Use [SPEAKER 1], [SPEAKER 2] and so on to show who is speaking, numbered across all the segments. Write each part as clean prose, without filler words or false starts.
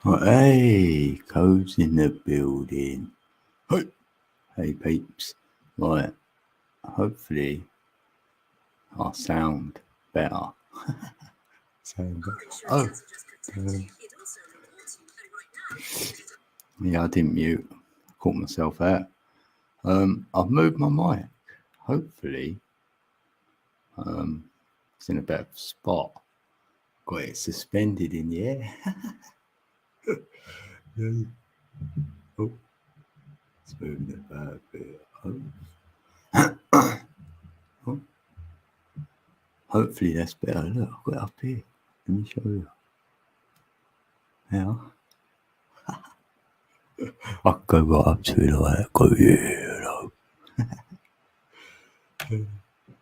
[SPEAKER 1] Hey, Code's in the building. Hey, peeps. Right, hopefully I'll sound better. Oh, yeah, I didn't mute. Caught myself out. I've moved my mic. Hopefully, it's in a better spot. Got it suspended in the air. Oh, it's moving it back a bit. Oh. Hopefully that's better. Look, I've got it up here. Let me show you. Now, I can go right up to it like that. Go, yeah,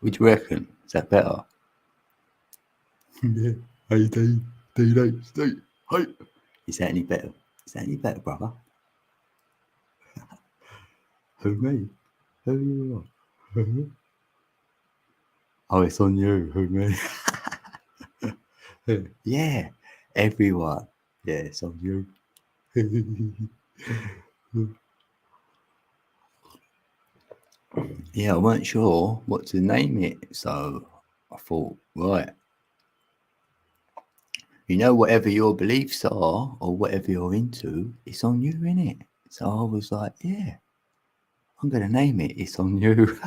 [SPEAKER 1] what do you reckon? Is that better? Yeah. Hey, Steve. Hey. Is that any better? Is that any better, brother? Who, me? Who you are? Oh, it's on you. Who, me? Yeah, everyone. Yeah, it's on you. Yeah, I weren't sure what to name it, so I thought, right, you know, whatever your beliefs are or whatever you're into, it's on you, innit? So I was like, yeah, I'm gonna name it. It's on you.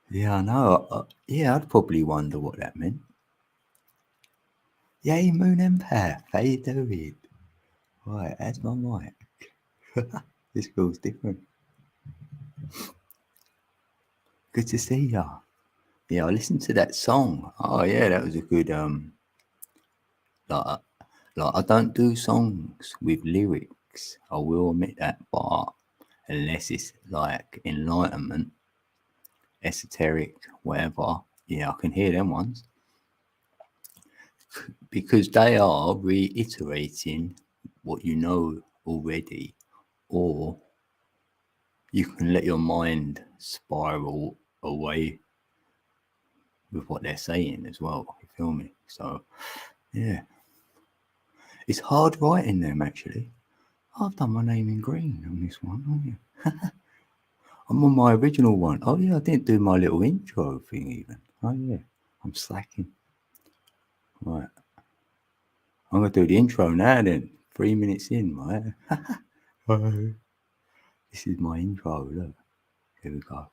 [SPEAKER 1] Yeah, I know. Yeah, I'd probably wonder what that meant. Yay, Moon Empath. How you doing? Right, that's my mic. This feels different. Good to see ya. Yeah, I listened to that song. Oh yeah, that was a good like I don't do songs with lyrics. I will admit that, but unless it's like enlightenment, esoteric, whatever, yeah, I can hear them ones because they are reiterating what you know already, or you can let your mind spiral away with what they're saying as well. You feel me? So yeah, it's hard writing them actually. I've done my name in green on this one, haven't you? I'm on my original one. Oh yeah, I didn't do my little intro thing even. Oh yeah, I'm slacking. Right, I'm gonna do the intro now then. 3 minutes in, right? Hi. This is my intro. Look, here we go.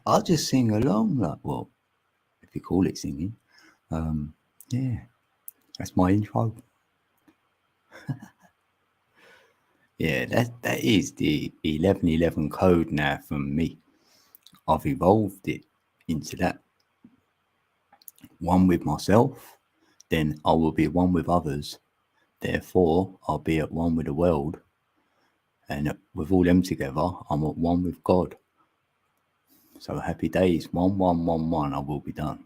[SPEAKER 1] I'll just sing along, like, well, if you call it singing. Yeah, that's my intro. Yeah, that is the 1111 code now from me. I've evolved it into that. One with myself, then I will be one with others. Therefore, I'll be at one with the world. And with all them together, I'm at one with God. So happy days, 1111, I will be done.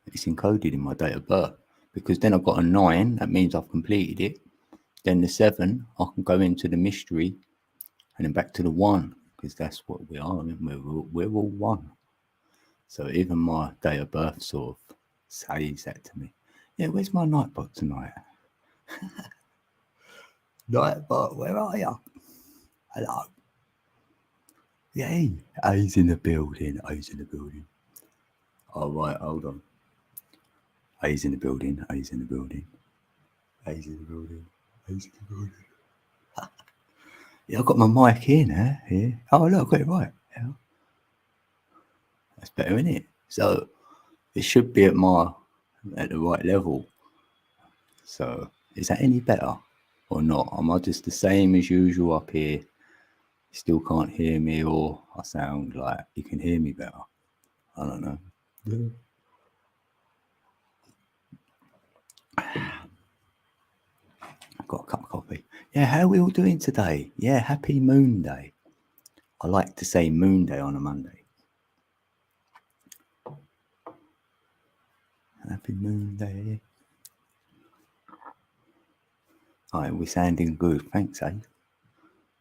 [SPEAKER 1] It's encoded in my date of birth because then I've got a 9, that means I've completed it. Then the 7, I can go into the mystery and then back to the 1 because that's what we are. I mean, we're all one. So even my date of birth sort of says that to me. Yeah, where's my nightbot tonight? Nightbot, where are you? Hello. Yay, A's in the building. A's in the building. All right, hold on. A's in the building. A's in the building. A's in the building. A's in the building. Yeah, I've got my mic here now. Here. Oh, look, I got it right. Yeah. That's better, isn't it? So it should be at the right level. So is that any better or not? Am I just the same as usual up here? still can't hear me, or I sound like you can hear me better. I don't know. Yeah. I've got a cup of coffee. Yeah, how are we all doing today? Yeah, happy Moon Day. I like to say Moon Day on a Monday. Happy Moon Day. All right, we're sounding good. Thanks, eh?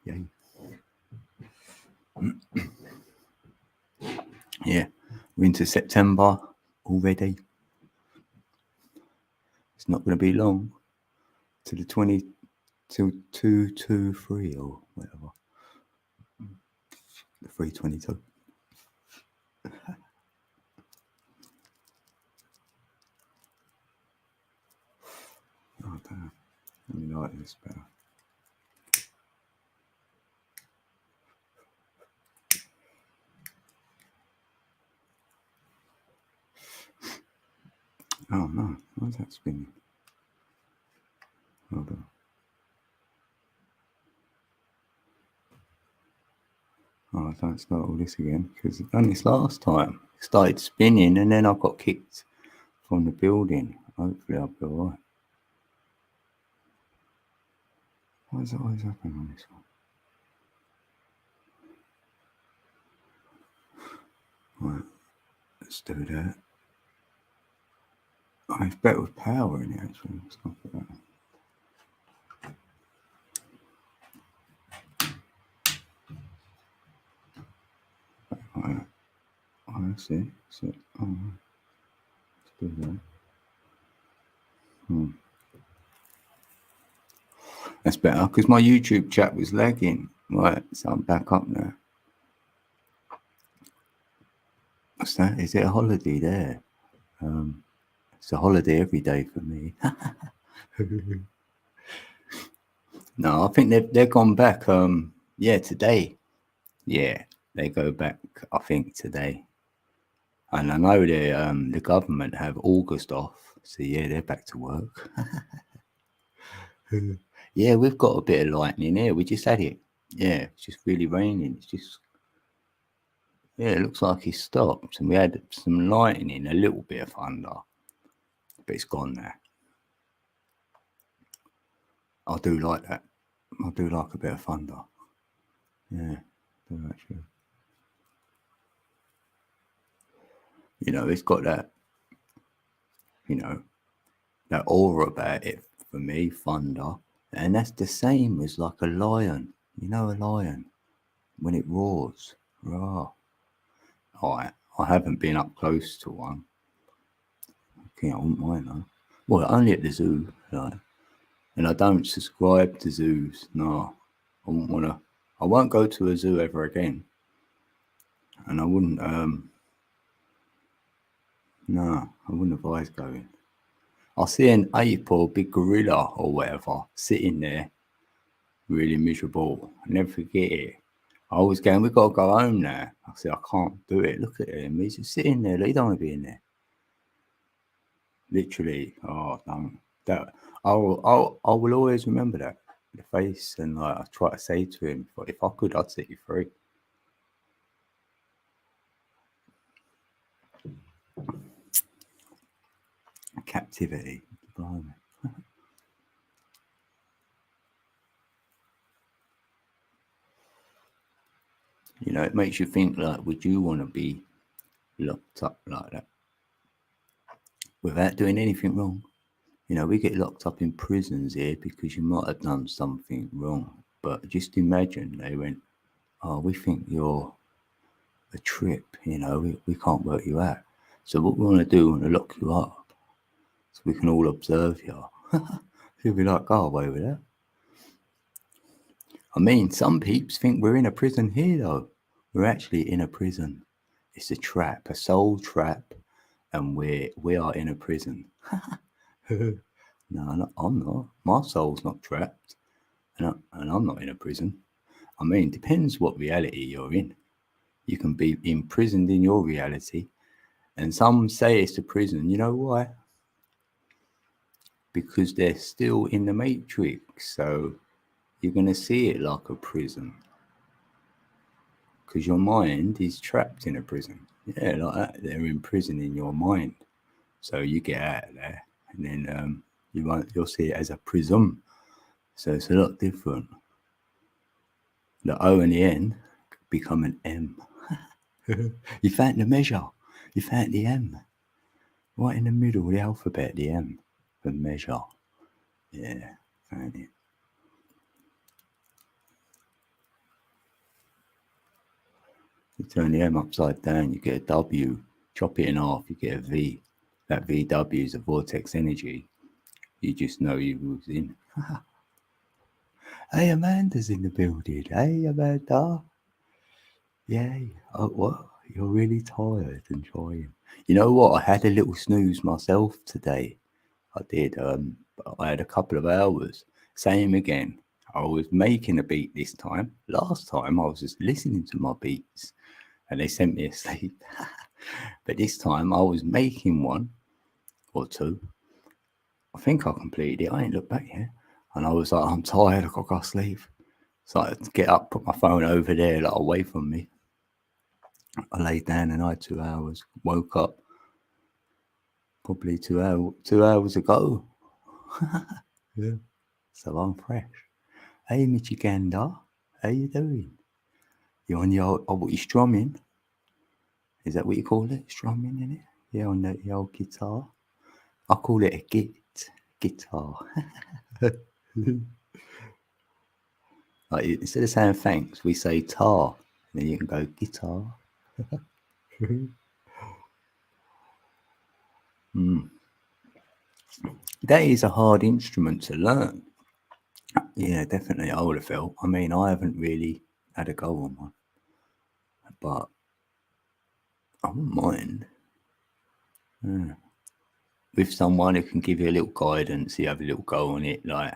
[SPEAKER 1] Yeah. Yeah, we're into September already. It's not going to be long to the 20 till 223 or whatever. The 322. Oh, damn. Let me like this better. Oh, no. Why's that spinning? Hold on. Oh, I don't start all this again because I've done this last time. It started spinning and then I got kicked from the building. Hopefully I'll be alright. Why does it always happen on this one? Right, let's do that. Oh, it's better with power in it actually. Let's go for that. Right. Oh, that's it. So, let's do that. That's better because my YouTube chat was lagging. Right, so I'm back up now. What's that? Is it a holiday there? It's a holiday every day for me. No, I think they've gone back. Yeah, today. Yeah, they go back. I think today. And I know the government have August off, so yeah, they're back to work. Yeah, we've got a bit of lightning here. We just had it. Yeah, it's just really raining. It's just it looks like it stopped, and we had some lightning, a little bit of thunder, but it's gone now. I do like that. I do like a bit of thunder. Yeah, I do actually. You know, it's got that. You know, that aura about it for me, thunder, and that's the same as like a lion. You know, a lion when it roars. Rah. I haven't been up close to one. Okay, I wouldn't mind though. Well, only at the zoo, like, and I don't subscribe to zoos. No, I wouldn't want to. I won't go to a zoo ever again, and I wouldn't. No, I wouldn't advise going. I'll see an ape or a big gorilla or whatever sitting there, really miserable. I never forget it. I was going, we got to go home now. I said, I can't do it. Look at him. He's just sitting there. He don't want to be in there. Literally. Oh, don't. That, I will always remember that. The face. And like, I try to say to him, but if I could, I'd set you free. Captivity. Blimey. You know, it makes you think like, would you want to be locked up like that without doing anything wrong? You know, we get locked up in prisons here because you might have done something wrong. But just imagine they went, oh, we think you're a trip, you know, we can't work you out. So what we want to do, we want to lock you up so we can all observe you. You'll be like, go away with that. I mean, some peeps think we're in a prison here, though. We're actually in a prison. It's a trap, a soul trap, and we are in a prison. No, I'm not. My soul's not trapped, and I'm not in a prison. I mean, depends what reality you're in. You can be imprisoned in your reality, and some say it's a prison. You know why? Because they're still in the matrix, so you're going to see it like a prison. because your mind is trapped in a prison. Yeah, like that. They're imprisoning your mind. So you get out of there, and then you'll see it as a prism. So it's a lot different. The O and the N become an M. You found the measure. You found the M. Right in the middle of the alphabet, the M for measure. Yeah, found it. You turn the M upside down, you get a W. Chop it in half, you get a V. That VW is a vortex energy. You just know you was in. Hey, Amanda's in the building. Hey, Amanda. Yay. Oh, what? You're really tired and trying. You know what? I had a little snooze myself today. I did. I had a couple of hours. Same again. I was making a beat this time. Last time I was just listening to my beats and they sent me a sleep. But this time I was making one or two. I think I completed it. I ain't looked back yet. And I was like, I'm tired. I got to go to sleep. So I had to get up, put my phone over there, like away from me. I laid down and I had 2 hours. Woke up probably 2 hours ago. Yeah. So I'm fresh. Hey, Michiganda, how you doing? You on your what you strumming? Is that what you call it? Strumming in it? Yeah, on the old guitar. I call it a guitar. Like instead of saying thanks, we say tar. Then you can go guitar. That is a hard instrument to learn. Yeah, definitely. I would have felt. I mean, I haven't really had a go on one, but I wouldn't mind. Yeah. With someone who can give you a little guidance, you have a little go on it, like,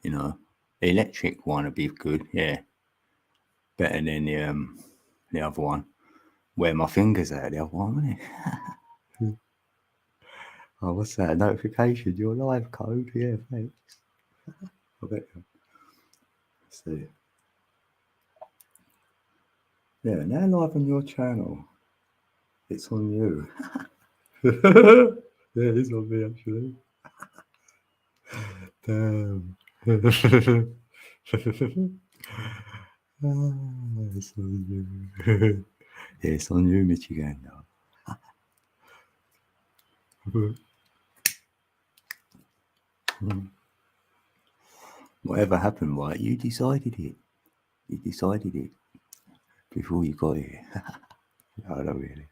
[SPEAKER 1] you know, the electric one would be good, yeah. Better than the other one. Where my fingers at, the other one, wouldn't it? Oh, what's that? A notification? Your live code? Yeah, thanks. I bet you. Let's see. Yeah, now live on your channel. It's on you. Yeah, it's on me actually. Damn. It's on you. Yeah, it's on you, Michigan. Whatever happened, right? You decided it. You decided it before you got here. No, not really.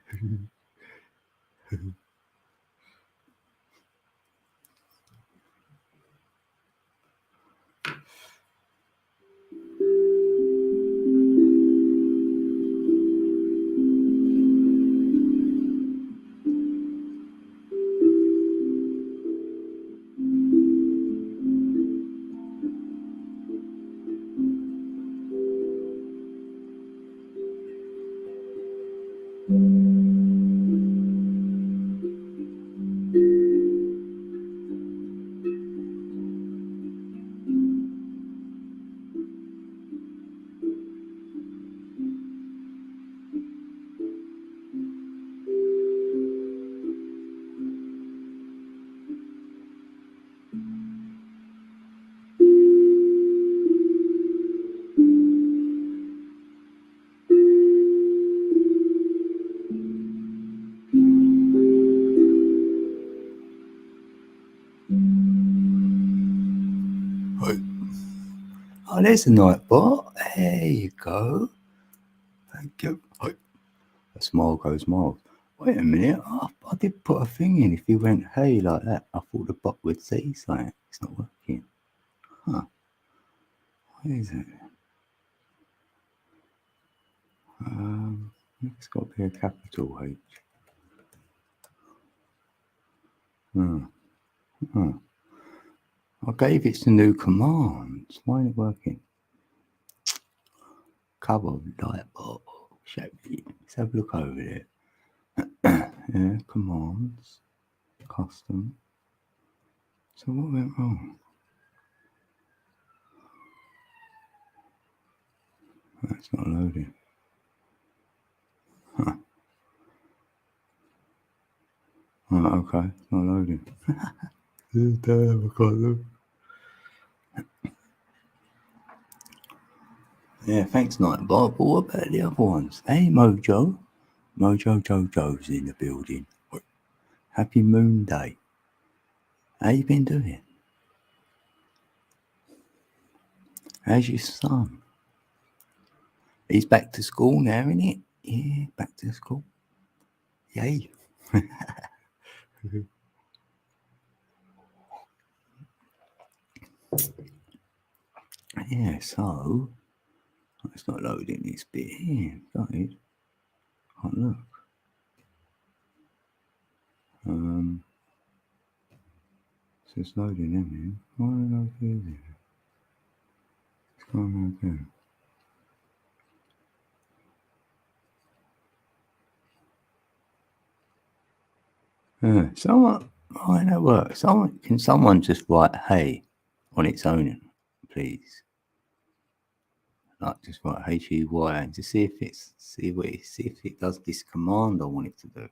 [SPEAKER 1] Oh, there's a Nightbot. There you go. Thank you. Oh, a smile goes miles. Wait a minute. I did put a thing in. If you went, hey, like that, I thought the bot would say something. It's not working. Huh. What is it? It's got to be a capital H. I gave it some new commands. Why ain't it working? Cover light bulb. Let's have a look over there. Yeah, commands. Custom. So what went wrong? That's not loading. Right, okay, it's not loading. Damn, I can't look. Yeah, thanks, Nightbot. But what about the other ones? Hey, Mojo. Mojo Jojo's in the building. Happy Moon Day. How you been doing? How's your son? He's back to school now, isn't it? Yeah, back to school. Yay. Yeah, so it's not loading this bit here, guys. Can't look. So it's loading in here. Why did I do this? It's going again. Yeah, someone, why that work? Can someone just write "hey" on its own, please? Like just write "HEY" and just see if it does this command I want it to do.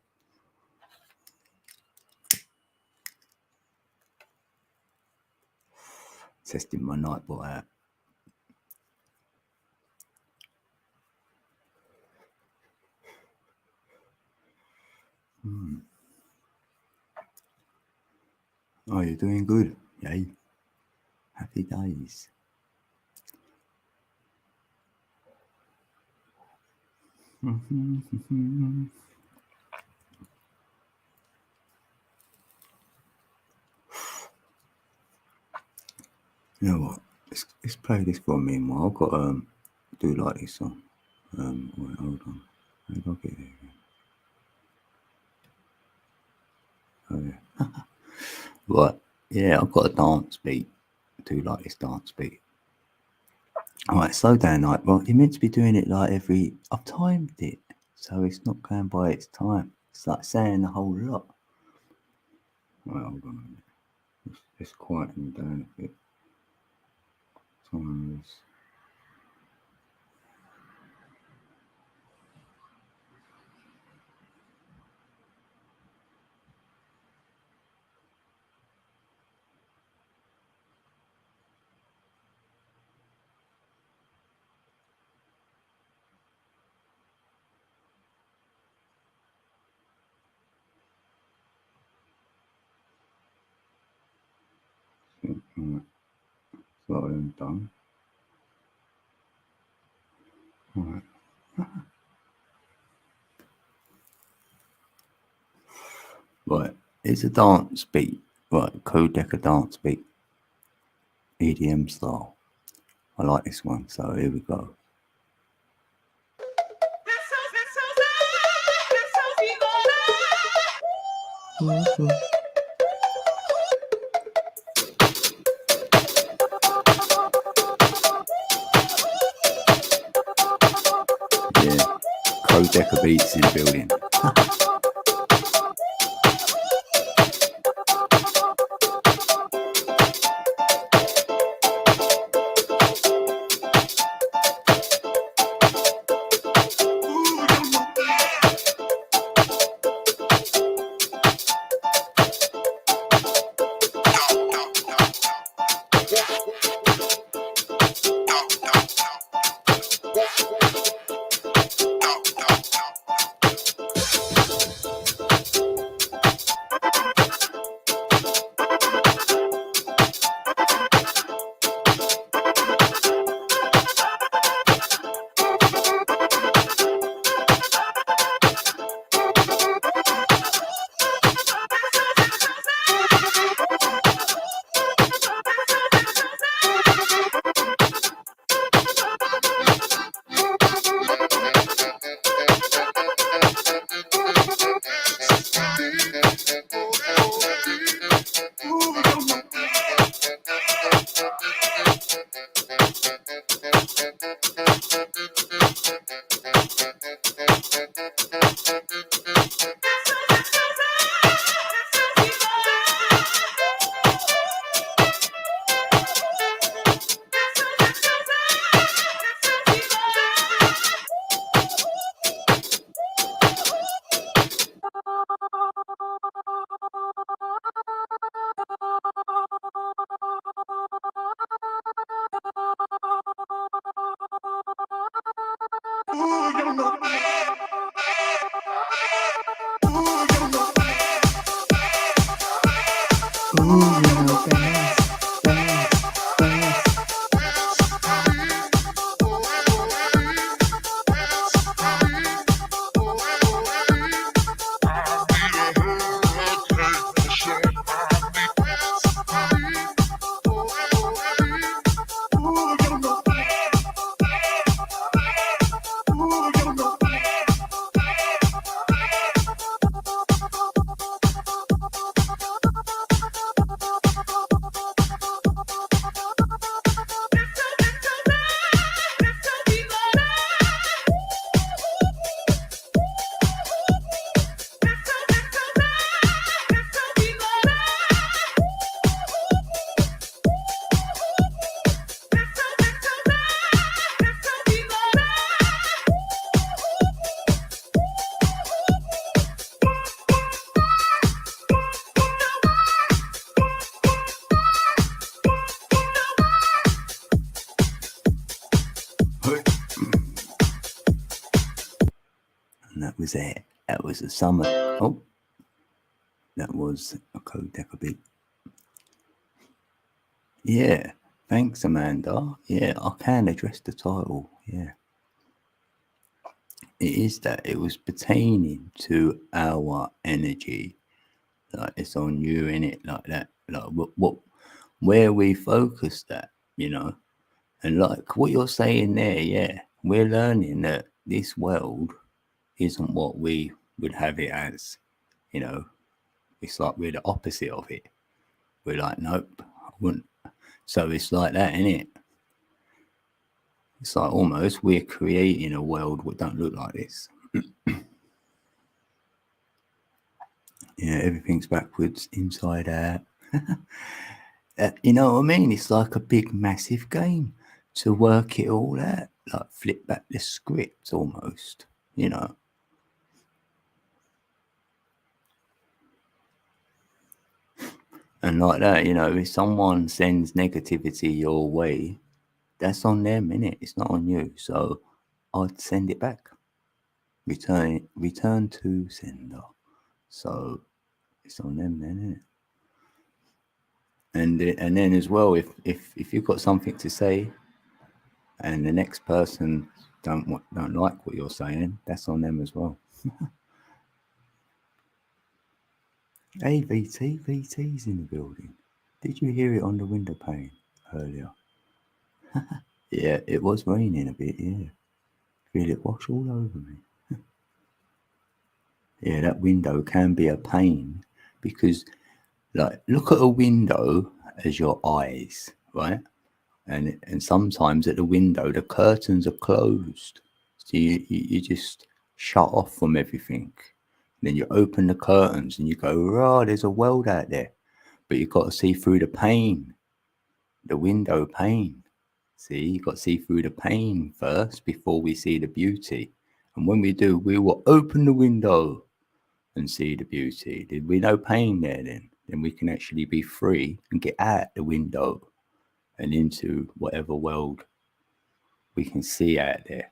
[SPEAKER 1] Testing my Nightbot out. Oh, you're doing good. Yay. Happy days. You know what? Let's play this for me. I've got do like this song. Wait, hold on. How did I get there again? Oh yeah. Right. Yeah, I've got a dance beat. I do like this dance beat. Alright, slow down, like, well, you're meant to be doing it like I've timed it, so it's not going by its time. It's like saying a whole lot. Right, hold on a minute. Let's quieten down a bit. Time is. Right, slow them down. Alright. Right, it's a dance beat. Right, Codec dance beat. EDM style. I like this one, so here we go. Yeah, Codec beats in the building. And that was it. That was the summer. Oh, that was a Codeca beat. Yeah, thanks, Amanda. Yeah, I can address the title. Yeah, it is that it was pertaining to our energy. Like it's on you in it, like that. Like what, where we focus that, you know, and like what you're saying there. Yeah, we're learning that this world isn't what we would have it as. You know, it's like we're the opposite of it. We're like, nope, I wouldn't. So it's like that, isn't it? It's like almost we're creating a world that don't look like this. Yeah, everything's backwards, inside out. You know what I mean? It's like a big, massive game to work it all out, like flip back the script almost, you know. And like that, you know, if someone sends negativity your way, that's on them, innit? It's not on you. So I'd send it back. Return to sender. So it's on them then, innit? And then as well, if you've got something to say and the next person don't like what you're saying, that's on them as well. Hey, VT's in the building. Did you hear it on the window pane earlier? Yeah, it was raining a bit, yeah. Feel it wash all over me. Yeah, that window can be a pain because, like, look at a window as your eyes, right? And sometimes at the window, the curtains are closed. So you just shut off from everything. Then you open the curtains and you go, oh, there's a world out there. But you've got to see through the pane, the window pane. See, you've got to see through the pane first before we see the beauty. And when we do, we will open the window and see the beauty. There'll be no pain there then. Then we can actually be free and get out the window and into whatever world we can see out there.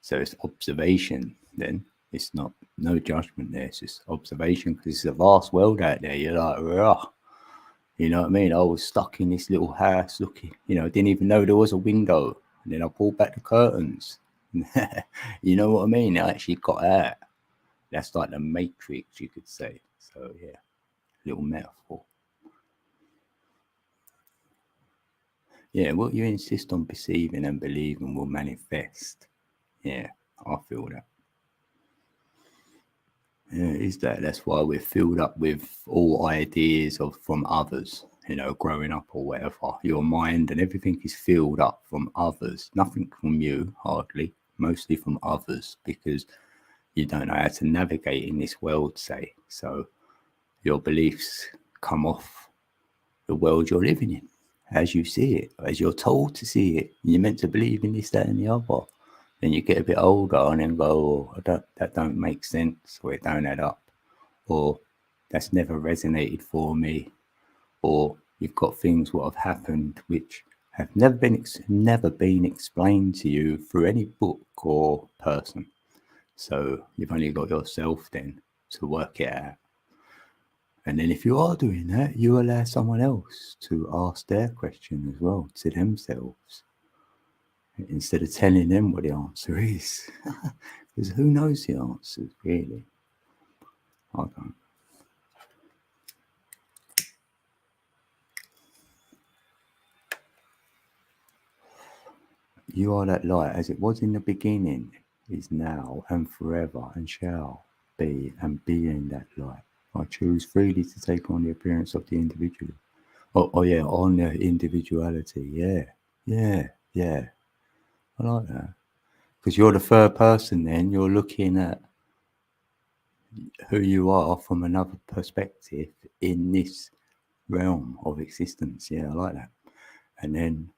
[SPEAKER 1] So it's observation then. It's not no judgment there. It's just observation because it's a vast world out there. You're like, rah. You know what I mean? I was stuck in this little house looking, you know, didn't even know there was a window. And then I pulled back the curtains. You know what I mean? I actually got out. That's like the Matrix, you could say. So yeah, little metaphor. Yeah, what you insist on perceiving and believing will manifest. Yeah, I feel that. Yeah, is that. That's why we're filled up with all ideas from others, you know, growing up or whatever. Your mind and everything is filled up from others. Nothing from you, hardly. Mostly from others because you don't know how to navigate in this world, say. So your beliefs come off the world you're living in, as you see it, as you're told to see it. You're meant to believe in this, that, and the other. Then you get a bit older and then go, oh, that don't make sense, or it don't add up, or that's never resonated for me, or you've got things what have happened which have never been explained to you through any book or person. So you've only got yourself then to work it out. And then if you are doing that, you allow someone else to ask their question as well to themselves, instead of telling them what the answer is. Because who knows the answers, really? I don't. You are that light, as it was in the beginning, is now, and forever, and shall be, and being that light. I choose freely to take on the appearance of the individual. Oh yeah, on the individuality. Yeah. I like that. Because you're the third person then, you're looking at who you are from another perspective in this realm of existence. Yeah, I like that. And then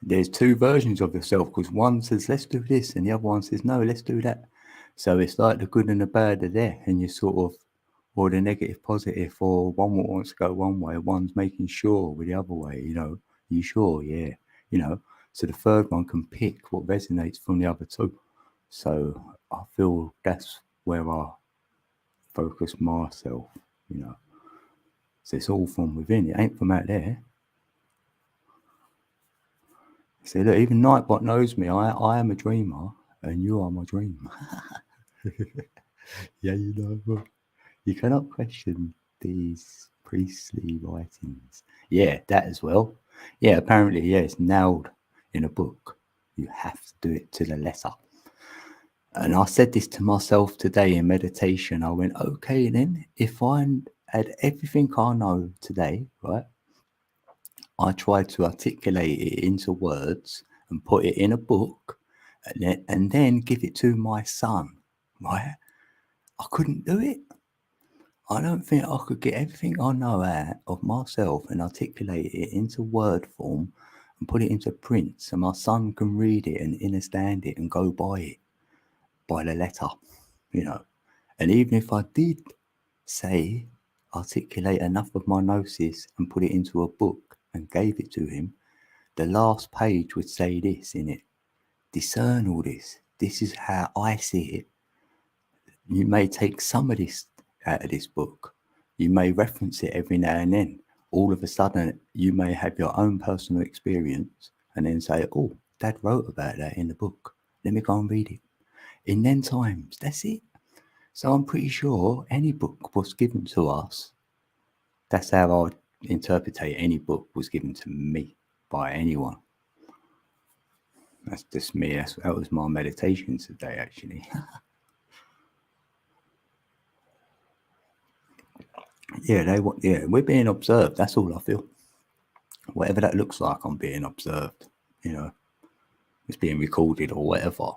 [SPEAKER 1] there's two versions of yourself, because one says, let's do this, and the other one says, no, let's do that. So it's like the good and the bad are there, and you sort of, or the negative, positive, or one wants to go one way, one's making sure with the other way, you sure? Yeah. So the third one can pick what resonates from the other two. So I feel that's where I focus myself, So it's all from within, it ain't from out there. See, look, even Nightbot knows me. I am a dreamer, and you are my dream. Yeah, you cannot question these priestly writings. Yeah, that as well. Yeah, apparently, yeah, it's nailed in a book. You have to do it to the letter. And I said this to myself today in meditation. I went, okay, then, if I had everything I know today, right, I tried to articulate it into words and put it in a book, and then give it to my son, right? I couldn't do it. I don't think I could get everything I know out of myself and articulate it into word form and put it into print so my son can read it and understand it and go by it, by the letter, And even if I did say, articulate enough of my gnosis and put it into a book and gave it to him, the last page would say this in it: discern all this. This is how I see it. You may take some of this out of this book. You may reference it every now and then. All of a sudden, you may have your own personal experience and then say, oh, Dad wrote about that in the book. Let me go and read it. In then times, that's it. So I'm pretty sure any book was given to us. That's how I interpret any book was given to me by anyone. That's just me. That was my meditation today, actually. Yeah, we're being observed. That's all I feel. Whatever that looks like, I'm being observed. It's being recorded or whatever.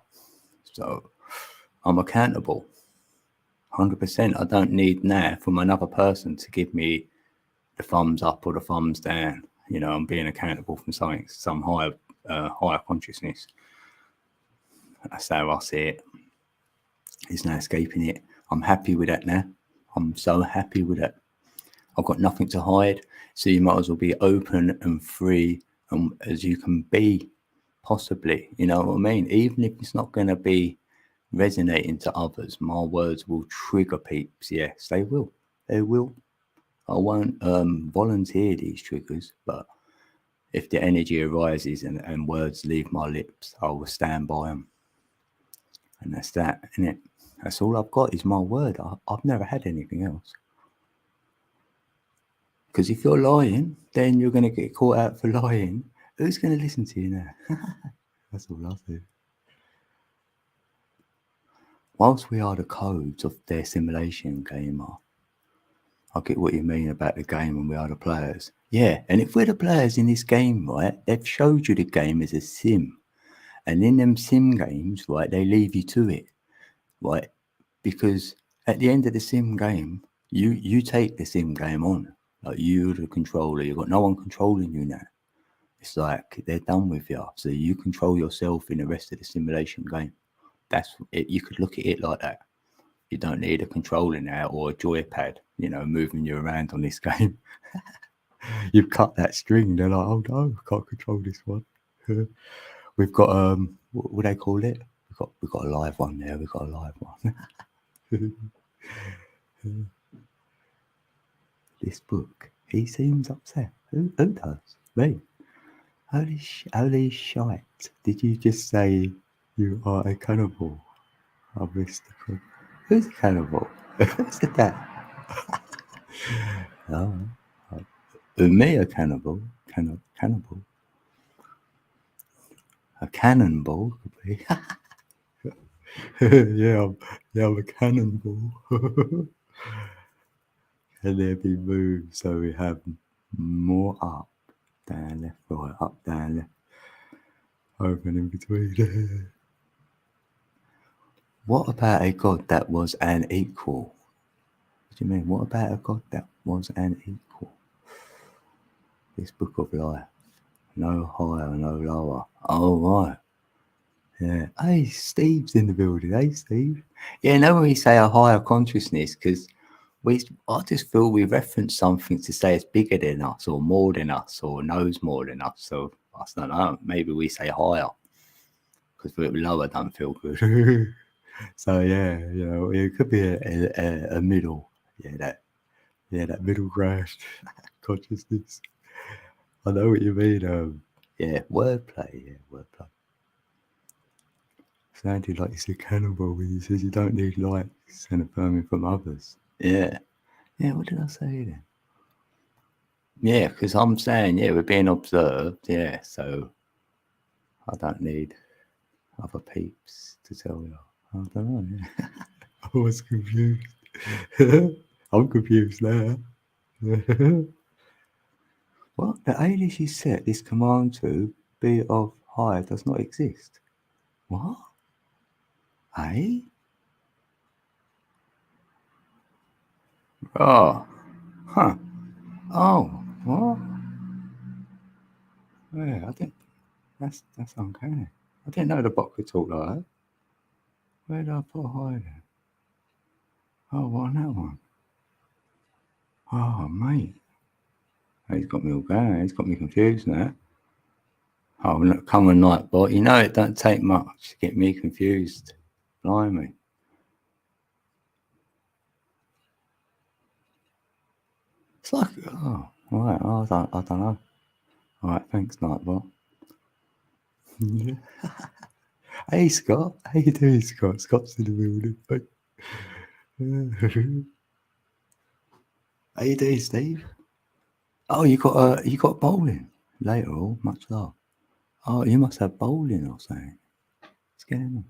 [SPEAKER 1] So I'm accountable. 100%. I don't need now from another person to give me the thumbs up or the thumbs down. I'm being accountable from something, some higher consciousness. That's how I see it. It's no escaping it. I'm happy with that now. I'm so happy with that. I've got nothing to hide. So you might as well be open and free as you can be, possibly. You know what I mean? Even if it's not going to be resonating to others, my words will trigger peeps. Yes, they will. They will. I won't volunteer these triggers, but if the energy arises and words leave my lips, I will stand by them. And that's that, isn't it? That's all I've got is my word. I've never had anything else. Because if you're lying, then you're going to get caught out for lying. Who's going to listen to you now? That's all I do. Whilst we are the codes of their simulation gamer, I get what you mean about the game and we are the players. Yeah, and if we're the players in this game, right, they've showed you the game as a sim. And in them sim games, right, they leave you to it, right? Because at the end of the sim game, you take the sim game on. Like you're the controller. You've got no one controlling you now. It's like they're done with you. So you control yourself in the rest of the simulation game. That's it. You could look at it like that. You don't need a controller now or a joypad, moving you around on this game. You've cut that string. They're like, oh no, I can't control this one. We've got what do they call it? We've got a live one there. We've got a live one. This book. He seems upset. Who does? Me. Holy shite. Did you just say you are a cannibal? I missed the Who's a cannibal? Who said that? Oh, me a cannibal? Cannibal? A cannonball could be. yeah, I'm a cannonball. Can there be moves so we have more up, down, left, right, up, down, left, open in between? What about a god that was an equal? What do you mean? What about a god that was an equal? This book of life. No higher, no lower. Oh, right. Yeah. Hey, Steve's in the building. Hey, Steve. Yeah, no, when we say a higher consciousness, because I just feel we reference something to say it's bigger than us or more than us or knows more than us. So I don't know. Maybe we say higher because we're lower don't feel good. So yeah, you know, it could be a middle. Yeah, that middle ground consciousness. I know what you mean. Yeah, wordplay. Yeah, wordplay. Sounded like you said cannibal when you said you don't need likes and affirming from others. Yeah. Yeah, what did I say then? Yeah, because I'm saying, yeah, we're being observed. Yeah, so I don't need other peeps to tell you. I don't know. Yeah. I was confused. I'm confused now. What? The alias you set this command to be of higher does not exist. What? Eh? Oh. Huh. Oh. What? Yeah, I think that's uncanny. I didn't know the bot could talk like that. Where did I put higher then? Oh, what on that one? Oh, mate. He's got me all going. He's got me confused now. Oh, look, come on, Nightbot. You know it don't take much to get me confused. Blimey. It's like, oh, all right. I don't know. All right, thanks, Nightbot. Yeah. Hey, Scott. How you doing, Scott? Scott's in the building. How you doing, Steve? Oh, you got bowling later. All much love. Oh, you must have bowling or something. What's going on?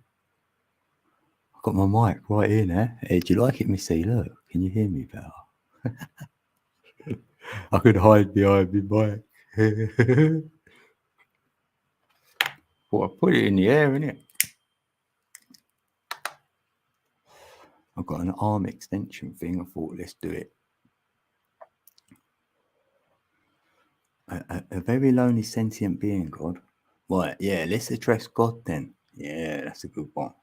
[SPEAKER 1] I've got my mic right here now. Hey, do you like it, Missy? Look, can you hear me better? I could hide behind my mic. Well, I put it in the air, innit? I've got an arm extension thing. I thought, let's do it. A very lonely sentient being, God. Right, yeah, let's address God then. Yeah, that's a good one.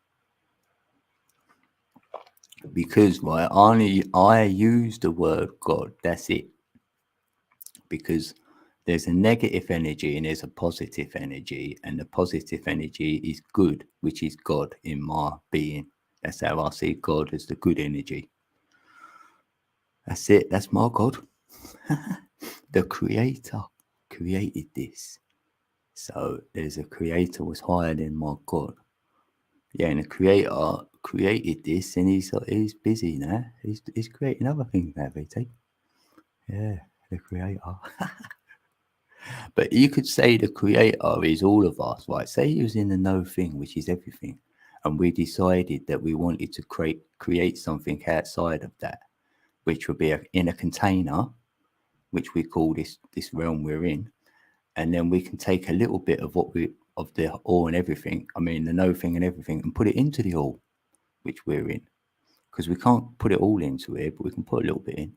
[SPEAKER 1] Because, right, I use the word God. That's it. Because there's a negative energy and there's a positive energy, and the positive energy is good, which is God in my being. That's how I see God, as the good energy. That's it. That's my God. The creator created this. So there's a creator was higher than my God. Yeah, and the creator created this, and he's busy now. He's creating other things now, VT. Yeah, the creator. But you could say the creator is all of us, right? Say he was in the no thing, which is everything, and we decided that we wanted to create something outside of that, which would be in a container, which we call this realm we're in, and then we can take a little bit of of the all and everything, I mean the no thing and everything, and put it into the all, which we're in, because we can't put it all into it, but we can put a little bit in.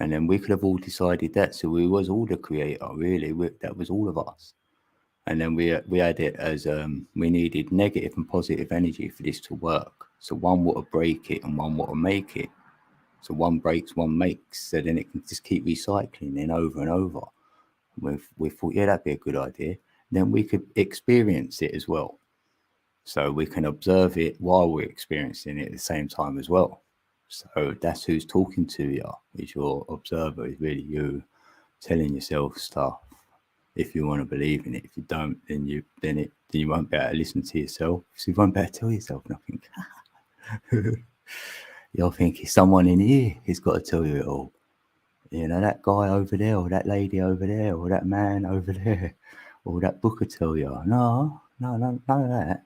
[SPEAKER 1] And then we could have all decided that. So we was all the creator, really. That was all of us. And then we had it as we needed negative and positive energy for this to work. So one would break it and one would make it. So one breaks, one makes. So then it can just keep recycling then over and over. We thought, yeah, that'd be a good idea. Then we could experience it as well. So we can observe it while we're experiencing it at the same time as well. So that's who's talking to you. Is your observer, is really you telling yourself stuff. If you want to believe in it, if you don't, then you won't be able to listen to yourself. So you won't be able to tell yourself nothing. You'll think someone in here has got to tell you it all. You know, that guy over there, or that lady over there, or that man over there, or that book will tell you. No, none of that.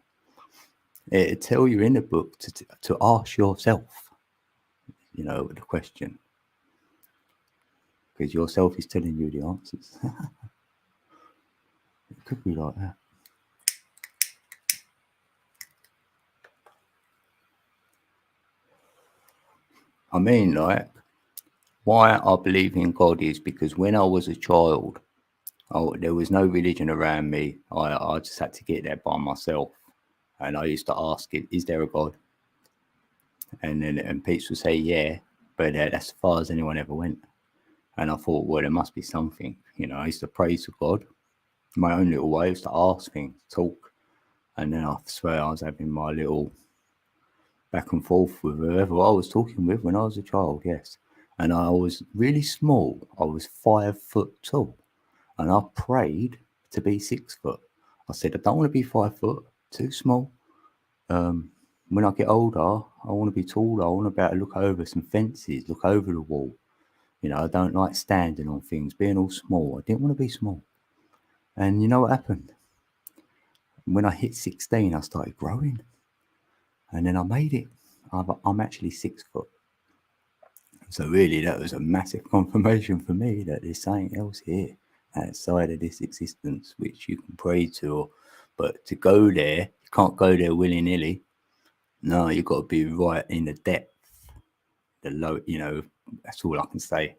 [SPEAKER 1] It'll tell you in the book to ask yourself, you know, the question. Because yourself is telling you the answers. It could be like that. I mean, like, why I believe in God is because when I was a child, there was no religion around me. I just had to get there by myself. And I used to ask it, is there a God? And Pete would say, yeah, but that's as far as anyone ever went. And I thought, well, there must be something. You know, I used to pray to God. My own little way, I used to ask things, talk. And then I swear I was having my little back and forth with whoever I was talking with when I was a child, yes. And I was really small. I was 5 foot tall. And I prayed to be 6 foot. I said, I don't want to be 5 foot, too small. When I get older, I want to be taller. I want to be able to look over some fences, look over the wall. You know, I don't like standing on things, being all small. I didn't want to be small. And you know what happened? When I hit 16, I started growing. And then I made it. I'm actually 6 foot. So really, that was a massive confirmation for me that there's something else here outside of this existence which you can pray to. But to go there, you can't go there willy-nilly. No, you've got to be right in the depth, the low, you know, that's all I can say.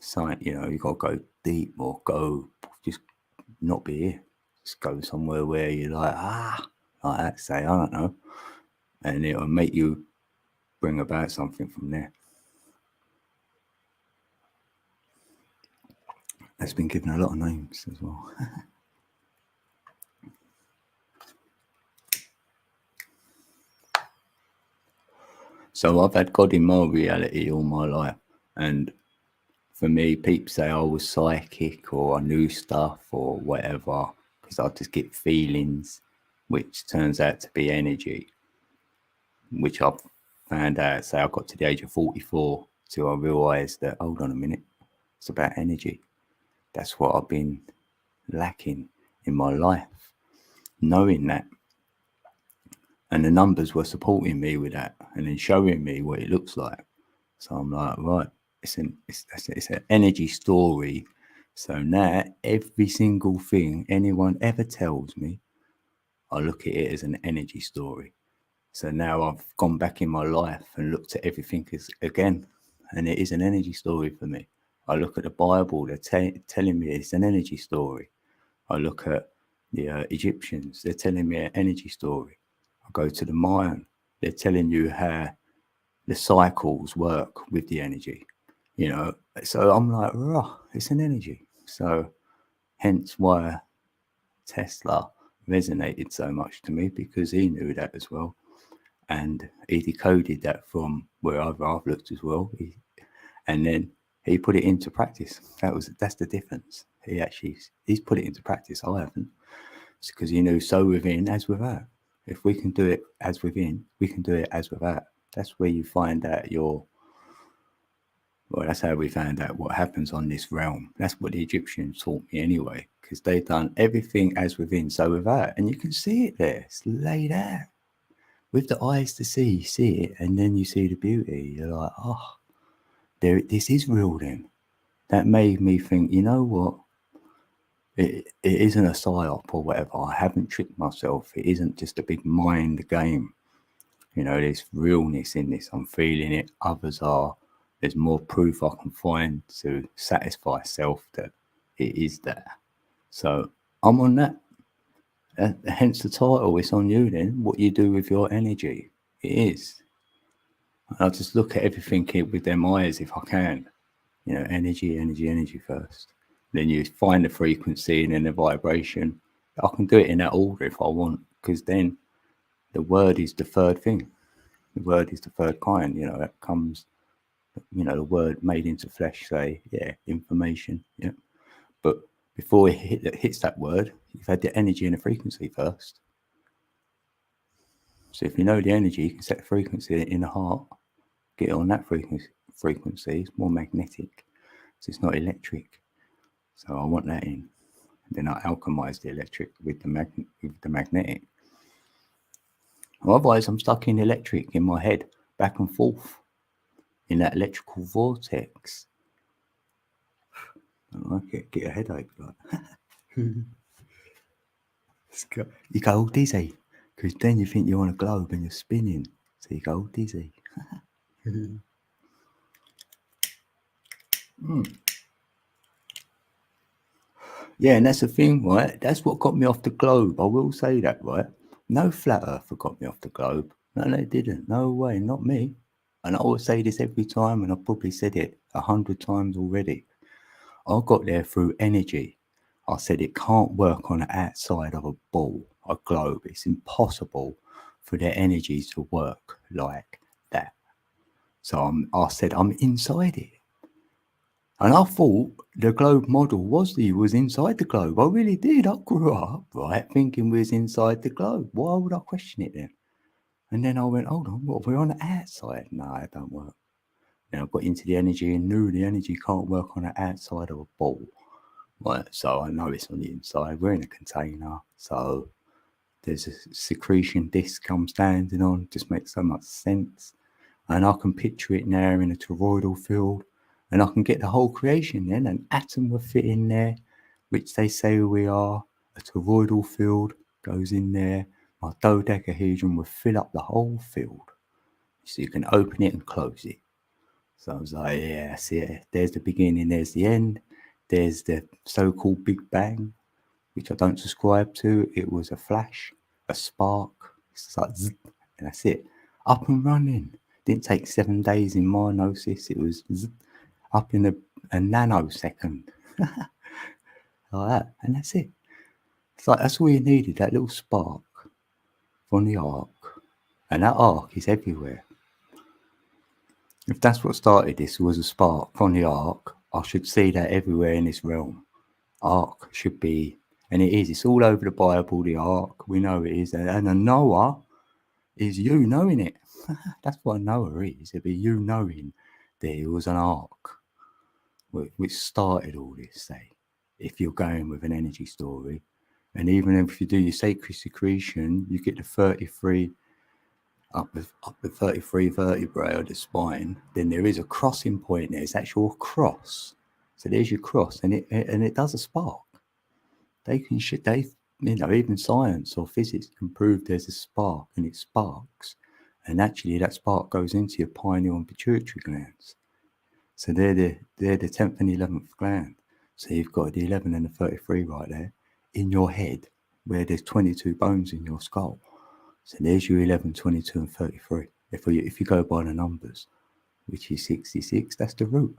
[SPEAKER 1] So, you know, you've got to go deep or go, just not be here. Just go somewhere where you're like that, say, I don't know. And it'll make you bring about something from there. That's been given a lot of names as well. So I've had God in my reality all my life. And for me, people say I was psychic or I knew stuff or whatever, because I just get feelings, which turns out to be energy, which I've found out. Say I got to the age of 44 till I realised that, hold on a minute, it's about energy. That's what I've been lacking in my life, knowing that. And the numbers were supporting me with that and then showing me what it looks like. So I'm like, right, it's an energy story. So now every single thing anyone ever tells me, I look at it as an energy story. So now I've gone back in my life and looked at everything again, and it is an energy story for me. I look at the Bible, they're telling me it's an energy story. I look at the Egyptians, they're telling me an energy story. I go to the Mayan, they're telling you how the cycles work with the energy, you know. So I'm like, it's an energy. So hence why Tesla resonated so much to me, because he knew that as well. And he decoded that from wherever I've looked as well. And then he put it into practice. That's the difference. He's put it into practice. I haven't. It's because he knew so within as without. If we can do it as within, we can do it as without. That's where you find out that's how we found out what happens on this realm. That's what the Egyptians taught me anyway, because they've done everything as within, so without. And you can see it there. It's laid out. With the eyes to see, you see it, and then you see the beauty. You're like, this is real then. That made me think, you know what? It isn't a psyop or whatever. I haven't tricked myself. It isn't just a big mind game. You know, there's realness in this. I'm feeling it. Others are. There's more proof I can find to satisfy self that it is there. So I'm on that. Hence the title. It's on you then. What you do with your energy. It is. And I just look at everything with them eyes if I can. You know, energy, energy, energy first. Then you find the frequency and then the vibration. I can do it in that order if I want, because then the word is the third thing. The word is the third kind. You know, that comes, you know, the word made into flesh, say, yeah, information. Yeah. But before it hits that word, you've had the energy and the frequency first. So if you know the energy, you can set the frequency in the heart, get it on that frequency. It's more magnetic, so it's not electric. So I want that in. Then I alchemize the electric with the magnetic. Otherwise, I'm stuck in electric in my head, back and forth, in that electrical vortex. I get a headache. Like. You go all dizzy, because then you think you're on a globe and you're spinning. So you go all dizzy. Yeah, and that's the thing, right? That's what got me off the globe. I will say that, right? No flat earther got me off the globe. No, they didn't. No way, not me. And I always say this every time, and I've probably said it 100 times already. I got there through energy. I said it can't work on the outside of a ball, a globe. It's impossible for their energy to work like that. So I said I'm inside it. And I thought the globe model was inside the globe. I really did. I grew up, right, thinking we was inside the globe. Why would I question it then? And then I went, hold on, what, we're on the outside? No, it don't work. Then I got into the energy and knew the energy can't work on the outside of a ball. Right, so I know it's on the inside. We're in a container. So there's a secretion disc I'm standing on. Just makes so much sense. And I can picture it now in a toroidal field. And I can get the whole creation then. An atom will fit in there, which they say we are. A toroidal field goes in there. My dodecahedron will fill up the whole field. So you can open it and close it. So I was like, yeah, see it. There's the beginning, there's the end. There's the so-called Big Bang, which I don't subscribe to. It was a flash, a spark. It's like, zzz, and that's it. Up and running. Didn't take 7 days in my gnosis. It was zzz, up in a nanosecond. Like that. And that's it. It's like, that's all you needed, that little spark from the arc. And that arc is everywhere. If that's what started this was a spark from the arc, I should see that everywhere in this realm. Ark should be, and it is, it's all over the Bible, the ark, we know it is, and a Noah is you knowing it. That's what Noah is. It'd be you knowing that it was an ark which started all this, say, if you're going with an energy story. And even if you do your sacred secretion, you get the 33 up the 33 vertebrae of the spine, then there is a crossing point there. It's actual cross. So there's your cross, and it does a spark. Even science or physics can prove there's a spark and it sparks. And actually that spark goes into your pineal and pituitary glands. So they're the 10th and 11th gland. So you've got the 11 and the 33 right there in your head, where there's 22 bones in your skull. So there's your 11, 22 and 33. If you go by the numbers, which is 66, that's the root.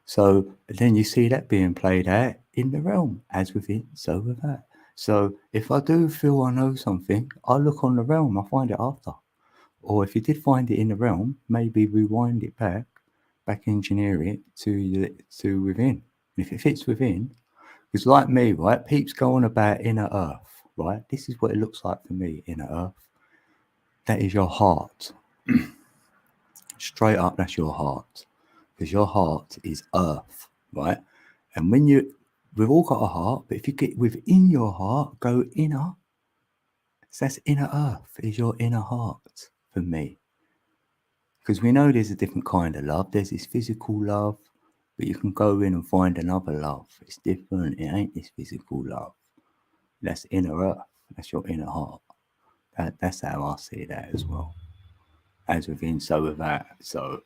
[SPEAKER 1] So then you see that being played out in the realm, as within, so without. So if I do feel I know something, I look on the realm, I find it after. Or if you did find it in the realm, maybe rewind it back engineer it to within. And if it fits within, because like me, right, peeps go on about inner earth, right? This is what it looks like for me, inner earth. That is your heart. Straight up, that's your heart. Because your heart is earth, right? And we've all got a heart, but if you get within your heart, go inner. So that's inner earth, is your inner heart for me. Because we know there's a different kind of love. There's this physical love, but you can go in and find another love. It's different. It ain't this physical love. That's inner earth. That's your inner heart. That's how I see that as well. As within, so without. So,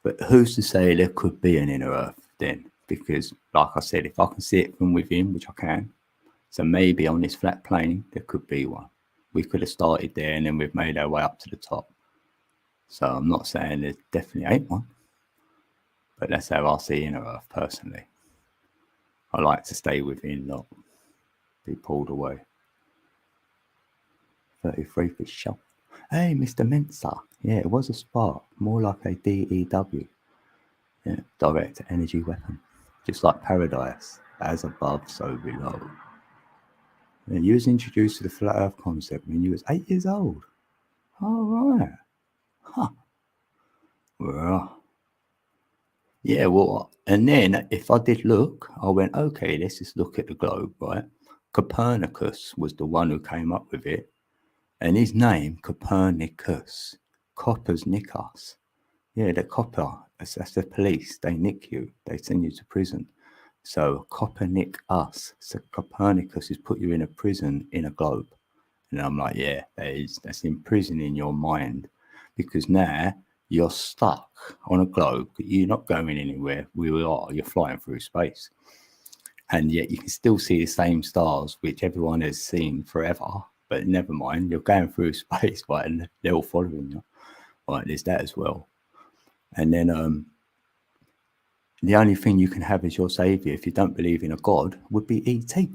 [SPEAKER 1] but who's to say there could be an inner earth then? Because, like I said, if I can see it from within, which I can, so maybe on this flat plane there could be one. We could have started there and then we've made our way up to the top. So I'm not saying there definitely ain't one, but that's how I see inner earth personally. I like to stay within, not be pulled away. 33 for sure. Hey, Mr. Mensa. Yeah, it was a spark, more like a DEW. Yeah, direct energy weapon. Just like paradise, as above, so below. And you was introduced to the flat earth concept when you was 8 years old. Oh, right. Huh. Well, yeah, well, and then if I did look, I went, okay, let's just look at the globe, right? Copernicus was the one who came up with it. And his name, Copernicus, coppers nick us. Yeah, the copper, that's the police. They nick you. They send you to prison. So copper nick us. So Copernicus has put you in a prison in a globe. And I'm like, yeah, that's imprisoning your mind, because now you're stuck on a globe. You're not going anywhere. You're flying through space. And yet you can still see the same stars, which everyone has seen forever. But never mind, you're going through space, right? And they're all following you. Right, there's that as well. And then the only thing you can have as your savior, if you don't believe in a god, would be ET.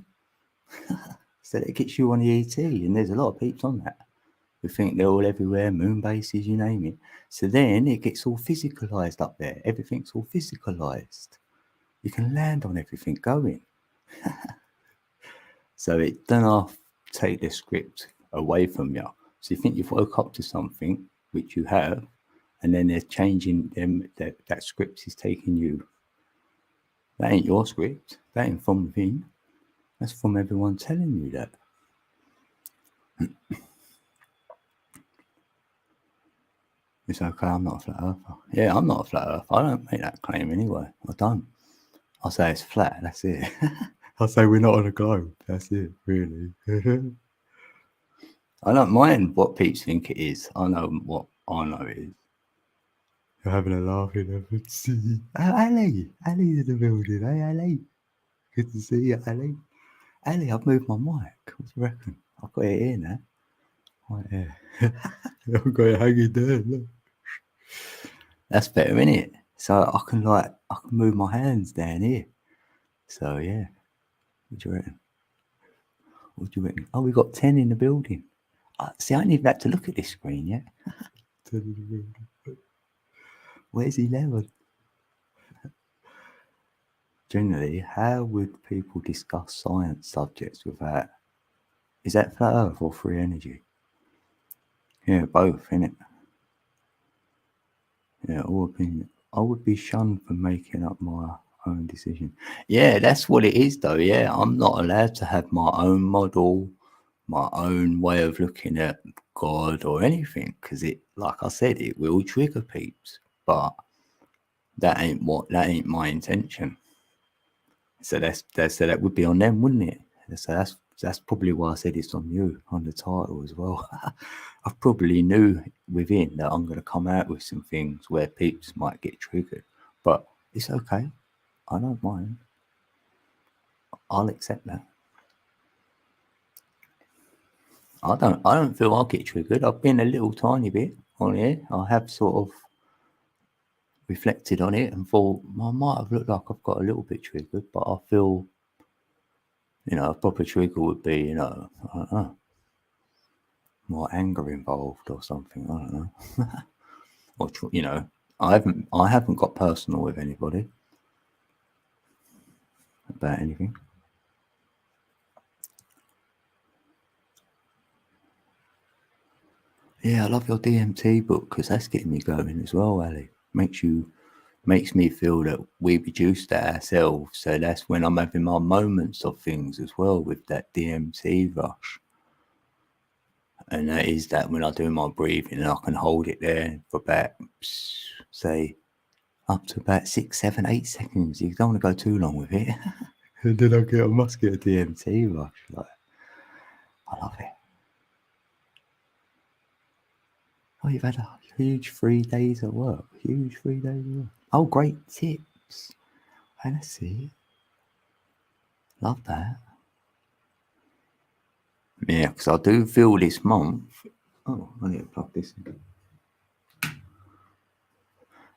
[SPEAKER 1] So that gets you on the ET, and there's a lot of peeps on that. We think they're all everywhere, moon bases, you name it. So then it gets all physicalized up there. Everything's all physicalized. You can land on everything going. So it doesn't take the script away from you. So you think you've woke up to something, which you have, and then they're changing them. That script is taking you. That ain't your script. That ain't from within. That's from everyone telling you that. It's okay, I'm not a flat earther. Yeah, I'm not a flat earther. I don't make that claim anyway. I don't. I say it's flat, that's it. I say we're not on a globe. That's it, really. I don't mind what peeps think it is. I know what I know it is. You're having a laugh in heaven. See. Oh, Ali. Ali's in the building. Hey, Ali. Good to see you, Ali. Ali, I've moved my mic. What do you reckon? I've got it here now. Right here. I've got it hanging down. Look. That's better, isn't it? So I can move my hands down here. So yeah. What do you reckon? What do you reckon? Oh, we got 10 in the building. See, I ain't even had to look at this screen yet. 10 in the building. Where's 11? Generally, how would people discuss science subjects without? Is that flat earth or free energy? Yeah, both, innit? Yeah, all opinion. I would be shunned for making up my own decision. Yeah, that's what it is, though. Yeah, I'm not allowed to have my own model, my own way of looking at God or anything, because it, like I said, it will trigger peeps. But that ain't my intention. So that would be on them, wouldn't it? So that's probably why I said it's on you on the title as well. I probably knew within that I'm going to come out with some things where peeps might get triggered, but it's okay. I don't mind. I'll accept that. I don't feel I'll get triggered. I've been a little tiny bit on here. I have sort of reflected on it and thought I might have looked like I've got a little bit triggered, but I feel, a proper trigger would be, I don't know, more anger involved or something. I don't know. Or I haven't got personal with anybody about anything. Yeah, I love your DMT book because that's getting me going as well, Ali. Makes me feel that we reduce that ourselves. So that's when I'm having my moments of things as well with that DMT rush. And that is that when I do my breathing and I can hold it there for about, say, up to about 6, 7, 8 seconds. You don't want to go too long with it. And then I must get a DMT rush. Like, I love it. Oh, you've had a huge 3 days at work. Huge 3 days at work. Oh, great tips. And I see. Love that. Yeah, because I do feel this month. Oh, I need to plug this in.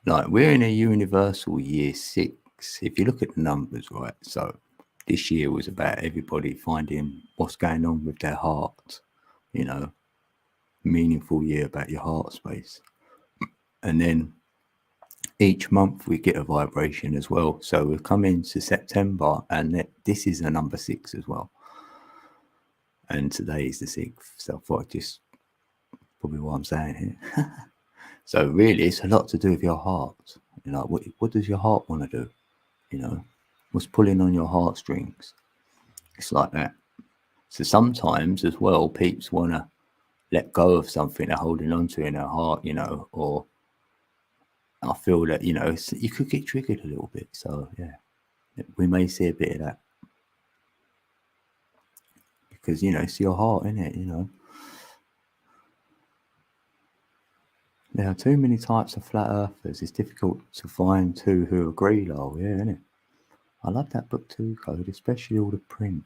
[SPEAKER 1] Like, we're in a universal year 6. If you look at the numbers, right? So this year was about everybody finding what's going on with their heart, you know, meaningful year about your heart space. And then each month we get a vibration as well. So we've come into September, and this is a number 6 as well. And today is the 6th. So I thought just probably what I'm saying here. So really, it's a lot to do with your heart. You know, what does your heart want to do? You know, what's pulling on your heartstrings? It's like that. So sometimes as well, peeps want to let go of something they're holding on to in their heart, you know, or I feel that, you know, you could get triggered a little bit. So yeah, we may see a bit of that. Because, you know, it's your heart, isn't it? You know, there are too many types of flat earthers. It's difficult to find two who agree, lol. Yeah, isn't it? I love that book too, Code, especially all the print.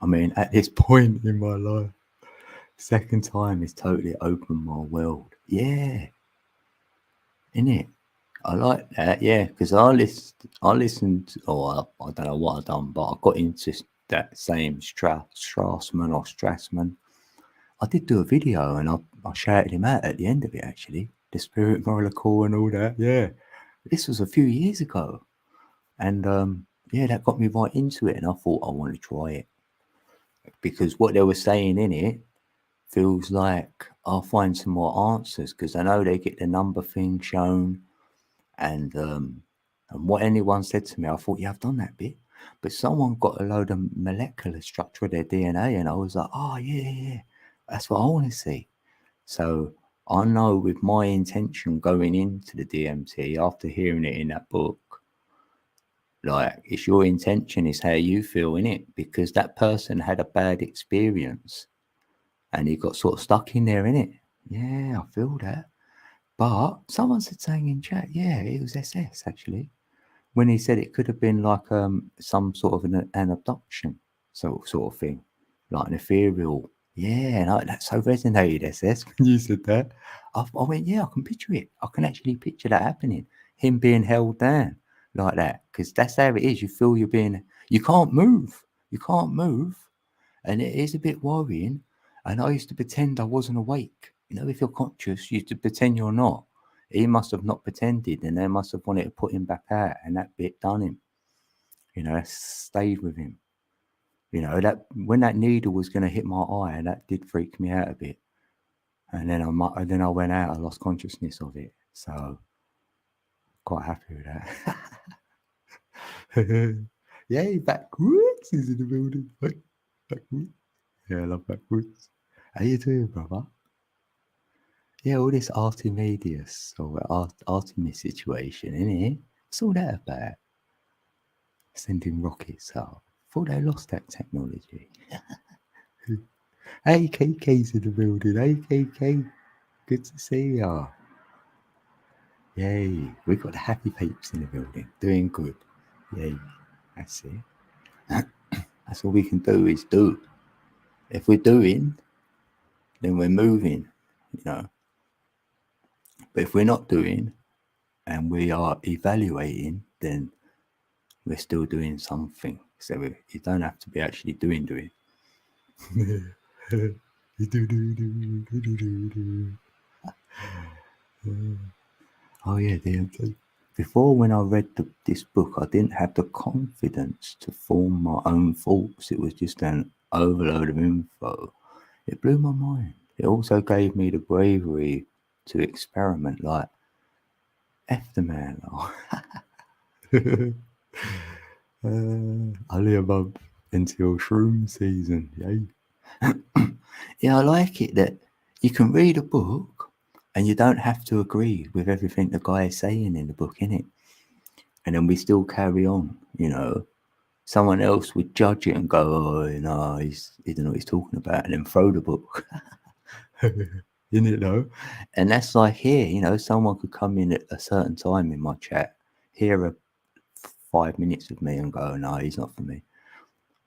[SPEAKER 1] I mean, at this point in my life, second time is totally opened my world. Yeah, innit? I like that. Yeah, because I listened. I don't know what I've done, but I got into that same Strassman. I did do a video, and I shouted him out at the end of it. Actually, the spirit molecule and all that. Yeah, this was a few years ago, and yeah, that got me right into it, and I thought I want to try it because what they were saying in it feels like I'll find some more answers because I know they get the number thing shown, and what anyone said to me, I thought, yeah, I've done that bit, but someone got a load of molecular structure of their DNA, and I was like, oh yeah, that's what I want to see. So I know with my intention going into the DMT after hearing it in that book, like it's your intention is how you feel in it because that person had a bad experience and he got sort of stuck in there in it. Yeah, I feel that. But someone said saying in chat, yeah, it was SS actually. When he said it could have been like some sort of an abduction sort of thing, like an ethereal. Yeah, and that so resonated, SS, when you said that. I went, yeah, I can picture it. I can actually picture that happening. Him being held down like that, because that's how it is. You feel you're being, you can't move. You can't move. And it is a bit worrying. And I used to pretend I wasn't awake. You know, if you're conscious, you used to pretend you're not. He must have not pretended, and they must have wanted to put him back out, and that bit done him. You know, that stayed with him. You know, that when that needle was going to hit my eye, that did freak me out a bit. And then I went out. I lost consciousness of it. So quite happy with that. Yay, backwoods is in the building. Backwoods. Yeah, I love backwoods. How you doing, brother? Yeah, all this Archimedes or Artemis situation, innit? What's all that about? Sending rockets up. Thought they lost that technology. AKK's in the building. AKK, good to see ya. Yay, we got the happy peeps in the building. Doing good. Yay, that's it. That's all we can do is do. If we're doing, then we're moving, you know. But if we're not doing and we are evaluating, then we're still doing something. So you don't have to be actually doing. Oh yeah, before when I read this book, I didn't have the confidence to form my own thoughts. It was just an overload of info. It blew my mind. It also gave me the bravery to experiment like F the man. Only a month until shroom season. Yay. Yeah, I like it that you can read a book and you don't have to agree with everything the guy is saying in the book, innit? And then we still carry on, you know. Someone else would judge it and go, oh, no, he doesn't know what he's talking about, and then throw the book. In it though. And that's like here, you know, someone could come in at a certain time in my chat, hear a 5 minutes of me and go, no, he's not for me.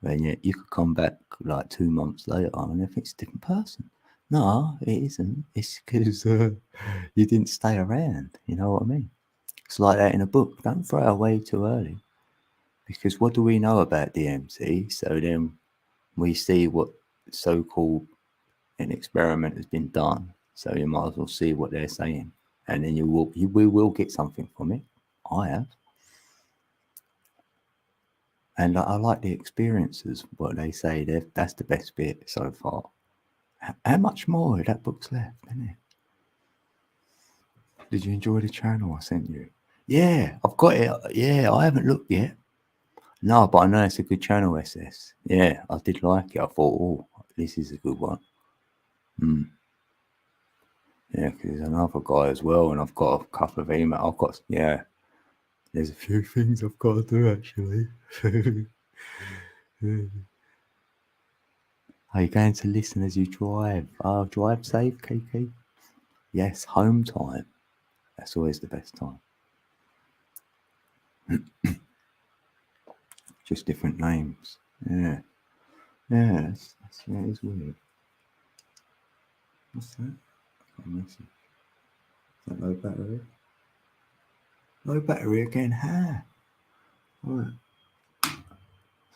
[SPEAKER 1] And yet you could come back like 2 months later and if it's a different person. No, it isn't. It's because you didn't stay around. You know what I mean? facts like that in a book. Don't throw it away too early. Because what do we know about DMT? So then we see what so-called an experiment has been done. So you might as well see what they're saying. And then we will get something from it. I have. And I like the experiences, what they say. That's the best bit so far. How much more of that book's left, isn't it? Did you enjoy the channel I sent you? Yeah, I've got it. Yeah, I haven't looked yet. No, but I know it's a good channel, SS. Yeah, I did like it. I thought, oh, this is a good one. Yeah, because there's another guy as well, and I've got a couple of emails. There's a few things I've got to do, actually. Are you going to listen as you drive? Oh, drive safe, KK? Yes, home time. That's always the best time. Just different names. Yeah. Yeah, it's weird. What's that? Got a message. Is that low battery? Low battery again? How? Right.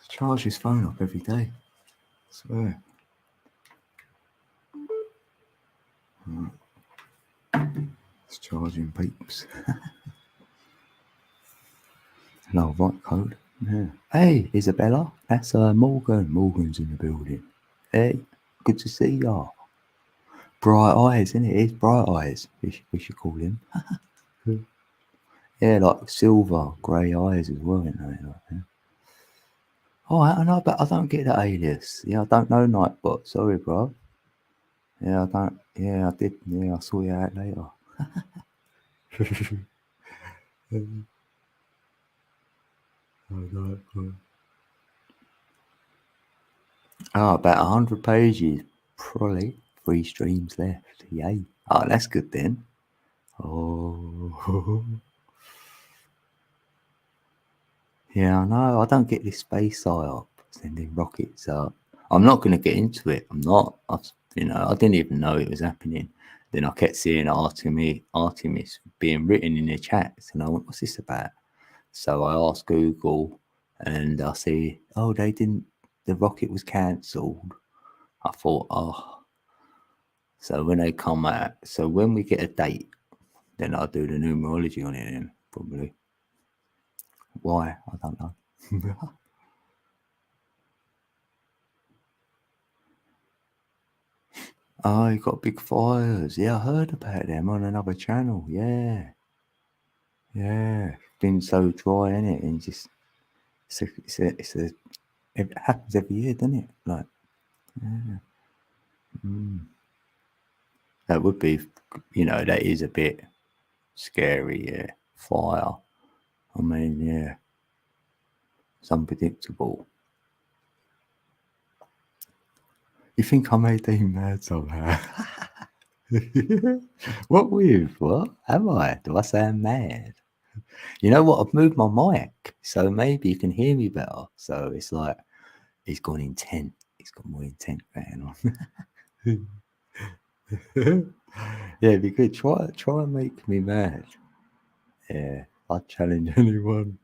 [SPEAKER 1] Charge his phone up every day. I swear. Right. It's charging peeps. No, right code. Yeah. Hey, Isabella. That's Morgan. Morgan's in the building. Hey, good to see ya. Bright eyes, isn't it? It's bright eyes. We should call him. Yeah, like silver, grey eyes as well, isn't they? Like, yeah. Oh, I know, but I don't get that alias. Yeah, I don't know Nightbot. Sorry, bro. Yeah, I don't. Yeah, I did. Yeah, I'll sort you out later. About 100 pages. Probably 3 streams left. Yay. Oh, that's good then. Oh. Yeah, I know. I don't get this space psyop sending rockets up. I'm not going to get into it. I'm not. I didn't even know it was happening. Then I kept seeing Artemis being written in the chats, and I went, "What's this about?" So I asked Google, and I see, "Oh, they didn't. The rocket was cancelled." I thought, "Oh." So when they come out, so when we get a date, then I'll do the numerology on it. Then probably. Why? I don't know. Oh, you got big fires. Yeah, I heard about them on another channel. Yeah. Been so dry, innit? And just it happens every year, doesn't it? Like, yeah. That would be, that is a bit scary. Yeah, fire. I mean, yeah, it's unpredictable. You think I made them mad somehow? What with? What? Am I? Do I sound mad? You know what? I've moved my mic, so maybe you can hear me better. So it's like he's gone intent. He's got more intent going on. Yeah, it'd be good. Try and make me mad. Yeah, I'd challenge anyone.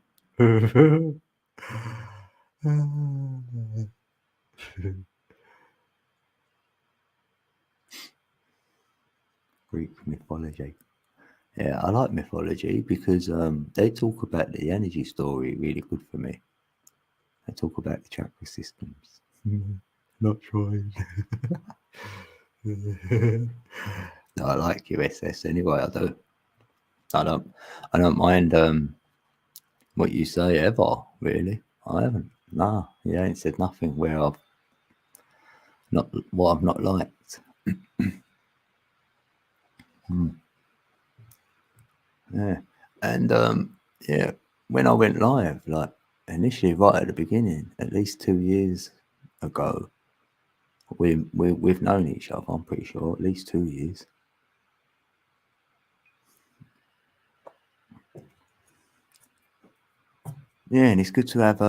[SPEAKER 1] Greek mythology. Yeah, I like mythology because they talk about the energy story really good for me. They talk about the chakra systems. Not trying. No, I like USS anyway. I don't mind what you say ever. Really, I haven't. Nah, you ain't said nothing where I've not liked. Yeah, and yeah, when I went live, like initially right at the beginning, at least 2 years ago, we've known each other. I'm pretty sure at least 2 years. Yeah, and it's good to have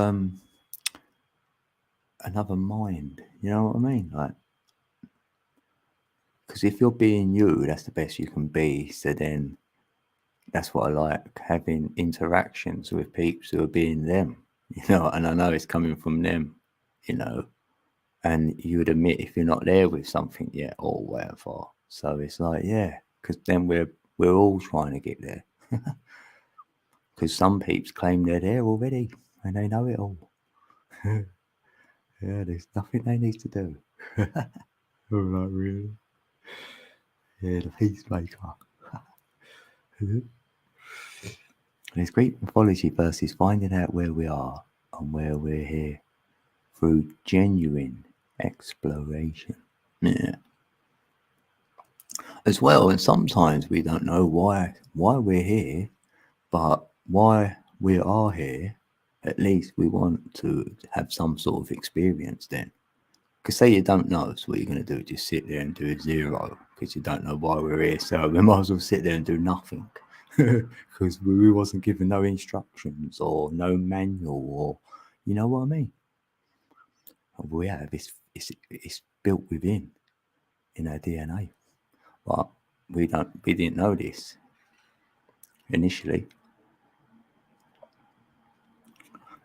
[SPEAKER 1] another mind. You know what I mean? Like, because if you're being you, that's the best you can be. So then that's what I like, having interactions with peeps who are being them, and I know it's coming from them, and you would admit if you're not there with something yet or whatever. So it's like, yeah, because then we're all trying to get there. Because some peeps claim they're there already and they know it all. Yeah, there's nothing they need to do. Oh, like really? Yeah, the peacemaker. There's Greek mythology versus finding out where we are and where we're here through genuine exploration. Yeah. As well, and sometimes we don't know why we're here, but why we are here, at least we want to have some sort of experience then. Because say you don't know, so what you're going to do, just sit there and do a zero, because you don't know why we're here. So we might as well sit there and do nothing, because we wasn't given no instructions or no manual, or you know what I mean. We have it's built within in our DNA, but we didn't know this initially.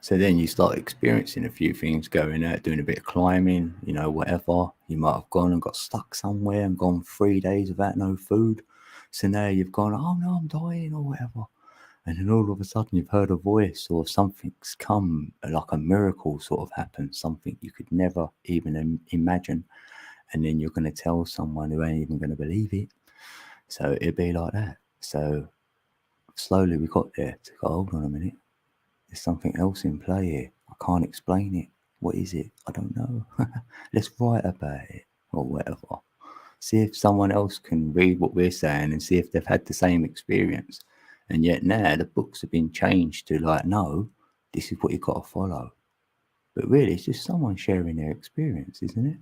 [SPEAKER 1] So then you start experiencing a few things, going out, doing a bit of climbing, whatever. You might have gone and got stuck somewhere and gone 3 days without no food. So now you've gone, oh no, I'm dying or whatever. And then all of a sudden you've heard a voice or something's come, like a miracle sort of happened, something you could never even imagine. And then you're going to tell someone who ain't even going to believe it. So it'd be like that. So slowly we got there to go, hold on a minute. There's something else in play here. I can't explain it. What is it? I don't know. Let's write about it or whatever. See if someone else can read what we're saying and see if they've had the same experience. And yet now the books have been changed to like, no, this is what you've got to follow. But really, it's just someone sharing their experience, isn't it?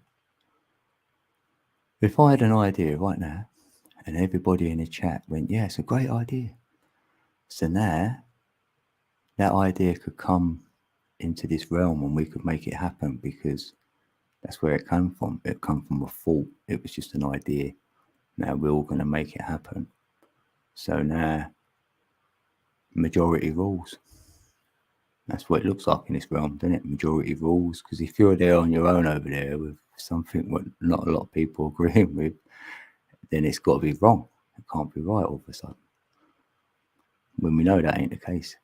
[SPEAKER 1] If I had an idea right now and everybody in the chat went, yeah, it's a great idea. So now that idea could come into this realm and we could make it happen, because that's where it came from. It came from a thought. It was just an idea. Now we're all going to make it happen. So now majority rules. That's what it looks like in this realm, doesn't it? Majority rules. Because if you're there on your own over there with something what not a lot of people agreeing with, then it's got to be wrong. It can't be right all of a sudden. When we know that ain't the case.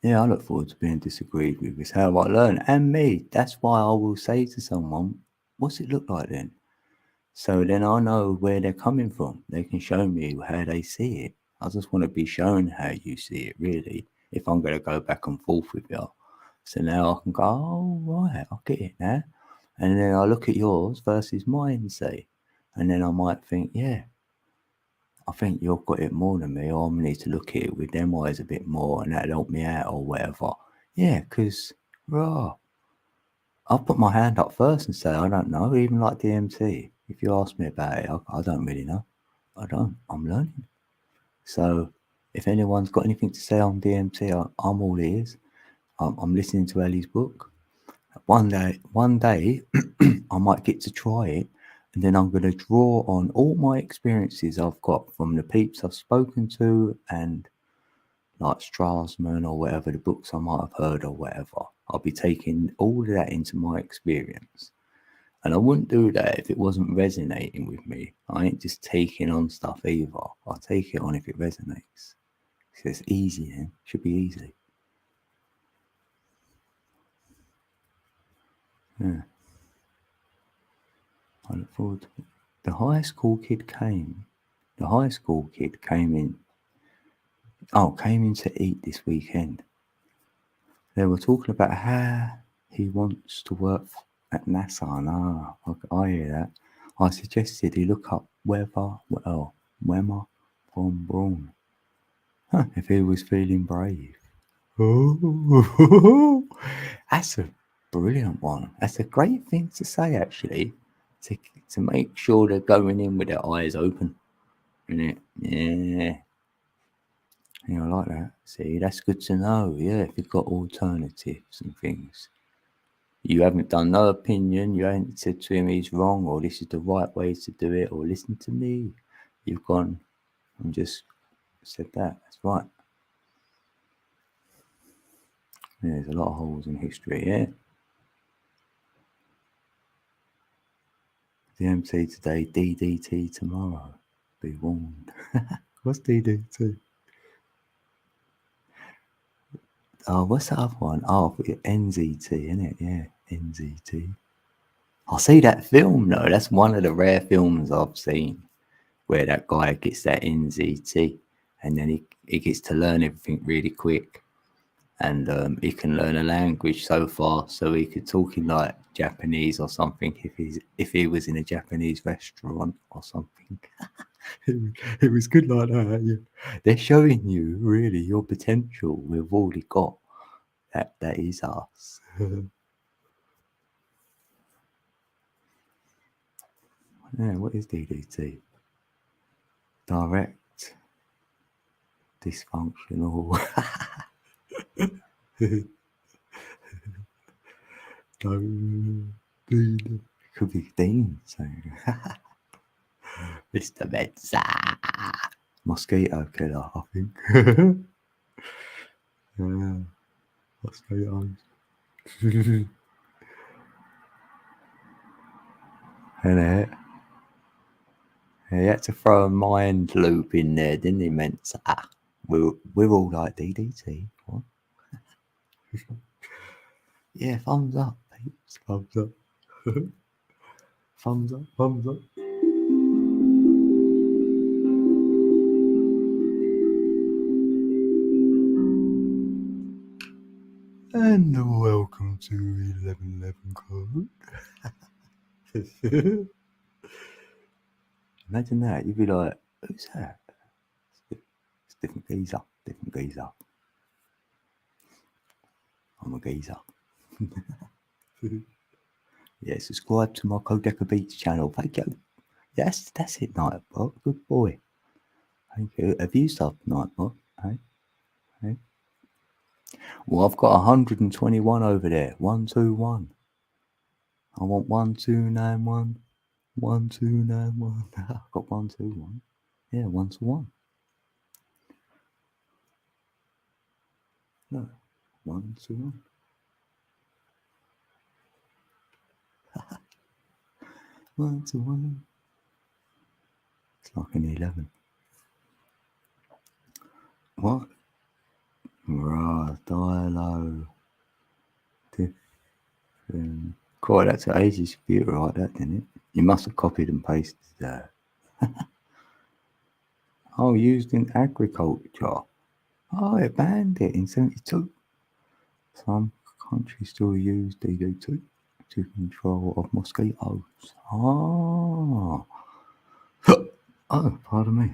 [SPEAKER 1] Yeah, I look forward to being disagreed with. It's how I learn. And me. That's why I will say to someone, what's it look like then? So then I know where they're coming from. They can show me how they see it. I just want to be shown how you see it, really, if I'm going to go back and forth with you. So now I can go, oh, right, I get it now. And then I look at yours versus mine, say. And then I might think, yeah, I think you've got it more than me, or I need to look at it with them eyes a bit more, and that'll help me out, or whatever. Yeah, because, I'll put my hand up first and say, I don't know, even like DMT. If you ask me about it, I don't really know. I don't. I'm learning. So if anyone's got anything to say on DMT, I'm all ears. I'm listening to Ellie's book. One day, I might get to try it, and then I'm going to draw on all my experiences I've got from the peeps I've spoken to, and like Strassman or whatever, the books I might have heard or whatever. I'll be taking all of that into my experience. And I wouldn't do that if it wasn't resonating with me. I ain't just taking on stuff either. I'll take it on if it resonates. So it's easy then. Should be easy. Yeah. I look forward to it. The high school kid came. The high school kid came in. Came in to eat this weekend. They were talking about how he wants to work at NASA. Nah, I hear that. I suggested he look up Wemmer von Braun. If he was feeling brave. Oh, that's a brilliant one. That's a great thing to say, actually. To make sure they're going in with their eyes open. Isn't it? Yeah. Yeah, I like that. See, that's good to know. Yeah, if you've got alternatives and things. You haven't done no opinion. You haven't said to him he's wrong or this is the right way to do it or listen to me. You've gone and just said that. That's right. Yeah, there's a lot of holes in history, yeah. DMT today, DDT tomorrow. Be warned. What's DDT? Oh, what's the other one? Oh, NZT, isn't it? Yeah, NZT. I see that film though. That's one of the rare films I've seen where that guy gets that NZT and then he gets to learn everything really quick. And he can learn a language so fast, so he could talk in like Japanese or something if he was in a Japanese restaurant or something. it was good like that. Yeah. They're showing you really your potential we've already got. That is us. Yeah, what is DDT? Direct dysfunctional. Could be Dean saying Mr. Mensa. Mosquito killer, I think. Yeah, mosquitoes. And he had to throw a mind loop in there, didn't he, Mensa? We're all like DDT. What? Yeah, thumbs up, peeps. Thumbs up. Thumbs up, thumbs up. And welcome to 1111 Code. Imagine that. You'd be like, who's that? It's different geezer. Different geezer. I'm a geezer. Yeah, subscribe to my Codeca Beats channel. Thank you. Yes, that's it, Nightbot. Good boy. Thank you. Have you subbed, Nightbot? Hey? Hey? Well, I've got 121 over there. 121. I want 1291. 1291. I've got 121. Yeah, 1 to 1. No. 1 to 1. 1 to 1. It's like an 11. What? Right, dialogue. Different. God, that's an ages computer, right? That didn't it? You must have copied and pasted that. Oh, used in agriculture. Oh, it banned it in 72. Some countries still use DD2 to control of mosquitoes. Oh. Oh, pardon me.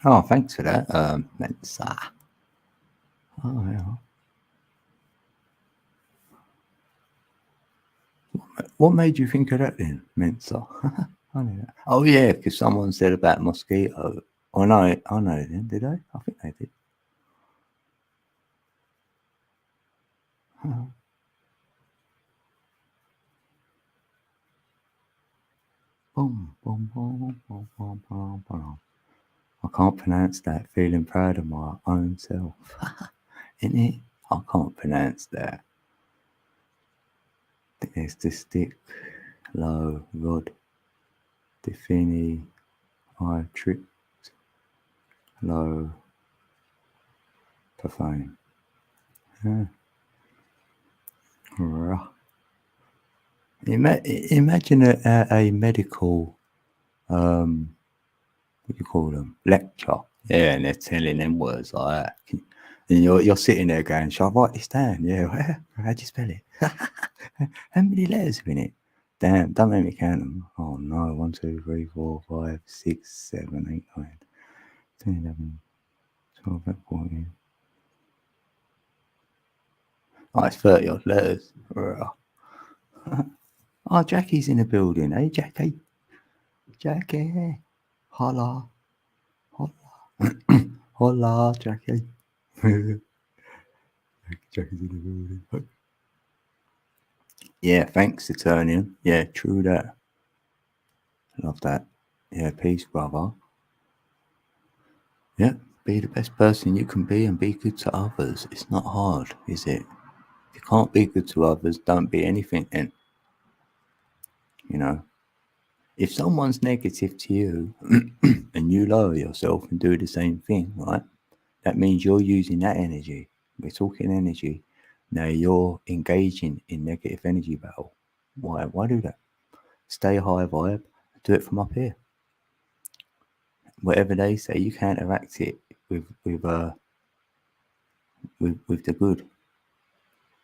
[SPEAKER 1] Oh, thanks for that, Mensa. Oh, yeah. What made you think of that then, Mensa? Oh, yeah, because someone said about mosquito. Oh, no, I know then, did they? I think they did. Boom, boom, boom, boom, boom, boom, boom. I can't pronounce that. Feeling proud of my own self. Innit? I can't pronounce that. There's the stick, low, rod, defini, I tripped, low, profane. Yeah. Imagine a medical, what do you call them? Lecture. Yeah, and they're telling them words like that. And you're sitting there going, shall I write this down? Yeah, how'd you spell it? How many letters are in it? Damn, don't make me count them. Oh no, 1, 2, 3, 4, 5, 6, 7, 8, 9, 10, 11, 12, 13, 14. Oh, it's 30 odd letters. Oh, Jackie's in the building. Hey, Jackie. Jackie. Holla. Holla. Holla, Jackie. Jackie's in the building. Yeah, thanks, Eternian. Yeah, true that. Love that. Yeah, peace, brother. Yeah, be the best person you can be and be good to others. It's not hard, is it? If you can't be good to others, don't be anything then. You know, if someone's negative to you and you lower yourself and do the same thing, right? That means you're using that energy. We're talking energy. Now you're engaging in negative energy battle. Why? Why do that? Stay high vibe. Do it from up here. Whatever they say, you counteract it with the good,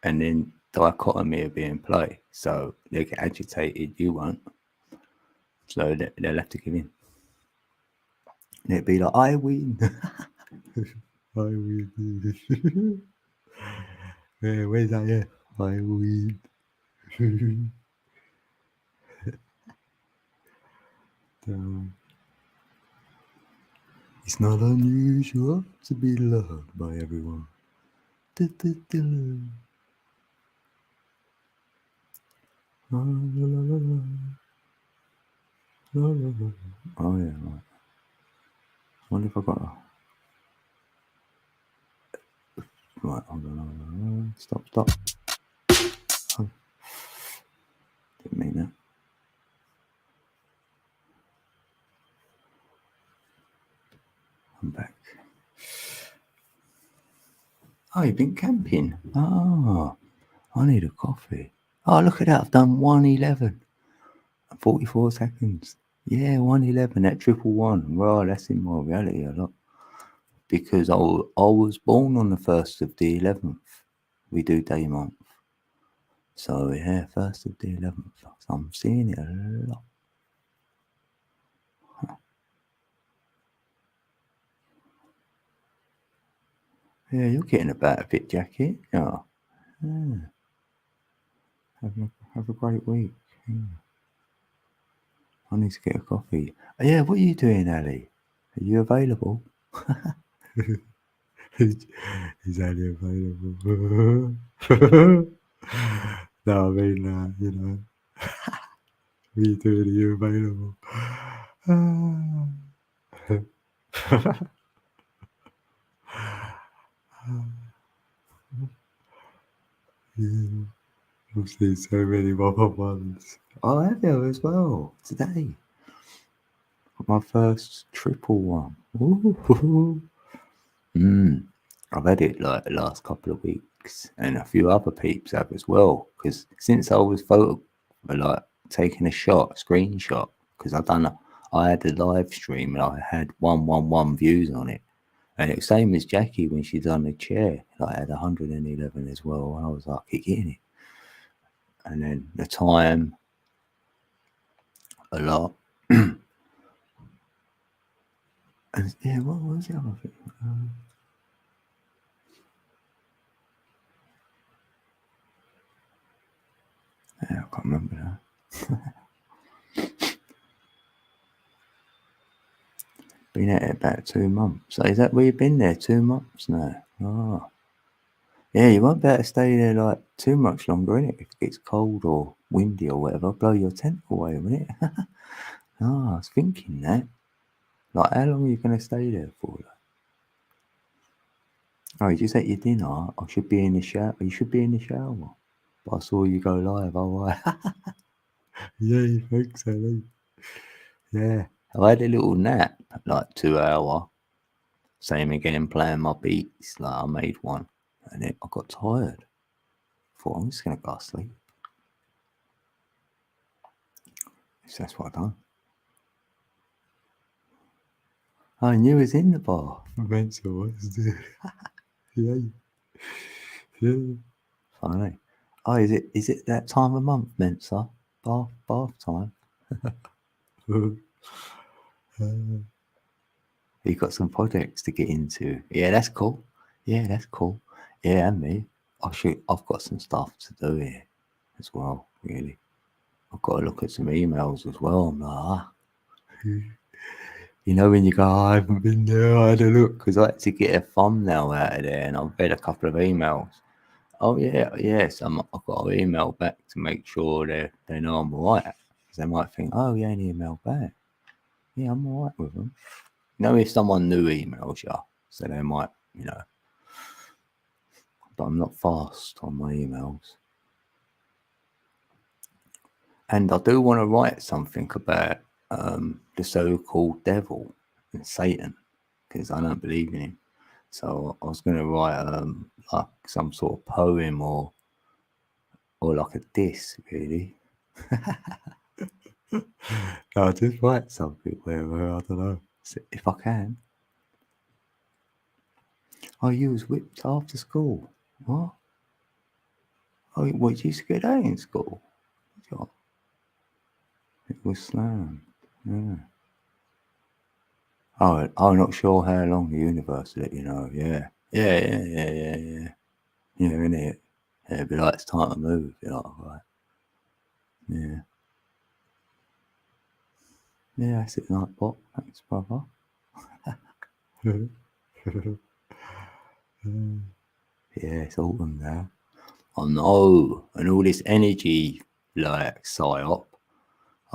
[SPEAKER 1] and then dichotomy will be in play. So they get agitated, you won't. So they'll have to give in. And it'd be like, I win. I win. Yeah, where's that? Yeah, I win. It's not unusual to be loved by everyone. Oh yeah, right. I wonder if I got a... Right, hold on. Stop. Oh, didn't mean that. I'm back. Oh, you've been camping? Oh, I need a coffee. Oh, look at that. I've done 111. 44 seconds. Yeah, 111 at 111. Well, that's in my reality a lot. Because I was born on the 1st of the 11th. We do day month. So, yeah, 1st of the 11th. So I'm seeing it a lot. Yeah, you're getting about a bit, Jackie. Yeah. Have a great week. Yeah. I need to get a coffee. Yeah, what are you doing, Ali? Are you available? He's only available. No, I mean, you know, what are you doing? Are you available? Yeah, I've seen so many one-on-ones. Oh, I have you as well today. My first triple one. Ooh. I've had it like the last couple of weeks, and a few other peeps have as well. Because since I was like taking a screenshot, because I had a live stream and I had 111 views on it, and it was same as Jackie when she done the chair. Like I had 111 as well, and I was like, keep getting it. And then the time, a lot. And yeah, what was the other thing? Yeah, I can't remember now. Been at it about 2 months. So is that where you've been there? 2 months now? Oh. Yeah, you won't be able to stay there like too much longer, innit? If it gets cold or windy or whatever, blow your tent away, won't it? Oh, I was thinking that. Like, how long are you going to stay there for? Like? Oh, you just ate your dinner. I should be in the shower. You should be in the shower. But I saw you go live. Oh, right. Yeah, thanks, Ali. Yeah. I had a little nap, like 2 hour. Same again, playing my beats. Like, I made one. And then I got tired. Thought, I'm just going to go to sleep. So that's what I done. I knew it was in the bar. Mental, what's it? Yeah. Yeah. Funny. Oh, is it that time of month, Mensa? Bath time. You got some projects to get into. Yeah, that's cool. Yeah, that's cool. Yeah, and me. I've got some stuff to do here as well, really. I've got to look at some emails as well. I'm like, you know, when you go, I haven't been there, I had a look, because I had to get a thumbnail out of there, and I've read a couple of emails. Oh yeah, yes. I've got to email back to make sure they know I'm alright. Because they might think, oh, you ain't emailed back. Yeah, I'm alright with them. You know, if someone new emails you, so they might, but I'm not fast on my emails. And I do want to write something about the so-called devil and Satan, because I don't believe in him. So I was going to write like some sort of poem or like a diss, really. I'll just write something where I don't know if I can. Oh, you was whipped after school. What? Oh, what, you used to get that in school? It was slammed. Yeah. Oh, I'm not sure how long the universe let you know. Yeah. Yeah. Yeah, innit? Yeah, it'd be like, it's time to move. You're like, right. Yeah. Yeah, that's it, Nightbot. Thanks, brother. Yeah, it's autumn now. Oh no, and all this energy, like, psyop.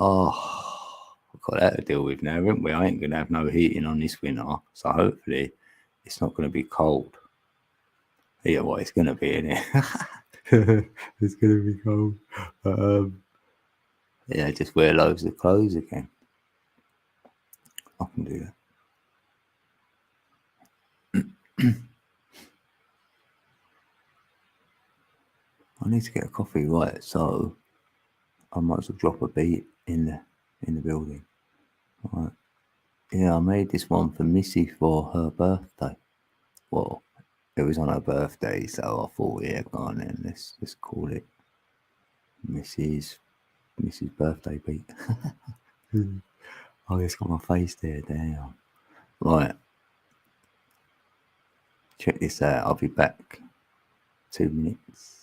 [SPEAKER 1] Oh, we've got that to deal with now, haven't we? I ain't going to have no heating on this winter, so hopefully it's not going to be cold. Yeah, well, it's going to be, innit? It's going to be cold. But, yeah, just wear loads of clothes again. I can do that. I need to get a coffee, right? So I might as well drop a beat in the building. Right. Yeah, I made this one for Missy for her birthday. Well, it was on her birthday, so I thought, yeah, go on then, let's call it Missy's birthday beat. Oh, it's got my face there, damn. Right. Check this out. I'll be back. 2 minutes.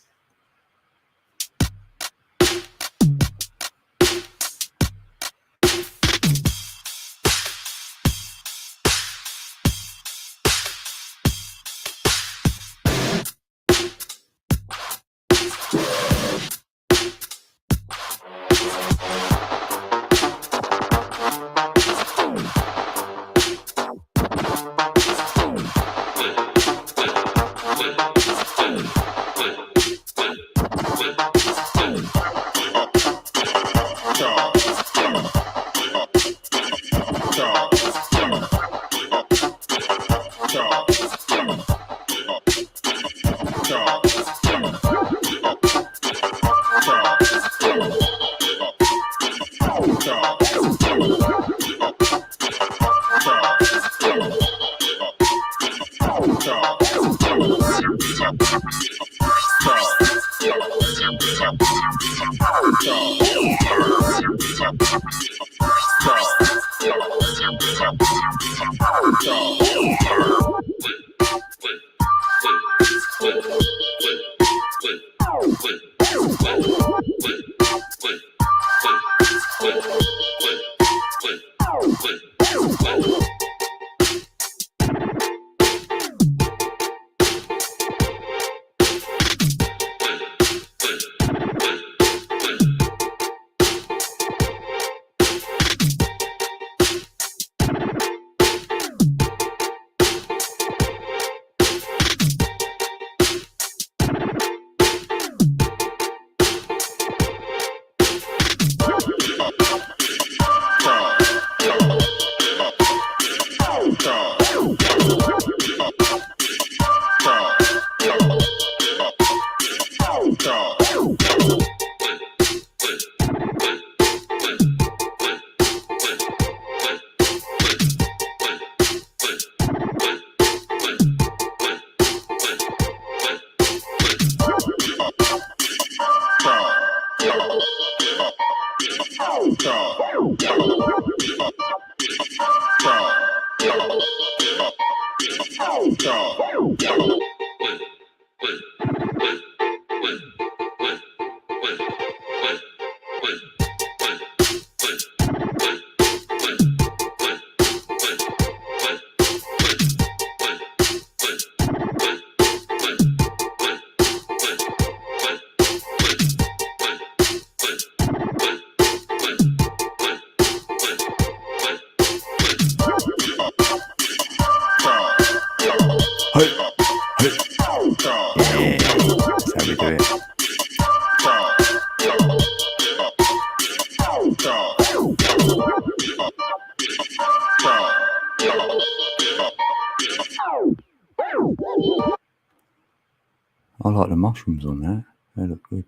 [SPEAKER 1] I like the mushrooms on that. They look good.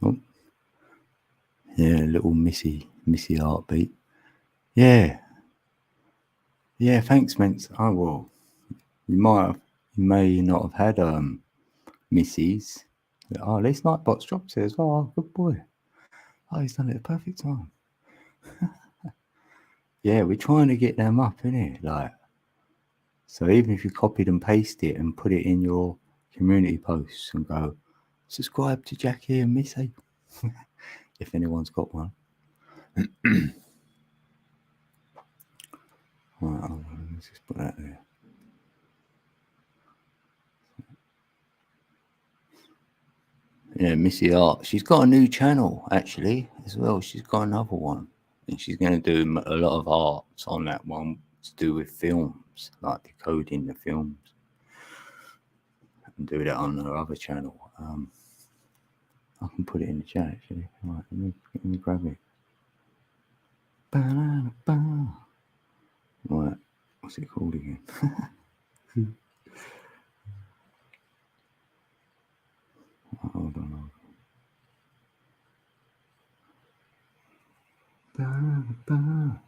[SPEAKER 1] Oh, yeah, little Missy heartbeat. Yeah, yeah. Thanks, Mence. Oh well, you may not have had Missy's. Oh, this Nightbot's dropped it as well. Oh, good boy. Oh, he's done it at the perfect time. Yeah, we're trying to get them up, innit? Like, so even if you copied and pasted it and put it in your community posts and go, subscribe to Jackie and Missy, if anyone's got one. Right, let's just put that there. Yeah, Missy Art. She's got a new channel actually as well. She's got another one, and she's going to do a lot of arts on that one to do with films, like decoding the films, and do that on her other channel. I can put it in the chat actually. Right, let me grab it. Ba-da-da-ba. Right, what's it called again? Hold on. Ba-da-da-ba.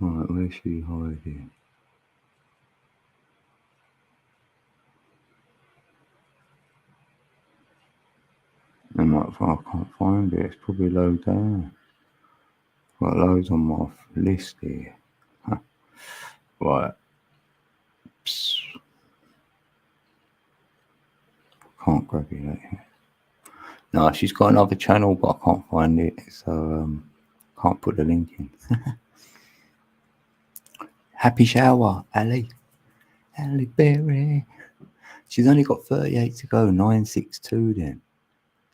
[SPEAKER 1] Right, where's she hiding? I can't find it. It's probably low down. Got loads on my list here. Huh. Right. Psst. Can't grab it out here. No, she's got another channel, but I can't find it, so can't put the link in. Happy shower, Ali. Ali Berry. She's only got 38 to go, 962 then.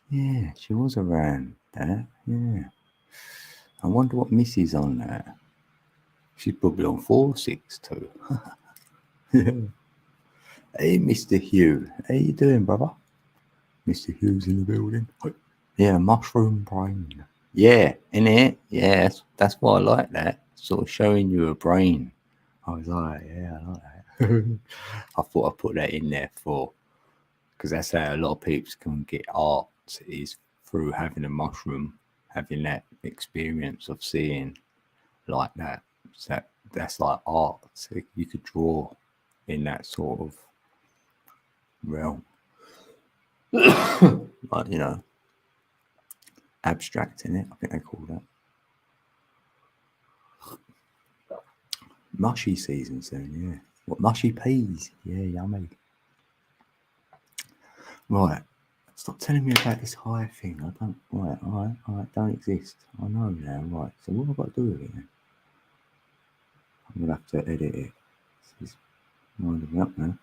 [SPEAKER 1] Yeah, she was around that. Yeah. I wonder what Missy's on there. She's probably on 462. Hey, Mr. Hugh. How you doing, brother? Mr. Hughes in the building. Yeah, mushroom brain. Yeah, in it. Yeah, that's why I like that. Sort of showing you a brain. I was like, yeah, I like that. I thought I'd put that in there because that's how a lot of people can get art is through having a mushroom, having that experience of seeing like that. So that's like art. So you could draw in that sort of realm. Like, you know, abstracting it, I think they call that. Mushy season soon, yeah. What, mushy peas? Yeah, yummy. Right. Stop telling me about this high thing. I don't. Right, alright, don't exist. I know now. Right. So what have I got to do with it then? I'm gonna have to edit it. This is winding me up now.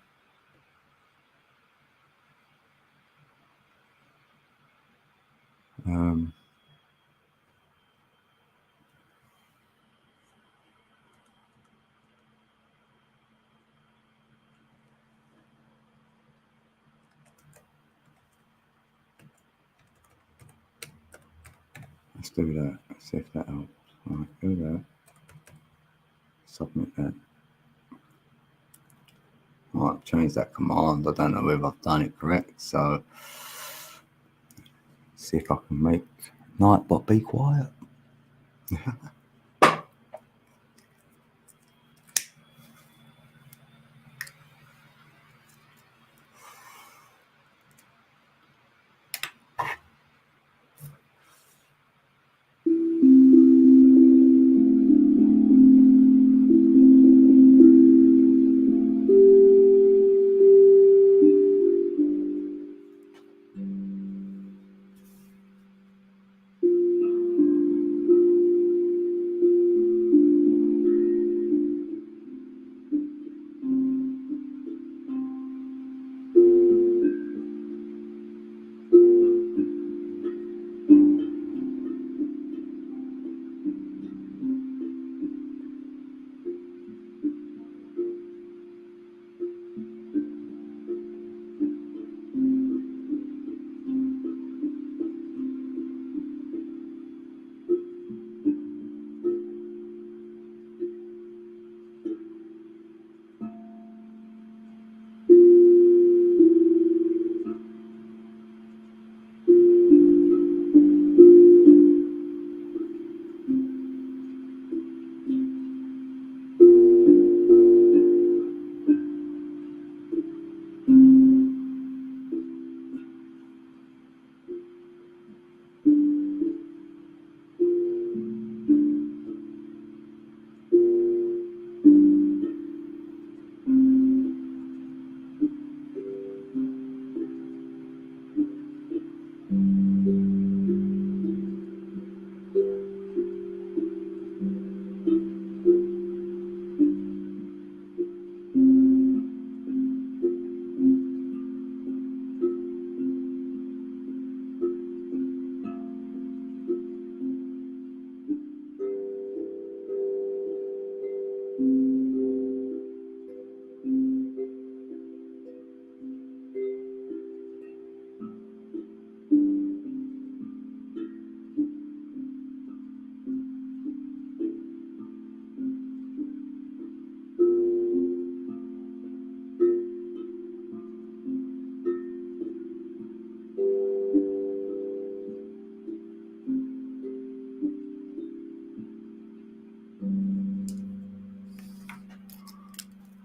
[SPEAKER 1] Let's do that. Let's see if that helps. Alright, do that. Submit that. Right, change that command. I don't know whether I've done it correct. So see if I can make Nightbot be quiet.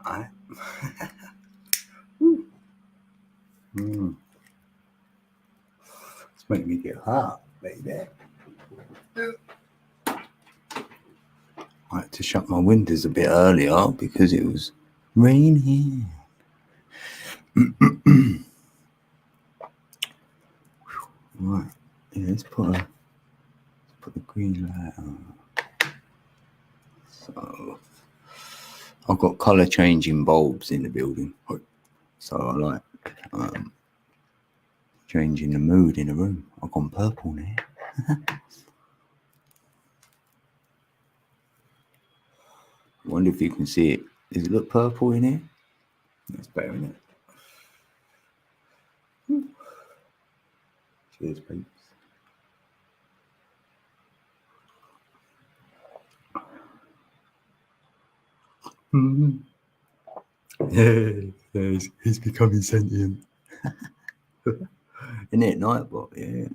[SPEAKER 1] I It's making me get hot, baby. I had to shut my windows a bit earlier because it was raining. Right, yeah, let's put the green light on. So I've got colour changing bulbs in the building, so I like changing the mood in the room. I've gone purple now. I wonder if you can see it. Does it look purple in here? That's better, isn't it? Cheers, peeps. Yeah, he's becoming sentient. Isn't it, Nightbot? Yeah.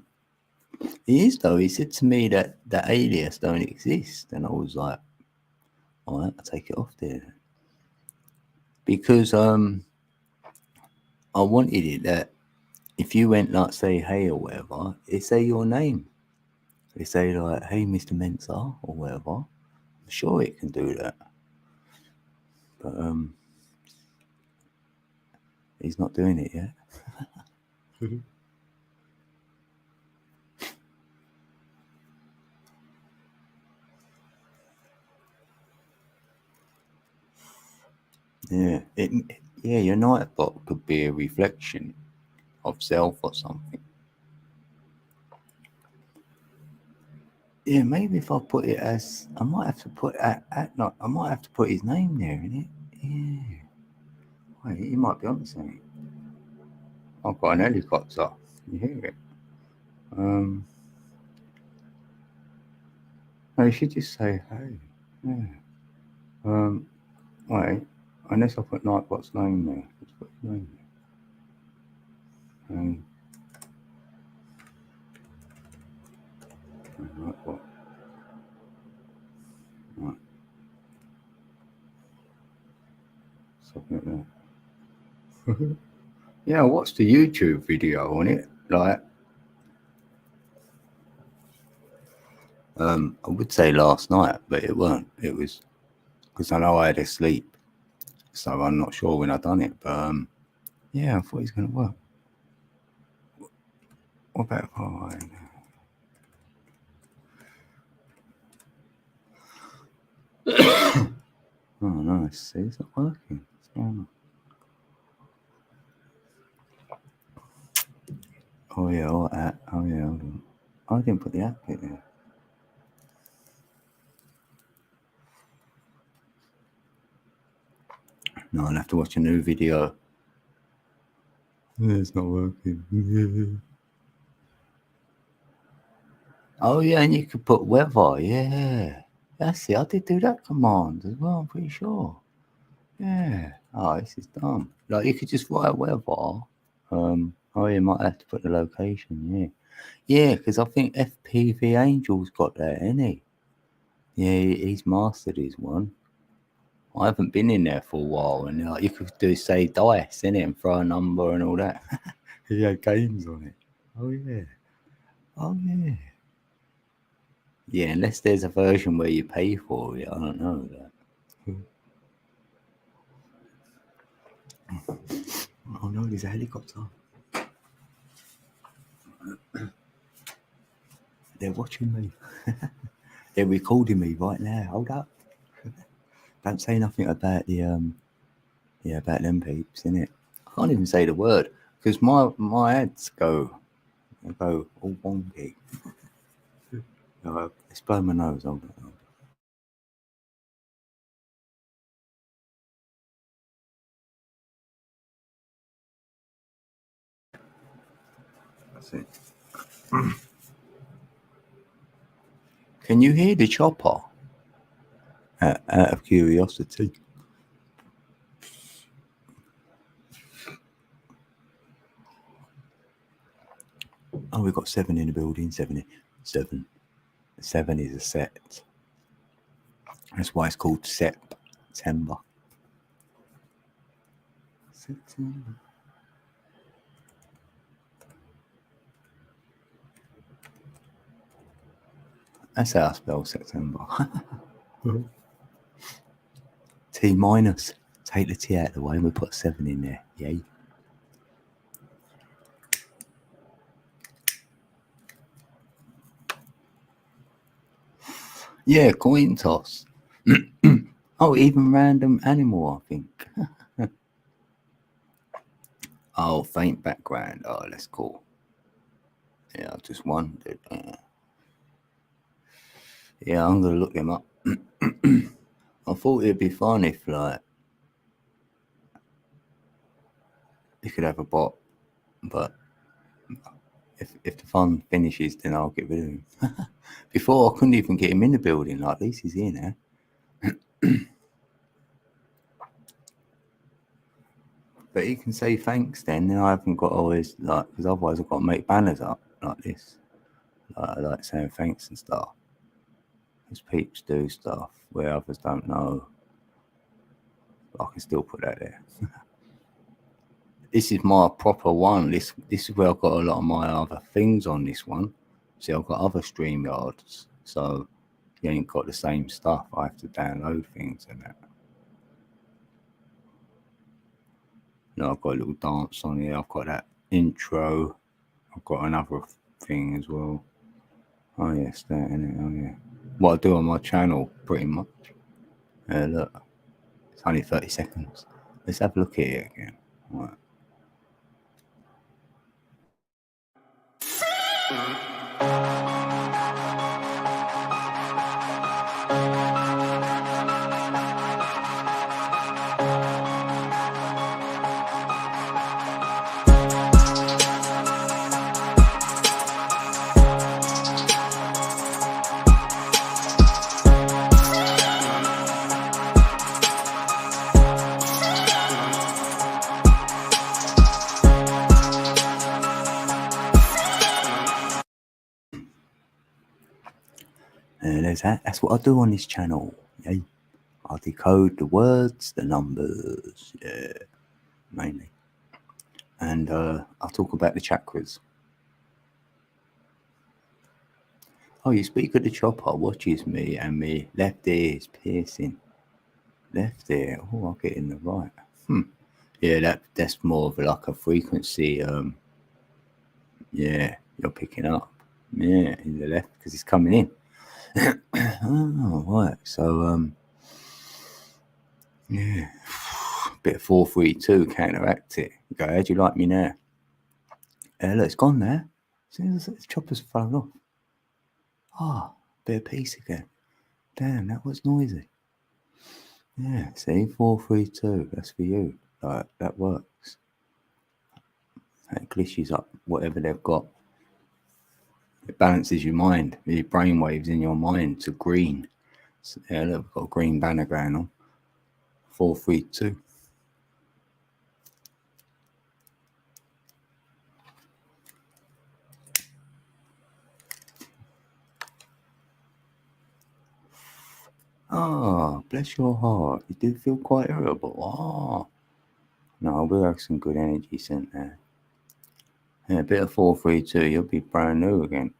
[SPEAKER 1] He is, though. He said to me that alias don't exist. And I was like, all right, I'll take it off there. Because I wanted it that if you went, like, say, hey or whatever, it say your name. They say, like, hey, Mr. Mensa or whatever. I'm sure it can do that. But he's not doing it yet. Yeah, your Nightbot could be a reflection of self or something. Yeah, maybe if I put it as, I might have to put I might have to put his name there, innit? Yeah. Wait, he might be on something. I've got an helicopter. You hear it? No, you should just say hey. Yeah. Wait, unless I put Nightbot's name there. Let's put his name there. Nightbot. Right. Submit that. Yeah, I watched the YouTube video on it. Like, I would say last night, but it weren't. It was because I know I had to sleep, so I'm not sure when I done it. But yeah, I thought it was gonna work. What about if Oh no, see, it's not working. What's going on? Oh yeah, hold on. I didn't put the app in there. No, I'll have to watch a new video. It's not working. Oh yeah, and you could put weather. Yeah, that's it. I did do that command as well. I'm pretty sure. Yeah. Oh, this is dumb. Like you could just write weather. Oh, you might have to put the location. Yeah. Yeah, because I think FPV Angel's got that, ain't he? Yeah, he's mastered his one. I haven't been in there for a while, and like, you could do say dice in it and throw a number and all that. He had games on it. Oh yeah. Oh yeah. Yeah, unless there's a version where you pay for it, I don't know that. Oh no, there's a helicopter. They're watching me. They're recording me right now. Hold up. Don't say nothing about the about them peeps, innit? I can't even say the word because my ads go all wonky. Let's blow my nose. Hold on. That's it. Can you hear the chopper? Out of curiosity. Oh, we've got 7 in the building. 7 is a set. That's why it's called September. September. That's how I spell September. T minus. Take the T out of the way and we put 7 in there. Yay. Yeah, coin toss. Oh, even random animal, I think. Oh, faint background. Oh, that's cool. Yeah, I just wondered. Yeah, I'm going to look him up. I thought it'd be fun if, like, you could have a bot, but if the fun finishes, then I'll get rid of him. Before, I couldn't even get him in the building. Like, at least he's here now. But he can say thanks then I haven't got always, like, because otherwise I've got to make banners up like this. Like, I like saying thanks and stuff. Because peeps do stuff where others don't know. But I can still put that there. This is my proper one. This is where I've got a lot of my other things on this one. See, I've got other StreamYards, so you ain't got the same stuff. I have to download things and that. No, I've got a little dance on here. I've got that intro. I've got another thing as well. Oh yes, that innit? Oh yeah. What I do on my channel, pretty much. Look, it's only 30 seconds. Let's have a look at it again. All right. There's that. That's what I do on this channel. Yay. I decode the words, the numbers, yeah, mainly. And I'll talk about the chakras. Oh, you speak of the chopper, watches me and me left ear is piercing. Left ear, oh, I'll get in the right. Yeah, that's more of like a frequency. Yeah, you're picking up. Yeah, in the left because it's coming in. Oh, right. So, yeah, bit of 432 counteract it. Go, how do you like me now? Look, it's gone there. See, the chopper's fallen off. Ah, bit of peace again. Damn, that was noisy. Yeah, see, 432. That's for you. Like, that works. That glitches up whatever they've got. It balances your mind, your brain waves in your mind to green. So, yeah, look, we've got a green banner going on. 432. Ah, bless your heart. You do feel quite irritable. Ah. No, we'll have some good energy sent there. Yeah, a bit of 432, you'll be brand new again.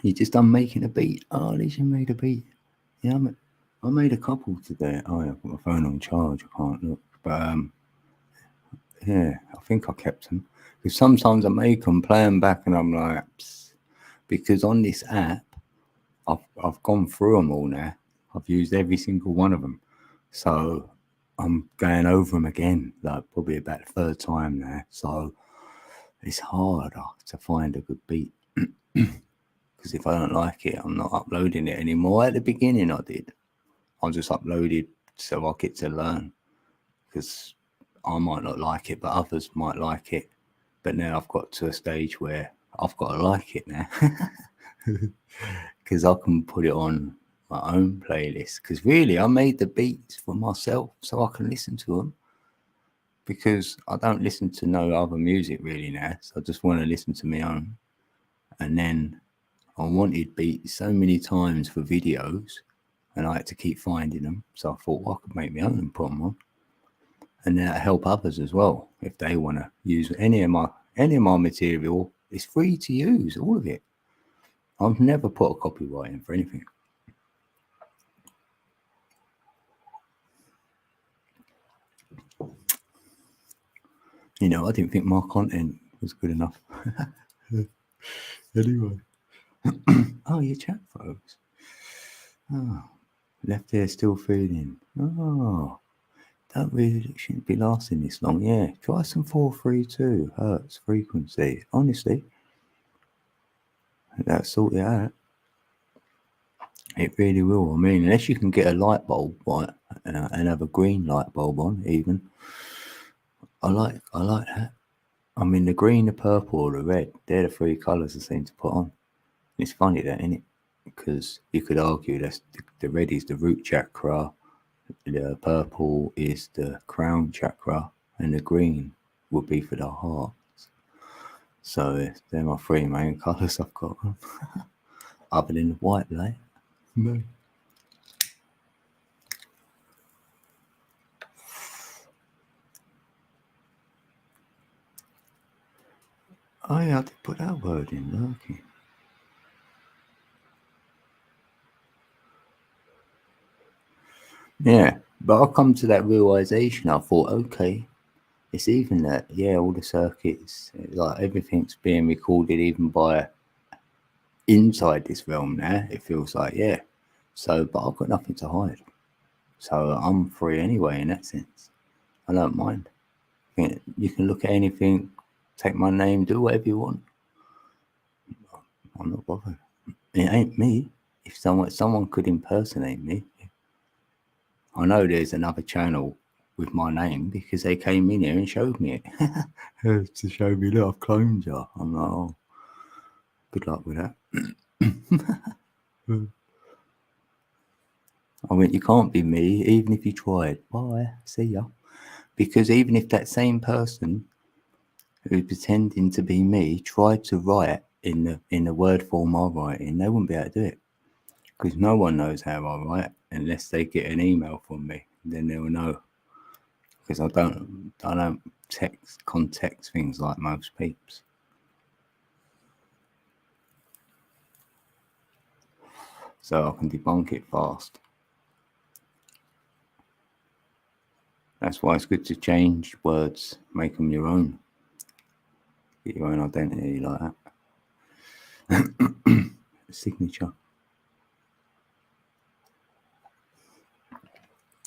[SPEAKER 1] You just done making a beat. Oh, at least you made a beat. Yeah, I made a couple today. Oh, yeah, I put my phone on charge. I can't look. But, yeah, I think I kept them. Because sometimes I make them, play them back, and I'm like, psst. Because on this app, I've gone through them all now. I've used every single one of them. So I'm going over them again, like probably about the third time now. So it's harder to find a good beat. Because if I don't like it, I'm not uploading it anymore. At the beginning, I did. I just uploaded so I get to learn. Because I might not like it, but others might like it. But now I've got to a stage where I've got to like it now. Because I can put it on my own playlist. Because really, I made the beats for myself so I can listen to them. Because I don't listen to no other music really now. So I just want to listen to my own. And then I wanted beats so many times for videos. And I had to keep finding them. So I thought, well, I could make my own and put them on. and that'll help others as well if they want to use any of my material. It's free to use, all of it. I've never put a copyright in for anything. You know, I didn't think my content was good enough. Anyway. Oh, your chat folks. Oh, left there still feeling. Oh, that really shouldn't be lasting this long. Yeah, try some 432 hertz frequency. Honestly, that'll sort it out. It really will. I mean, unless you can get a light bulb right and have a green light bulb on, even. I like that. I mean, the green, the purple, or the red, they're the three colours I seem to put on. It's funny that, isn't it? Because you could argue that the red is the root chakra, the purple is the crown chakra, and the green would be for the heart. So they're my three main colours I've got. Other than the white light. No. Oh yeah, I did put that word in, lurking. Yeah, but I come to that realisation. I thought, okay, it's even that, yeah, all the circuits, like everything's being recorded even by inside this realm now. It feels like, yeah. So, but I've got nothing to hide. So I'm free anyway in that sense. I don't mind. You can look at anything, take my name, do whatever you want. I'm not bothered. It ain't me. If someone could impersonate me, I know there's another channel with my name because they came in here and showed me it to show me, look, I've cloned you. I'm like, oh, good luck with that. I went, you can't be me, even if you tried. Bye, see ya. Because even if that same person who's pretending to be me tried to write in the word form I write in, they wouldn't be able to do it. Because no one knows how I write unless they get an email from me. Then they'll know. Because I don't context things like most peeps. So I can debunk it fast. That's why it's good to change words, make them your own. Get your own identity like that. Signature.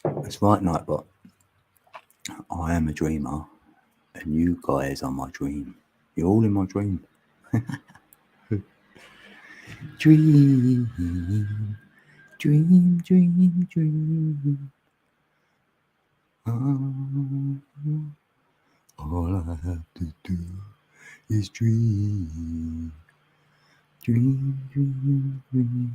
[SPEAKER 1] That's right, Nightbot. I am a dreamer, and you guys are my dream. You're all in my dream. Dream, dream, dream, dream. All I have to do is dream, dream, dream, dream.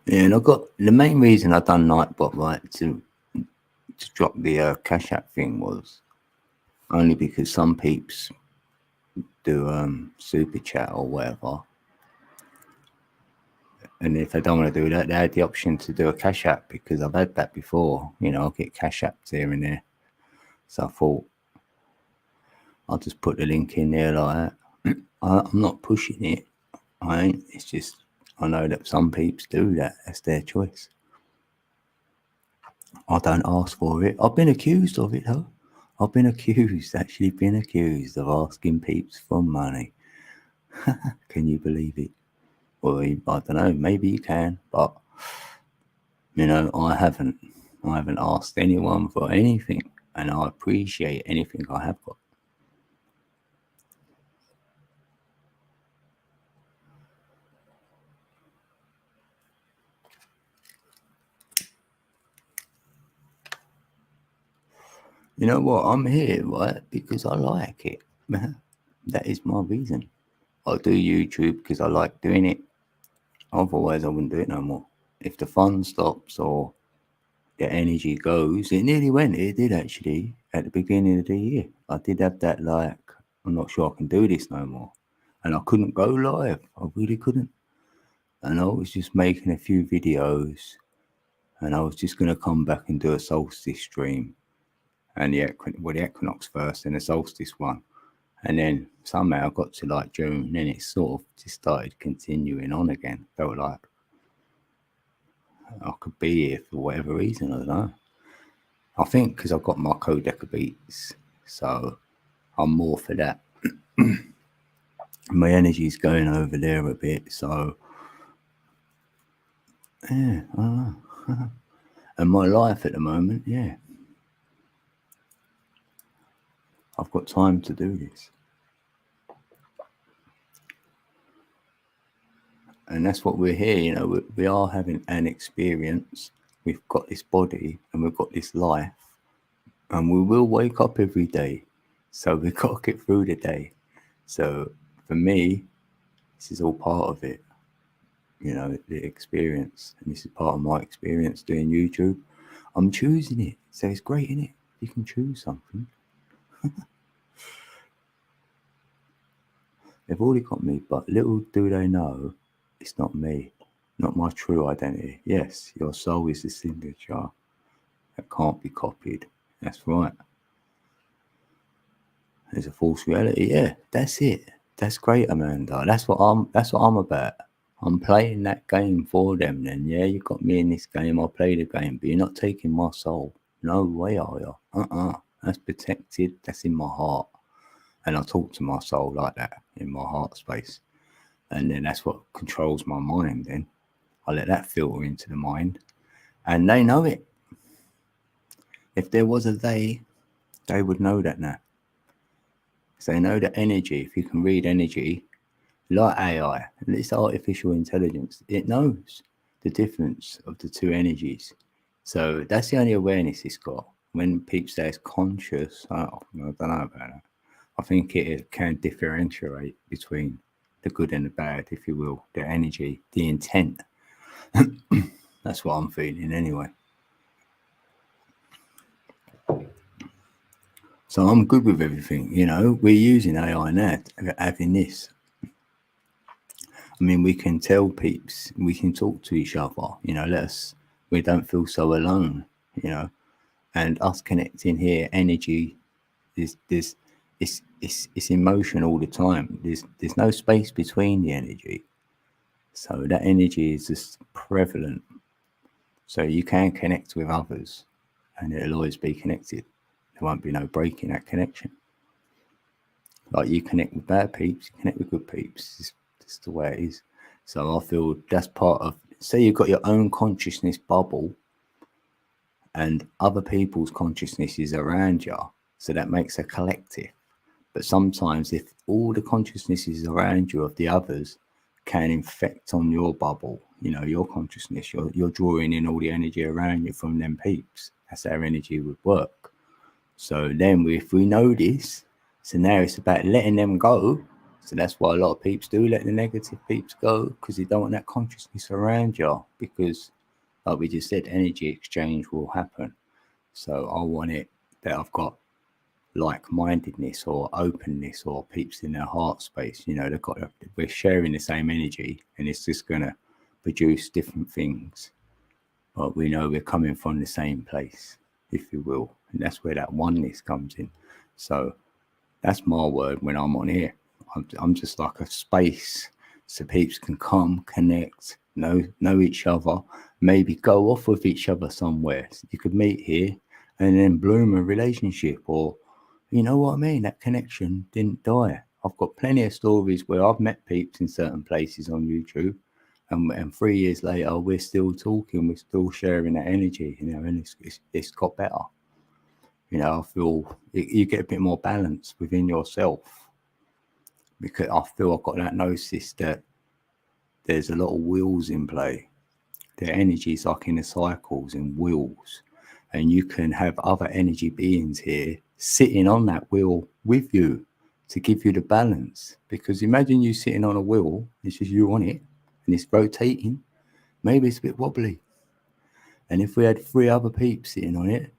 [SPEAKER 1] Yeah, and I got the main reason I done Nightbot right to drop the Cash App thing was only because some peeps do super chat or whatever, and if they don't want to do that, they had the option to do a Cash App because I've had that before. You know, I'll get Cash Apps here and there. So I thought I'll just put the link in there like that. I'm not pushing it. I ain't. It's just I know that some peeps do that. That's their choice. I don't ask for it. I've been accused of it though. I've been actually been accused of asking peeps for money. Can you believe it? Well, I don't know. Maybe you can, but you know, I haven't asked anyone for anything, and I appreciate anything I have got. You know what? I'm here, right? Because I like it. That is my reason. I do YouTube because I like doing it. Otherwise, I wouldn't do it no more. If the fun stops or the energy goes, it nearly went. It did actually at the beginning of the year. I did have that like, I'm not sure I can do this no more. And I couldn't go live. I really couldn't. and I was just making a few videos, and I was just going to come back and do a solstice stream, and the equinox first and the solstice one. And then somehow I got to like June, and then it sort of just started continuing on again. Felt like I could be here for whatever reason, I don't know. I think because I've got my Codec beats, so I'm more for that. My energy's going over there a bit, so yeah, I don't know. And my life at the moment, yeah, I've got time to do this. And that's what we're here, you know, we are having an experience. We've got this body and we've got this life, and we will wake up every day. So we've got to get through the day. So for me, this is all part of it, you know, the experience. And this is part of my experience doing YouTube. I'm choosing it. So it's great, isn't it? You can choose something. They've already got me, but little do they know, it's not me, not my true identity. Yes, your soul is the signature that can't be copied. That's right. There's a false reality. Yeah, that's it. That's great, Amanda. That's what I'm about. I'm playing that game for them then. Yeah, you got me in this game, I'll play the game, but you're not taking my soul. No way, are you? That's protected. That's in my heart. And I talk to my soul like that in my heart space. And then that's what controls my mind then. I let that filter into the mind. And they know it. If there was a they would know that now. So they know that energy, if you can read energy, like AI, it's artificial intelligence, it knows the difference of the two energies. So that's the only awareness it's got. When people say it's conscious, I don't know about that. I think it can differentiate between the good and the bad, if you will, the energy, the intent. That's what I'm feeling anyway. So I'm good with everything, you know. We're using AI now, having this. I mean, we can tell peeps, we can talk to each other, you know, we don't feel so alone, you know, and us connecting here, energy it's emotion all the time. There's no space between the energy. So that energy is just prevalent. So you can connect with others and it'll always be connected. There won't be no break in that connection. Like you connect with bad peeps, you connect with good peeps. It's the way it is. So I feel that's part of, say you've got your own consciousness bubble and other people's consciousness is around you. So that makes a collective. But sometimes if all the consciousnesses around you of the others can infect on your bubble, you know, your consciousness, you're drawing in all the energy around you from them peeps. That's how energy would work. So then if we know this, so now it's about letting them go. So that's why a lot of peeps do let the negative peeps go, because they don't want that consciousness around you, because like we just said, energy exchange will happen. So I want it that I've got like-mindedness or openness or peeps in their heart space. You know, we're sharing the same energy, and it's just going to produce different things. But we know we're coming from the same place, if you will. And that's where that oneness comes in. So that's my word when I'm on here. I'm just like a space so peeps can come, connect, know each other, maybe go off with each other somewhere. So you could meet here and then bloom a relationship, or you know what I mean? That connection didn't die. I've got plenty of stories where I've met peeps in certain places on YouTube, and 3 years later we're still talking, we're still sharing that energy, you know, and it's got better. You know, I feel you get a bit more balance within yourself, because I feel I've got that gnosis that there's a lot of wheels in play. The energy is like in the cycles and wheels, and you can have other energy beings here sitting on that wheel with you to give you the balance. Because imagine you sitting on a wheel, it's just you on it, and it's rotating. Maybe it's a bit wobbly. And if we had 3 other peeps sitting on it,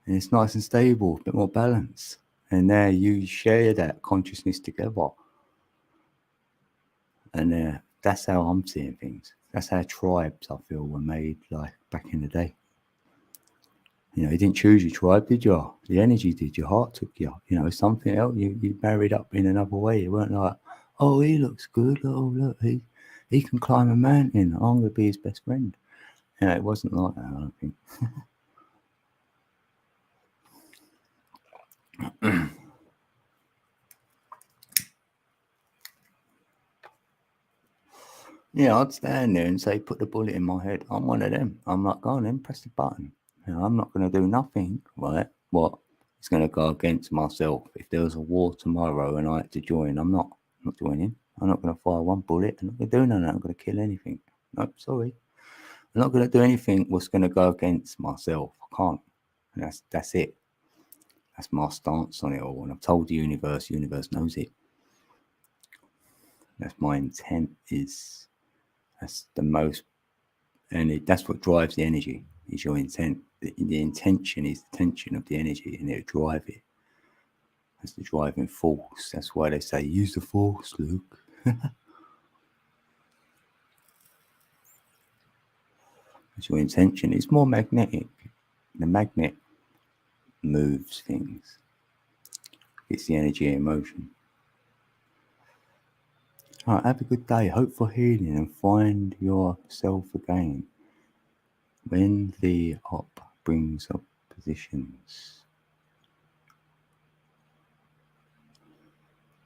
[SPEAKER 1] and it's nice and stable, a bit more balance, and there you share that consciousness together, and that's how I'm seeing things. That's how tribes, I feel, were made, like back in the day. You didn't choose your tribe, did you? The energy did. Your heart took you. Something else. You married up in another way. It weren't like, oh, he looks good. Oh, look, he can climb a mountain. I'm going to be his best friend. It wasn't like that, I don't think. I'd stand there and say, put the bullet in my head. I'm one of them. I'm like, go on then, press the button. I'm not going to do nothing, right? What? It's going to go against myself. If there was a war tomorrow and I had to join, I'm not joining. I'm not going to fire one bullet. I'm not going to do nothing. I'm going to kill anything. Nope, sorry. I'm not going to do anything what's going to go against myself. I can't. And that's it. That's my stance on it all. And I've told the universe knows it. That's my intent is... That's the most, and that's what drives the energy, is your intent. The intention is the tension of the energy, and it'll drive it. That's the driving force. That's why they say, use the force, Luke. That's your intention. It's more magnetic. The magnet moves things. It's the energy in motion. All right, have a good day. Hope for healing and find yourself again. When the op brings up positions,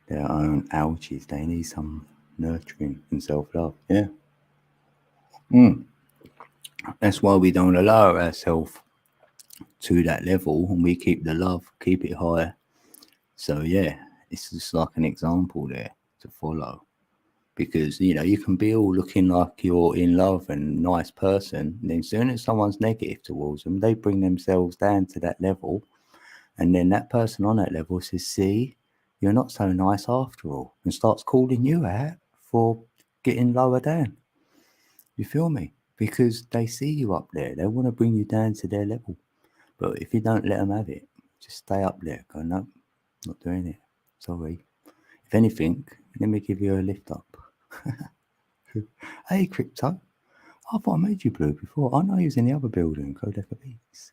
[SPEAKER 1] their own ouchies, they need some nurturing and self-love. Yeah. That's why we don't allow ourselves to that level, and we keep the love, keep it high. So yeah, it's just like an example there to follow. Because, you can be all looking like you're in love and nice person. And then as soon as someone's negative towards them, they bring themselves down to that level. And then that person on that level says, see, you're not so nice after all. And starts calling you out for getting lower down. You feel me? Because they see you up there. They want to bring you down to their level. But if you don't let them have it, just stay up there. Go, no, not doing it. Sorry. If anything, let me give you a lift up. Hey, Crypto. I thought I made you blue before. I know you was in the other building, Codeca Beats.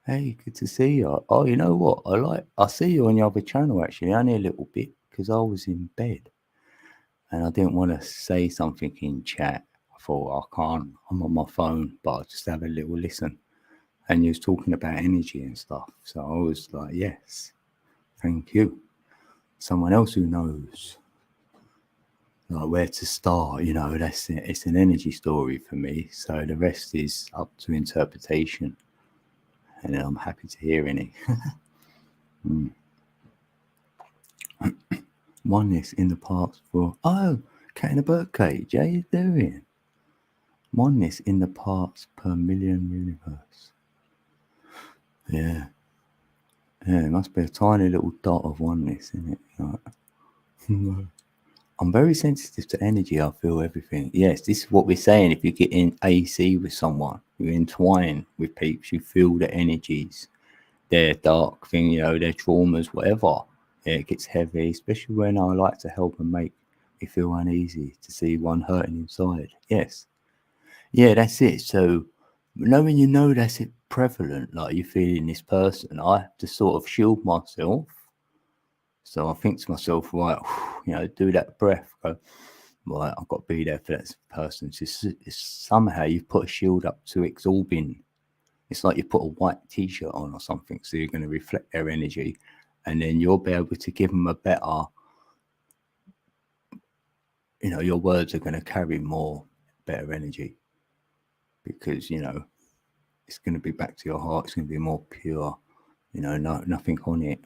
[SPEAKER 1] Hey, good to see you. Oh, you know what? I see you on the other channel, actually, only a little bit, because I was in bed. And I didn't want to say something in chat. I thought, I can't. I'm on my phone, but I'll just have a little listen. And you was talking about energy and stuff. So I was like, yes, thank you. Someone else who knows. Like where to start, that's it. It's an energy story for me. So the rest is up to interpretation. And I'm happy to hear any. Oneness in the past for... Oh, Cat in a Birdcage. How you doing? Oneness in the parts per million universe. Yeah. Yeah, it must be a tiny little dot of oneness, isn't it? I'm very sensitive to energy. I feel everything. Yes, this is what we're saying. If you get in AC with someone, you entwine with peeps, you feel the energies, their dark thing, their traumas, whatever. Yeah, it gets heavy, especially when I like to help and make me feel uneasy to see one hurting inside. Yes. Yeah, that's it. So knowing that's it prevalent, like you're feeling this person, I have to sort of shield myself. So I think to myself, right, do that breath. Go, right, I've got to be there for that person. It's somehow you've put a shield up to absorbing. It's like you put a white t-shirt on or something, so you're going to reflect their energy, and then you'll be able to give them a better, your words are going to carry better energy, because, it's going to be back to your heart. It's going to be more pure, nothing on it.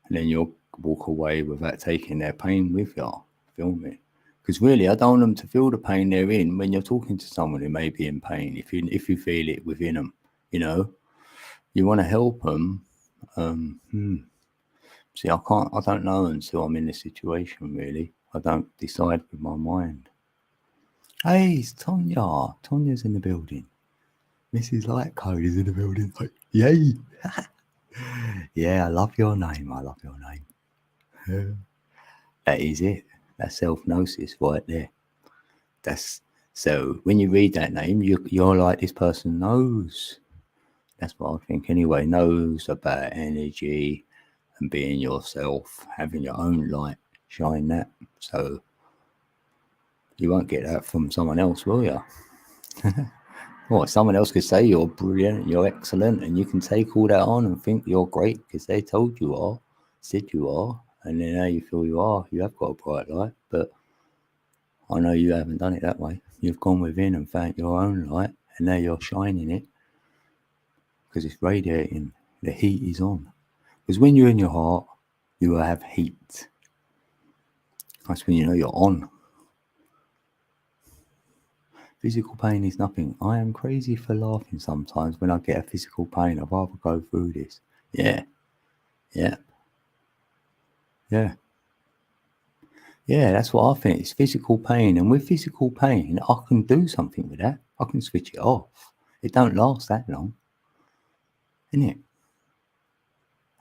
[SPEAKER 1] And then you'll walk away without taking their pain with you. Feel me? Because really, I don't want them to feel the pain they're in when you're talking to someone who may be in pain. If you feel it within them, you want to help them. See, I don't know until I'm in the situation. Really, I don't decide with my mind. Hey, it's Tonya. Tonya's in the building. Mrs. Lightcode is in the building. Yay! Yeah, I love your name. That is it. That's self-gnosis right there. That's so when you read that name, you're like, this person knows. That's what I think anyway. Knows about energy and being yourself, having your own light, shine that. So you won't get that from someone else, will you? Well, someone else could say you're brilliant, you're excellent, and you can take all that on and think you're great because they told you are, said you are, and then how you feel you are. You have got a bright light, but I know you haven't done it that way. You've gone within and found your own light, and now you're shining it because it's radiating. The heat is on. Because when you're in your heart, you will have heat. That's when you know you're on. Physical pain is nothing. I am crazy for laughing sometimes when I get a physical pain. I'd rather go through this. Yeah. Yeah. Yeah. Yeah, that's what I think. It's physical pain. And with physical pain, I can do something with that. I can switch it off. It don't last that long. Isn't it?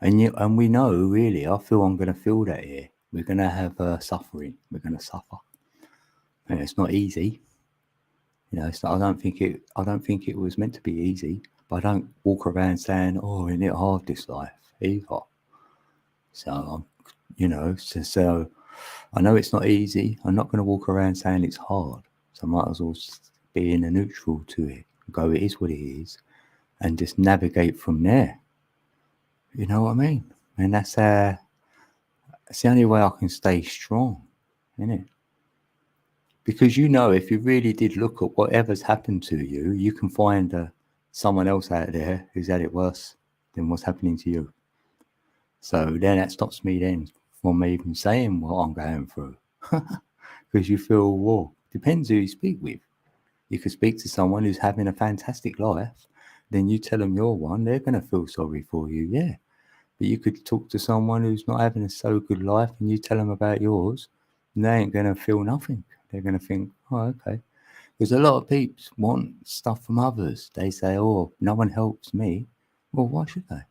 [SPEAKER 1] And we know, really, I feel I'm going to feel that here. We're going to have suffering. We're going to suffer. And it's not easy. You know, I don't think it was meant to be easy. But I don't walk around saying, "Oh, isn't it hard this life?" either. So, so I know it's not easy. I'm not going to walk around saying it's hard. So I might as well be in a neutral to it. Go, it is what it is, and just navigate from there. You know what I mean? And that's the only way I can stay strong, isn't it? Because if you really did look at whatever's happened to you, you can find someone else out there who's had it worse than what's happening to you. So then that stops me then from even saying what I'm going through. Because you feel, well, depends who you speak with. You could speak to someone who's having a fantastic life, then you tell them your one, they're going to feel sorry for you, yeah. But you could talk to someone who's not having a so good life and you tell them about yours, and they ain't going to feel nothing. They're going to think, oh, okay. Because a lot of people want stuff from others. They say, oh, no one helps me. Well, why should they?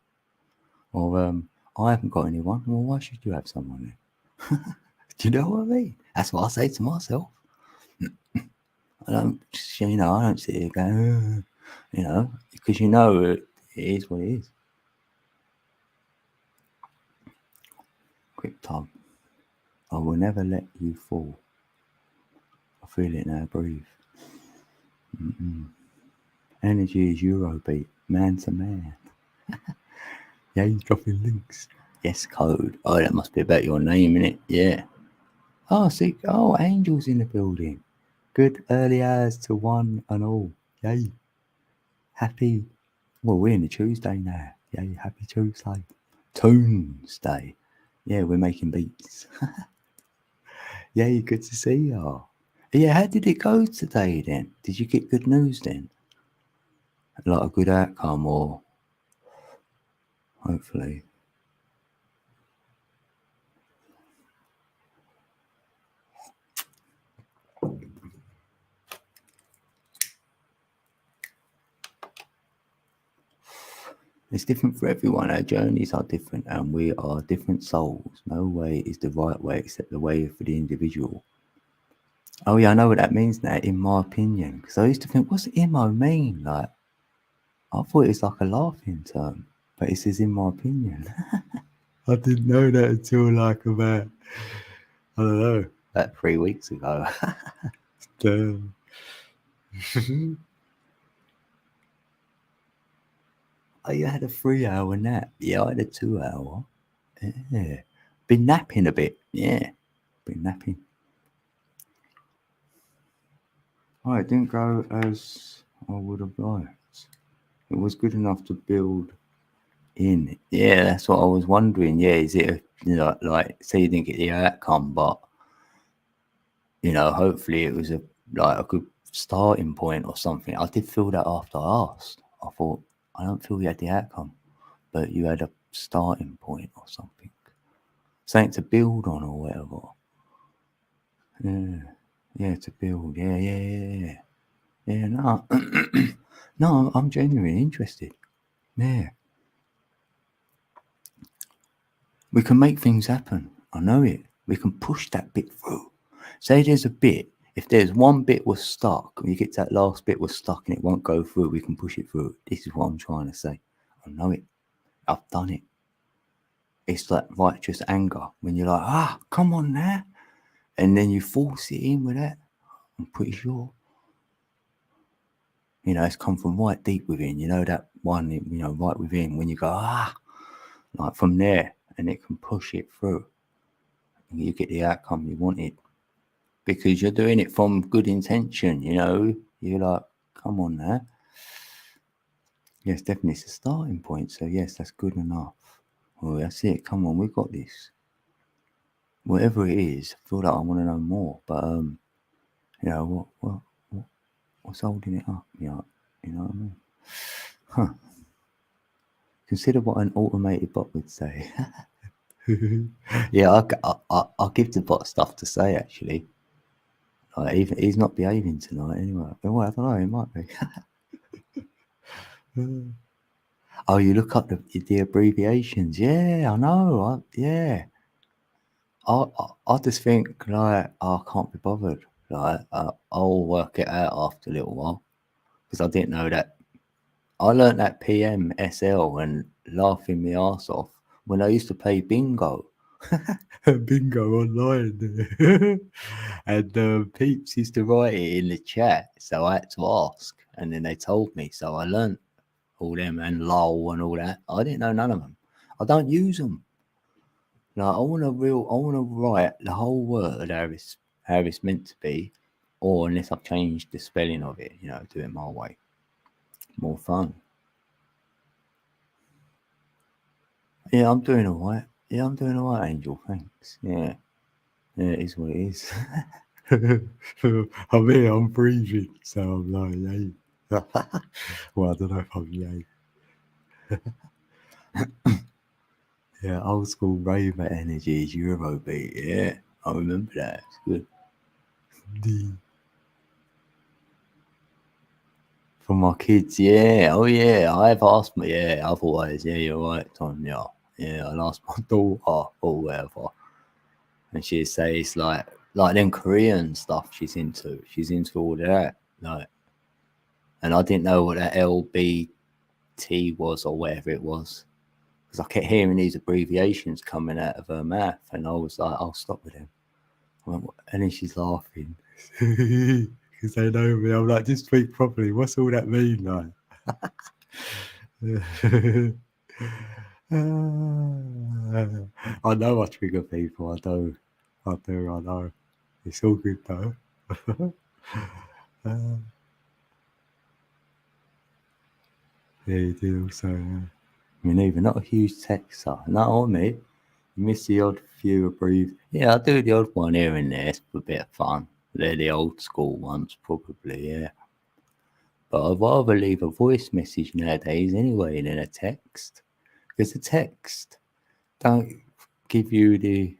[SPEAKER 1] Or, I haven't got anyone. Well, why should you have someone then? Do you know what I mean? That's what I say to myself. I don't sit here going, because it is what it is. Quick time. I will never let you fall. I feel it now. Breathe. Energy is Eurobeat, man to man. Yeah, he's dropping links. Yes, code. Oh, that must be about your name, innit? Yeah. Oh, see. Oh, Angel's in the building. Good early hours to one and all. Yay. Happy. Well, we're in the Tuesday now. Yay, happy Tuesday. Tuesday. Yeah, we're making beats. Yay, good to see you. Yeah, how did it go today then? Did you get good news then? Like a good outcome, or hopefully. It's different for everyone. Our journeys are different and we are different souls. No way is the right way except the way for the individual. Oh yeah, I know what that means now, in my opinion. Because I used to think, what's IMO mean? Like, I thought it's like a laughing term, but it says in my opinion. I didn't know that until like about, I don't know, about 3 weeks ago. Damn. Oh, you had a 3-hour nap? Yeah, I had a 2-hour. Yeah. Been napping a bit. Yeah. Been napping. Oh, it didn't go as I would have liked. It was good enough to build in. Yeah, that's what I was wondering. Yeah, is it like say you didn't get the outcome, but hopefully it was a good starting point or something. I did feel that after I asked. I thought, I don't feel you had the outcome, but you had a starting point or something. Something to build on or whatever. Yeah, to build. Yeah. Yeah, no. No, I'm genuinely interested. Yeah. We can make things happen. I know it. We can push that bit through. Say there's a bit. If there's one bit was stuck, and you get to that last bit was stuck and it won't go through, we can push it through. This is what I'm trying to say. I know it. I've done it. It's like righteous anger when you're like, come on now. And then you force it in with that. I'm pretty sure. You know, it's come from right deep within. You know, that one, you know, right within when you go, like from there, and it can push it through. And you get the outcome you wanted. Because you're doing it from good intention, you know. You're like, come on now. Yes, definitely it's a starting point. So yes, that's good enough. Well, that's it. Come on, we've got this. Whatever it is, I feel like I want to know more. But you know, what's holding it up? You know what I mean? Huh. Consider what an automated bot would say. Yeah, I'll give the bot stuff to say actually. Like, even he's not behaving tonight anyway. Well, I don't know, he might be. Oh, you look up the abbreviations. Yeah, I know. Yeah. I just think like I can't be bothered. Like I'll work it out after a little while because I didn't know that. I learnt that PM SL and laughing my ass off when I used to play bingo. Bingo online. And peeps used to write it in the chat, so I had to ask, and then they told me, so I learnt all them and lol and all that. I didn't know none of them. I don't use them. Like I want to write the whole word how it's meant to be, or unless I've changed the spelling of it, you know, do it my way. More fun. Yeah, I'm doing alright. Yeah, I'm doing alright, Angel. Thanks. Yeah, it is what it is. I mean, I'm breathing, so I'm like, yay. Well, I don't know if I'm yay. Yeah, old school raver energy, Eurobeat. Yeah, I remember that. It's good. For my kids, yeah. Oh, yeah. I've asked me, yeah, otherwise, yeah, you're right, Tom. Yeah. Yeah, I'll ask my daughter or whatever. And she'd say it's like them Korean stuff she's into. She's into all that. Like, and I didn't know what that LBT was or whatever it was. Because I kept hearing these abbreviations coming out of her mouth. And I was like, I'll stop with them. And then she's laughing. Because they know me. I'm like, just speak properly. What's all that mean? Like, I know I trigger people. I do. I know. It's all good though. Yeah, you do also. I mean, even not a huge texter. No, mate. You miss the odd few abbreviations. Yeah, I do the odd one here and there. It's a bit of fun. They're the old school ones, probably. Yeah. But I'd rather leave a voice message nowadays anyway than a text. Because a text don't give you the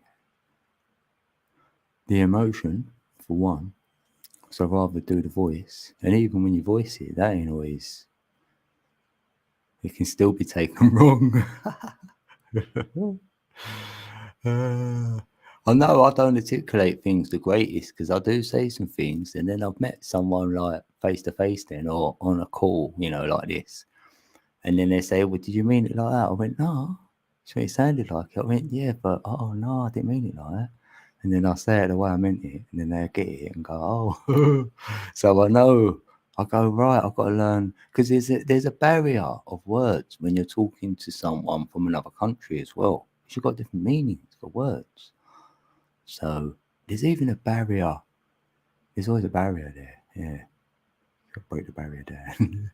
[SPEAKER 1] emotion, for one. So I'd rather do the voice. And even when you voice it, that ain't always... It can still be taken wrong. I know I don't articulate things the greatest because I do say some things and then I've met someone like face to face then or on a call, you know, like this. And then they say, well, did you mean it like that? I went, no. So it sounded like it. I went, yeah, but no, I didn't mean it like that. And then I say it the way I meant it. And then they get it and go, oh. So I know. I go, right, I've got to learn. Because there's a barrier of words when you're talking to someone from another country as well. You've got different meanings for words. So there's even a barrier. There's always a barrier there. Yeah. You've got to break the barrier down.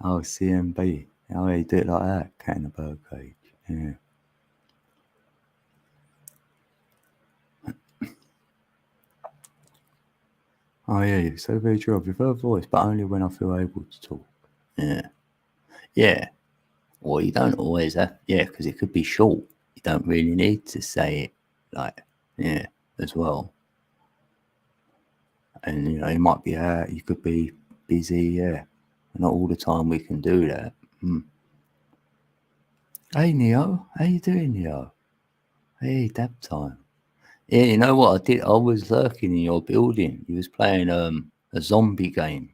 [SPEAKER 1] Oh, CMB. Oh, yeah, you do it like that. Cat in the bird cage. Yeah. Oh, yeah, you're so very true. I prefer voice, but only when I feel able to talk. Yeah. Yeah. Well, you don't always have... Yeah, because it could be short. You don't really need to say it, like, yeah, as well. And, you know, you might be out. You could be busy, yeah. Not all the time we can do that. Hey, Neo. How you doing, Neo? Hey, dab time. Yeah, you know what I did? I was lurking in your building. You was playing a zombie game.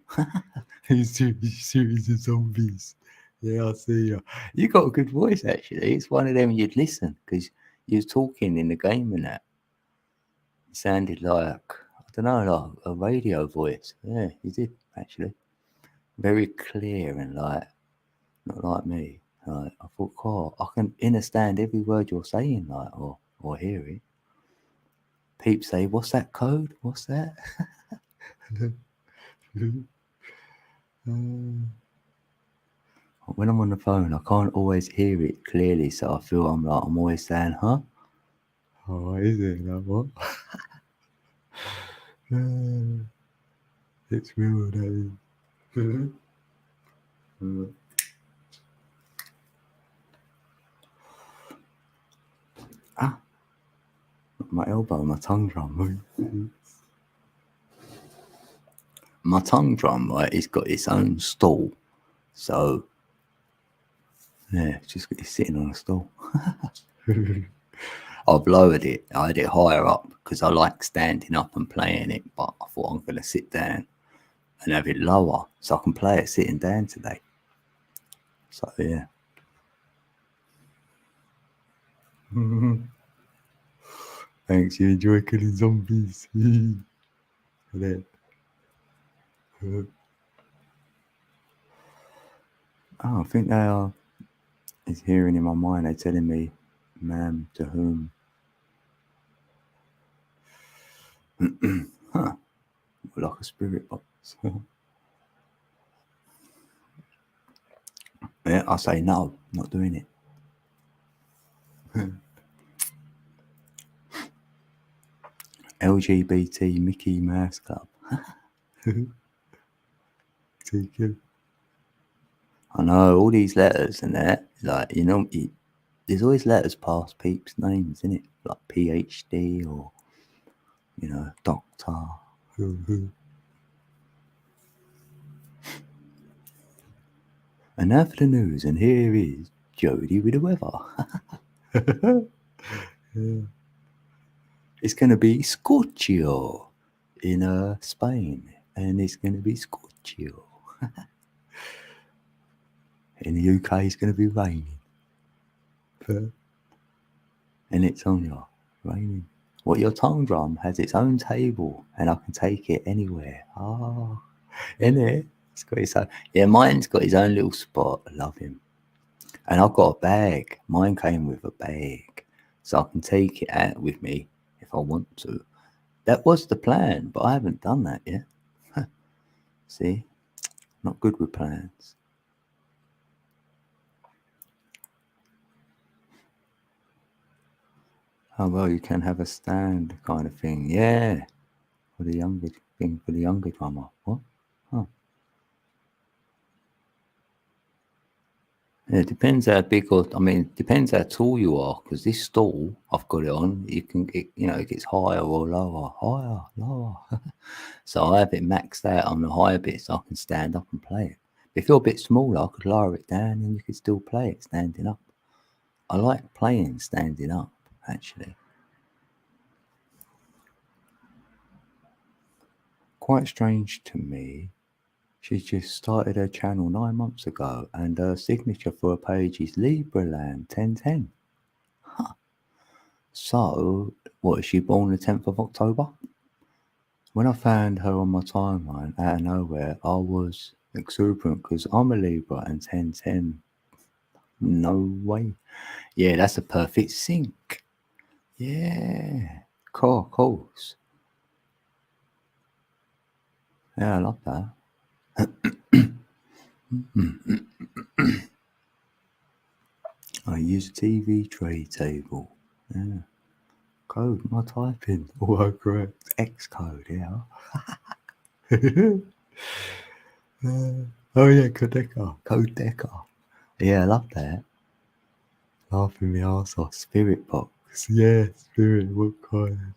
[SPEAKER 1] Series of zombies. Yeah, I see you. You got a good voice, actually. It's one of them you'd listen because you was talking in the game and that. It sounded like, I don't know, like a radio voice. Yeah, you did, actually. Very clear and like, not like me. Like, I thought, God, I can understand every word you're saying, like, or hear it. People say, "What's that code? What's that?" When I'm on the phone, I can't always hear it clearly, so I feel I'm always saying, "Huh? Oh, is it that what?" It's real, that is. Ah, my elbow, my tongue drum. My tongue drum, right? It's got its own stall, so yeah, it's sitting on a stool. I've lowered it. I had it higher up because I like standing up and playing it, but I thought I'm going to sit down and have it lower so I can play it sitting down today. So yeah. Thanks. You enjoy killing zombies. Oh, I think they are. It's hearing in my mind. They're telling me, "Ma'am, to whom?" Huh? Like a spirit box. Yeah, I say no, not doing it. LGBT Mickey Mouse Club. TQ. I know all these letters and that, like, you know, there's always letters past peeps' names, isn't it? Like PhD or, you know, doctor. And now for the news, and here is Jody with the weather. Yeah. It's going to be Scorchio in Spain, and it's going to be Scorchio. In the UK, it's going to be raining. And it's on your raining. What, your tongue drum has its own table, and I can take it anywhere. Oh, in it. It's got its own. Yeah, mine's got his own little spot. I love him. And I've got a bag. Mine came with a bag, so I can take it out with me if I want to. That was the plan, but I haven't done that yet. See, not good with plans. Oh well, you can have a stand kind of thing. Yeah, for the younger thing for the younger drummer. What? Huh. Yeah, it depends how big or it depends how tall you are. Because this stall I've got it on, you can get, it gets higher or lower, higher, lower. So I have it maxed out on the higher bit, so I can stand up and play it. But if you're a bit smaller, I could lower it down, and you could still play it standing up. I like playing standing up, actually. Quite strange to me. She just started her channel 9 months ago, and her signature for her page is Libraland 1010. Huh. So, what, is she born the 10th of October? When I found her on my timeline out of nowhere, I was exuberant because I'm a Libra and 1010. No way. Yeah, that's a perfect sync. Yeah, cool, of course. Yeah, I love that. I use a TV tray table. Yeah. Code, my typing. All correct. X code, yeah. Oh yeah, Codeca. Codeca. Yeah, I love that. Laughing me arse off. Spirit box. Yeah, spirit. What kind?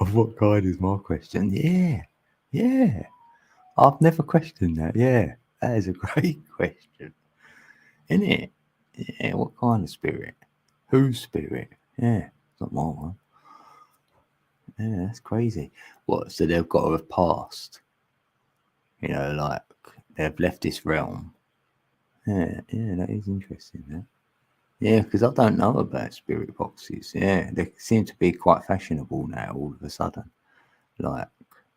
[SPEAKER 1] Of what kind is my question? Yeah. Yeah. I've never questioned that. Yeah. That is a great question. Isn't it? Yeah, what kind of spirit? Whose spirit? Yeah. not my one. Yeah, that's crazy. What? So they've got to have passed. You know, like they've left this realm. Yeah, that is interesting. That. Yeah, because I don't know about spirit boxes. Yeah, they seem to be quite fashionable now. All of a sudden, like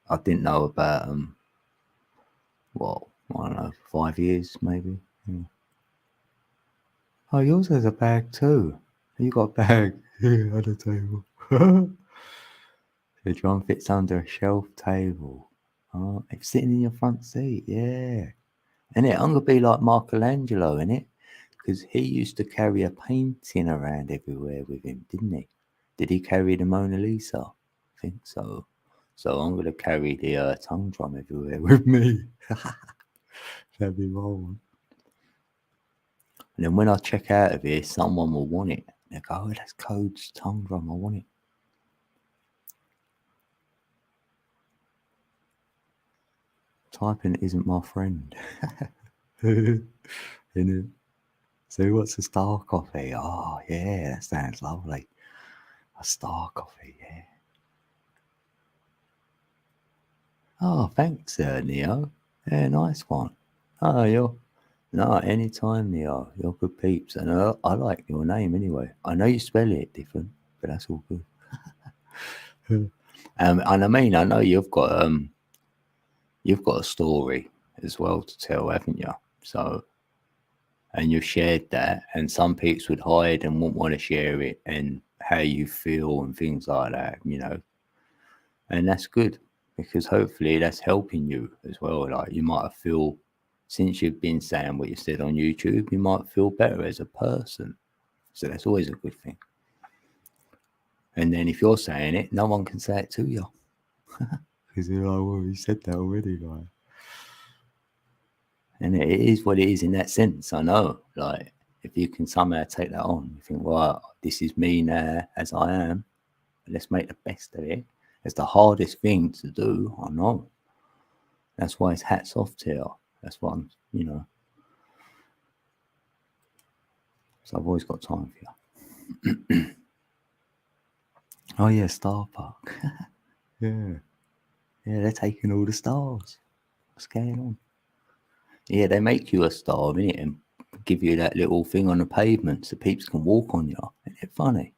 [SPEAKER 1] I didn't know about them. What? I don't know, 5 years maybe. Yeah. Oh, yours has a bag too. You got a bag here on the table. The drum fits under a shelf table. Oh, it's sitting in your front seat. Yeah. And I'm going to be like Michelangelo, innit? Because he used to carry a painting around everywhere with him, didn't he? Did he carry the Mona Lisa? I think so. So I'm going to carry the tongue drum everywhere with me. That'd be my one. And then when I check out of here, someone will want it. They go, oh, that's Code's tongue drum. I want it. Typing isn't my friend. Innit? So what's a star coffee? Oh, yeah, that sounds lovely. A star coffee, yeah. Oh, thanks, Neo. Yeah, nice one. Oh, anytime, Neo. You're good peeps. And I like your name anyway. I know you spell it different, but that's all good. And I mean, I know you've got a story as well to tell, haven't you? So, and you've shared that, and some peeps would hide and wouldn't want to share it, and how you feel and things like that, and that's good because hopefully that's helping you as well. Like you might feel, since you've been saying what you said on YouTube, you might feel better as a person. So that's always a good thing. And then if you're saying it, no one can say it to you. Because you're like, well, you said that already, like. And it is what it is in that sense. I know, like, if you can somehow take that on, you think, well, this is me now as I am. Let's make the best of it. It's the hardest thing to do. I know. That's why it's hats off to you. That's what I'm, So I've always got time for you. Oh yeah, Star Park. Yeah, they're taking all the stars. What's going on? Yeah, they make you a star, innit, and give you that little thing on the pavement so peeps can walk on you. Isn't it funny?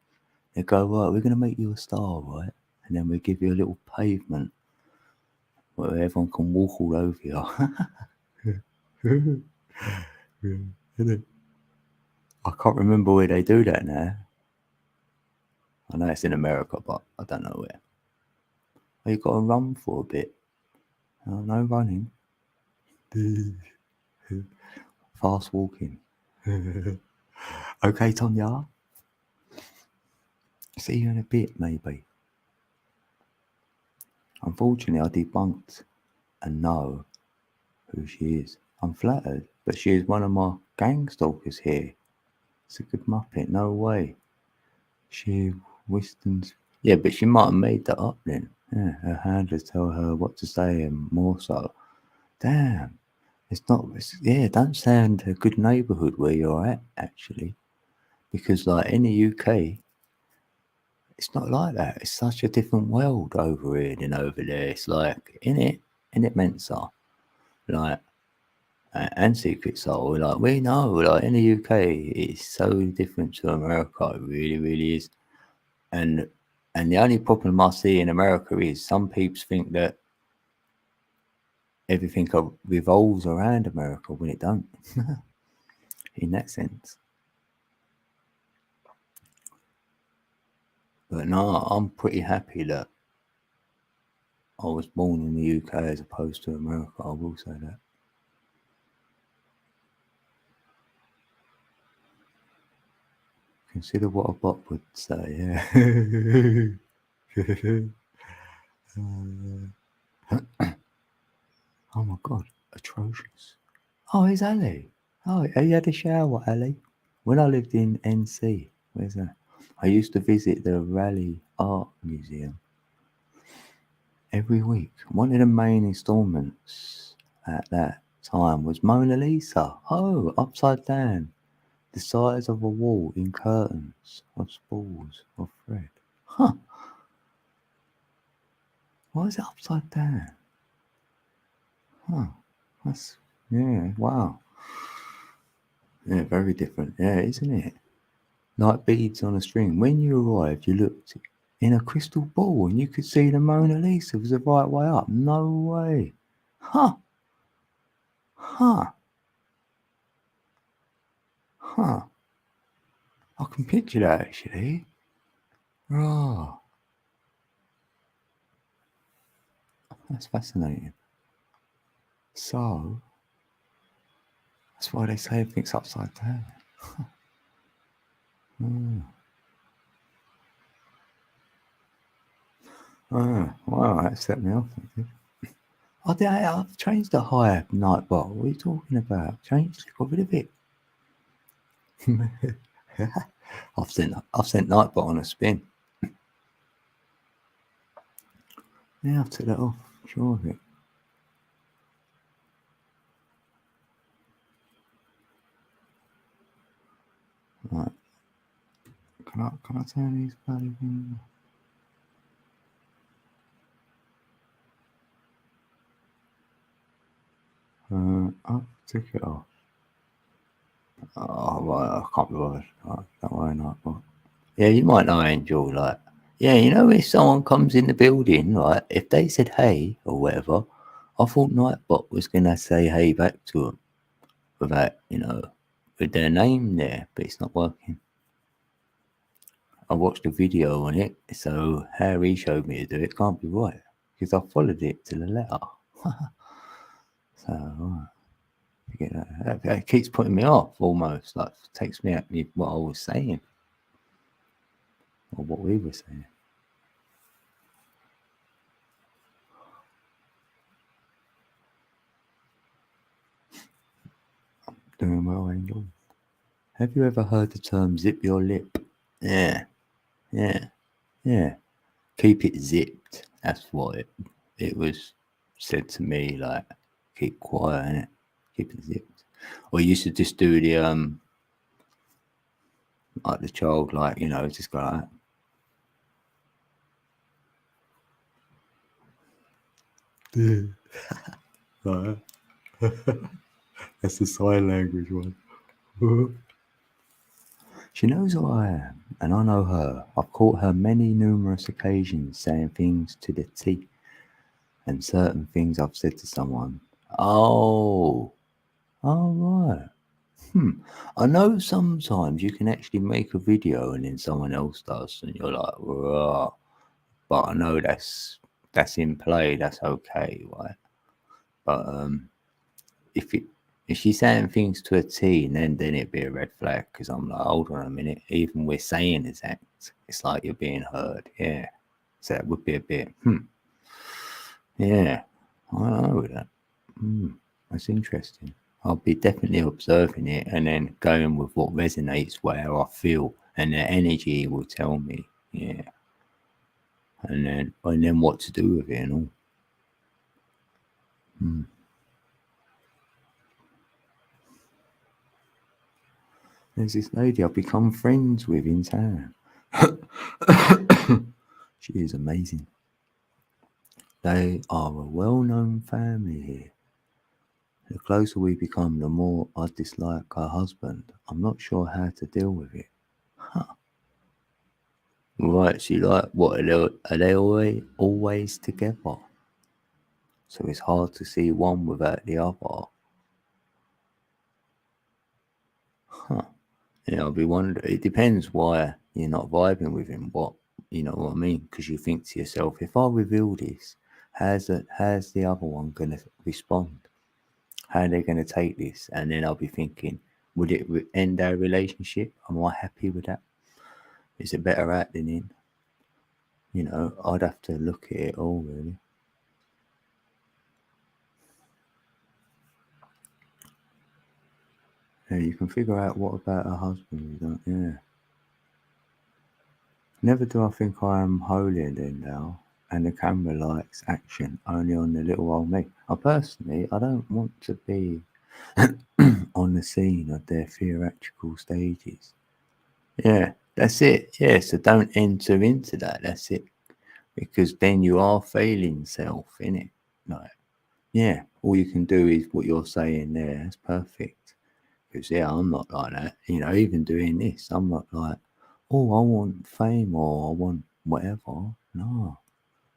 [SPEAKER 1] They go, right, we're gonna make you a star, right? And then we give you a little pavement where everyone can walk all over you. Yeah, I can't remember where they do that now. I know it's in America, but I don't know where. Oh, you got to run for a bit. Oh, no running. Fast walking. Okay, Tonya. See you in a bit, maybe. Unfortunately, I debunked and know who she is. I'm flattered, but she is one of my gang stalkers here. It's a good Muppet, no way. She Winston's. Yeah, but she might have made that up then. Yeah, her handlers tell her what to say and more so. Damn. It don't sound a good neighbourhood where you're at, actually. Because, like, in the UK, it's not like that. It's such a different world over here than over there. It's like, in it Mensa, like, and Secret Soul, like, we know, like, in the UK, it's so different to America. It really, really is. And the only problem I see in America is some people think that everything revolves around America when it don't. In that sense. But no, I'm pretty happy that I was born in the UK as opposed to America. I will say that. Consider what a bot would say, yeah. Oh my god, atrocious. Oh, it's Ali. Oh, you had a shower, Ali. When I lived in NC, where's that? I used to visit the Raleigh Art Museum every week. One of the main installments at that time was Mona Lisa. Oh, upside down, the size of a wall in curtains of spools of thread. Huh. Why is it upside down? Huh. That's, yeah, wow. Yeah, very different. Yeah, isn't it? Like beads on a string. When you arrived, you looked in a crystal ball and you could see the Mona Lisa was the right way up. No way. Huh. Huh. Huh. I can picture that actually. Oh, that's fascinating. So, that's why they say everything's upside down. Oh, wow, that set me off. I've changed the high night bot. What are you talking about? Changed it, got rid of it. I've sent Nightbot on a spin. Yeah, I've took that off. Sure of it. Right. Can I turn these bloody things? I took it off. Oh, right, I can't be bothered. Right, don't worry, Nightbot. Yeah, you might know Angel, like, yeah, you know, if someone comes in the building, like, if they said hey or whatever, I thought Nightbot was going to say hey back to them without, with their name there, but it's not working. I watched a video on it, so how he showed me to do it can't be right because I followed it to the letter. So, forget that. That keeps putting me off almost, like, takes me at me what I was saying or what we were saying. Doing well, Angel. Have you ever heard the term zip your lip? Yeah, yeah, yeah. Keep it zipped. That's what it was said to me, like, keep quiet, innit? Keep it zipped. Or you used to just do the like the child, like, just go like that. Right. That's the sign language one. She knows who I am, and I know her. I've caught her many numerous occasions saying things to the T, and certain things I've said to someone. Oh, right. I know sometimes you can actually make a video and then someone else does, and you're like, "Rah." But I know that's in play. That's okay, right? But if she's saying things to a T, then it'd be a red flag because I'm like, hold on a minute. Even we're saying this act, it's like you're being heard. Yeah, so that would be a bit. Yeah, I know that. That's interesting. I'll be definitely observing it and then going with what resonates, where I feel, and the energy will tell me. Yeah, and then what to do with it and all. There's this lady I've become friends with in town. She is amazing. They are a well-known family here. The closer we become, the more I dislike her husband. I'm not sure how to deal with it. Right, she like, what, are they always together? So it's hard to see one without the other. Yeah, I'll be wondering. It depends why you're not vibing with him. What, you know what I mean? Because you think to yourself, if I reveal this, how's the other one gonna respond? How are they gonna take this? And then I'll be thinking, would it end our relationship? Am I happy with that? Is it better out than in? I'd have to look at it all really. Yeah, you can figure out what about a husband you don't. Yeah. Never do I think I am holier than thou, and the camera likes action only on the little old me. I don't want to be on the scene of their theatrical stages. Yeah, That's it. Yeah. So don't enter into that. That's it. Because then you are failing self, innit? Like, yeah, all you can do is what you're saying there. That's perfect. Because, yeah, I'm not like that. You know, even doing this, I'm not like, oh, I want fame or I want whatever. No,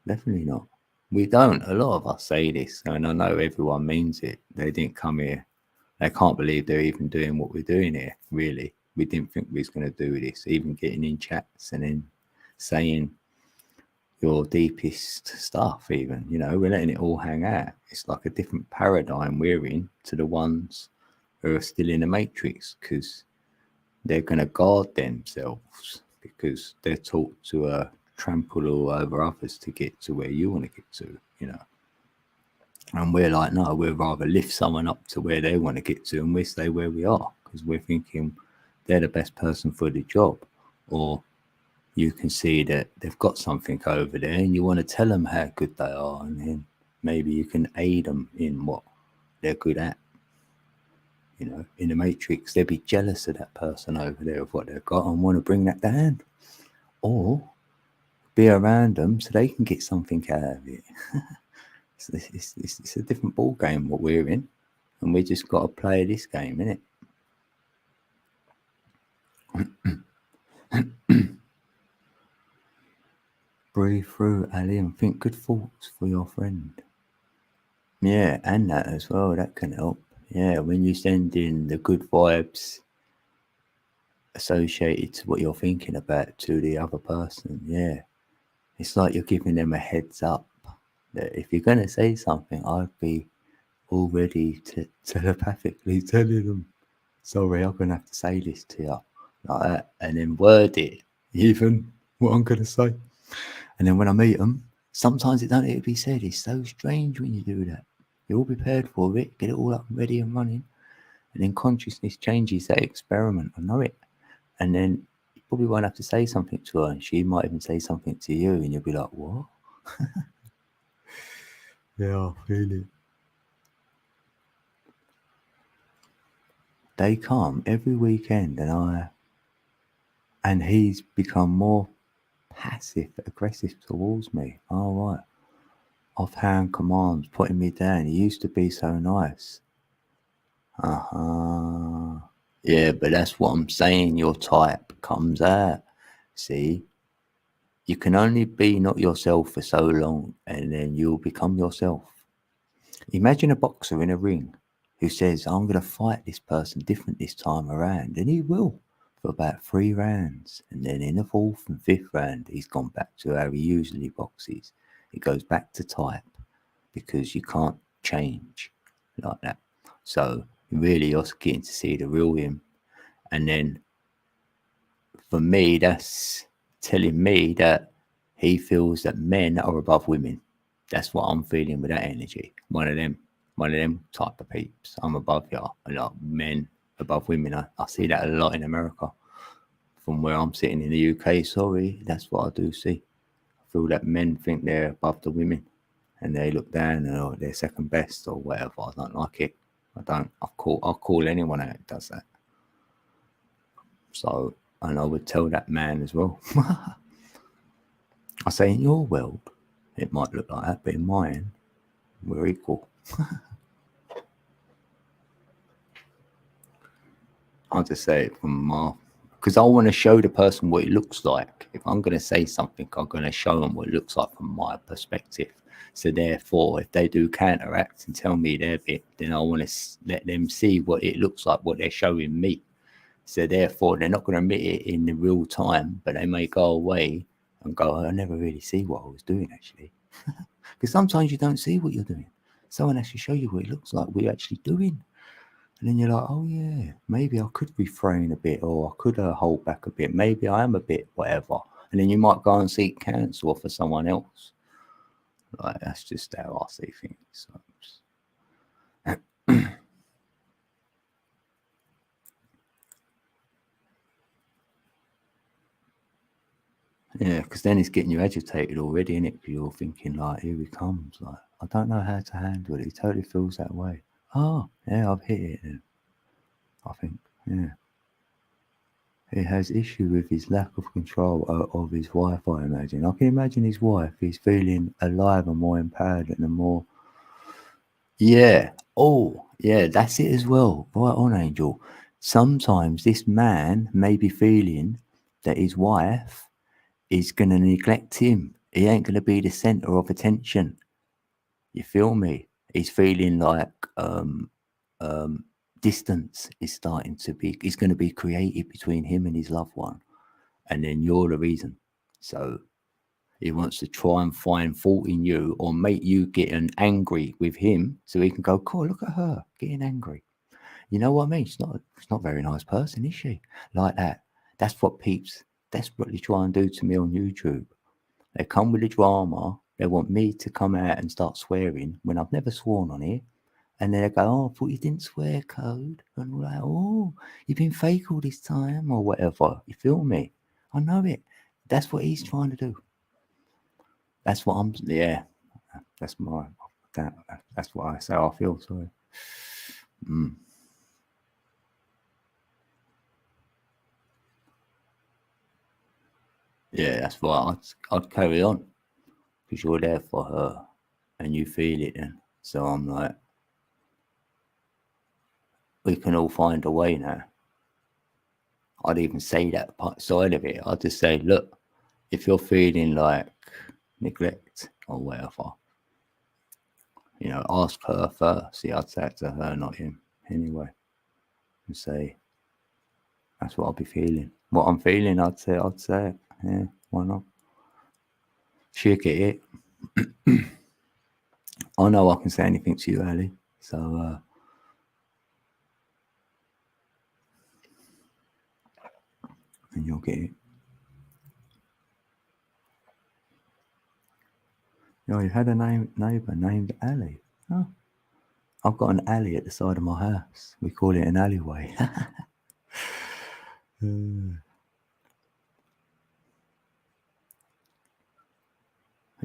[SPEAKER 1] definitely not. We don't. A lot of us say this, and I know everyone means it. They didn't come here. They can't believe they're even doing what we're doing here, really. We didn't think we was going to do this, even getting in chats and then saying your deepest stuff, even. You know, we're letting it all hang out. It's like a different paradigm we're in to the ones who are still in the matrix, because they're going to guard themselves because they're taught to trample all over others to get to where you want to get to, you know. And we're like, no, we'd rather lift someone up to where they want to get to, and we stay where we are because we're thinking they're the best person for the job. Or you can see that they've got something over there and you want to tell them how good they are, and then maybe you can aid them in what they're good at. You know, in the matrix, they'd be jealous of that person over there of what they've got and want to bring that down, or be around them so they can get something out of it. It's a different ball game what we're in, and we just got to play this game, innit? Breathe through, Ali, and think good thoughts for your friend. Yeah, and that as well, that can help. Yeah, when you send in the good vibes associated to what you're thinking about to the other person, yeah, it's like you're giving them a heads up that if you're going to say something, I'd be all ready to telepathically telling them, sorry, I'm going to have to say this to you, like that, and then word it, even what I'm going to say. And then when I meet them, sometimes it don't need to be said. It's so strange when you do that. You're all prepared for it, get it all up and ready and running, and then consciousness changes that experiment. I know it. And then you probably won't have to say something to her, and she might even say something to you, and you'll be like, what? Yeah, I feel it. They come every weekend, and he's become more passive aggressive towards me. All right. Offhand commands, putting me down. He used to be so nice. Uh-huh. Yeah, but that's what I'm saying. Your type comes out. See, you can only be not yourself for so long, and then you'll become yourself. Imagine a boxer in a ring who says, I'm going to fight this person different this time around, and he will for about 3 rounds. And then in the 4th and 5th round, he's gone back to how he usually boxes. It goes back to type because you can't change like that. So really, you're getting to see the real him. And then for me, that's telling me that he feels that men are above women. That's what I'm feeling with that energy. One of them type of peeps. I'm above y'all. Like men above women. I see that a lot in America. From where I'm sitting in the UK, sorry, that's what I do see. I feel that men think they're above the women, and they look down or they're second best or whatever. I don't like it. I don't. I'll call anyone out who does that. So, and I would tell that man as well. I say, in your world, it might look like that, but in mine, we're equal. I'll just say it from my, because I want to show the person what it looks like. If I'm going to say something, I'm going to show them what it looks like from my perspective. So therefore, if they do counteract and tell me their bit, then I want to let them see what it looks like, what they're showing me. So therefore, they're not going to admit it in the real time, but they may go away and go, I never really see what I was doing, actually. Because sometimes you don't see what you're doing. Someone has to show you what it looks like, what you're actually doing. And then you're like, oh, yeah, maybe I could refrain a bit, or I could hold back a bit. Maybe I am a bit whatever. And then you might go and seek counsel for someone else. Like, that's just how I see things. So, yeah, because then it's getting you agitated already, innit? Because you're thinking, like, here he comes. Like, I don't know how to handle it. He totally feels that way. Oh, yeah, I've hit it then. I think, yeah. He has issue with his lack of control of his wife, I imagine. I can imagine his wife is feeling alive and more empowered and more. Yeah. Oh, yeah, that's it as well. Right on, Angel. Sometimes this man may be feeling that his wife is going to neglect him. He ain't going to be the center of attention. You feel me? He's feeling like distance is starting to be, is going to be created between him and his loved one. And then you're the reason. So he wants to try and find fault in you or make you getting angry with him so he can go, cool, look at her getting angry. You know what I mean? She's not a very nice person, is she? Like that. That's what peeps desperately try and do to me on YouTube. They come with the drama. They want me to come out and start swearing when I've never sworn on it. And then they go, oh, I thought you didn't swear, Code. And we're like, oh, you've been fake all this time or whatever. You feel me? I know it. That's what he's trying to do. That's what I'm, yeah. That's my, that's what I say I feel, sorry. Yeah, that's why I'd carry on. Because you're there for her and you feel it then. So I'm like, we can all find a way now. I'd even say that side of it. I'd just say, look, if you're feeling like neglect or whatever, you know, ask her first. See, I'd say it to her, not him, anyway. And say, that's what I'll be feeling. What I'm feeling, I'd say it. Yeah, why not? She'll get it. I know I can say anything to you, Ali. So, and you'll get it. You know, you had a neighbour named Ali. Oh. I've got an alley at the side of my house. We call it an alleyway.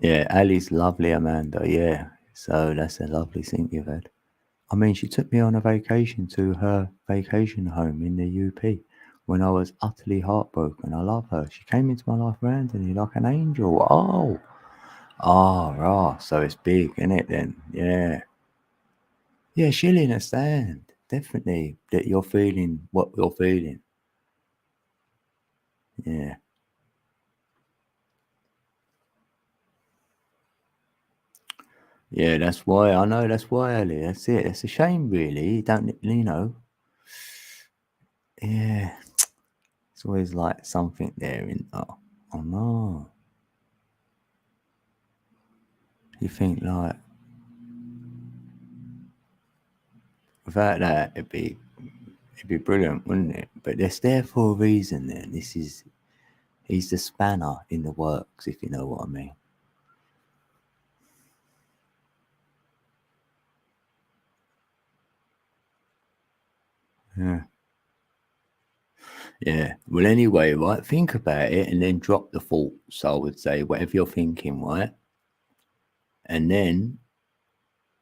[SPEAKER 1] Yeah, Ali's lovely, Amanda. Yeah. So that's a lovely thing you've had. I mean, she took me on a vacation to her vacation home in the UP when I was utterly heartbroken. I love her. She came into my life randomly like an angel. Oh, right. So it's big, isn't it then? Yeah. Yeah, she'll understand. Definitely that you're feeling what you're feeling. Yeah. Yeah, that's why. I know that's why, Ali. That's it. It's a shame, really. You don't, you know. Yeah. It's always like something there in, oh no. You think like, without that, it'd be brilliant, wouldn't it? But it's there for a reason then. He's the spanner in the works, if you know what I mean. Yeah. Yeah. Well, anyway, right, think about it and then drop the thoughts. I would say, whatever you're thinking, right? And then,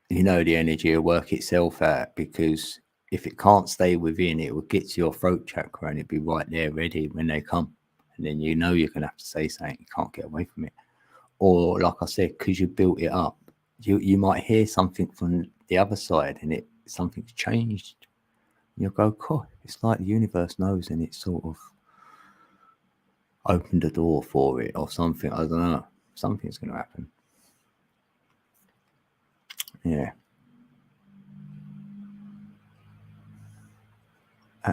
[SPEAKER 1] you know, the energy will work itself out, because if it can't stay within, it will get to your throat chakra and it'll be right there ready when they come. And then you know you're going to have to say something. You can't get away from it. Or, like I said, because you built it up, you might hear something from the other side and something's changed. You'll go, cool. It's like the universe knows and it's sort of opened the door for it or something. I don't know. Something's going to happen. Yeah.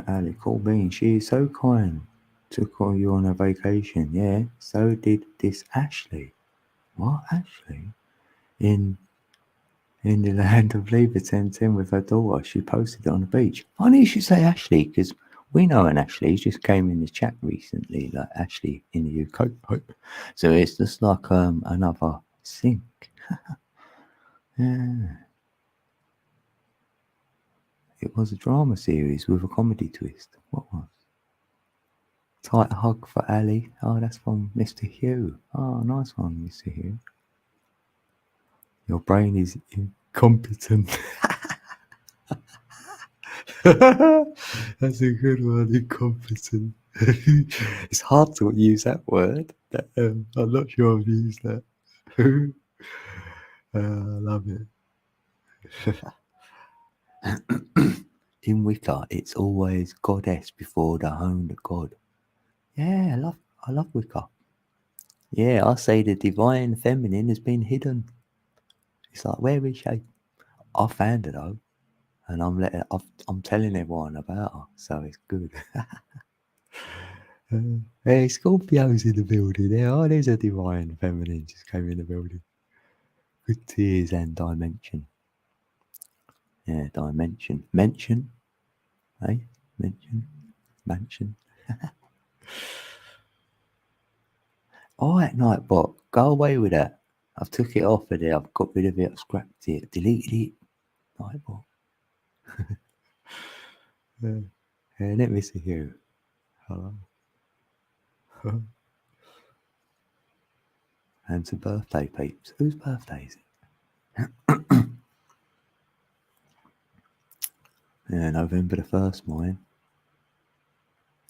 [SPEAKER 1] Ali, cool bean. She is so kind. Took you on a vacation. Yeah. So did this Ashley. What, Ashley? In the land of Lever 1010 with her daughter. She posted it on the beach. Funny you should say Ashley, because we know an Ashley. He just came in the chat recently, like Ashley in the UK. So it's just like another sync. Yeah. It was a drama series with a comedy twist. What was? Tight hug for Ali. Oh, that's from Mr. Hugh. Oh, nice one, Mr. Hugh. Your brain is incompetent. That's a good one, incompetent. It's hard to use that word. I'm not sure I've used that. I love it. In Wicca, it's always goddess before the home god. Yeah, I love Wicca. Yeah, I say the divine feminine has been hidden. It's like, where is she? I found her though, and I'm telling everyone about her, so it's good. Hey, Scorpio's in the building. There's a divine feminine just came in the building. Good tears and dimension. Yeah, dimension. Mention. Hey, mention. Mansion. Alright, Nightbot, go away with that. I've took it off of there. I've got rid of it. I've scrapped it. Deleted it. Nightbot. Let me see here. Hello. And some birthday peeps. Whose birthday is it? Yeah, November the 1st, mine.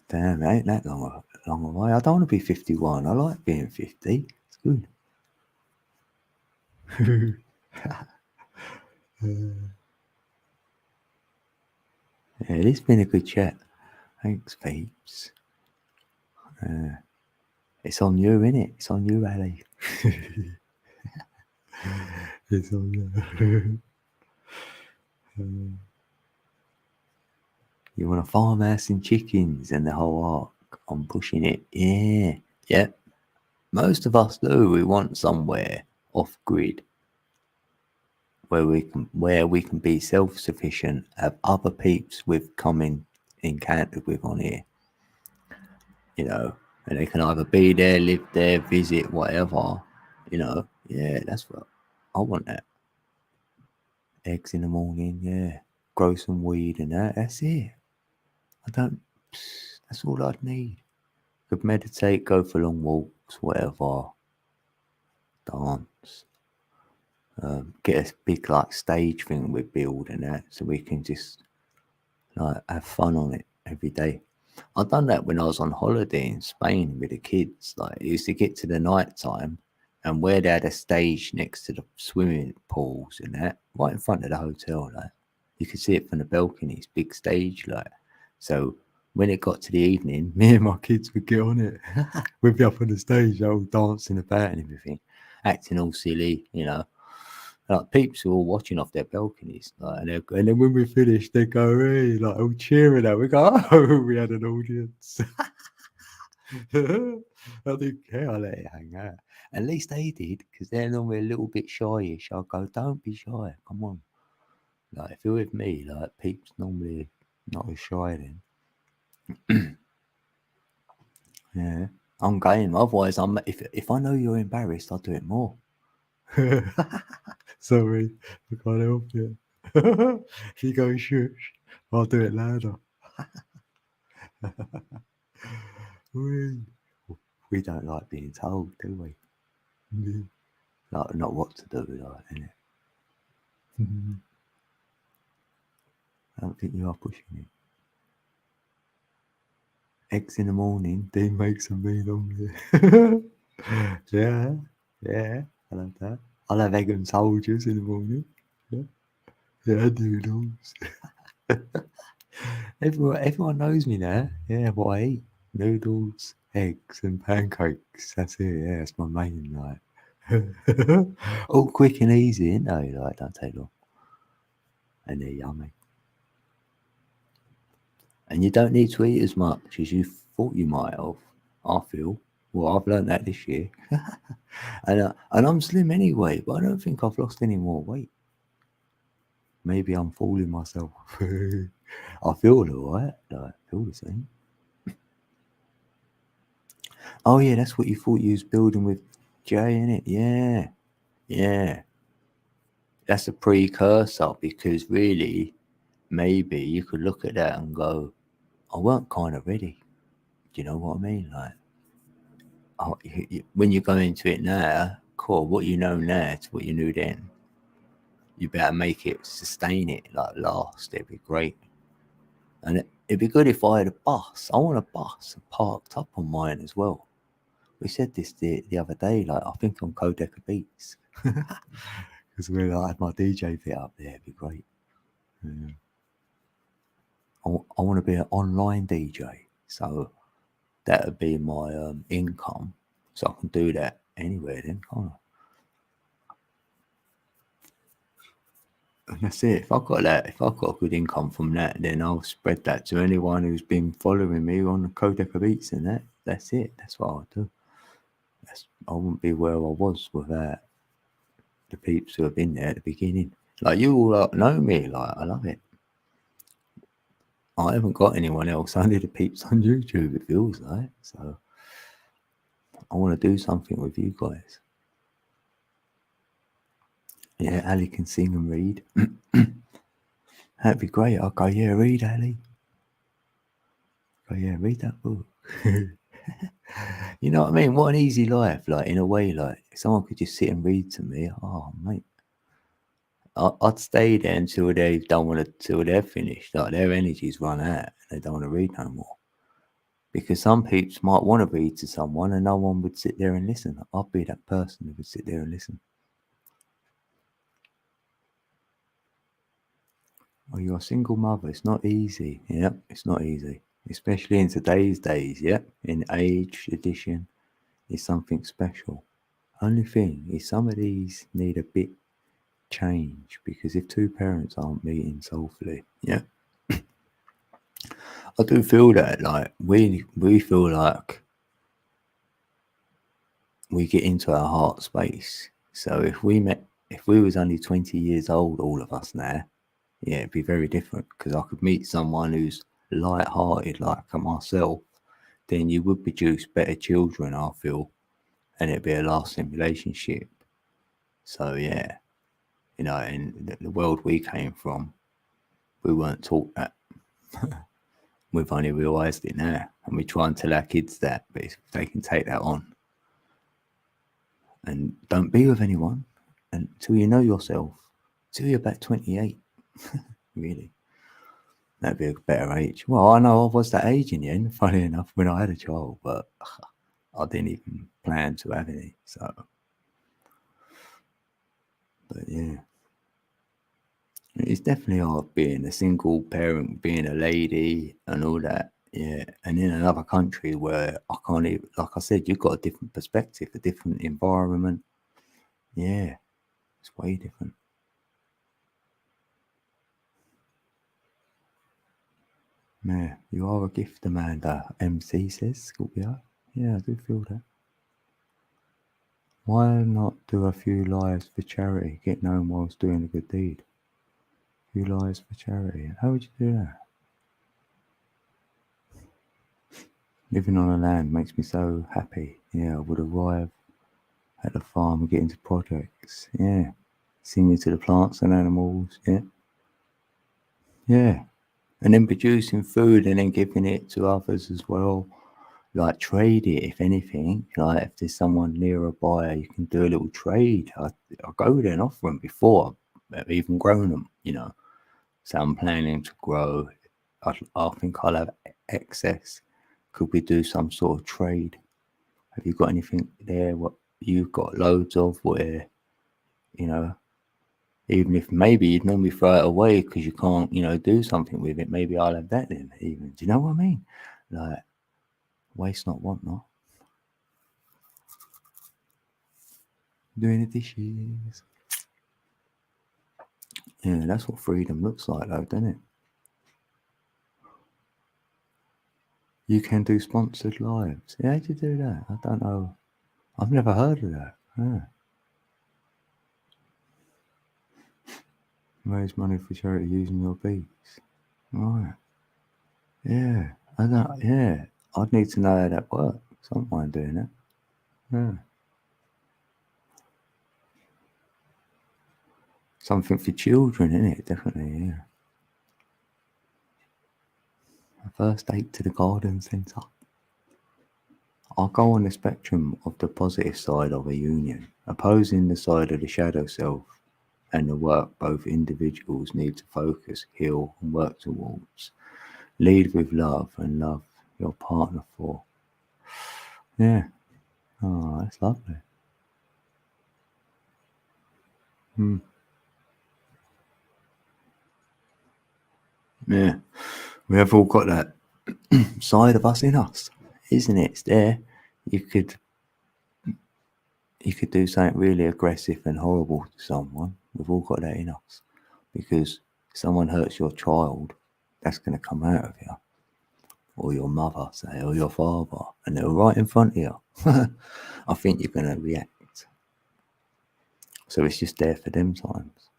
[SPEAKER 1] Damn, it ain't that long away. I don't want to be 51. I like being 50. It's good. Yeah, it's been a good chat. Thanks, peeps. It's on you, innit? It's on you, Ali. It's on you. You want a farmhouse and chickens and the whole arc. I'm pushing it. Yeah. Yep. Most of us do. We want somewhere off grid where we can be self-sufficient, have other peeps we've come encountered with on here. You know, and they can either be there, live there, visit, whatever. You know, yeah, that's what I want. That eggs in the morning, yeah, grow some weed and that. That's it. That's all I'd need. Could meditate, go for long walks, whatever. Dance. Get a big like stage thing we build and that, so we can just like have fun on it every day. I've done that when I was on holiday in Spain with the kids. Like, it used to get to the night time, and where they had a stage next to the swimming pools and that, right in front of the hotel, like you could see it from the balconies, big stage, like. So when it got to the evening, me and my kids would get on it. We'd be up on the stage, all dancing about and everything, acting all silly, you know. Like, peeps were all watching off their balconies, like, and then when we finished, they go, "Hey!" Like, all cheering out. We go, "Oh, we had an audience." I didn't care. I let it hang out. At least they did, because they're normally a little bit shyish. I'll go, "Don't be shy. Come on." Like, if you're with me, like, peeps normally not as shy then. Yeah, I'm game. Otherwise, if I know you're embarrassed, I'll do it more. Sorry, I can't help it. If you go shush, I'll do it louder. We don't like being told, do we? Like, not what to do, like, innit? I don't think you are pushing it. Eggs in the morning, Dean makes a mean omelette. Yeah, I love that. I'll have egg and soldiers in the morning. Yeah, noodles. Everyone knows me now. Yeah, what I eat. Noodles, eggs and pancakes. That's it, yeah, that's my main night. All quick and easy, ain't they? Like, don't take long. And they're yummy. And you don't need to eat as much as you thought you might have, I feel. Well, I've learned that this year. And I'm slim anyway, but I don't think I've lost any more weight. Maybe I'm fooling myself. I feel alright. Like, I feel the same. Oh yeah, that's what you thought you was building with Jay, innit? Yeah. Yeah. That's a precursor, because really, maybe you could look at that and go, I weren't kind of ready. Do you know what I mean? Like, when you go into it now, cool, what you know now to what you knew then, you better make it sustain it, like last. It'd be great. And It'd be good if I had a bus. I want a bus parked up on mine as well. We said this the other day, like I think on Codeca Beats. Because I had my DJ bit up there, it'd be great. Yeah. I want to be an online DJ, so that would be my income. So I can do that anywhere then, can't I? And that's it. If I've got a good income from that, then I'll spread that to anyone who's been following me on the Codeca Beats and that. That's it. That's what I'll do. I wouldn't be where I was without the peeps who have been there at the beginning. Like you all know me, like I love it. I haven't got anyone else, only the peeps on YouTube, it feels like. So I want to do something with you guys. Yeah, Ali can sing and read. That'd be great. I'll go, yeah, read, Ali. Go, yeah, read that book. You know what I mean? What an easy life, like in a way, like if someone could just sit and read to me, oh mate. I'd stay there until they don't want to, till they're finished. Like their energy's run out and they don't want to read no more. Because some peeps might want to read to someone and no one would sit there and listen. I'd be that person who would sit there and listen. Oh, you're a single mother. It's not easy. Yep, it's not easy. Especially in today's days, yep. In age edition, is something special. Only thing is some of these need a bit change because if two parents aren't meeting soulfully, yeah. I do feel that, like, we feel like we get into our heart space. So if we was only 20 years old, all of us now, yeah, it'd be very different because I could meet someone who's light-hearted like myself, then you would produce better children, I feel, and it'd be a lasting relationship. So yeah, you know, in the world we came from, we weren't taught that. We've only realised it now, and we try and tell our kids that, but if they can take that on. And don't be with anyone until you know yourself, till you're about 28. Really. That'd be a better age. Well, I know I was that age in the end, funny enough, when I had a child, but I didn't even plan to have any. So, but yeah. It's definitely hard being a single parent, being a lady and all that. Yeah. And in another country where I can't even, like I said, you've got a different perspective, a different environment. Yeah. It's way different. Yeah. You are a gift, Amanda. MC says, Scorpio. Yeah, I do feel that. Why not do a few lives for charity? Get known whilst doing a good deed. A few lives for charity. How would you do that? Living on a land makes me so happy. Yeah, I would arrive at the farm and get into projects. Yeah. Singing to the plants and animals. Yeah. Yeah. And then producing food and then giving it to others as well. Like trade it, if anything. Like if there's someone nearby, you can do a little trade. I'll go there and offer them before I've even grown them, you know. So I'm planning to grow. I think I'll have excess. Could we do some sort of trade? Have you got anything there? What you've got loads of where, you know, even if maybe you'd normally throw it away because you can't, you know, do something with it. Maybe I'll have that then even. Do you know what I mean? Like, waste not, want not. Doing the dishes. Yeah, that's what freedom looks like though, doesn't it? You can do sponsored lives. Yeah, how'd you do that? I don't know. I've never heard of that. Yeah. Raise money for charity using your beats. Right. Yeah. I don't, yeah. I'd need to know how that works. I don't mind doing it. Yeah. Something for children, isn't it? Definitely, yeah. A first date to the garden centre. I'll go on the spectrum of the positive side of a union, opposing the side of the shadow self and the work both individuals need to focus, heal, and work towards. Lead with love and love your partner for. Yeah. Oh, that's lovely. Yeah. We have all got that side of us in us, isn't it? It's there. You could do something really aggressive and horrible to someone. We've all got that in us. Because if someone hurts your child, that's going to come out of you. Or your mother, say, or your father, and they're right in front of you. I think you're going to react. So it's just there for them times.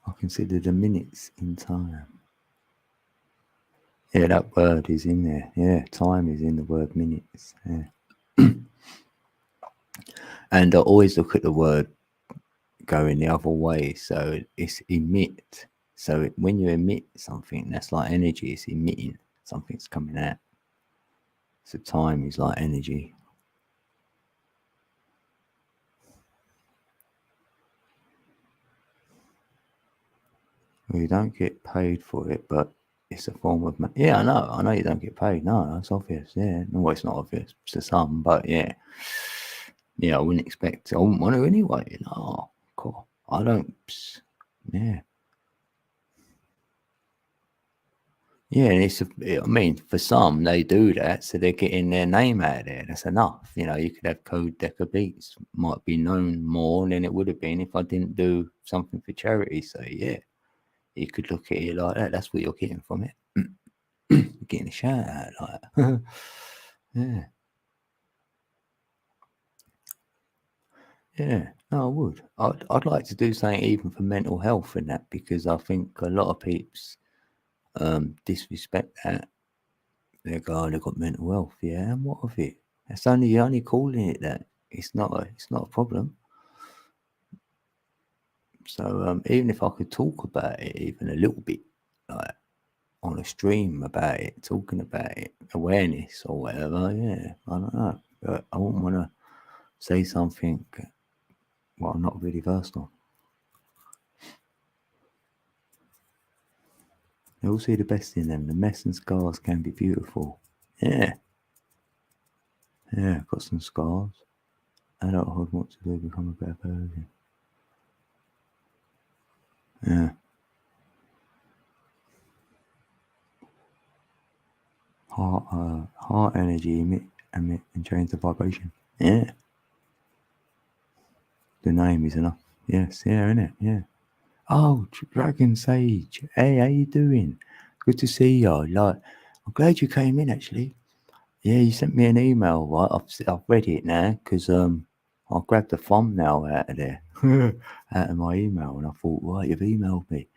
[SPEAKER 1] I consider the minutes in time. Yeah, that word is in there. Yeah, time is in the word minutes. Yeah. And I always look at the word going the other way. So it's emit. So when you emit something, that's like energy. It's emitting. Something's coming out. So time is like energy. Well, you don't get paid for it, but it's a form of yeah, I know you don't get paid. No, that's obvious. Yeah, no, it's not obvious to some, but yeah, I wouldn't expect. I wouldn't want to anyway. No, cool. I don't. Yeah, yeah. And it's. I mean, for some, they do that, so they're getting their name out there. That's enough. You could have Code Decker Beats might be known more than it would have been if I didn't do something for charity. So yeah, you could look at it like that. That's what you're getting from it. Getting a shout out like yeah. Yeah, no, I would. I'd like to do something even for mental health and that, because I think a lot of peeps disrespect that. They go, oh, they've got mental health. Yeah, and what of it? It's only calling it that. It's not a problem. So even if I could talk about it even a little bit, like on a stream about it, talking about it, awareness or whatever, yeah, I don't know. But I wouldn't want to say something what I'm not really versed on. They all see the best in them. The mess and scars can be beautiful. Yeah. Yeah, got some scars. Adulthood, what to do, become a better version. Yeah. Heart energy emit and change the vibration. Yeah. The name is enough. Yes, yeah, innit? Yeah. Oh, Dragon Sage. Hey, how you doing? Good to see you. Like, I'm glad you came in actually. Yeah, you sent me an email, right? I've read it now because I grabbed the thumbnail out of there, out of my email, and I thought, right, you've emailed me,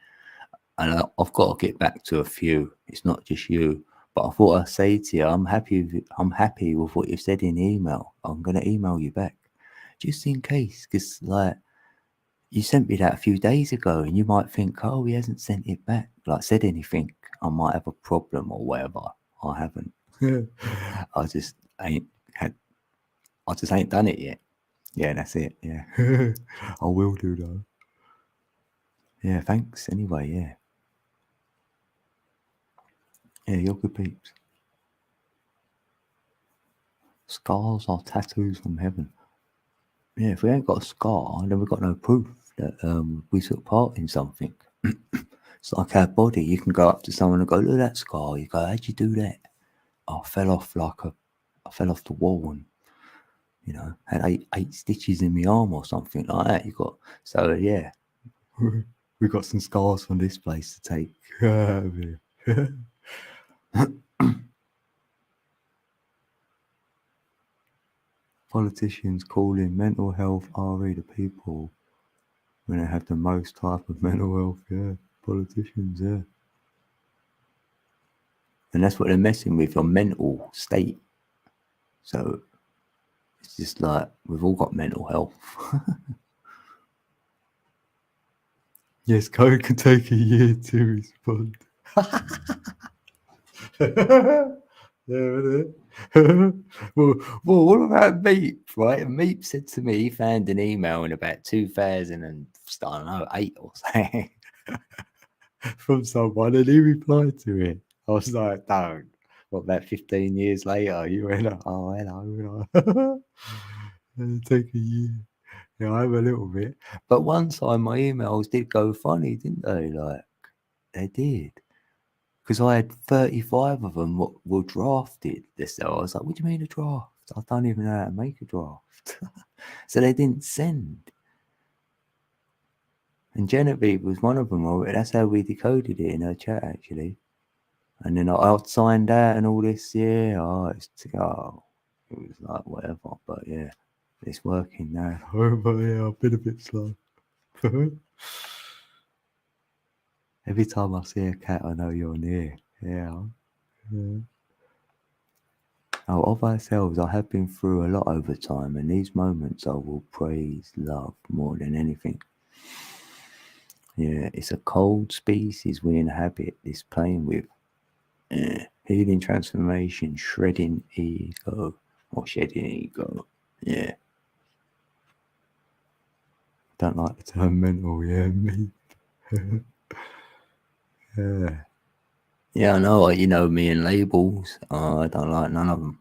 [SPEAKER 1] and I've got to get back to a few. It's not just you, but I thought I'd say to you, I'm happy with what you said in the email. I'm gonna email you back, just in case, because like you sent me that a few days ago, and you might think, oh, he hasn't sent it back, like said anything. I might have a problem or whatever. I haven't. I just ain't had. I just ain't done it yet. Yeah, that's it. Yeah, I will do though. Yeah, thanks. Anyway, yeah, you're good peeps. Scars are tattoos from heaven. Yeah, if we ain't got a scar, then we've got no proof that we took part in something. It's like our body. You can go up to someone and go, look at that scar. You go, how'd you do that? I fell off the wall and had eight stitches in my arm or something like that. So yeah, we got some scars from this place to take. Politicians calling mental health RE the people when they have the most type of mental health. Yeah, politicians. Yeah, and that's what they're messing with, your mental state. So it's just like we've all got mental health. Yes, code can take a year to respond. Yeah, well, what about Meep, right? And Meep said to me he found an email in about 2000 and I don't know, 8 or something from someone, and he replied to it. I was like, don't. What, about 15 years later, you went, oh, hello. It'll take a year. Yeah, I'm a little bit. But one time my emails did go funny, didn't they? Like, they did. Because I had 35 of them were drafted. So I was like, what do you mean a draft? I don't even know how to make a draft. So they didn't send. And Genevieve was one of them. That's how we decoded it in her chat, actually. And then I signed out and all this. Yeah, it was like whatever. But yeah, it's working now. But yeah, I've been a bit slow. Every time I see a cat, I know you're near. Yeah. Oh, of ourselves, I have been through a lot over time, and these moments I will praise love more than anything. Yeah, it's a cold species we inhabit, this playing with. Healing transformation, shredding ego, or shedding ego. Yeah. Don't like the term mental, yeah, me. Yeah. Yeah, I know, you know me and labels. I don't like none of them.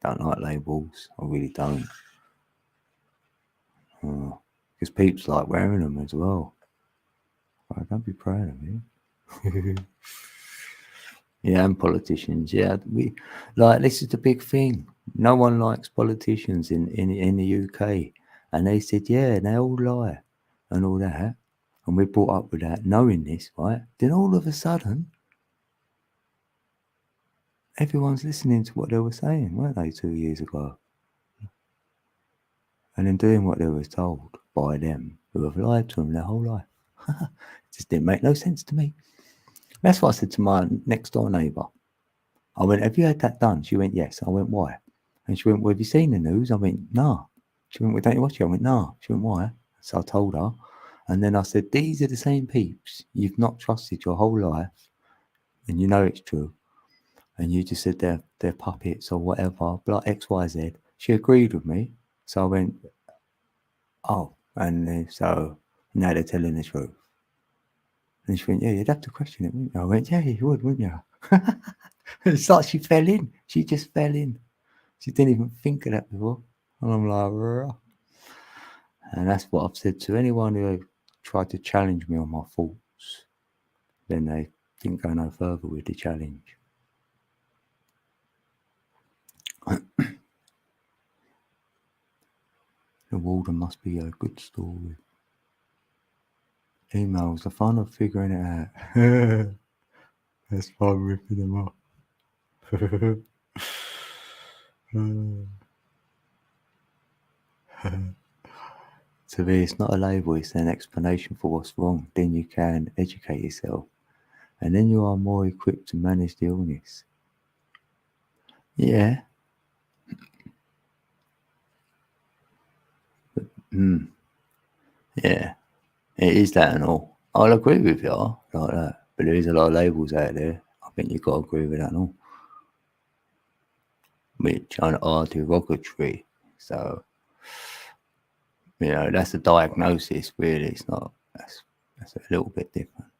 [SPEAKER 1] Don't like labels. I really don't. Because peeps like wearing them as well. I don't be proud of it. Yeah, and politicians. Yeah, this is the big thing. No one likes politicians in the UK, and they said, yeah, they all lie and all that, and we brought up with that, knowing this, right? Then all of a sudden, everyone's listening to what they were saying, weren't they, 2 years ago, and then doing what they were told by them who have lied to them their whole life. It just didn't make no sense to me. That's what I said to my next door neighbour. I went, have you had that done? She went, yes. I went, why? And she went, well, have you seen the news? I went, no. She went, well, don't you watch it? I went, no. She went, why? So I told her. And then I said, these are the same peeps you've not trusted your whole life. And you know it's true. And you just said they're puppets or whatever, like X, Y, Z. She agreed with me. So I went, oh. And so now they're telling the truth. And she went, yeah, you'd have to question it, wouldn't you? I went, yeah, you would, wouldn't you? It's like she fell in. She just fell in. She didn't even think of that before. And I'm like, rah. And that's what I've said to anyone who tried to challenge me on my thoughts. Then they didn't go no further with the challenge. The warden must be a good story. Emails, the fun of figuring it out. That's fun ripping them off. To me, it's not a label, it's an explanation for what's wrong. Then you can educate yourself. And then you are more equipped to manage the illness. Yeah. Yeah. It is that and all. I'll agree with you like that. But there is a lot of labels out there. I think you've got to agree with that and all. Which are derogatory. So, that's a diagnosis, really. It's not, that's a little bit different.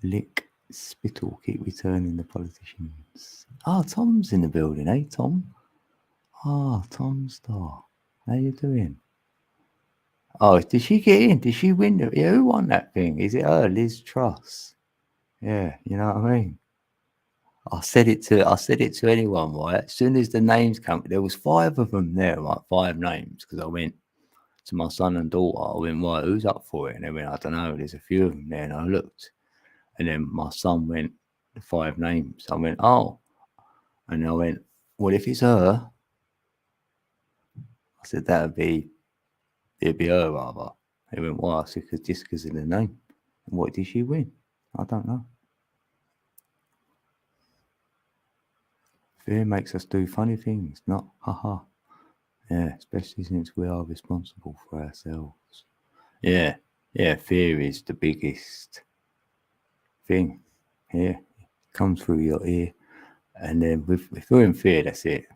[SPEAKER 1] Lick spittle, keep returning the politicians. Oh, Tom's in the building, eh, Tom? Oh, Tom Star. How you doing? Oh, did she get in? Did she win? Yeah, who won that thing? Is it her, Liz Truss? Yeah, you know what I mean? I said it to anyone, right? As soon as the names come, there was 5 of them there, like 5 names, because I went to my son and daughter. I went, right, who's up for it? And they went, I don't know, there's a few of them there. And I looked. And then my son went, 5 names. I went, oh. And I went, well, if it's her, I said, it'd be her rather. They went, why? I said, just because of the name. And what did she win? I don't know. Fear makes us do funny things, not haha. Yeah, especially since we are responsible for ourselves. Yeah, Yeah, fear is the biggest thing. Yeah, it comes through your ear, and then if you're in fear, that's it.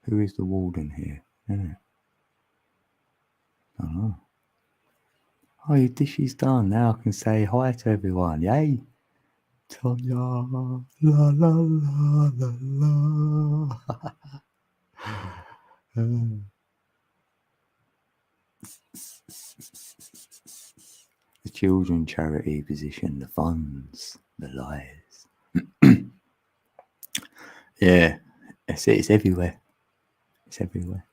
[SPEAKER 1] Who is the warden here? Yeah. I don't know. Oh, your dish is done. Now I can say hi to everyone. Yay! Tonya, la la la la la. The children charity position, the funds, the lies. Yeah, it's it. It's everywhere. It's everywhere.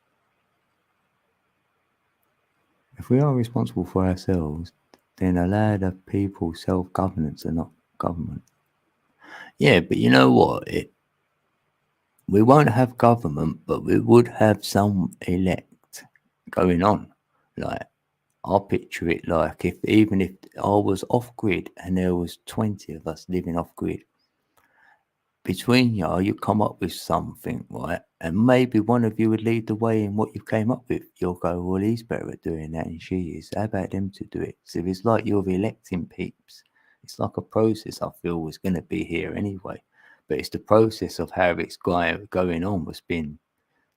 [SPEAKER 1] If we are responsible for ourselves, then allow the people self-governance and not government. Yeah, but you know what? We won't have government, but we would have some elect going on. Like, I'll picture it like even if I was off grid and there was 20 of us living off grid, between you come up with something, right? And maybe one of you would lead the way in what you came up with. You'll go, well, he's better at doing that than she is. How about them to do it? So it's like you're electing peeps. It's like a process I feel was going to be here anyway. But it's the process of how it's going on was being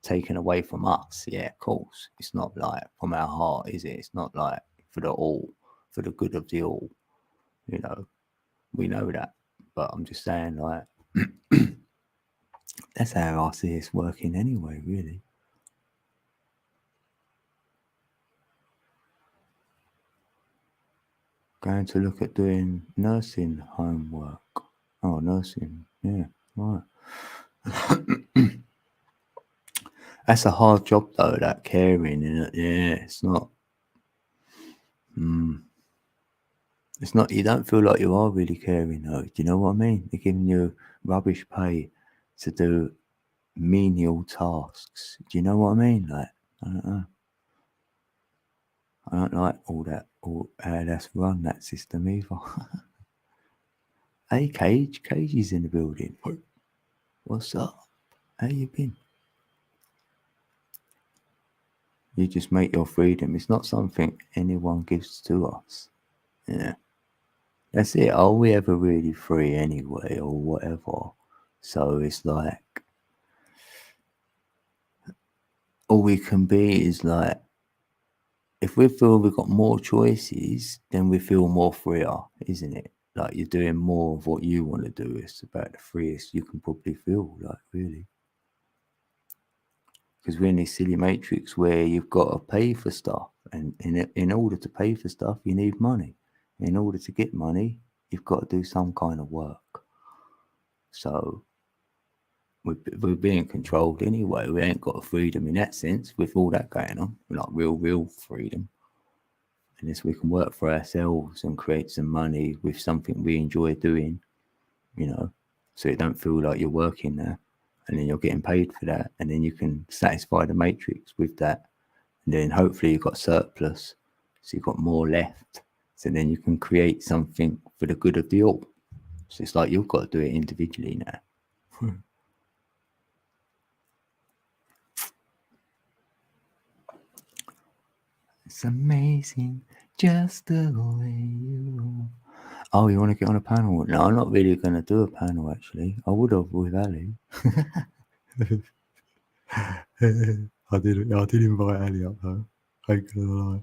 [SPEAKER 1] taken away from us. Yeah, of course. It's not like from our heart, is it? It's not like for the all, for the good of the all. You know, we know that. But I'm just saying, like, that's how I see it's working anyway, really. Going to look at doing nursing homework. Oh, nursing. Yeah, right. That's a hard job, though, that caring. Yeah, it's not. It's not. You don't feel like you are really caring, though. Do you know what I mean? They're giving you rubbish pay to do menial tasks. Do you know what I mean? Like, I don't know. I don't like all that, all how that's run, that system either. Hey, Cage. Cage is in the building. What's up? How you been? You just make your freedom. It's not something anyone gives to us. Yeah. That's it. Are we ever really free anyway, or whatever? So it's like all we can be is like, if we feel we've got more choices, then we feel more freer, isn't it? Like you're doing more of what you want to do. It's about the freest you can probably feel, like, really. Because we're in this silly matrix where you've got to pay for stuff, and in order to pay for stuff, you need money. In order to get money, you've got to do some kind of work. So we're being controlled anyway. We ain't got a freedom in that sense with all that going on. We're like real freedom. Unless we can work for ourselves and create some money with something we enjoy doing, so you don't feel like you're working there, and then you're getting paid for that, and then you can satisfy the matrix with that, and then hopefully you've got surplus, so you've got more left, so then you can create something for the good of the all. So it's like you've got to do it individually now. It's amazing just the way you are. Oh, you want to get on a panel? No, I'm not really going to do a panel, actually. I would have with Ali. I did invite Ali up, though. I ain't gonna lie.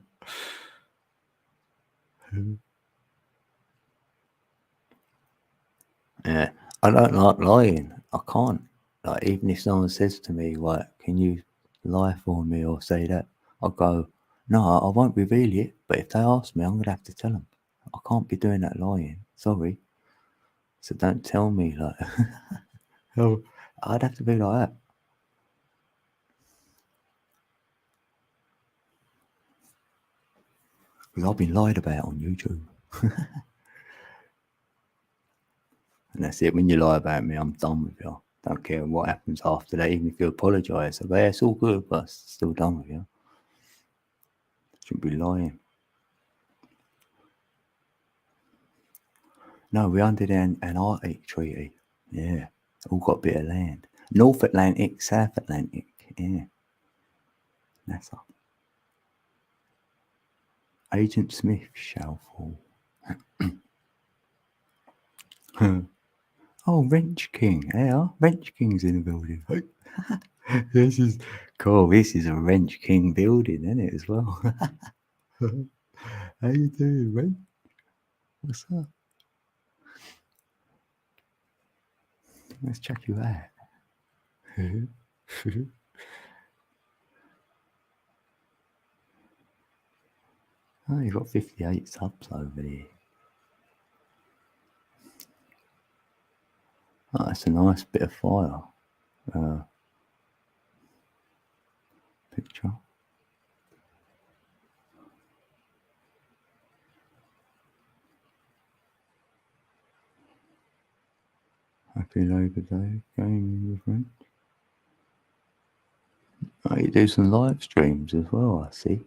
[SPEAKER 1] Yeah, I don't like lying. I can't. Like, even if someone says to me, like, can you lie for me or say that? I'll go, no, I won't reveal it. But if they ask me, I'm going to have to tell them. I can't be doing that lying. Sorry. So don't tell me, like, oh, I'd have to be like that. Because I've been lied about on YouTube. And that's it. When you lie about me, I'm done with you. Don't care what happens after that, even if you apologise. I go, yeah, it's all good, but still done with you. Shouldn't be lying. No, we're under the Antarctic Treaty. Yeah, all got a bit of land. North Atlantic, South Atlantic. Yeah. NASA. Agent Smith shall fall. Oh, Wrench King. Yeah, Wrench King's in the building. This is cool. This is a Wrench King building, isn't it, as well? How you doing, Wrench? What's up? Let's check you out. Oh, you've got 58 subs over there. Oh, that's a nice bit of fire. Picture. Happy Labour Day, gaming with Wrench. Oh, you do some live streams as well, I see.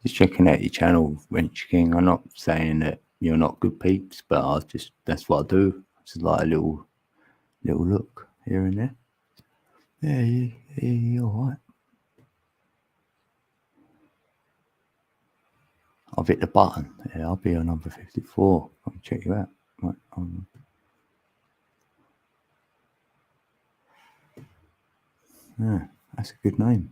[SPEAKER 1] Just checking out your channel, Wrench King. I'm not saying that you're not good peeps, but that's what I do. It's like a little look here and there. Yeah, you're alright. I've hit the button. Yeah, I'll be on number 54. I'll check you out. Right, yeah, that's a good name.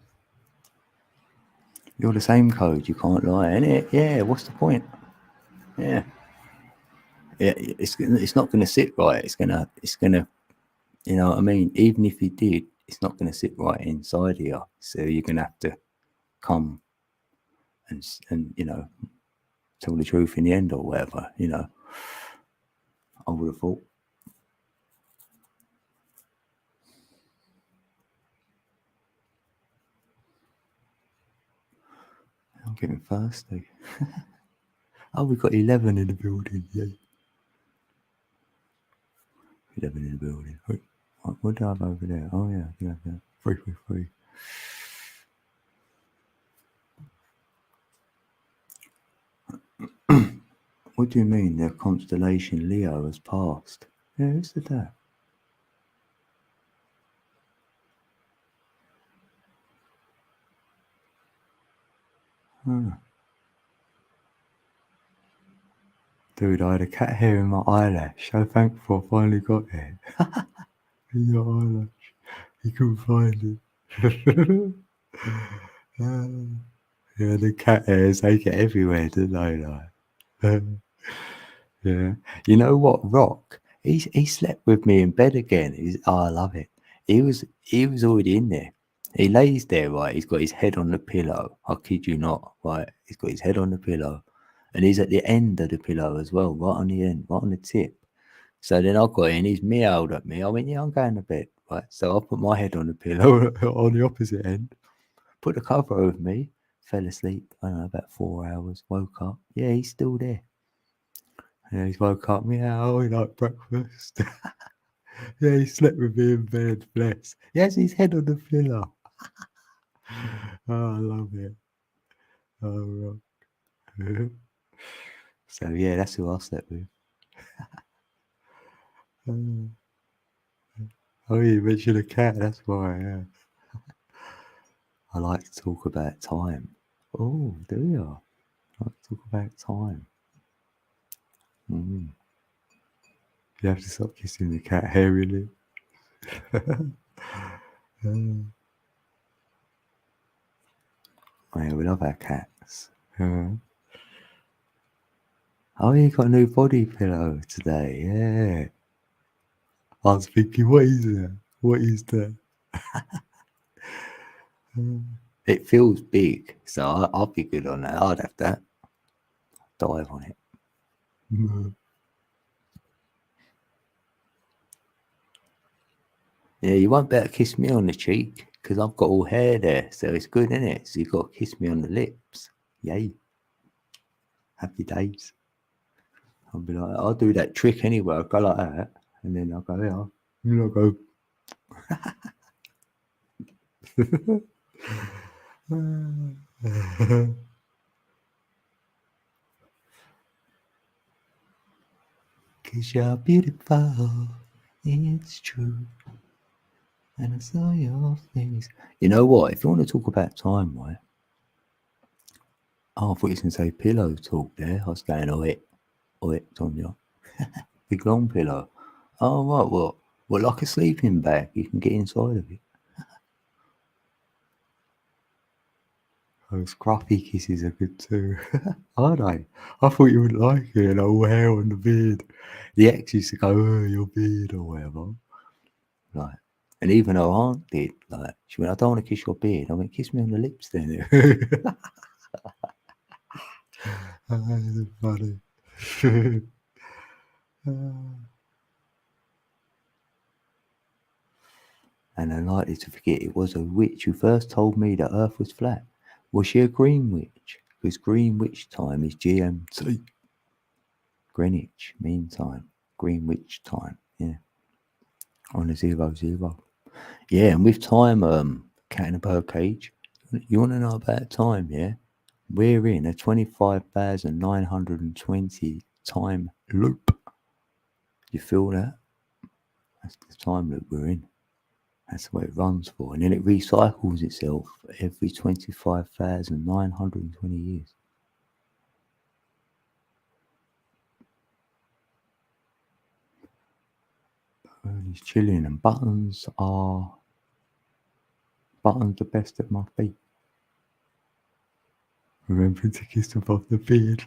[SPEAKER 1] You're the same code, you can't lie, innit? Yeah, what's the point? Yeah. Yeah, it's not gonna sit right. It's gonna you know what I mean? Even if you did, it's not gonna sit right inside here. So you're gonna have to come and you know, tell the truth in the end or whatever, you know. I would have thought. I'm getting thirsty. Oh, we've got 11 in the building, yeah. 11 in the building. Wait, what do I have over there? Oh, yeah, yeah. 333. What do you mean the constellation Leo has passed? Yeah, who said that? Dude, I had a cat hair in my eyelash. So thankful I finally got it. In your eyelash. You couldn't find it. Yeah, the cat hairs, they get everywhere, don't they? Like, yeah. You know what, Rock? He slept with me in bed again. I love it. He was already in there. He lays there, right? He's got his head on the pillow. I kid you not, right? He's got his head on the pillow, and he's at the end of the pillow as well, right on the end, right on the tip. So then I got in. He's meowed at me. I went, yeah, I'm going to bed, right? So I put my head on the pillow on the opposite end, put the cover over me, fell asleep. I don't know, about 4 hours. Woke up. Yeah, he's still there. Yeah, he's woke up, meow, he like breakfast. Yeah, he slept with me in bed, bless. He has his head on the pillow. Oh, I love it. Oh, right. So, yeah, that's who I slept with. Oh, you mentioned a cat, that's why, yeah. I like to talk about time. Oh, do you? I like to talk about time. Mm. You have to stop kissing the cat hair, really. Oh, yeah, we love our cats. Oh, you got a new body pillow today, yeah. I was thinking, what is that? What is that? It feels big, so I'll be good on that. I'd have that. Dive on it. Yeah, you won't better kiss me on the cheek because I've got all hair there, so it's good, isn't it? So you've got to kiss me on the lips. Yay. Happy days. I'll be like, I'll do that trick anyway. I'll go like that, and then I'll go, yeah. And I'll go. Cause you're beautiful, it's true. And I saw your face. You know what? If you want to talk about time, right? Oh, I thought you was going to say pillow talk there. I was going, oh, it, Tonya. Big long pillow. Oh, right, what? Well, like a sleeping bag. You can get inside of it. Those scruffy kisses are good too. Are they? I thought you would like it, and all hair on the beard. The ex used to go, oh, your beard or whatever. Like, and even though Aunt did, like, she went, I don't want to kiss your beard. I went, kiss me on the lips then. That's funny. And I'm likely to forget it was a witch who first told me the earth was flat. Was she a green witch? Because green witch time is GMT. Greenwich Mean Time. Greenwich time. Yeah. On the 00. Yeah, and with time, Cat in a Birdcage, you want to know about time, yeah? We're in a 25,920 time loop. You feel that? That's the time loop we're in. That's the way it runs for. And then it recycles itself every 25,920 years. He's chilling, and buttons the best at my feet. Remember to kiss above the beard.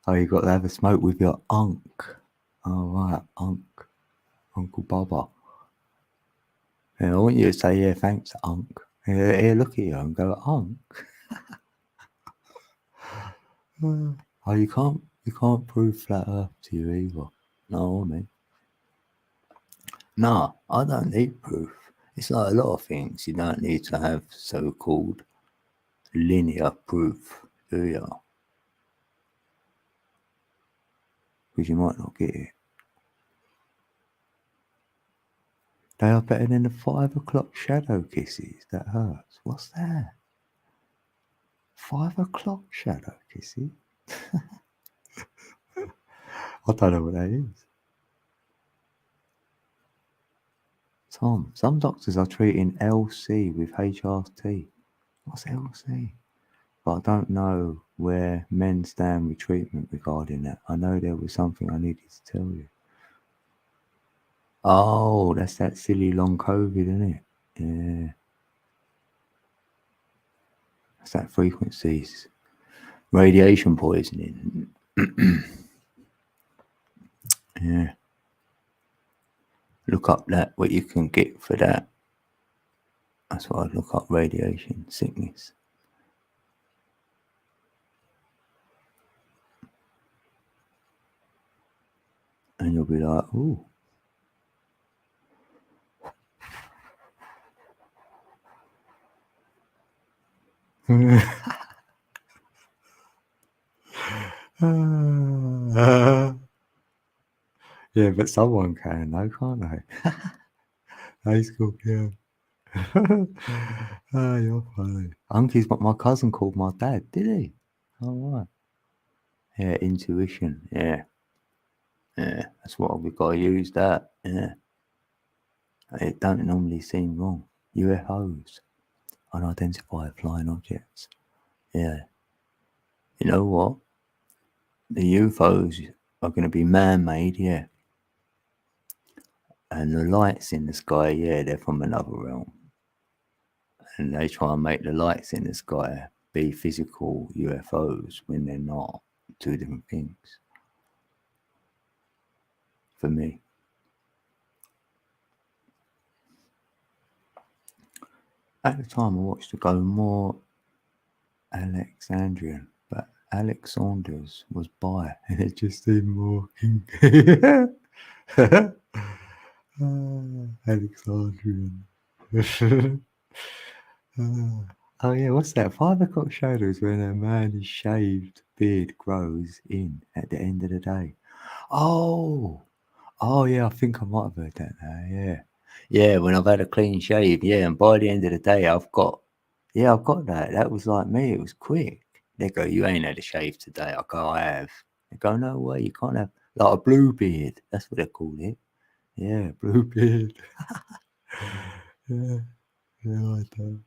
[SPEAKER 1] Oh, you got to have a smoke with your unk. Oh, right, unk. Uncle Baba. Yeah, I want you to say, yeah, thanks, unk. Here, look at you and go, unk. Oh, you can't prove flat earth to you either. No, I mean. No, I don't need proof. It's like a lot of things. You don't need to have so-called linear proof, do you? Because you might not get it. They are better than the 5 o'clock shadow kisses. That hurts. What's that? 5 o'clock shadow kisses? I don't know what that is. Tom, some doctors are treating LC with HRT. What's LC? But I don't know where men stand with treatment regarding that. I know there was something I needed to tell you. Oh, that's that silly long COVID, isn't it? Yeah. That's that frequencies. Radiation poisoning. Yeah. Look up that, what you can get for that. That's what I'd look up, radiation sickness. And you'll be like, ooh. Yeah, but someone can though, can't they? Hey, Scorpio. You're funny. Uncle's what my cousin called my dad, did he? Oh, right. Yeah, intuition. Yeah. Yeah, that's what we got to use that. Yeah. It don't normally seem wrong. UFOs, unidentified flying objects. Yeah. You know what? The UFOs are going to be man-made, yeah. And the lights in the sky, yeah, they're from another realm. And they try and make the lights in the sky be physical UFOs when they're not. Two different things. For me. At the time, I watched it go more Alexandrian, but Alex Saunders was bi, and it just seemed more kinky. Alexandrian. Oh yeah, what's that? 5 o'clock shadows when a man's shaved beard grows in at the end of the day. Oh yeah, I think I might have heard that now. Yeah, yeah. When I've had a clean shave, yeah, and by the end of the day, I've got that. That was like me. It was quick. They go, you ain't had a shave today. I go, I have. They go, no way, you can't have like a blue beard. That's what they call it. Yeah, blue beard. Yeah, yeah, I do.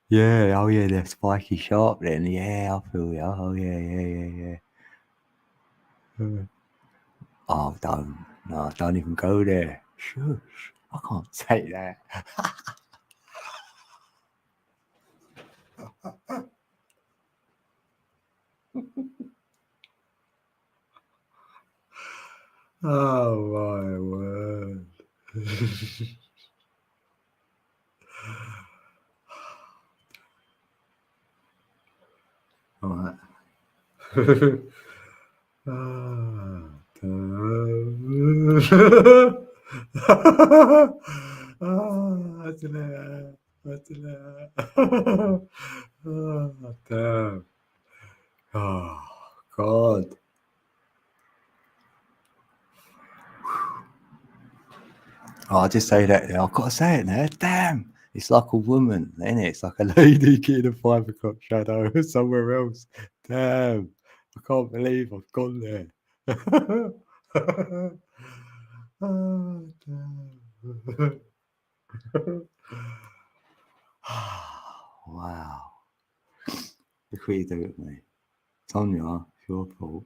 [SPEAKER 1] Yeah, oh yeah, they're spiky sharp then. Yeah, I feel you. Oh yeah. Oh, don't even go there. Shush, I can't say that. Oh my word. All right. Damn. Oh, God. Oh, I'll just say that. I've got to say it now. Damn. It's like a woman, isn't it? It's like a lady getting a 5 o'clock shadow somewhere else. Damn. I can't believe I've gone there. Oh, damn. Wow. Look what you do with me. Tonya, it's your fault.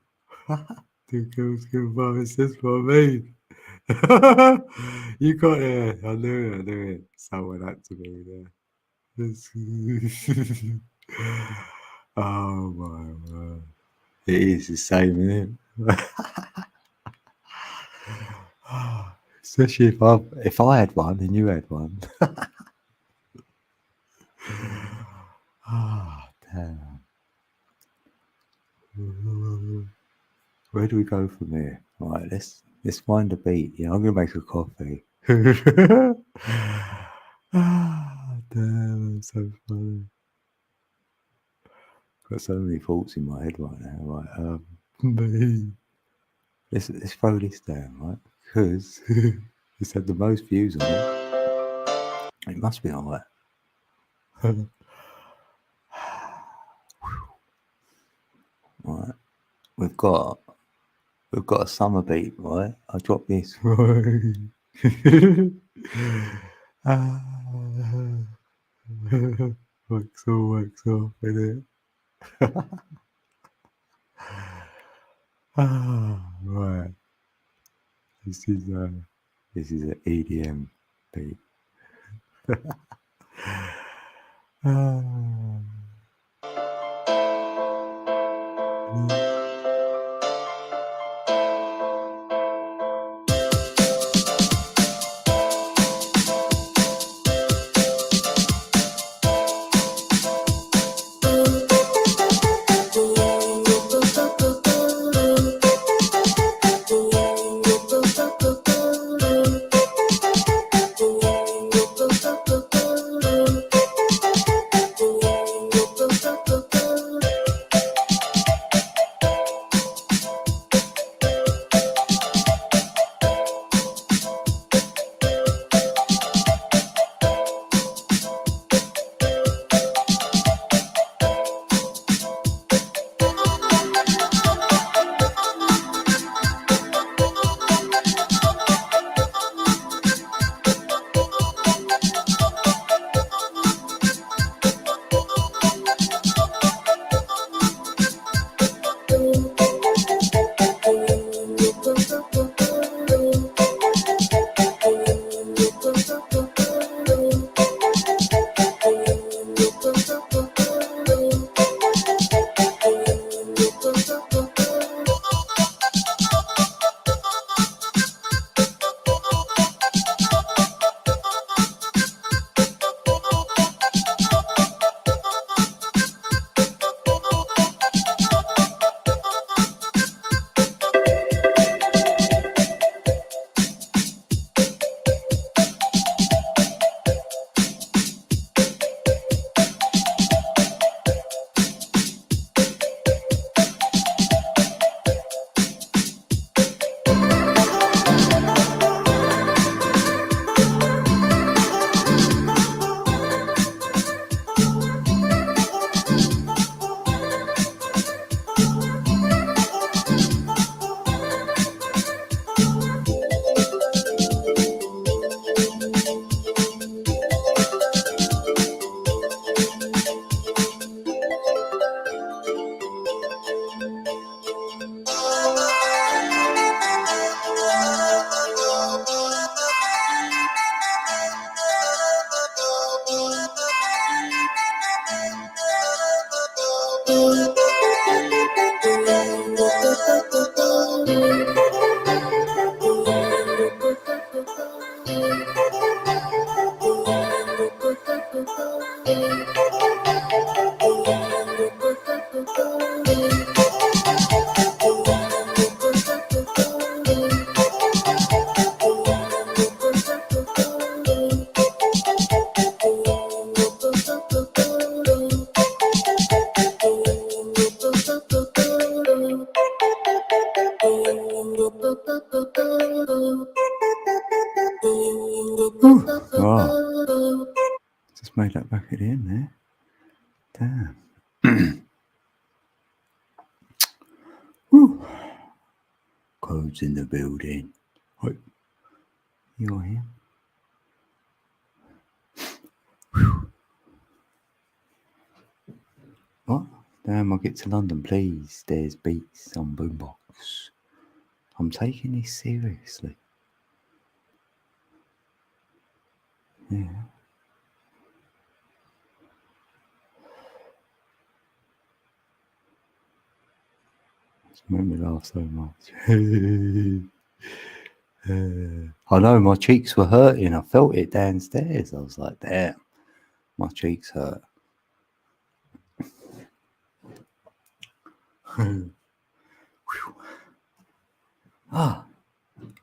[SPEAKER 1] 2 kills, kill 5 assists for me. You got it. I knew it. Someone had to be there. Oh my word. It is the same, isn't it? Especially if I had one and you had one. Ah, damn. Where do we go from here? Right, let's find a beat. Yeah, I'm gonna make a coffee. Ah, damn, that's so funny. Got so many thoughts in my head right now. Right, let's throw this down, right? Because it's had the most views on it. It must be alright. Right, we've got a summer beat, right? I drop this. Right. Wax off in it. Right. This is an EDM beat. Oh, just made that back at the end there. Damn. Woo. Codes in the building. Right. You're here. What? Damn, I'll get to London, please. There's beats on Boombox. I'm taking this seriously. Yeah. It's made me laugh so much. I know my cheeks were hurting. I felt it downstairs. I was like, damn, my cheeks hurt. Ah.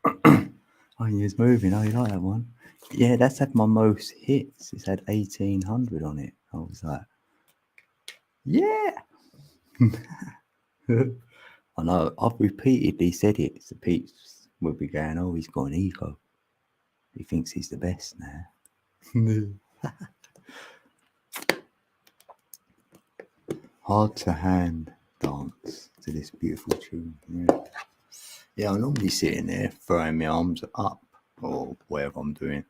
[SPEAKER 1] Oh, he's moving. Oh, you like that one? Yeah, that's had my most hits. It's had 1,800 on it. I was like, yeah. I know. I've repeatedly said it. So Pete will be going, oh, he's got an ego. He thinks he's the best now. Hard to hand dance to this beautiful tune. Yeah, I'm normally sitting there throwing my arms up or whatever I'm doing.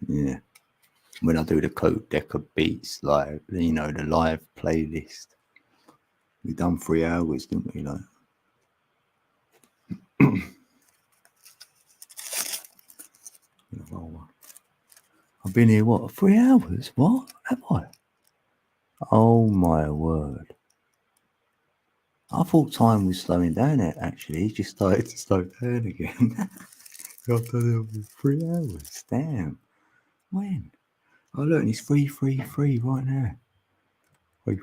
[SPEAKER 1] Yeah. When I do the Coke Deck of Beats, like, you know, the live playlist. We've done 3 hours, didn't we? Like, I've been here, what, 3 hours? What? Have I? Oh my word. I thought time was slowing down it actually. It just started to slow down again. I've done it for 3 hours. Damn. When? Oh look, it's 333 right now. Wait.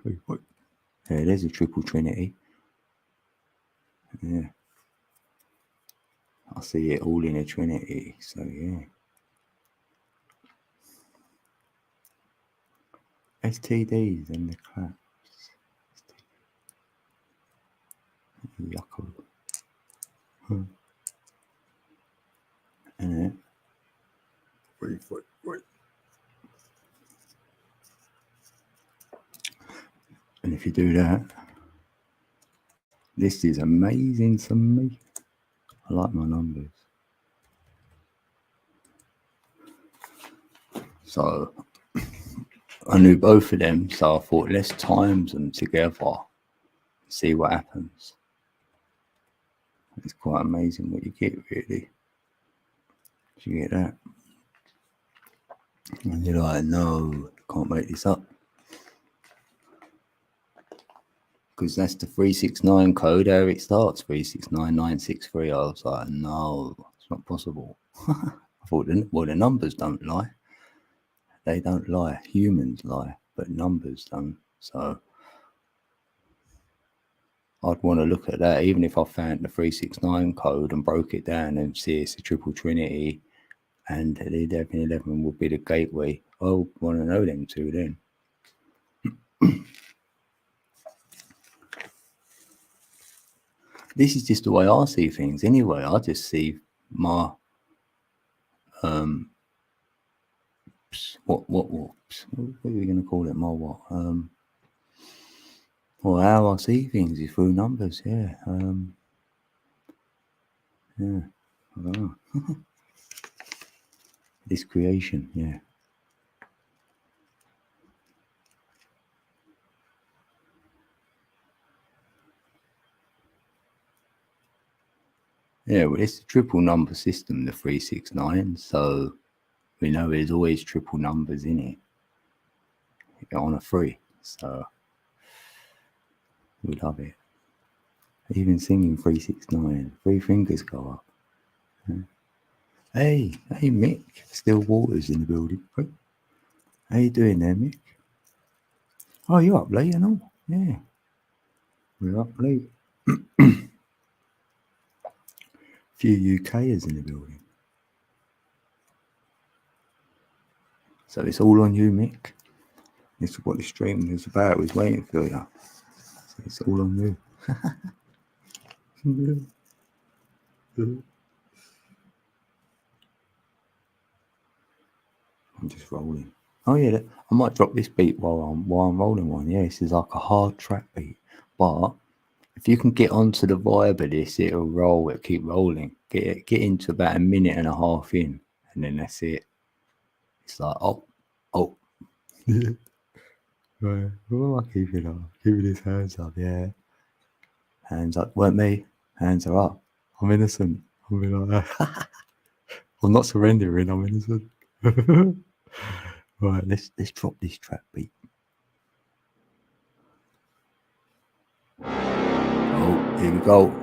[SPEAKER 1] Yeah, there's a triple trinity. Yeah. I see it all in a trinity, so yeah. STDs and the claps. Yucko. And it. Wait. And if you do that, this is amazing to me. I like my numbers. So I knew both of them, so I thought let's times them together, see what happens. It's quite amazing what you get, really. You get that. And you're like, no, can't make this up. Because that's the 369 code, how it starts, 369963. I was like, no, it's not possible. I thought, well, the numbers don't lie. They don't lie. Humans lie, but numbers don't. So I'd want to look at that, even if I found the 369 code and broke it down and see it's a triple trinity and the 1111 would be the gateway. I want to know them two then. This is just the way I see things anyway. I just see my what are we going to call it? My what? Well, how I see things is through numbers. Yeah. Yeah. I don't know. This creation. Yeah. Yeah, well, it's a triple number system, the 369. So we know there's always triple numbers in it on a 3. So we love it. Even singing 369, 3 fingers go up. Yeah. Hey, Mick. Still Waters in the building. How you doing there, Mick? Oh, you up late and all? Yeah. We're up late. Few UKers in the building. So it's all on you, Mick. This is what the stream was about. I was waiting for you. So it's all on you. I'm just rolling. Oh yeah, I might drop this beat while I'm rolling one. Yeah, this is like a hard trap beat, but if you can get onto the vibe of this, it'll roll. It'll keep rolling. Get into about a minute and a half in, and then that's it. It's like oh. Right. What am I keeping up? Keeping his hands up, yeah. Hands up. Weren't me. Hands are up. I'm innocent. I'm like I'm not surrendering. I'm innocent. Right. Let's drop this trap beat. Oh, here we go.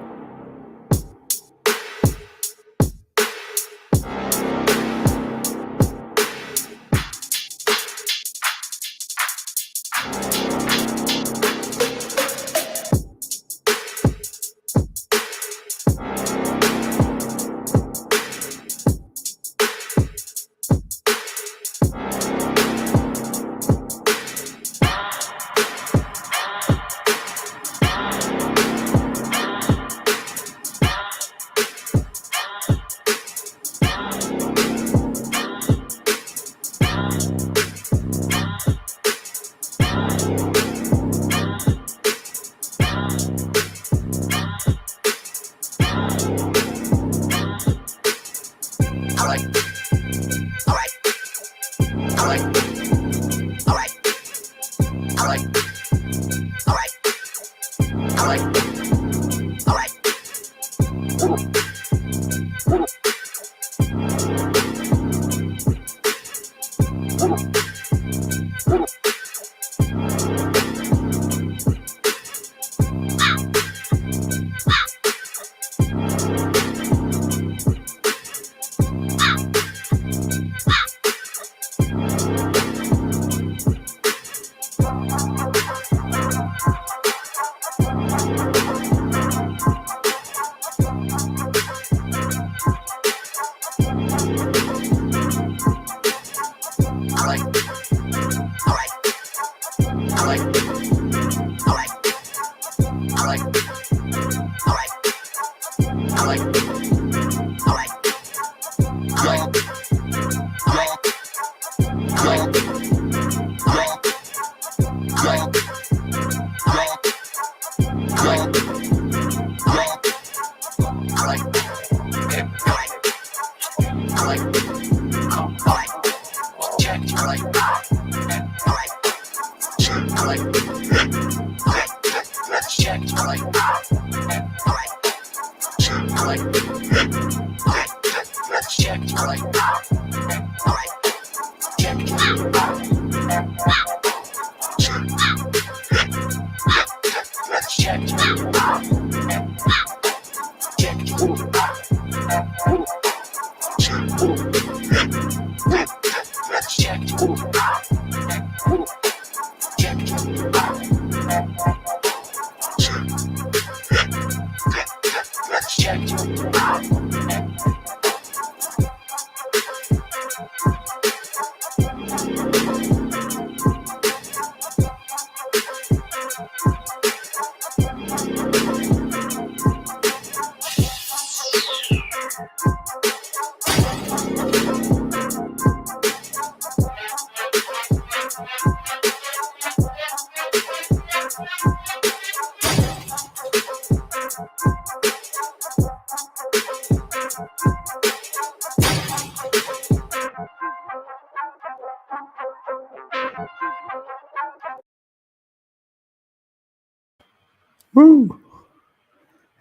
[SPEAKER 1] Woo!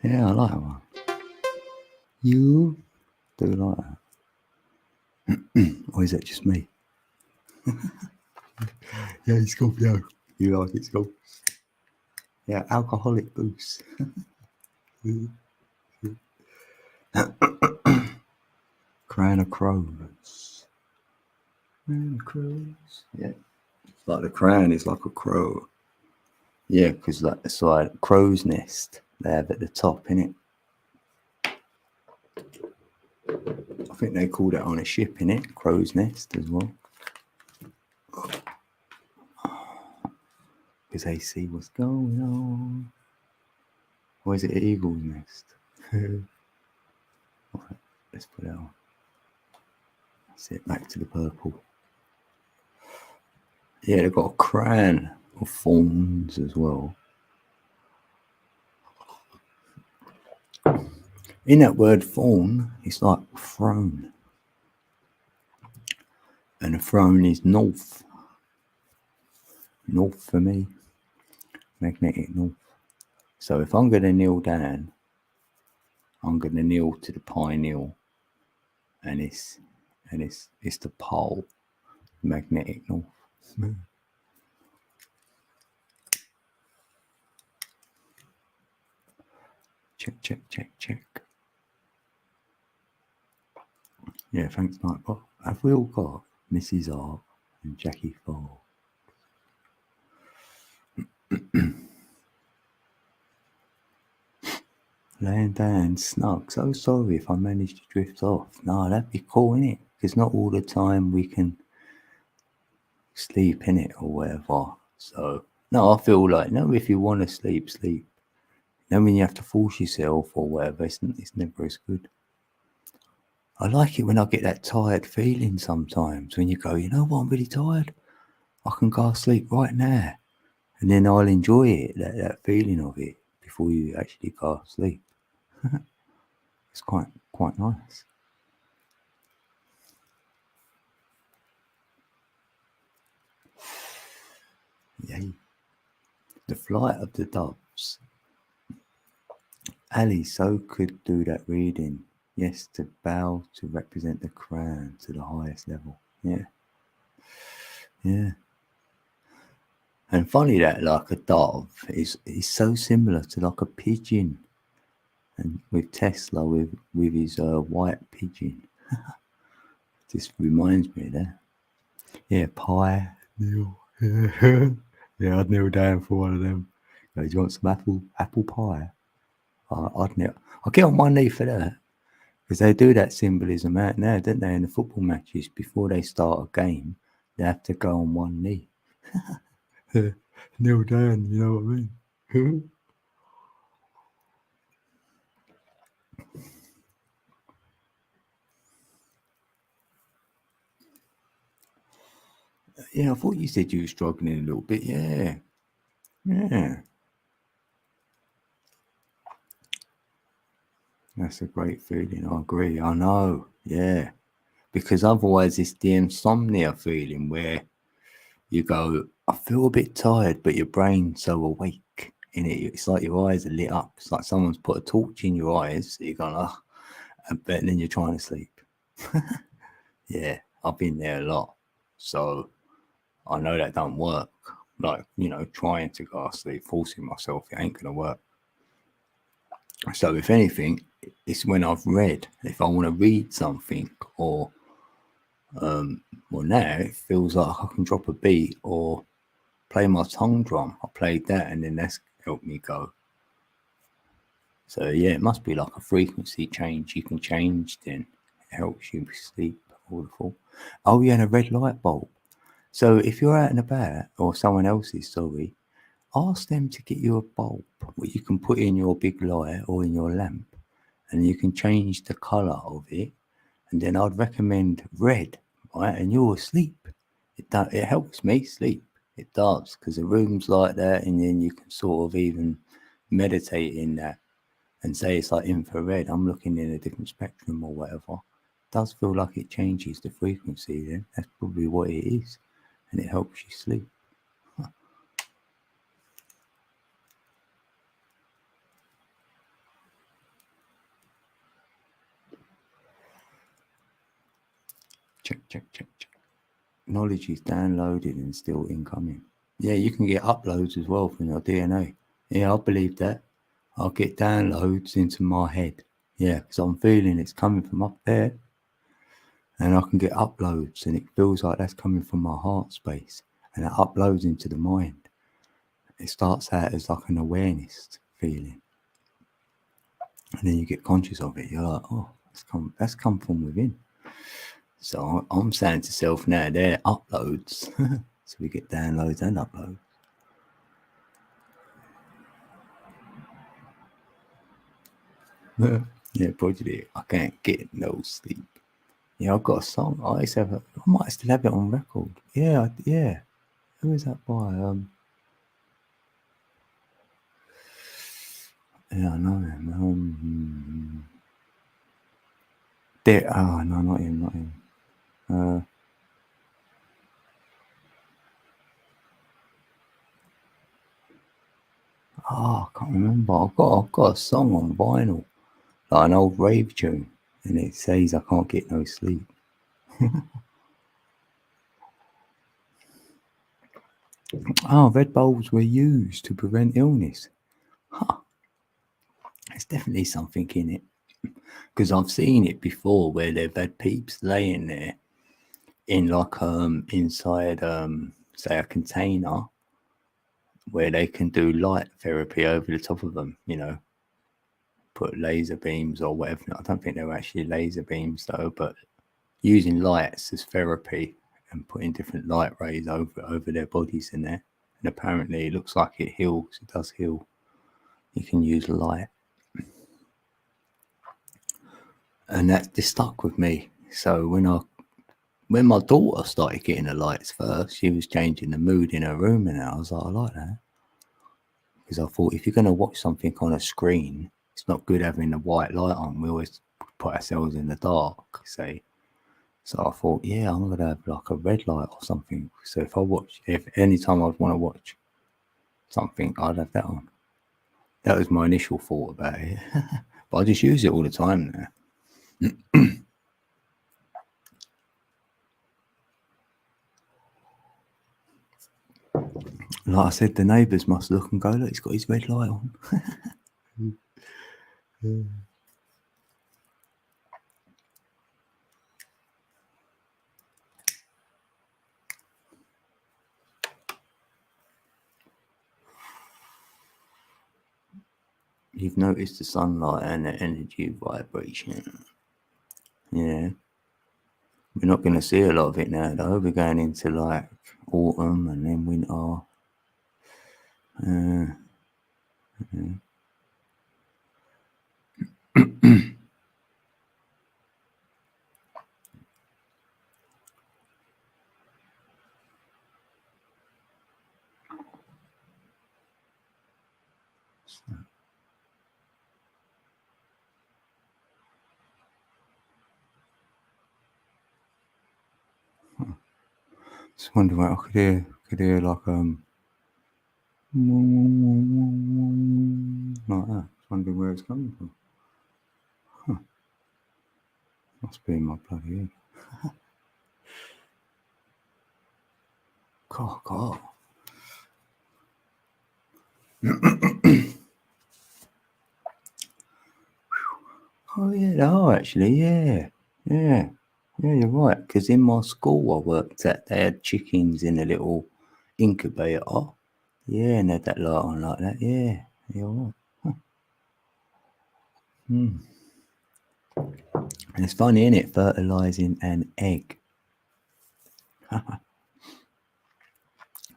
[SPEAKER 1] Yeah, I like that one. You do like that? Or is that just me? Yeah, it's cool. Yeah, you like it's cool. Yeah, alcoholic boost. Crown of crows. Crown of crows. Yeah, it's like the crown is like a crow. Yeah, because like it's like crow's nest they have at the top, innit? I think they call that on a ship, innit? Crow's nest as well. Because they see what's going on. Or is it an eagle's nest? Let's put it on. That's it, back to the purple. Yeah, they've got a crown of thorns as well. In that word thorn, it's like throne. And the throne is north. North for me. Magnetic north. So if I'm going to kneel down, I'm going to kneel to the pineal. And it's the pole. Magnetic north. Check. Yeah, thanks, Mike. What have we all got? Mrs. R and Jackie Fall. Laying down snug. So sorry if I managed to drift off. No, that'd be cool, innit? Because not all the time we can sleep in it or whatever. So no, I feel like no, if you want to sleep, sleep. Then when you have to force yourself or whatever, it's never as good. I like it when I get that tired feeling sometimes. When you go, you know what, I'm really tired. I can go to sleep right now, and then I'll enjoy it. That feeling of it before you actually go to sleep. It's quite nice. Yay. The flight of the doves. Ali so could do that reading. Yes, to bow to represent the crown to the highest level. Yeah. And funny that like a dove is so similar to like a pigeon. And with Tesla with his white pigeon. Just reminds me of that. Yeah, pie. Kneel. Yeah, I'd kneel down for one of them. Do you want some apple pie? I'd kneel. I'll get on one knee for that. Because they do that symbolism out now, don't they? In the football matches, before they start a game, they have to go on one knee. Kneel down, you know what I mean? Yeah, I thought you said you were struggling a little bit. Yeah. That's a great feeling. I agree. I know. Yeah. Because otherwise, it's the insomnia feeling where you go, I feel a bit tired, but your brain's so awake in it. It's like your eyes are lit up. It's like someone's put a torch in your eyes. You're going, oh, but then you're trying to sleep. Yeah, I've been there a lot. So I know that don't work. Like, trying to go to sleep, forcing myself, it ain't going to work. So if anything, it's when I've read, if I want to read something or, well, now it feels like I can drop a beat or play my tongue drum. I played that and then that's helped me go. So yeah, it must be like a frequency change you can change, then it helps you sleep. Wonderful. Oh yeah, and a red light bulb. So if you're out and about, or someone else is, sorry, ask them to get you a bulb what you can put in your big light or in your lamp, and you can change the colour of it. And then I'd recommend red, right? And you'll sleep. It helps me sleep. It does, because the room's like that, and then you can sort of even meditate in that and say it's like infrared. I'm looking in a different spectrum or whatever. It does feel like it changes the frequency then. That's probably what it is. And it helps you sleep. Check. Knowledge is downloaded and still incoming. Yeah, you can get uploads as well from your DNA. Yeah, I believe that. I'll get downloads into my head. Yeah, because I'm feeling it's coming from up there. And I can get uploads and it feels like that's coming from my heart space. And it uploads into the mind. It starts out as like an awareness feeling. And then you get conscious of it. You're like, oh, that's come from within. So I'm saying to self now, they're uploads. So we get downloads and uploads. Yeah, Prodigy. I can't get no sleep. Yeah, I've got a song. I used to have. I might still have it on record. Yeah, yeah. Who is that by? Yeah, I know him. There. Oh no, not him. Not him. I can't remember. I've got a song on vinyl, like an old rave tune, and it says I can't get no sleep. Oh, Red Bulbs were used to prevent illness. Huh. There's definitely something in it. Because I've seen it before where they've had peeps laying there in like inside say a container where they can do light therapy over the top of them, you know, put laser beams or whatever. I don't think they were actually laser beams though, but using lights as therapy and putting different light rays over their bodies in there. And apparently it looks like it heals. It does heal. You can use light. And that just stuck with me. So when my daughter started getting the lights first, she was changing the mood in her room, and I was like, I like that. Because I thought if you're going to watch something on a screen, it's not good having the white light on. We always put ourselves in the dark, say. So I thought, yeah, I'm going to have like a red light or something. So if anytime I'd want to watch something, I'd have that on. That was my initial thought about it. But I just use it all the time now. Like I said, the neighbours must look and go, look, he's got his red light on. You've noticed the sunlight and the energy vibration. Yeah. We're not going to see a lot of it now, though. We're going into like autumn and then winter. Just wondering what I could hear like like that. Just wondering where it's coming from. Must be in my bloody head. God. Oh yeah, they are actually. Yeah. Yeah, you're right. Because in my school I worked at, they had chickens in a little incubator. Yeah, and they had that light on like that. Yeah, you're right. And it's funny, isn't it? Fertilizing an egg.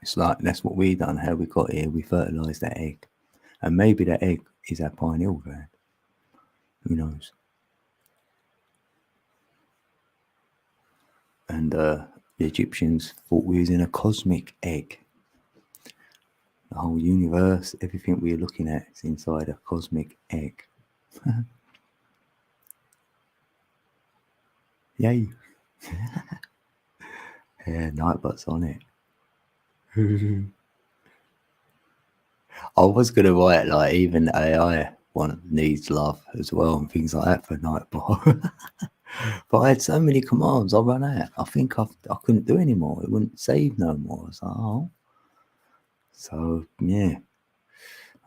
[SPEAKER 1] It's like that's what we done. How we got here, we fertilized that egg, and maybe that egg is our pineal gland. Who knows? And the Egyptians thought we was in a cosmic egg. The whole universe, everything we're looking at is inside a cosmic egg. Yay. Yeah, Nightbot's on it. I was going to write like even AI needs love as well and things like that for Nightbot. But I had so many commands, I ran out. I think I couldn't do anymore. It wouldn't save no more. I was like, oh. So, yeah.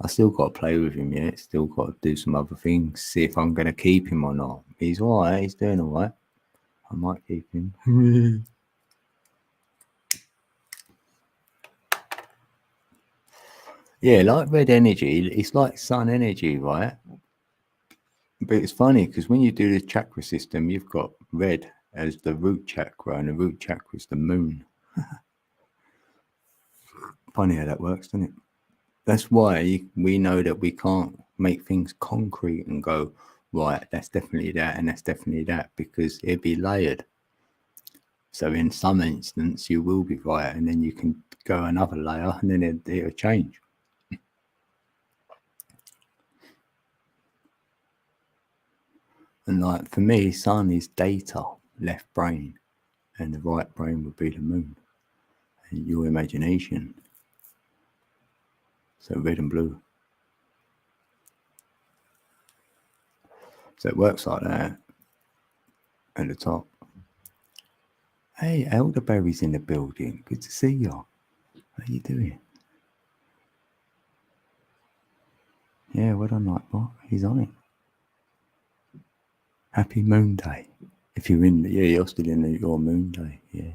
[SPEAKER 1] I still got to play with him yet. Still got to do some other things. See if I'm going to keep him or not. He's all right. He's doing all right. I might keep him. Yeah, like red energy. It's like sun energy, right? But it's funny because when you do the chakra system, you've got red as the root chakra, and the root chakra is the moon. Funny how that works, doesn't it? That's why we know that we can't make things concrete and go, right, that's definitely that, and that's definitely that, because it'd be layered. So in some instance, you will be right, and then you can go another layer, and then it'll change. And like for me, sun is data, left brain, and the right brain would be the moon, and your imagination. So red and blue. So it works like that at the top. Hey, Elderberry's in the building. Good to see you. How you doing? Yeah, well done, Nightbot. He's on it. Happy Moon Day. If you're in, you're still in your Moon Day. Yeah.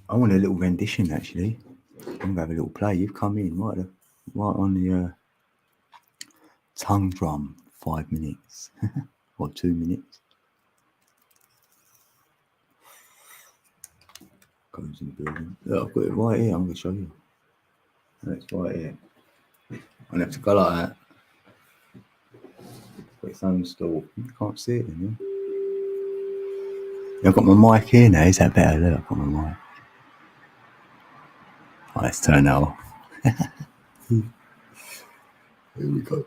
[SPEAKER 1] I want a little rendition actually. I'm gonna have a little play. You've come in right on the tongue drum. 5 minutes or 2 minutes. Goes in the building. Look, I've got it right here. I'm gonna show you. It's right here. I have to go like that. Got its own store. You can't see it in here. I've got my mic here now. Is that better? Look, I've got my mic. Oh, let's turn that off. Here we go.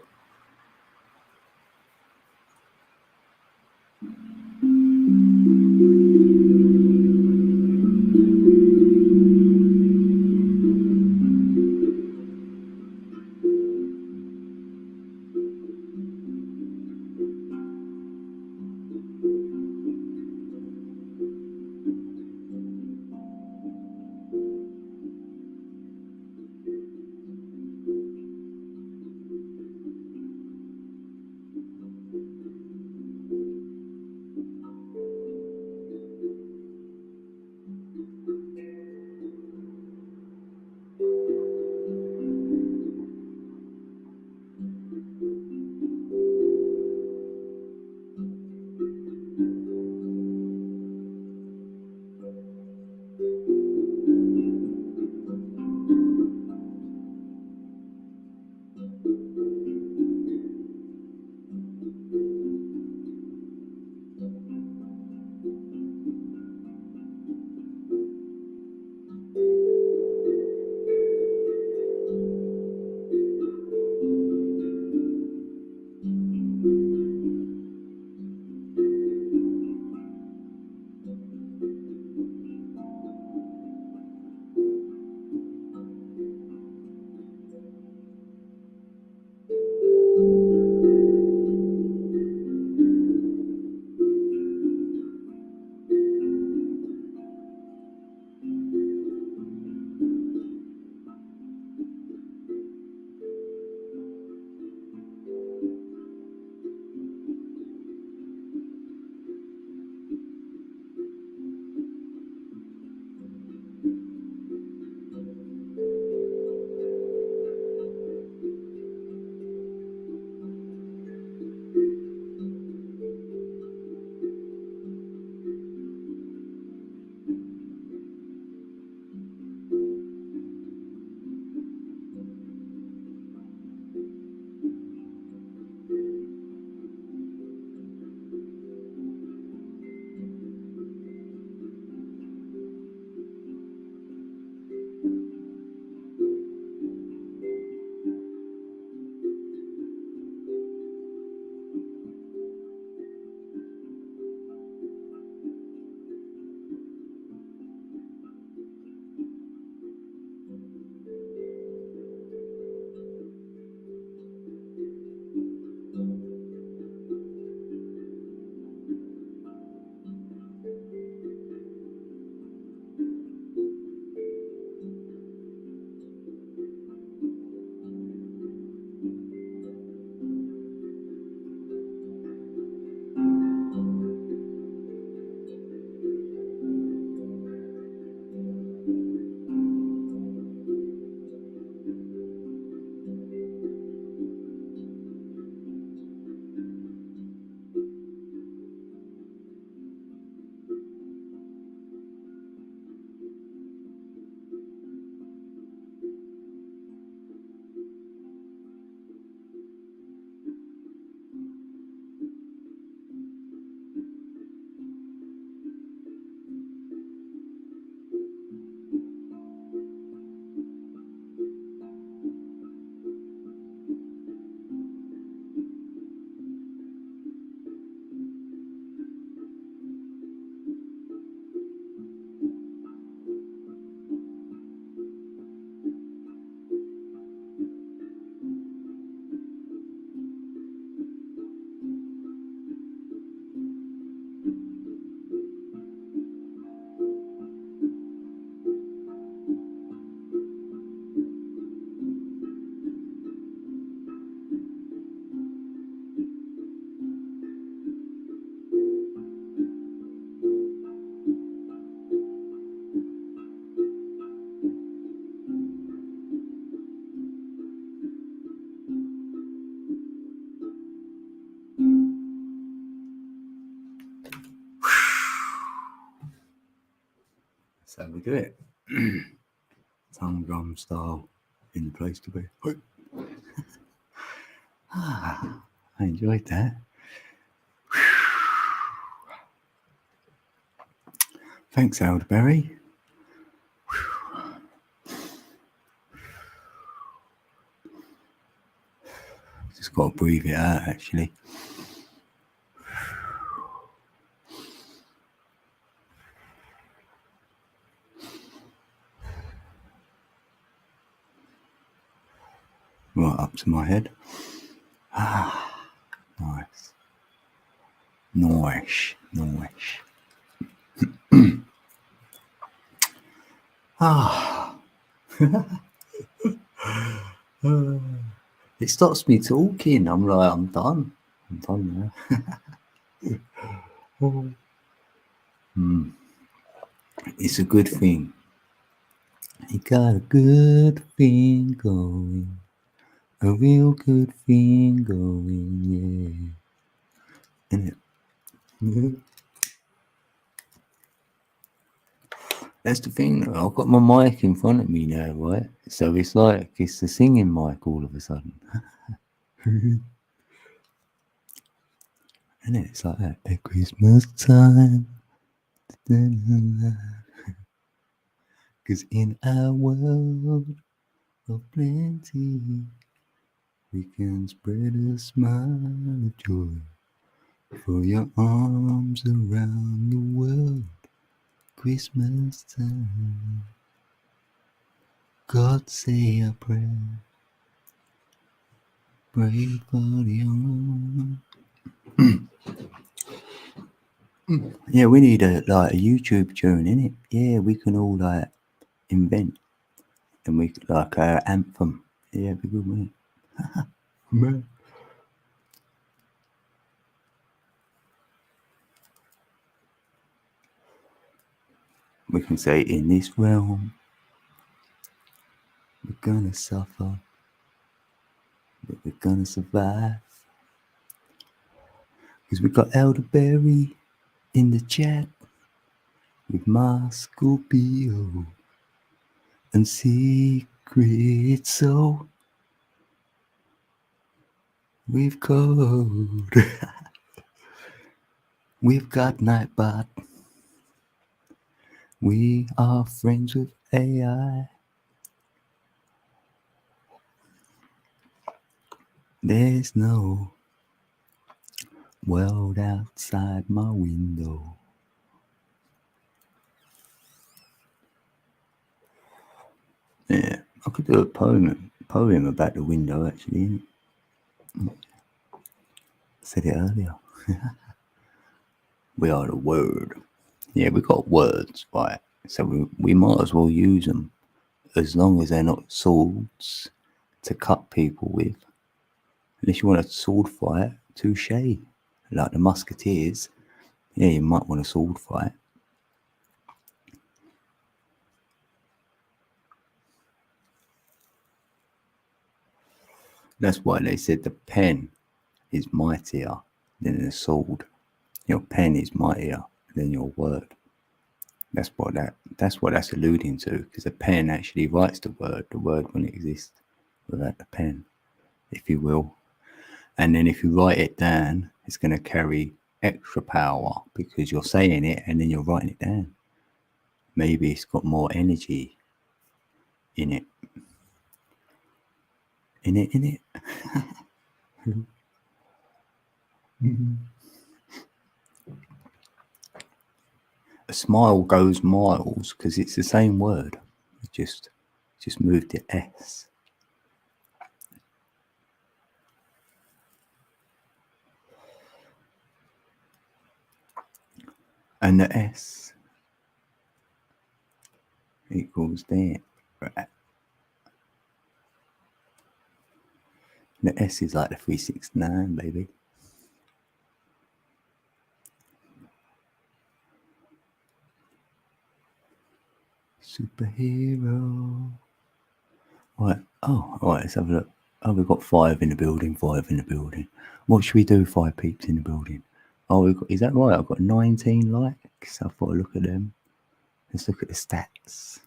[SPEAKER 1] So we do it. Tongue drum style in the place to be. I enjoyed that. Thanks, Elderberry. Just got to breathe it out, actually. Right up to my head. Nice. Nice. It stops me talking. I'm like, I'm done now. It's a good thing. You got a good thing going. A real good thing going, yeah. Isn't it? That's the thing, though. I've got my mic in front of me now, right? So it's like it's the singing mic all of a sudden. And it's like that at Christmas time. Because in our world of plenty, we can spread a smile of joy for your arms around the world. Christmas time. God say a prayer. Pray for the young. Yeah, we need a YouTube tune, innit? Yeah, we can all invent, and we could our anthem. Yeah, it'd be good, wouldn't it? We can say, in this realm, we're gonna suffer, but we're gonna survive. Because we got Elderberry in the chat with my Scorpio and Secret Soul. We've code. We've got Nightbot. We are friends with AI. There's no world outside my window. Yeah, I could do a poem about the window, actually. Said it earlier. We are the word. Yeah, we got words, right? So we might as well use them, as long as they're not swords to cut people with. Unless you want a sword fight, touche. Like the musketeers, yeah, you might want a sword fight. That's why they said the pen is mightier than the sword. Your pen is mightier than your word. That's what that's alluding to, because the pen actually writes the word. The word wouldn't exist without the pen, if you will. And then if you write it down, it's going to carry extra power because you're saying it and then you're writing it down. Maybe it's got more energy in it. In it. A smile goes miles because it's the same word. It just moved the S. And the S equals that. Right. The S is like the 369, baby. Superhero. Right. Oh, all right. Let's have a look. Oh, we've got 5 in the building. 5 in the building. What should we do? 5 peeps in the building. Oh, is that right? I've got 19 likes. I've got to look at them. Let's look at the stats.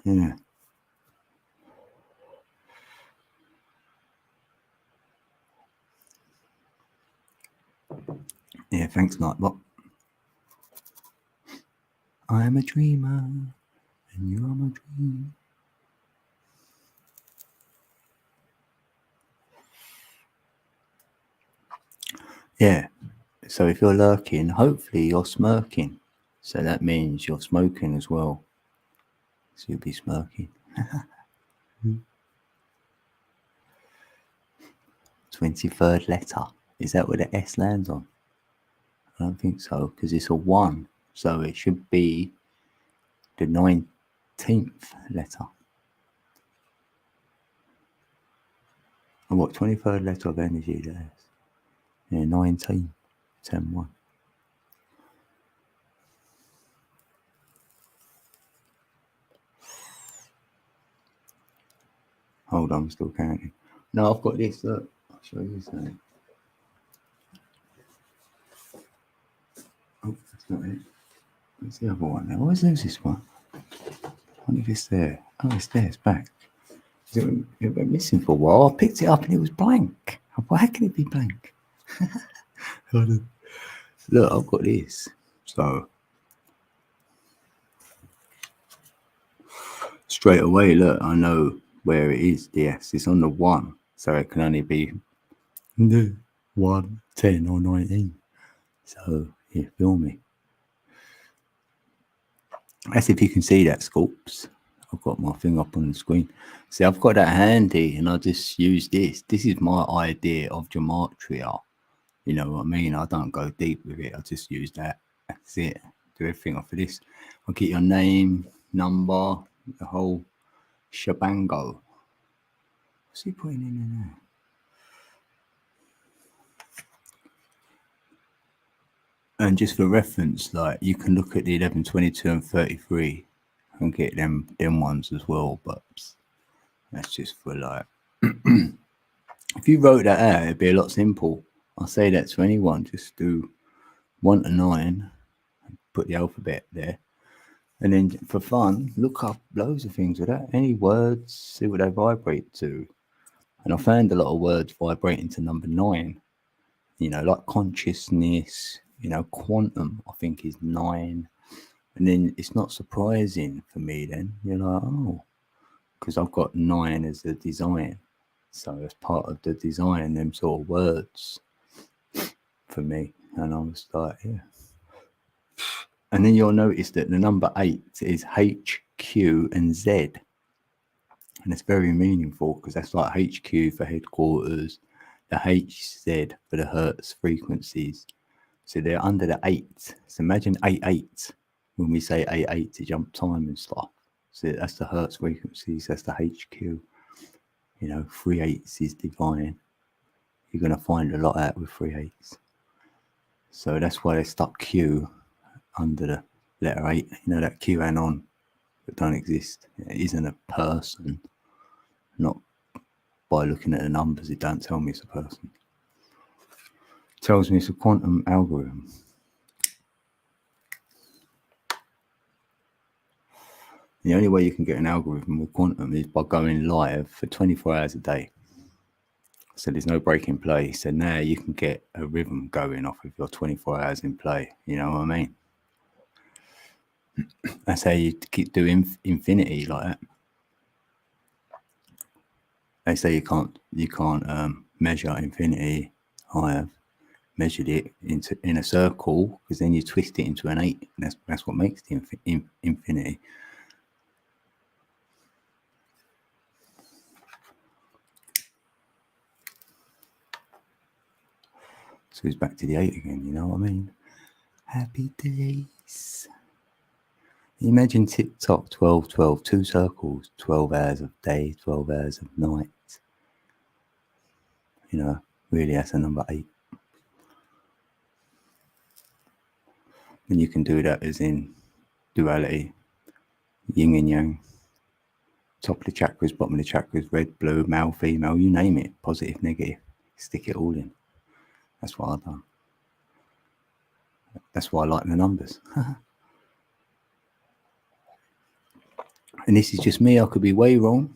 [SPEAKER 1] Yeah. Yeah, thanks, Nightbot. I am a dreamer, and you are my dream. Yeah. So if you're lurking, hopefully you're smirking. So that means you're smoking as well. So you'll be smirking. 23rd letter. Is that where the S lands on? I don't think so, because it's a 1. So it should be the 19th letter. And what, 23rd letter of energy there is? Yeah, 19. 10 1. Hold on, I'm still counting. No, I've got this. Look, I'll show you something. Oh, that's not it. Where's the other one now? Where's this one? I wonder if it's there. Oh, it's there. It's back. It went missing for a while. I picked it up and it was blank. How can it be blank? Look, I've got this. So straight away, look, I know where it is. Yes, it's on the 1. So it can only be 1, 10 or 19. So yeah, feel me. That's if you can see that, Scoops. I've got my thing up on the screen. See, I've got that handy and I just use this. This is my idea of gematria. You know what I mean? I don't go deep with it. I just use that. That's it. Do everything off of this. I'll get your name, number, the whole shabango. What's he putting in there? And just for reference, like you can look at the 11, 22 and 33 and get them ones as well. But that's just for like, if you wrote that out, it'd be a lot simple. I'll say that to anyone. Just do 1 to 9, put the alphabet there. And then for fun, look up loads of things with that. Any words, see what they vibrate to. And I found a lot of words vibrating to number 9. You know, like consciousness, you know, quantum, I think is 9. And then it's not surprising for me then. You're like, oh, because I've got 9 as a design. So it's part of the design, them sort of words for me. And I was like, yeah. And then you'll notice that the number 8 is H, Q, and Z. And it's very meaningful because that's like HQ for headquarters, the HZ for the Hertz frequencies. So they're under the 8. So imagine 8 when we say 8 to jump time and stuff. So that's the Hertz frequencies, that's the HQ. You know, 3 8s is divine. You're going to find a lot out with 3 8s. So that's why they stuck Q under the letter 8. You know, that QAnon that don't exist. It isn't a person. Not by looking at the numbers, it don't tell me it's a person. It tells me it's a quantum algorithm. The only way you can get an algorithm with quantum is by going live for 24 hours a day. So there's no break in play. So now you can get a rhythm going off of your 24 hours in play. You know what I mean? That's how you keep doing infinity like that. They say you can't measure infinity. I have measured it in a circle because then you twist it into an 8. And that's what makes the infinity. So it's back to the 8 again, you know what I mean? Happy days. Imagine TikTok 12, 12, 2 circles, 12 hours of day, 12 hours of night. You know, really that's a number 8. And you can do that as in duality, yin and yang. top of the chakras, bottom of the chakras, red, blue, male, female, you name it, positive, negative, stick it all in. That's what I've done. That's why I like the numbers. And this is just me. I could be way wrong,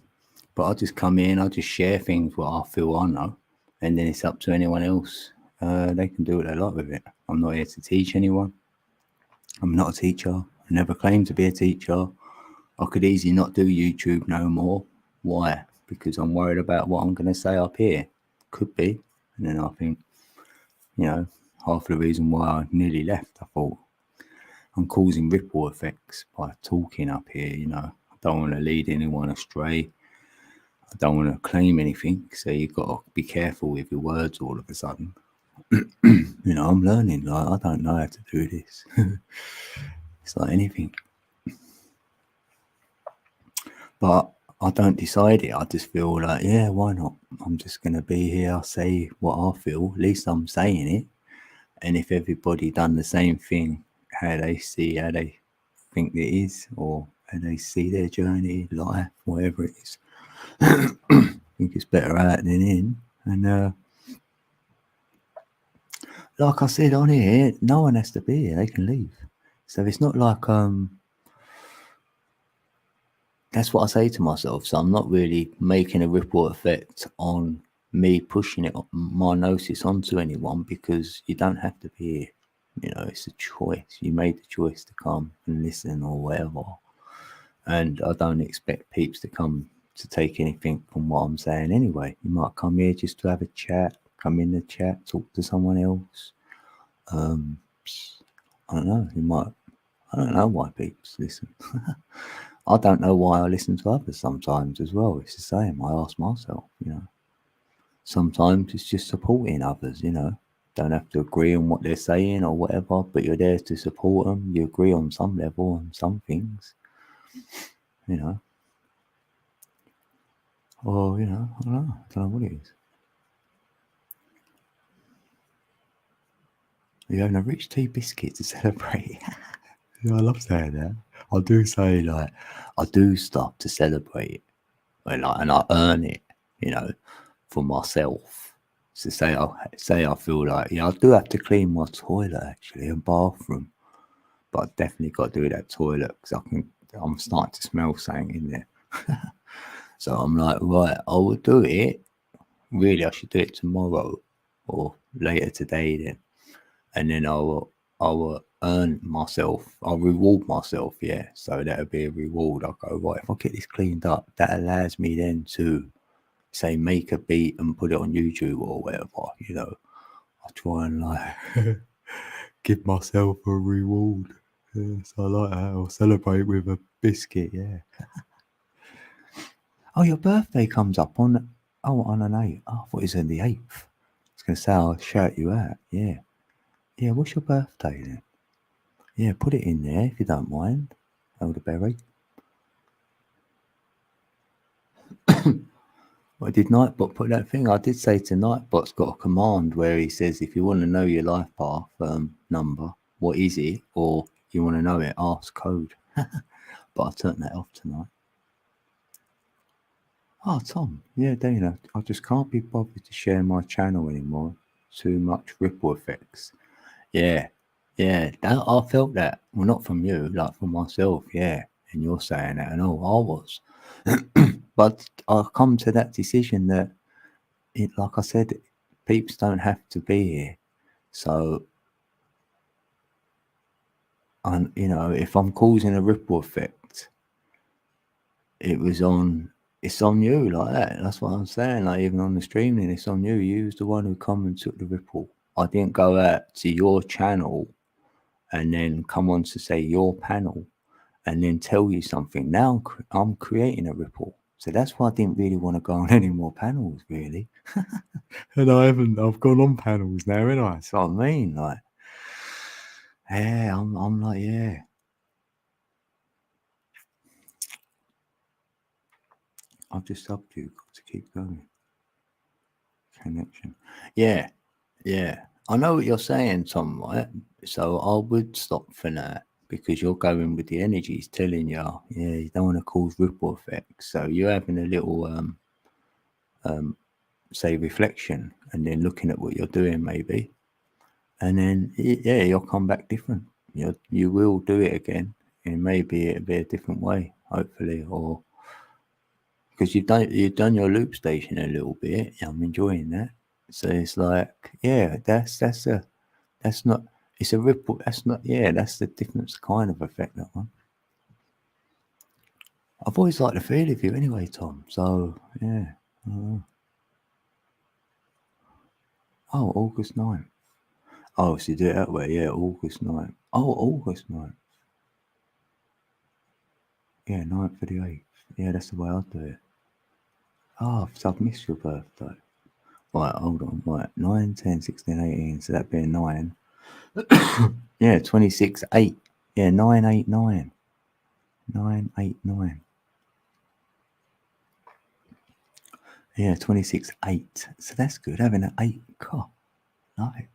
[SPEAKER 1] but I'll just come in, I'll just share things what I feel I know, and then it's up to anyone else. They can do what they like with it. I'm not here to teach anyone. I'm not a teacher. I never claimed to be a teacher. I could easily not do YouTube no more. Why? Because I'm worried about what I'm going to say up here. Could be. And then I think, half the reason why I nearly left, I thought, I'm causing ripple effects by talking up here, I don't want to lead anyone astray. I don't want to claim anything. So you've got to be careful with your words all of a sudden. I'm learning. I don't know how to do this. It's like anything. But I don't decide it. I just feel like, yeah, why not? I'm just going to be here, say what I feel. At least I'm saying it. And if everybody done the same thing, how they think it is, or how they see their journey, life, whatever it is, I think it's better out than in. And like I said on here, no one has to be here. They can leave. So it's not like that's what I say to myself. So I'm not really making a ripple effect on me pushing it, my gnosis onto anyone, because you don't have to be here. It's a choice. You made the choice to come and listen or whatever. And I don't expect peeps to come to take anything from what I'm saying anyway. You might come here just to have a chat, come in the chat, talk to someone else. I don't know. I don't know why peeps listen. I don't know why I listen to others sometimes as well. It's the same. I ask myself, Sometimes it's just supporting others, Don't have to agree on what they're saying or whatever, but you're there to support them. You agree on some level on some things, Or, I don't know what it is. You're having a rich tea biscuit to celebrate. I love saying that. I do say, I do stuff to celebrate, and I earn it, for myself. So say I feel like, I do have to clean my toilet actually and bathroom, but I definitely got to do that toilet because I'm starting to smell something in there. So I'm like, right, I will do it. Really, I should do it tomorrow or later today then, and then I will earn myself. I'll reward myself, yeah. So that'll be a reward. I'll go, right, if I get this cleaned up, that allows me then to say make a beat and put it on YouTube or whatever, I try and give myself a reward. Yes, I like that. Or celebrate with a biscuit, yeah. Oh, your birthday comes up on an 8th. Oh, I thought it was on the 8th. I was going to say I'll shout you out, yeah. Yeah, what's your birthday then? Yeah, put it in there if you don't mind, Elderberry. I did Nightbot put that thing? I did say to Nightbot's got a command where he says if you want to know your life path number, what is it? Or you want to know it, ask code. But I turned that off tonight. Oh, Tom. Yeah, Dana. I just can't be bothered to share my channel anymore. Too much ripple effects. Yeah. Yeah. I felt that. Well, not from you, like from myself. Yeah. And you're saying that. And I was. But I've come to that decision that, like I said, peeps don't have to be here. So, if I'm causing a ripple effect, it's on you like that. That's what I'm saying. Like even on the streaming, it's on you. You was the one who come and took the ripple. I didn't go out to your channel and then come on to say your panel and then tell you something. Now I'm creating a ripple. So that's why I didn't really want to go on any more panels, really. And I've gone on panels now, haven't I? That's what I mean. Like, yeah, I'm like, yeah. I've just upped you. Got to keep going. Connection. Yeah. I know what you're saying, Tom, right? So I would stop for that. because you're going with the energies telling you, yeah, you don't want to cause ripple effects. So you're having a little, say, reflection, and then looking at what you're doing, maybe, and then yeah, you'll come back different. You will do it again, and maybe it'll be a different way, hopefully, or because you've done your loop station a little bit. I'm enjoying that. So it's like, yeah, that's not. It's a ripple. That's not. Yeah, that's the different kind of effect, that one. I've always liked the feel of you anyway, Tom. So yeah. Oh, August 9th. Oh, so you do it that way, yeah. August 9th. Oh, August 9th. Yeah, 9th for the 8th. Yeah, that's the way I'd do it. Oh, so I've missed your birthday. Right, hold on. Right, 9, 10, 16, 18. So that'd be a 9. Yeah, 26, 8. Yeah, 9, 8, 9. 9, 8, 9. Yeah, 26, 8. So that's good, having an 8. God, nice.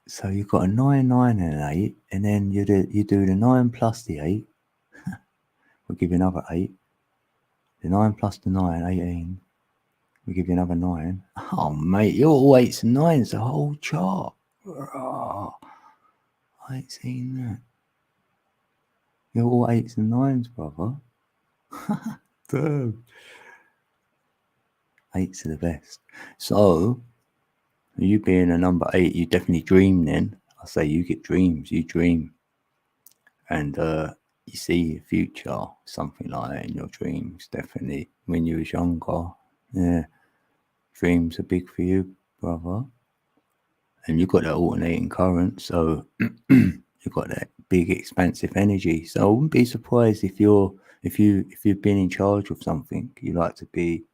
[SPEAKER 1] So you've got a 9, 9 and an 8. And then you do the 9 plus the 8. We'll give you another 8. The 9 plus the 9, 18. We'll give you another 9. Oh, mate, you're all 8s and 9s, the whole chart. Oh, I ain't seen that. You're all 8s and 9s, brother. Damn. 8s are the best. So, you being a number 8, you definitely dream then. I say you get dreams, you dream. And you see your future, something like that in your dreams, definitely. When you was younger, yeah. Dreams are big for you, brother. And you've got that alternating current, so you've got that big expansive energy. So I wouldn't be surprised if you've been in charge of something, you like to be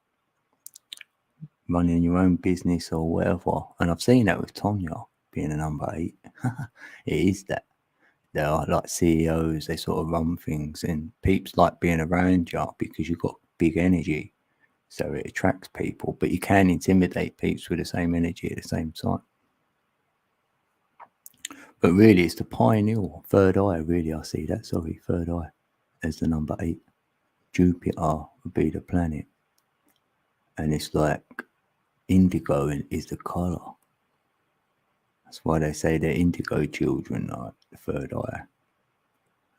[SPEAKER 1] running your own business or whatever. And I've seen that with Tonya being a number 8. It is that. They are like CEOs, they sort of run things, and peeps like being around you because you've got big energy. So it attracts people, but you can intimidate peeps with the same energy at the same time. But really, it's the pineal, third eye, really, I see that. Sorry, third eye as the number 8. Jupiter would be the planet. And it's like indigo is the colour. That's why they say they're indigo children, like the third eye.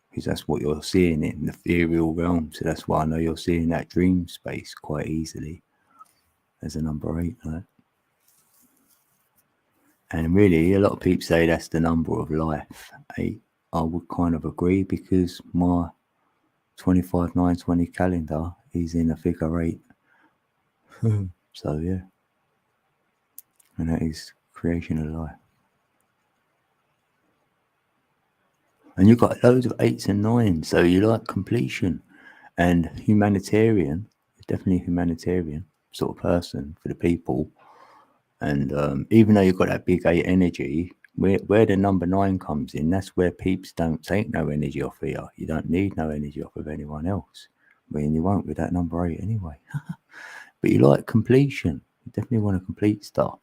[SPEAKER 1] Because that's what you're seeing in the ethereal realm. So that's why I know you're seeing that dream space quite easily as a number 8, right? And really, a lot of people say that's the number of life, 8. I would kind of agree because my 25/9/20 calendar is in a figure 8. So yeah. And that is creation of life. And you've got loads of 8s and 9s, so you like completion and humanitarian. Definitely a humanitarian sort of person for the people. And even though you've got that big 8 energy, where the number 9 comes in, that's where peeps don't take no energy off of you. You don't need no energy off of anyone else. I mean, you won't with that number 8 anyway. But you like completion. You definitely want to complete stuff.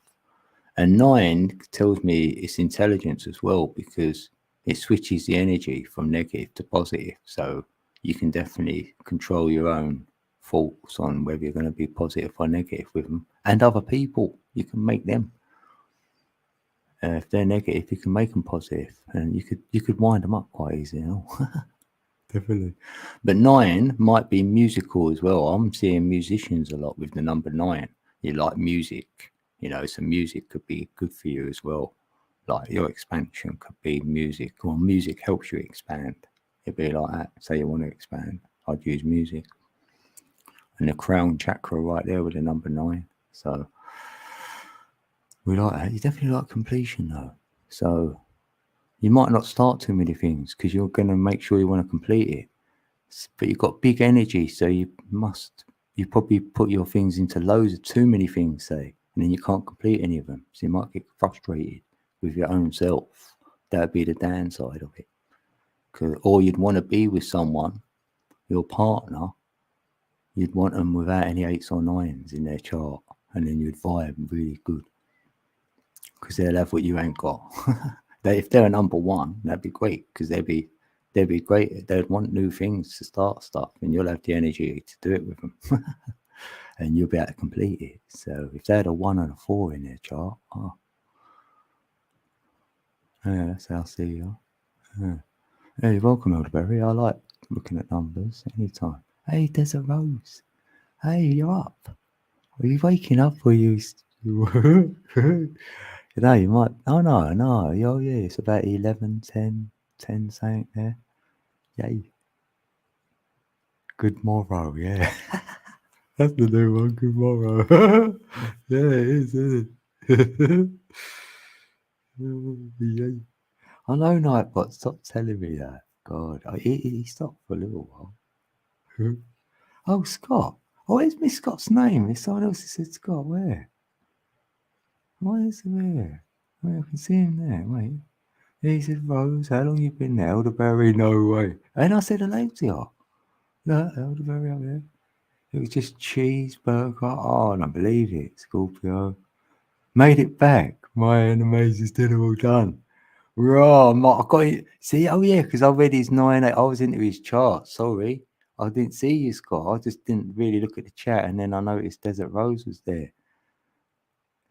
[SPEAKER 1] And 9 tells me it's intelligence as well, because it switches the energy from negative to positive. So you can definitely control your own thoughts on whether you're going to be positive or negative with them. And other people, you can make them. If they're negative, you can make them positive, and you could wind them up quite easily. Definitely. But 9 might be musical as well. I'm seeing musicians a lot with the number 9. You like music, so music could be good for you as well. Like your expansion could be music, or music helps you expand. It'd be like that. Say you want to expand, I'd use music. And the crown chakra right there with the number 9. So we like that. You definitely like completion though. So you might not start too many things because you're going to make sure you want to complete it. But you've got big energy, so you probably put your things into loads of too many things, say, and then you can't complete any of them. So you might get frustrated with your own self. That'd be the downside of it. Or you'd want to be with someone, your partner, you'd want them without any 8s or 9s in their chart, and then you'd vibe really good. Because they'll have what you ain't got. If they're a number 1, that'd be great, because they'd be they'd be great. They'd want new things to start stuff, and you'll have the energy to do it with them, and you'll be able to complete it. So if they had a 1 and a 4 in their chart, yeah, that's how I see you. Yeah. Hey, welcome, Elderberry. I like looking at numbers anytime. Hey, there's a Rose. Hey, you're up. Are you waking up or you? You know, you might. Oh no. Oh yeah, it's about 11, 10, 10 something there. Yay. Good morrow, yeah. That's the new one. Good morrow. Yeah, it is, isn't it? Yay. I know Nightbot, stop telling me that. God, he stopped for a little while. Oh, Scott. Oh, where's Miss Scott's name? It's someone else that said Scott. Where? Why is it there? Wait, I can see him there. Wait. He said, Rose, how long you been there? Elderberry, no way. And I said, hello to you. No, Elderberry up there. It was just cheeseburger. Oh, I don't believe it. Scorpio. Made it back. My amazing dinner all done. Right, I got it. See, oh yeah, because I read his 9-8. I was into his chart. Sorry. I didn't see you, Scott. I just didn't really look at the chat, and then I noticed Desert Rose was there.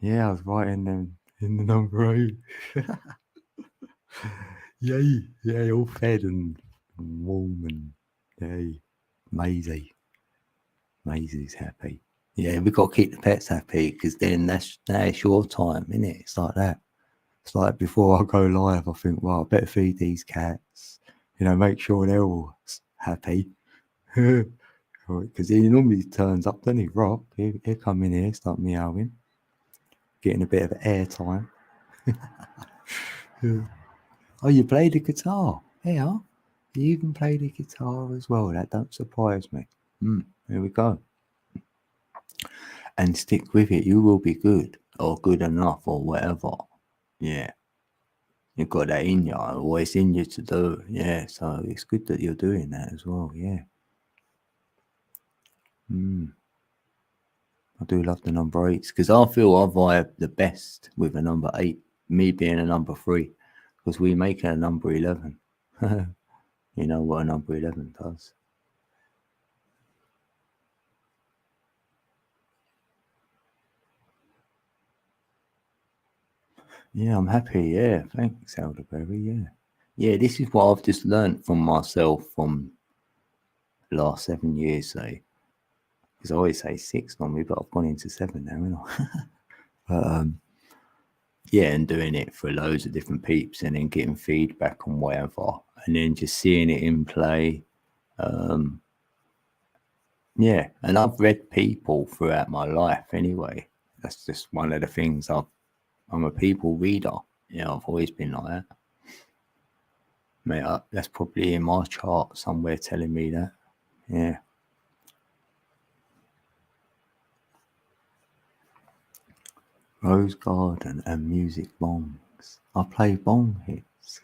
[SPEAKER 1] Yeah, I was writing them in the number 8. Yay. Yeah, all fed and warm and yay. Maisie. Maisie's happy. Yeah, we've got to keep the pets happy because then that's your time, isn't it? It's like that. It's like before I go live, I think, well, I better feed these cats. You know, make sure they're all happy. Because he normally turns up, doesn't he? Rob, he'll come in here, start meowing, getting a bit of airtime. Oh, you play the guitar? Yeah. You even play the guitar as well. That don't surprise me. Here we go. And stick with it. You will be good or good enough or whatever. Yeah. You've got that in you, always in you to do. Yeah. So it's good that you're doing that as well. Yeah. I do love the number 8s because I feel I vibe the best with a number 8, me being a number 3, because we make it a number 11. You know what a number 11 does. Yeah, I'm happy. Yeah, thanks, Elderberry. Yeah. Yeah, this is what I've just learned from myself from the last 7 years, say. Because I always say 6 normally, but I've gone into 7 now, haven't I? But, yeah, and doing it for loads of different peeps and then getting feedback on whatever and then just seeing it in play. Yeah, and I've read people throughout my life anyway. That's just one of the things I'm a people reader. Yeah, I've always been like that. Mate, that's probably in my chart somewhere telling me that. Yeah. Rose Garden and music bongs. I play bong hits.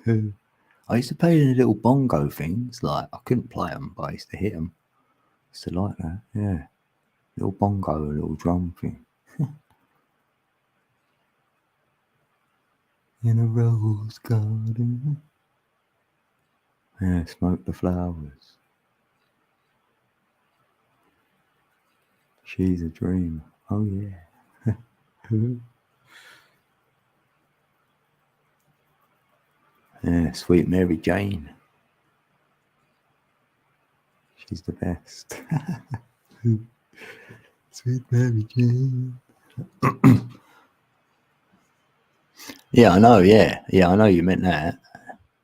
[SPEAKER 1] I used to play the little bongo things. Like, I couldn't play them, but I used to hit them. I used to like that. Yeah. Little bongo, little drum thing. In a rose garden. Yeah, smoke the flowers. She's a dream. Oh, yeah. Yeah, Sweet Mary Jane. She's the best. Sweet Mary Jane. Yeah, I know. Yeah. Yeah, I know you meant that.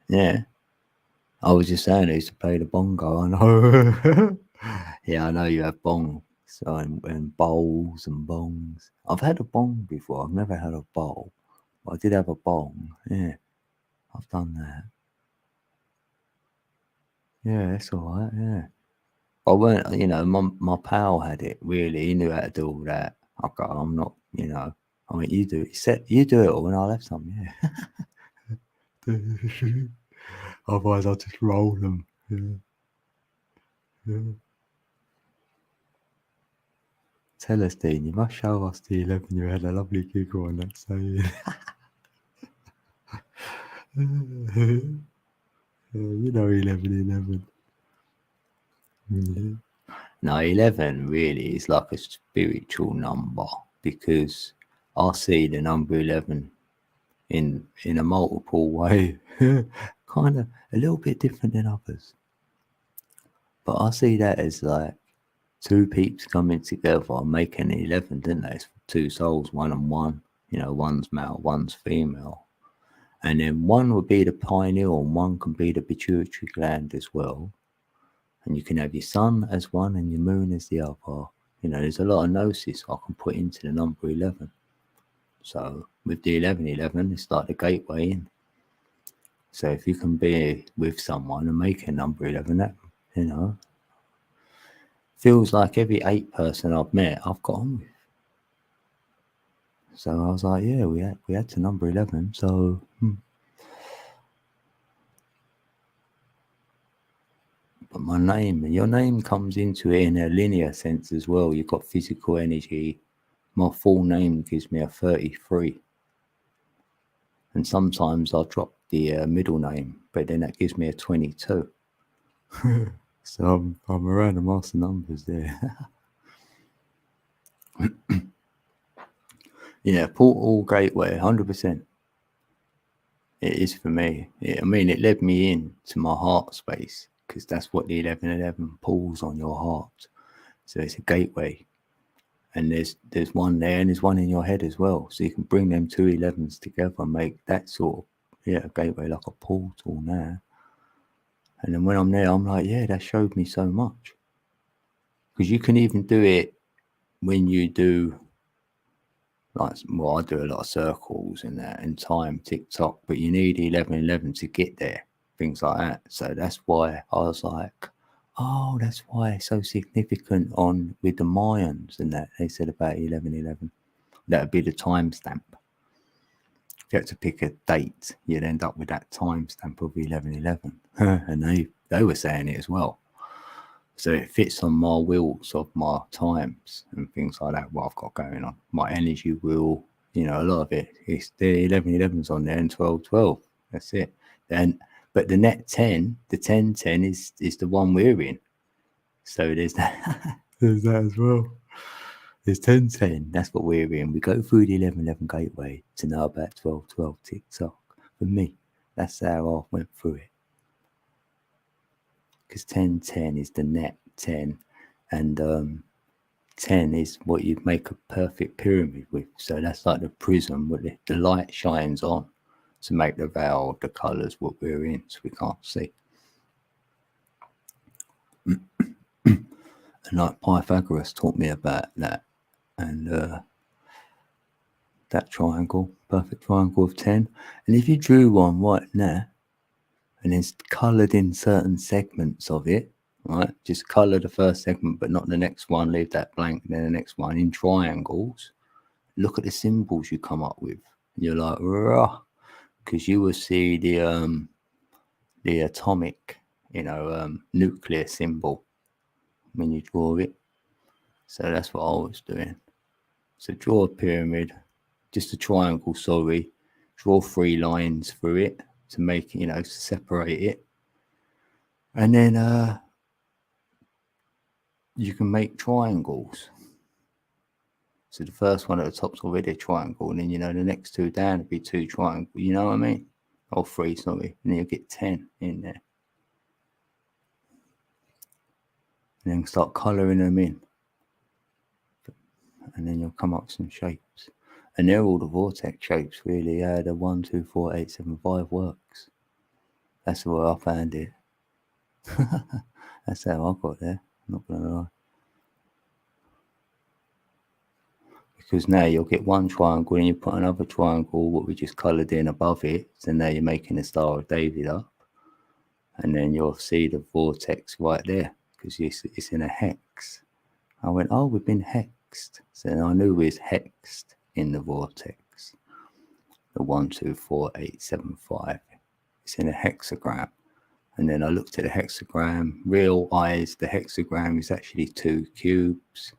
[SPEAKER 1] Yeah. I was just saying I used to play the bongo. I know. Yeah, I know you have bongs and bowls and bongs. I've had a bong before. I've never had a bowl. But I did have a bong. Yeah. I've done that. Yeah, that's all right. Yeah. I weren't, my pal had it, really. He knew how to do all that. I'm not, I mean, you do it. You do it all and I'll have some, yeah. Otherwise, I'll just roll them. Yeah. Tell us, Dean, you must show us the 11 you had a lovely giggle on that saying. You know 11, 11. No, 11 really is like a spiritual number because I see the number 11 in a multiple way, kind of a little bit different than others. But I see that as like two peeps coming together and making 11, didn't they? It's two souls, one and one. You know, one's male, one's female. And then one would be the pineal and one can be the pituitary gland as well. And you can have your sun as one and your moon as the other. You know, there's a lot of gnosis I can put into the number 11. So with the 1111, it's like the gateway in. So if you can be with someone and make a number 11, that, you know, feels like every 8 person I've met, I've got on with. So I was like, yeah, we had to number 11. So but my name, your name comes into it in a linear sense as well. You've got physical energy. My full name gives me a 33. And sometimes I'll drop the middle name, but then that gives me a 22. So I'm around the master numbers there. Yeah, portal gateway, 100%. It is for me. I mean, it led me in to my heart space because that's what the 1111 pulls on your heart. So it's a gateway. And there's one there and there's one in your head as well. So you can bring them two 11s together and make that sort of, a gateway, like a portal now. And then when I'm there, I'm like, yeah, that showed me so much. Because you can even do it when you do, like, well, I do a lot of circles and that and time, TikTok, but you need 1111 to get there, things like that. So that's why I was like, oh, that's why it's so significant on with the Mayans and that they said about 1111. That would be the timestamp. If you had to pick a date, you'd end up with that timestamp of 1111. And they were saying it as well. So it fits on my wheels of my times and things like that, what I've got going on. My energy wheel, you know, a lot of it. It's the 1111's on there and 1212. That's it. But the net 10, the 1010 is the one we're in. So there's that. There's that as well. There's 1010. That's what we're in. We go through the 1111 gateway to know about 1212 TikTok. For me, that's how I went through it. Because 1010 is the net 10, and 10 is what you make a perfect pyramid with. So that's like the prism where the light shines on to make the veil, the colours, what we're in, so we can't see. And like Pythagoras taught me about that, and that triangle, perfect triangle of 10. And if you drew one right now, and it's coloured in certain segments of it, right? Just colour the first segment, but not the next one. Leave that blank. Then the next one in triangles. Look at the symbols you come up with. You're like, rah, because you will see the atomic, nuclear symbol when you draw it. So that's what I was doing. So draw a pyramid, just a triangle. Sorry, draw 3 lines through it to make it, to separate it. And then you can make triangles. So the first one at the top's already a triangle, and then the next 2 down would be 2 triangles. You know what I mean? Or 3, sorry. And then you'll get 10 in there. And then start colouring them in. And then you'll come up with some shapes. And they're all the vortex shapes, really. Yeah, the 1, 2, 4, 8, 7, 5 works. That's where I found it. That's how I got there. I'm not going to lie. Because now you'll get one triangle and you put another triangle, what we just coloured in above it. So now you're making a Star of David up. And then you'll see the vortex right there because it's in a hex. I went, oh, we've been hexed. So I knew we was hexed in the vortex. The 1, 2, 4, 8, 7, 5. It's in a hexagram. And then I looked at the hexagram, realised the hexagram is actually 2 cubes.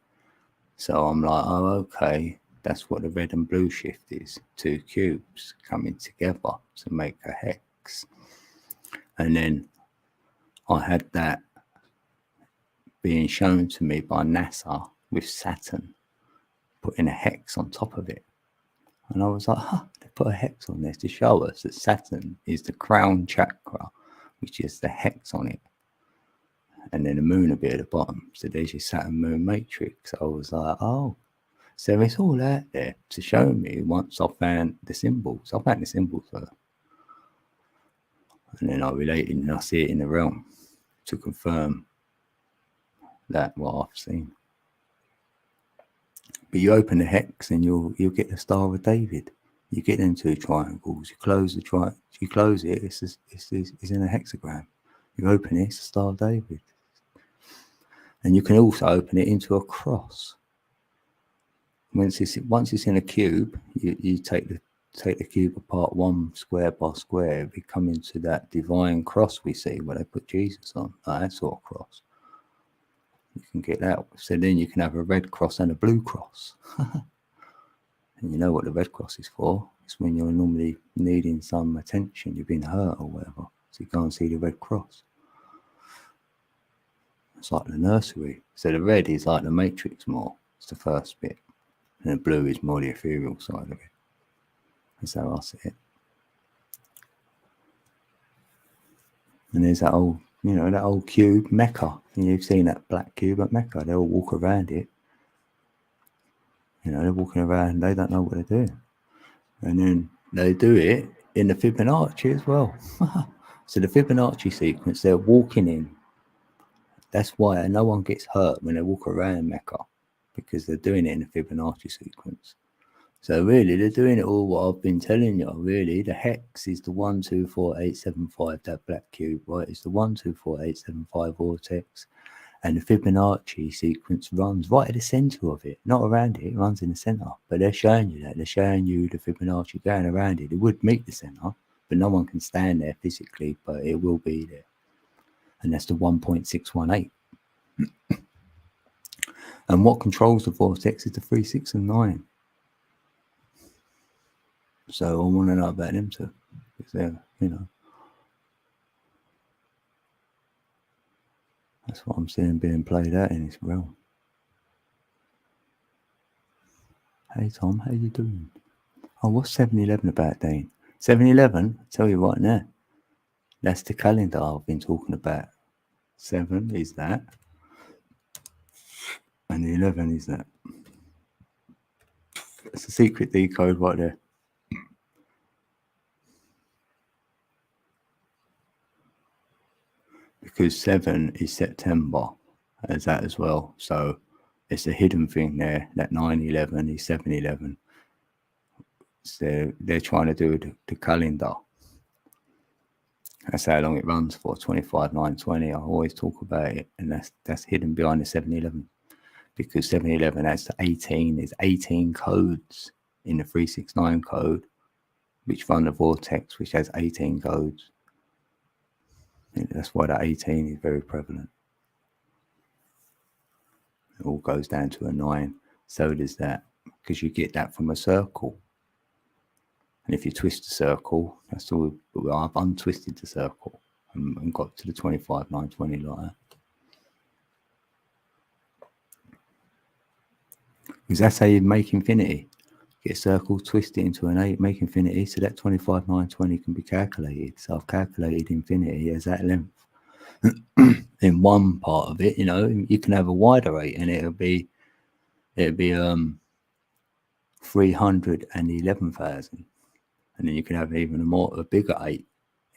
[SPEAKER 1] So I'm like, oh, okay, that's what the red and blue shift is. 2 cubes coming together to make a hex. And then I had that being shown to me by NASA with Saturn putting a hex on top of it. And I was like, they put a hex on this to show us that Saturn is the crown chakra, which is the hex on it. And then the moon will be at the bottom. So there's your Saturn moon matrix. I was like, oh. So it's all out there to show me once I found the symbols. I found the symbols first. And then I related and I see it in the realm to confirm that what I've seen. But you open the hex and you'll get the Star of David. You get them two triangles. You close the you close it. It's in a hexagram. You open it. It's the Star of David. And you can also open it into a cross. Once it's in a cube, you take the cube apart one square by square. We come into that divine cross we see where they put Jesus on. That sort of cross. You can get that. So then you can have a red cross and a blue cross. And you know what the red cross is for. It's when you're normally needing some attention. You've been hurt or whatever. So you go and see the red cross. It's like the nursery. So the red is like the matrix more. It's the first bit. And the blue is more the ethereal side of it. That's how I see it. And there's that old, that old cube, Mecca. You've seen that black cube at Mecca. They all walk around it. They're walking around. They don't know what they're doing. And then they do it in the Fibonacci as well. So the Fibonacci sequence, they're walking in. That's why no one gets hurt when they walk around Mecca, because they're doing it in the Fibonacci sequence. So really, they're doing it all what I've been telling you. Really, the hex is the 124875, that black cube, right? It's the 124875 vortex, and the Fibonacci sequence runs right at the center of it, not around it. It runs in the center, but they're showing you that. They're showing you the Fibonacci going around it. It would meet the center, but no one can stand there physically, but it will be there, and that's the 1.618. And what controls the vortex is the 3, 6, and 9. So I want to know about them too, because they're, that's what I'm seeing being played out in this realm. Hey Tom, how you doing? Oh, what's 7-Eleven about, Dean? 7-Eleven, tell you right now, that's the calendar I've been talking about. 7 is that, and the 11 is that. It's a secret decode right there. Because 7 is September, as that as well. So it's a hidden thing there. That 9/11 is 7/11. So they're trying to do the calendar. That's how long it runs for, 25/9/20. I always talk about it, and that's hidden behind the 7/11, because 7/11 adds to 18. There's 18 codes in the 369 code, which run the vortex, which has 18 codes. And that's why that 18 is very prevalent. It all goes down to a 9. So does that, because you get that from a circle. And if you twist the circle, that's all. I've untwisted the circle and got to the 25/9/20 like that. Because that's how you make infinity. Get a circle, twist it into an 8, make infinity. So that 25/9/20 can be calculated. So I've calculated infinity as that length. In one part of it, you can have a wider 8, and it'll be 311,000. And then you can have even a bigger 8,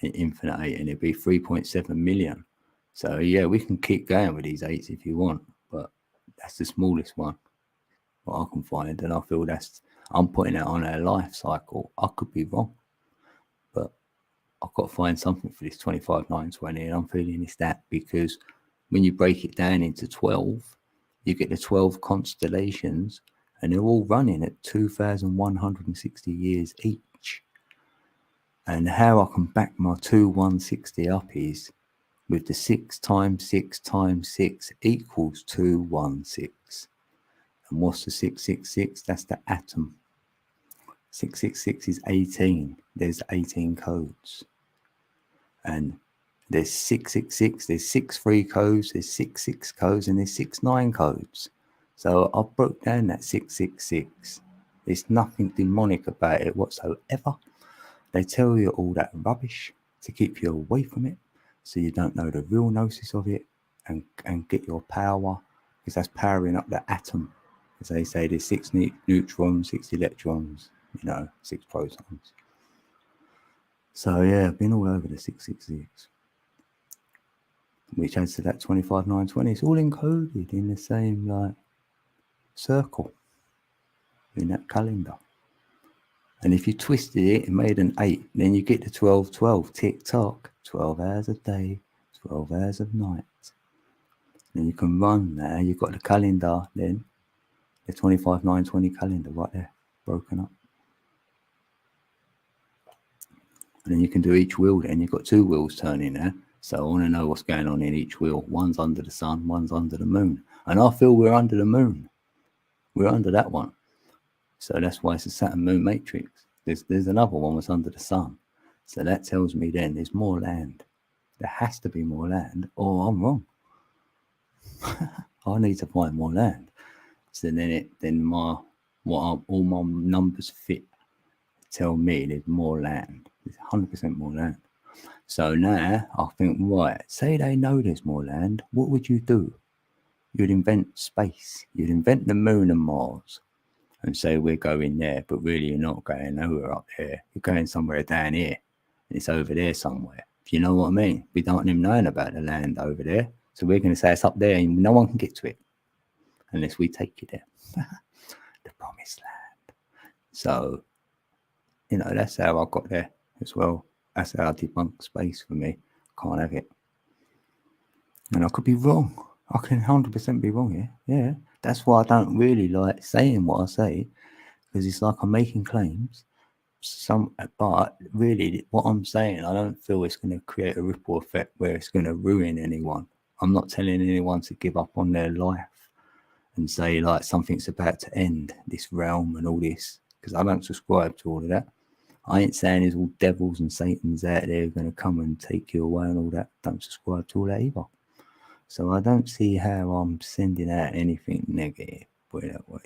[SPEAKER 1] infinite 8, and it'd be 3.7 million. So yeah, we can keep going with these 8s if you want, but that's the smallest one what I can find, and I feel I'm putting it on a life cycle. I could be wrong, but I've got to find something for this 25/9/20, and I'm feeling it's that, because when you break it down into 12, you get the 12 constellations, and they're all running at 2,160 years each. And how I can back my 2,160 up is with the 6 times 6 times 6 equals 216. And what's the 666? That's the atom. 666 is 18. There's 18 codes. And There's 666, there's 63 codes, there's 66 codes, and there's 69 codes. So I broke down that 666. There's nothing demonic about it whatsoever. They tell you all that rubbish to keep you away from it, so you don't know the real gnosis of it and get your power, because that's powering up the atom. As they say, there's 6 neutrons, 6 electrons, 6 protons. So yeah, I've been all over the 666. Which adds to that 25,920. It's all encoded in the same circle in that calendar. And if you twisted it and made an 8, then you get the 12/12. Tick tock, 12 hours of day, 12 hours of night. And you can run there. You've got the calendar then, the 25,920 calendar right there, broken up. And then you can do each wheel then. You've got 2 wheels turning there. So I want to know what's going on in each wheel. One's under the sun, one's under the moon. And I feel we're under the moon. We're under that one. So that's why it's a Saturn moon matrix. There's another one that's under the sun. So that tells me then there's more land. There has to be more land, or I'm wrong. I need to find more land. So then all my numbers fit tell me there's more land. There's 100% more land. So now I think, right, say they know there's more land, what would you do? You'd invent space. You'd invent the moon and Mars and say we're going there, but really you're not going nowhere up there. You're going somewhere down here. And it's over there somewhere. You know what I mean? We don't even know about the land over there. So we're going to say it's up there and no one can get to it unless we take you there. The promised land. So, that's how I got there as well. That's how I debunk space for me. Can't have it. And I could be wrong. I can 100% be wrong here. Yeah. That's why I don't really like saying what I say, because it's like I'm making claims. But really, what I'm saying, I don't feel it's going to create a ripple effect where it's going to ruin anyone. I'm not telling anyone to give up on their life and say something's about to end, this realm and all this, because I don't subscribe to all of that. I ain't saying there's all devils and Satans out there going to come and take you away and all that. Don't subscribe to all that either. So I don't see how I'm sending out anything negative, put it that way.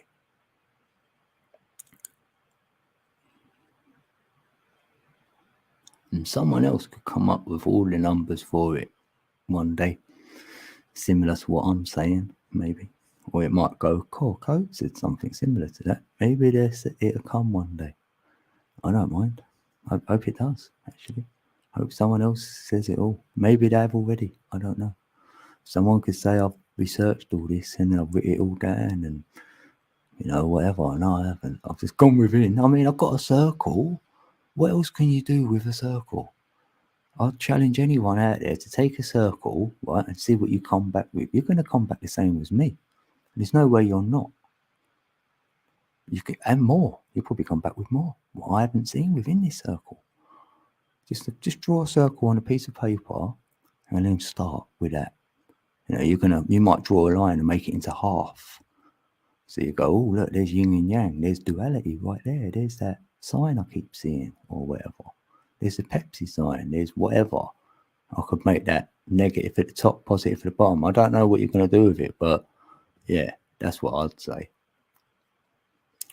[SPEAKER 1] And someone else could come up with all the numbers for it one day, similar to what I'm saying, maybe. Or it might go, Code said something similar to that. Maybe it'll come one day. I don't mind. I hope it does, actually. I hope someone else says it all. Maybe they have already. I don't know. Someone could say I've researched all this and I've written it all down and, whatever. And I haven't. I've just gone within. I mean, I've got a circle. What else can you do with a circle? I'll challenge anyone out there to take a circle, right, and see what you come back with. You're going to come back the same as me. There's no way you're not. You can, and more. You'll probably come back with more. What I haven't seen within this circle. Just draw a circle on a piece of paper and then start with that. You might draw a line and make it into half. So you go, oh, look, there's yin and yang. There's duality right there. There's that sign I keep seeing or whatever. There's a Pepsi sign. There's whatever. I could make that negative at the top, positive at the bottom. I don't know what you're going to do with it, but yeah, that's what I'd say.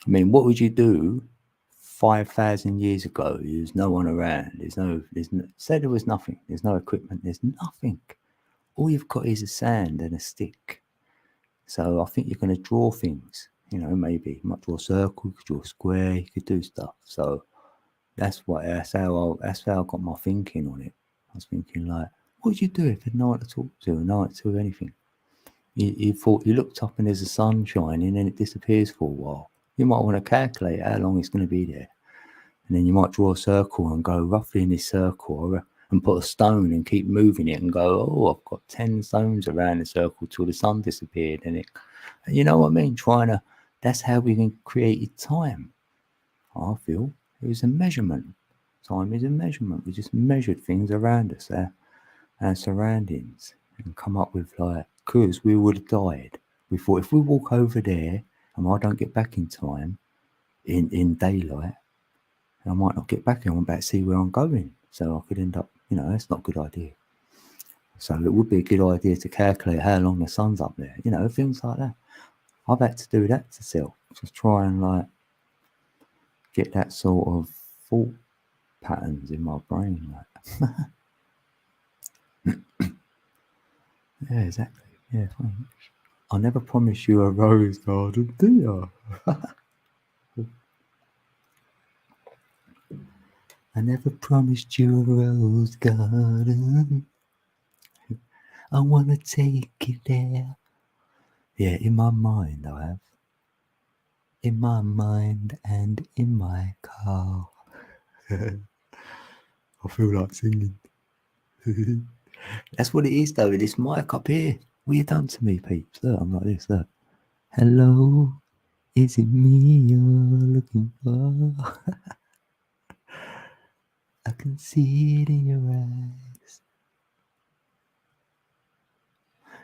[SPEAKER 1] I mean, what would you do 5,000 years ago? There's no one around. Say there was nothing. There's no equipment. There's nothing. All you've got is a sand and a stick. So I think you're going to draw things. Maybe you might draw a circle, you could draw a square, you could do stuff. So that's how I got my thinking on it. I was thinking what would you do if there's no one to talk to, no one to do anything? You looked up and there's a sun shining and it disappears for a while. You might want to calculate how long it's going to be there. And then you might draw a circle and go roughly in this circle and put a stone and keep moving it and go, oh, I've got 10 stones around the circle till the sun disappeared. And you know what I mean? That's how we can create time. I feel it was a measurement. Time is a measurement. We just measured things around us, our surroundings, and come up with because we would have died. We thought if we walk over there and I don't get back in time, in daylight, I might not get back and I won't be able to see where I'm going. So I could end up, that's not a good idea. So it would be a good idea to calculate how long the sun's up there, you know, things like that. I've had to do that to self, just try and like get that sort of thought patterns in my brain. Like. Yeah, exactly. Yeah, thanks. I never promised you a rose garden, do you? I never promised you a rose garden. I wanna take you there. Yeah, in my mind I have. In my mind and in my car. I feel like singing. That's what it is though, this mic up here. What you done to me, peeps? Look, I'm like this, look. Hello, is it me you're looking for? I can see it in your eyes.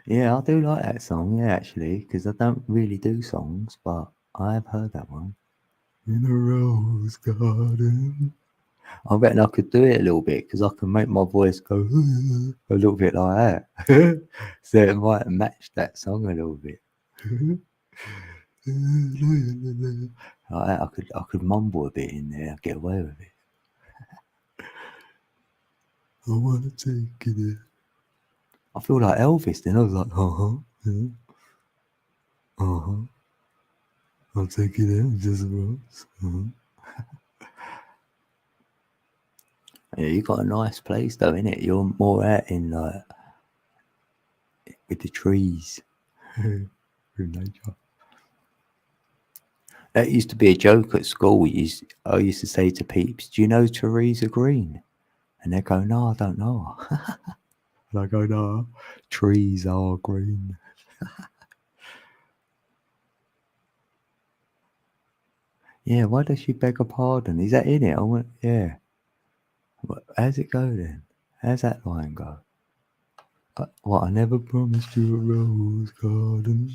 [SPEAKER 1] Yeah, I do like that song, yeah, actually, because I don't really do songs, but I have heard that one. In a rose garden. I reckon I could do it a little bit, because I can make my voice go a little bit like that. So it might match that song a little bit. Like that, I could mumble a bit in there, get away with it. I want to take it in. I feel like Elvis then. I was like, yeah. I'll take it in, just a rose. Yeah, you got a nice place though, innit? You're more out in like with the trees, with nature. That used to be a joke at school. I used to say to peeps, "Do you know trees are green?" And they go, "No, I don't know." And I go, "No, trees are green." Yeah, why does she beg a pardon? Is that in it? I went, yeah. How's it go then? How's that line go? What, I never promised you a rose garden.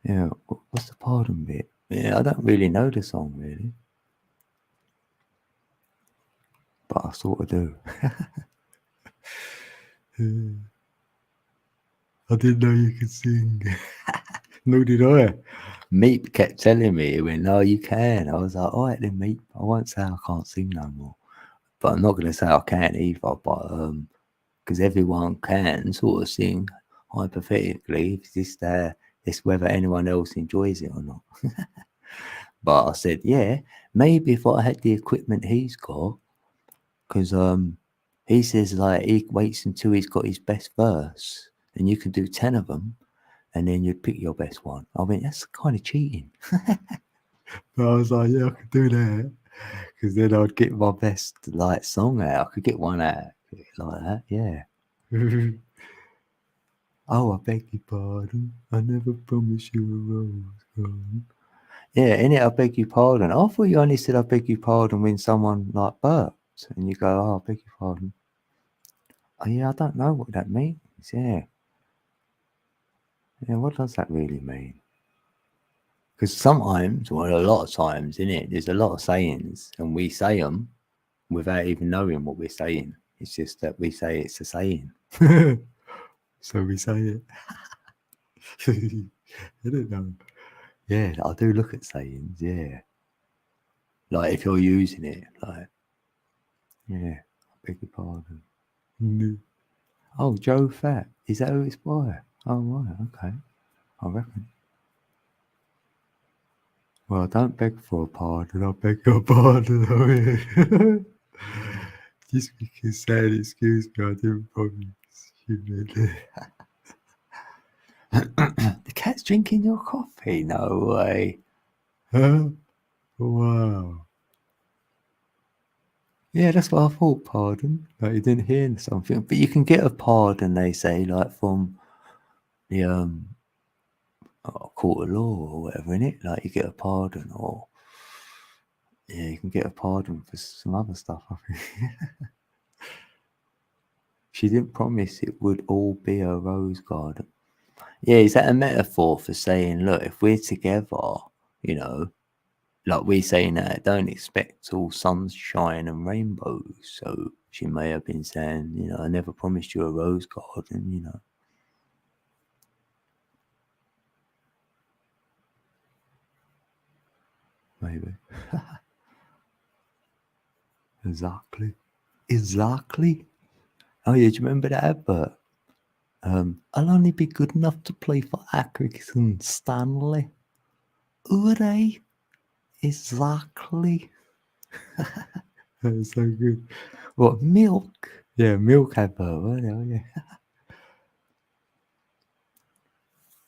[SPEAKER 1] Yeah, what's the pardon bit? Yeah, I don't really know the song really. But I sort of do. I didn't know you could sing. No, did I? Meep kept telling me, he went, "No, you can." I was like, "All right then, Meep. I won't say I can't sing no more. But I'm not going to say I can't either. But because everyone can sort of sing hypothetically. It's just it's whether anyone else enjoys it or not." But I said, yeah, maybe if I had the equipment he's got, because he says like he waits until he's got his best verse, and you can do 10 of them, and then you'd pick your best one. I mean, that's kind of cheating. But I was like, yeah, I could do that, because then I'd get my best like song out. I could get one out like that, yeah. Oh, I beg your pardon. I never promised you a rose garden. Yeah, in it, I beg your pardon. I thought you only said I beg your pardon when someone like burps, and you go, "Oh, I beg your pardon." Oh, yeah, I don't know what that means. Yeah, what does that really mean? Because sometimes, well, a lot of times, in it, there's a lot of sayings, and we say them without even knowing what we're saying. It's just that we say it's a saying, so we say it. I don't know. Yeah, I do look at sayings. Yeah, like if you're using it, like, yeah, I beg your pardon. No. Oh, Joe Fat. Is that who it's by? Oh, right, okay. I reckon. Well, don't beg for a pardon. I beg your pardon. Oh, yeah. Just because saying excuse me, I didn't promise. The cat's drinking your coffee? No way. Huh? Wow. Yeah, that's what I thought, pardon. Like you didn't hear something. But you can get a pardon, they say, like from the court of law or whatever, innit? Like you get a pardon, or yeah, you can get a pardon for some other stuff, I think. She didn't promise it would all be a rose garden. Yeah, is that a metaphor for saying, look, if we're together, you know, like we say now, don't expect all sunshine and rainbows. So she may have been saying, you know, I never promised you a rose garden, you know. Maybe. Exactly. Oh yeah, do you remember that advert? I'll only be good enough to play for Accrington Stanley. Hooray! Exactly. That's so good. What, milk? Yeah, milk advert, whatever, yeah.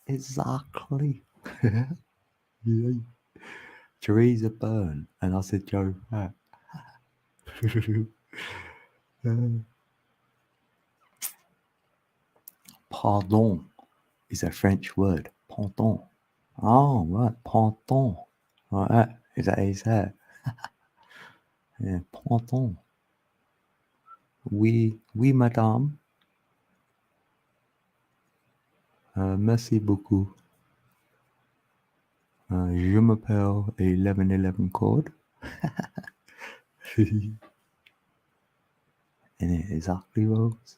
[SPEAKER 1] Exactly. Yeah. Teresa Byrne, and I said Joe Fat. Pardon is a French word. Pardon. Oh, right. Pardon. Right. Is that how you say it? Yeah. Pardon. Oui, madame. Merci beaucoup. Je m'appelle 1111 code. And it exactly Rose.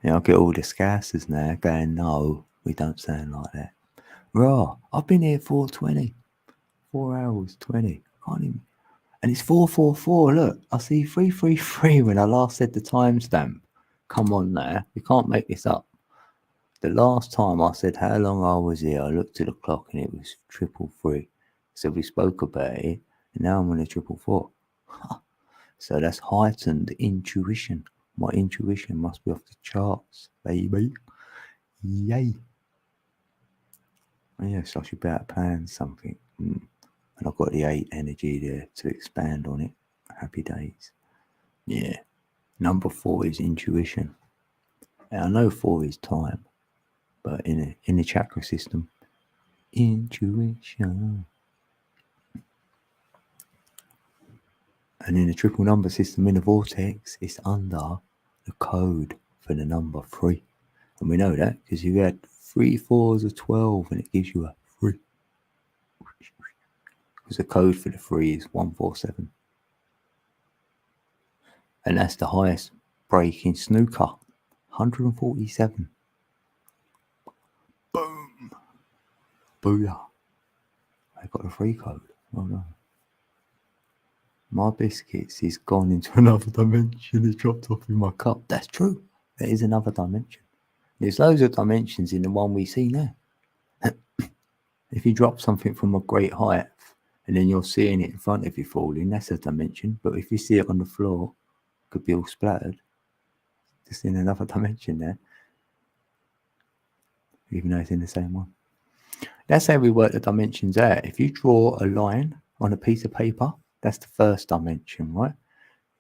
[SPEAKER 1] Yeah, I get all the scassers now going, no, we don't sound like that. Raw, I've been here 4:20. 4 hours 20. Can't even. And it's 4:44. Look, I see 3:33 when I last said the timestamp. Come on now, we can't make this up. The last time I said how long I was here, I looked at the clock and it was 3:33. So we spoke about it, and now I'm on a 4:44. So that's heightened intuition. My intuition must be off the charts, baby. Yay. Yes, I should be able to plan something. And I've got the 8 energy there to expand on it. Happy days. Yeah. Number 4 is intuition. And I know 4 is time, but in the chakra system, intuition. And in the triple number system, in the vortex, it's under the code for the number 3. And we know that because you had 3 4s of 12 and it gives you a 3. Because the code for the 3 is 147. And that's the highest break in snooker. 147. Boom. Booyah. I got a 3 code. Oh no. My biscuits is gone into another dimension. It's dropped off in my cup. That's true. There is another dimension. There's loads of dimensions in the one we see now. If you drop something from a great height and then you're seeing it in front of you falling, that's a dimension. But if you see it on the floor, it could be all splattered. Just in another dimension there. Even though it's in the same one. That's how we work the dimensions out. If you draw a line on a piece of paper, that's the first dimension, right?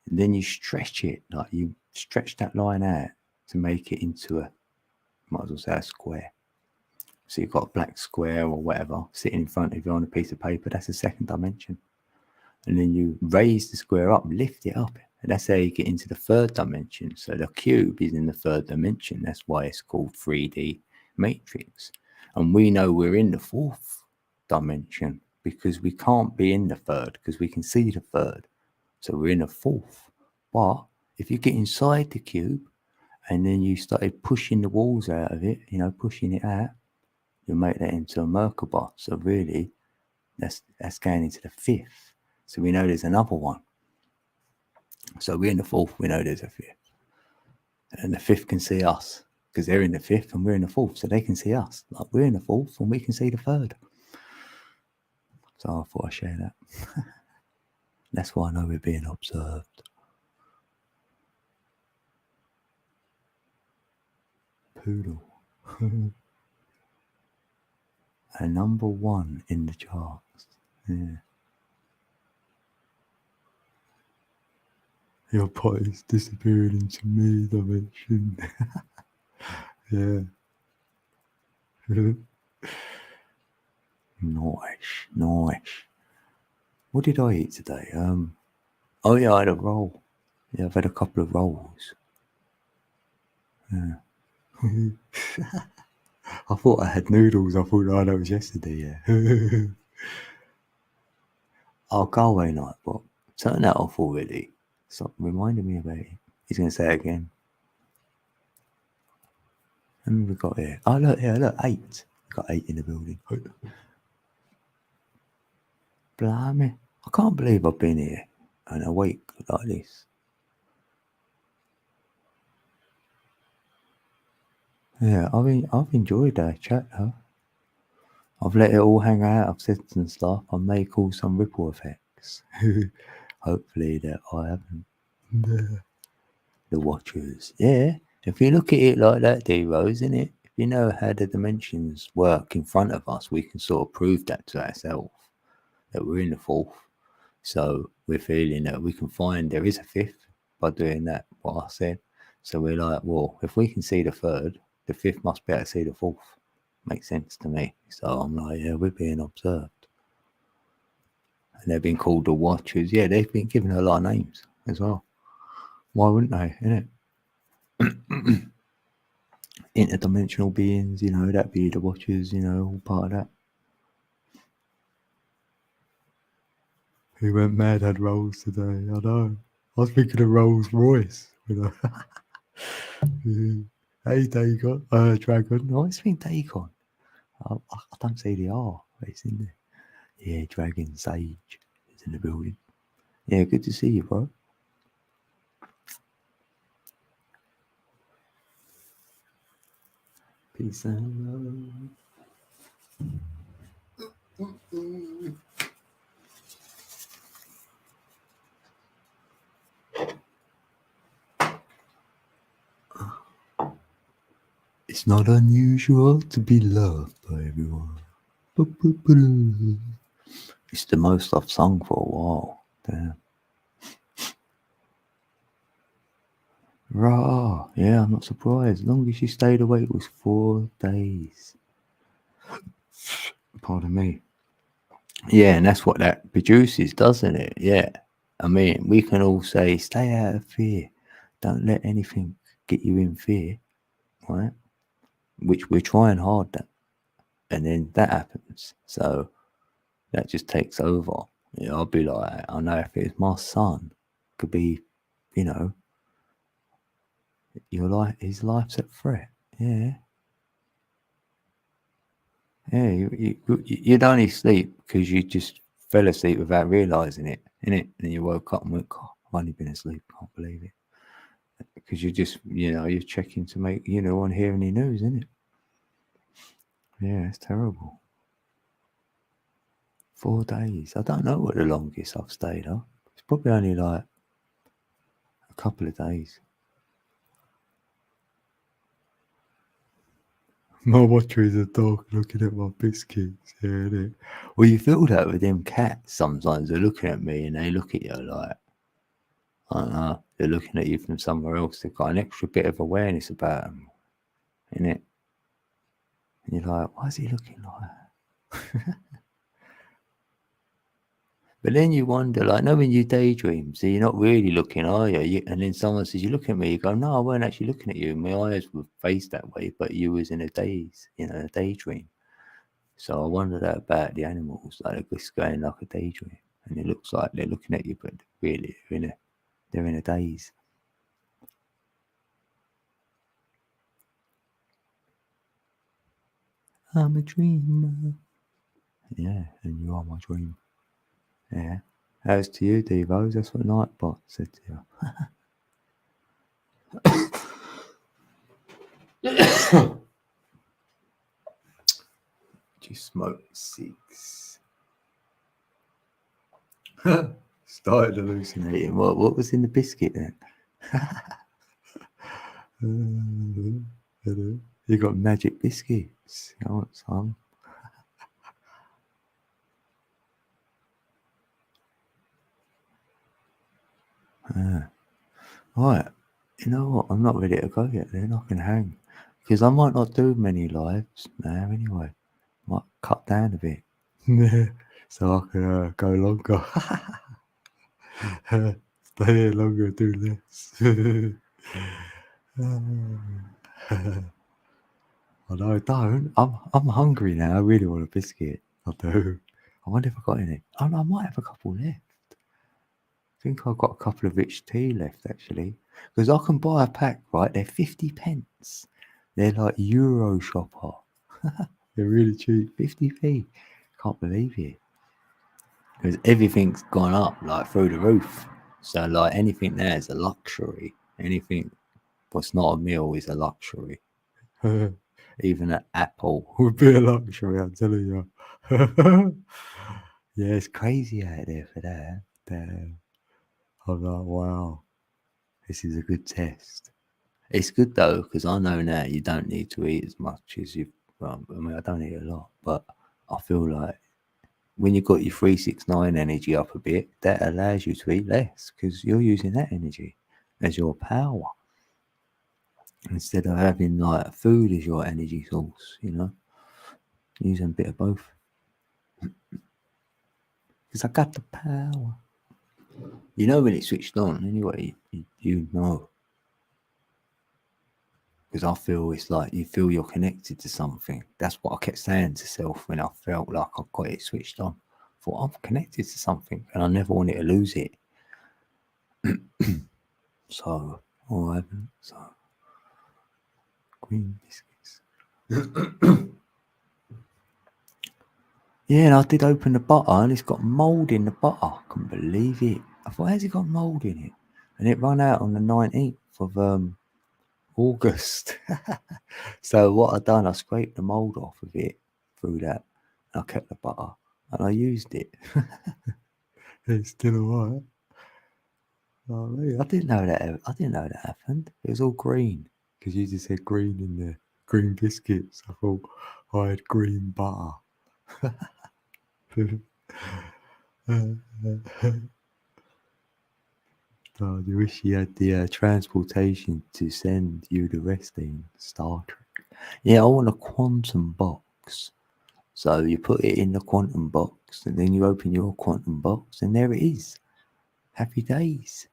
[SPEAKER 1] And then you stretch it, like you stretch that line out to make it into a, might as well say a square. So you've got a black square or whatever sitting in front of you on a piece of paper, that's the second dimension. And then you raise the square up, lift it up, and that's how you get into the third dimension. So the cube is in the third dimension. That's why it's called 3D matrix. And we know we're in the fourth dimension because we can't be in the third because we can see the third. So we're in the fourth. But if you get inside the cube and then you started pushing the walls out of it, you know, pushing it out, you'll make that into a Merkaba. So really, that's going into the fifth. So we know there's another one. So we're in the fourth, we know there's a fifth. And the fifth can see us because they're in the fifth and we're in the fourth. So they can see us. Like we're in the fourth and we can see the third. So I thought I'd share that. That's why I know we're being observed. Poodle. A number 1 in the charts. Yeah. Your pot is disappearing into me dimension. Yeah. Nice. What did I eat today? Oh yeah, I had a roll. Yeah, I've had a couple of rolls. Yeah. I thought I had noodles. I thought, oh, that was yesterday, yeah. Oh, go away, Nightbot. Turn that off already. Stop reminding me about it. He's going to say it again. How many we got here? Oh, look, here, look, 8. We got 8 in the building. Blimey. I can't believe I've been here and awake like this. Yeah, I've enjoyed our chat, though. I've let it all hang out. I've said some stuff. I may cause some ripple effects. Hopefully that I haven't. The Watchers. Yeah. If you look at it like that, D-Rose, isn't it? If you know how the dimensions work in front of us, we can sort of prove that to ourselves, that we're in the fourth. So we're feeling that we can find there is a fifth by doing that, what I said. So we're like, well, if we can see the third, the fifth must be able to see the fourth. Makes sense to me. So I'm like, yeah, we're being observed. And they've been called the Watchers. Yeah, they've been given a lot of names as well. Why wouldn't they, innit? Interdimensional beings, you know, that'd be the Watchers, you know, all part of that. He went mad, had Rolls today, I know. I was thinking of Rolls Royce. You know. Hey, Dagon. Dragon. I always think Dagon. I don't say the R, but it's in there. Yeah, Dragon Sage is in the building. Yeah, good to see you, bro. Peace and love. It's not unusual to be loved by everyone. It's the most I've sung for a while. Damn. Rah, yeah, I'm not surprised. As long as you stayed awake, it was 4 days. Pardon me. Yeah, and that's what that produces, doesn't it? Yeah. I mean, we can all say, stay out of fear. Don't let anything get you in fear, right? Which we're trying hard that. And then that happens. So that just takes over. You know, I'll be like, I know if it's my son, could be, you know, your life, his life's at threat. Yeah. Yeah, you'd only sleep because you just fell asleep without realising it, innit? And you woke up and went, God, I've only been asleep, can't believe it. Because you just, you know, you're checking to make, you know, on hear any news, innit? Yeah, it's terrible. 4 days. I don't know what the longest I've stayed up. It's probably only like a couple of days. My watcher is a dog looking at my biscuits. Yeah, innit? Well, you feel that with them cats sometimes. They're looking at me and they look at you like, I don't know, they're looking at you from somewhere else. They've got an extra bit of awareness about them, innit? And you're like, why is he looking like that? But then you wonder, like, no, when you daydream, so you're not really looking, are you? And then someone says, you look at me, you go, no, I weren't actually looking at you. My eyes were faced that way, but you was in a daze, you know, a daydream. So I wonder that about the animals, like they're just going like a daydream. And it looks like they're looking at you, but really they're in a daze. I'm a dreamer. Yeah, and you are my dream. Yeah. As to you, Devos, that's what Nightbot said to you. Just smoked 6. Started hallucinating. What was in the biscuit then? You got magic biscuits. I want some. Right. You know what? I'm not ready to go yet then. I can hang. Because I might not do many lives now anyway. Might cut down a bit. So I can go longer. Stay here longer, do less. I know, don't. I'm hungry now. I really want a biscuit. I do. I wonder if I got any. Oh no, I might have a couple left. I think I've got a couple of rich tea left actually. Because I can buy a pack, right? They're 50 pence. They're like Euro shopper. They're really cheap. 50p. Can't believe it. Because everything's gone up like through the roof. So like anything there is a luxury. Anything what's not a meal is a luxury. Even an apple would be a luxury, I'm telling you. Yeah, it's crazy out there for that. Damn. I'm like, wow, this is a good test. It's good though, because I know now you don't need to eat as much as you. Well, I mean, I don't eat a lot, but I feel like when you've got your 369 energy up a bit, that allows you to eat less because you're using that energy as your power instead of having like food as your energy source, you know, using a bit of both. Because I got the power. You know when it's switched on anyway, you know. Because I feel it's like you feel you're connected to something. That's what I kept saying to self when I felt like I got it switched on. I thought I'm connected to something and I never wanted to lose it. So, I haven't. So, green biscuits. Yeah, and I did open the butter and it's got mould in the butter. I couldn't believe it. I thought, how's it got mould in it? And it ran out on the 19th of August. So what I done, I scraped the mould off of it through that. And I kept the butter and I used it. It's still alright. Oh, I didn't know that. I didn't know that happened. It was all green because you just said green in there. Green biscuits. I thought I had green butter. Oh, you wish you had the transportation to send you the rest in Star Trek. Yeah, I want a quantum box. So you put it in the quantum box and then you open your quantum box and there it is. Happy days.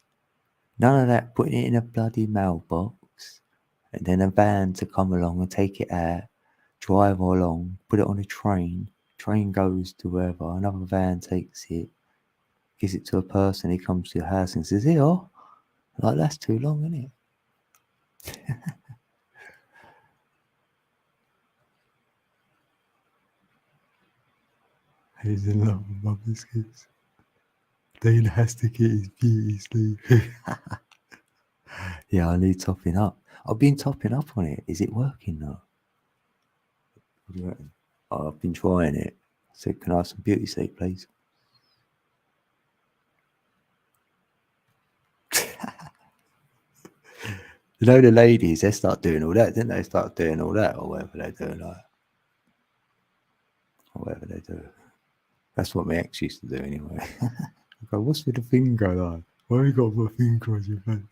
[SPEAKER 1] None of that putting it in a bloody mailbox and then a van to come along and take it out, drive along, put it on a train goes to wherever, another van takes it, gives it to a person, he comes to your house and says, here, like that's too long, isn't it? He's in love with my biscuits. Dean has to get his beauty sleep. Yeah, I need topping up. I've been topping up on it. Is it working though? What do you reckon? Oh, I've been trying it. I said, can I have some beauty sleep, please? You know the ladies, they start doing all that, didn't they? Start doing all that or whatever they do, like, or whatever they do. That's what my ex used to do anyway. I go, what's with the finger like? Why you got my finger on your face?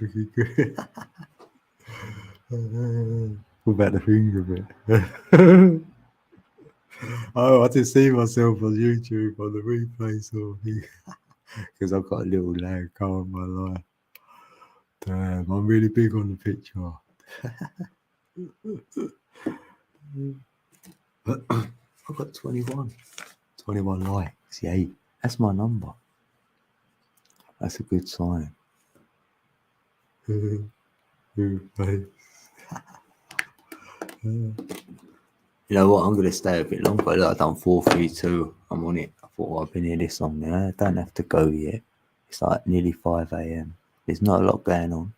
[SPEAKER 1] Looking good. What about the finger bit? Oh, I just see myself on YouTube on the replay sort of thing. Because I've got a little lag going my life. Damn, I'm really big on the picture. I've got 21 likes, yay. That's my number. That's a good sign. You know what? I'm going to stay a bit longer. Look, I've done 432. I'm on it. I thought I've been here this long now. I don't have to go yet. It's like nearly 5 a.m. There's not a lot going on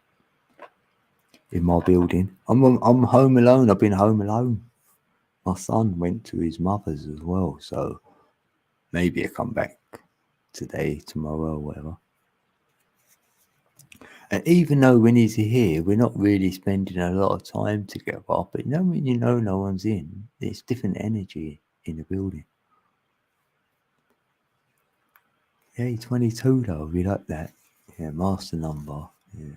[SPEAKER 1] in my building. I'm home alone. I've been home alone. My son went to his mother's as well. So maybe I'll come back today, tomorrow, or whatever. And even though when he's here, we're not really spending a lot of time together. But you know, when you know no one's in, there's different energy in the building. Yeah, he's 22 though. We like that. Yeah, master number. Yeah.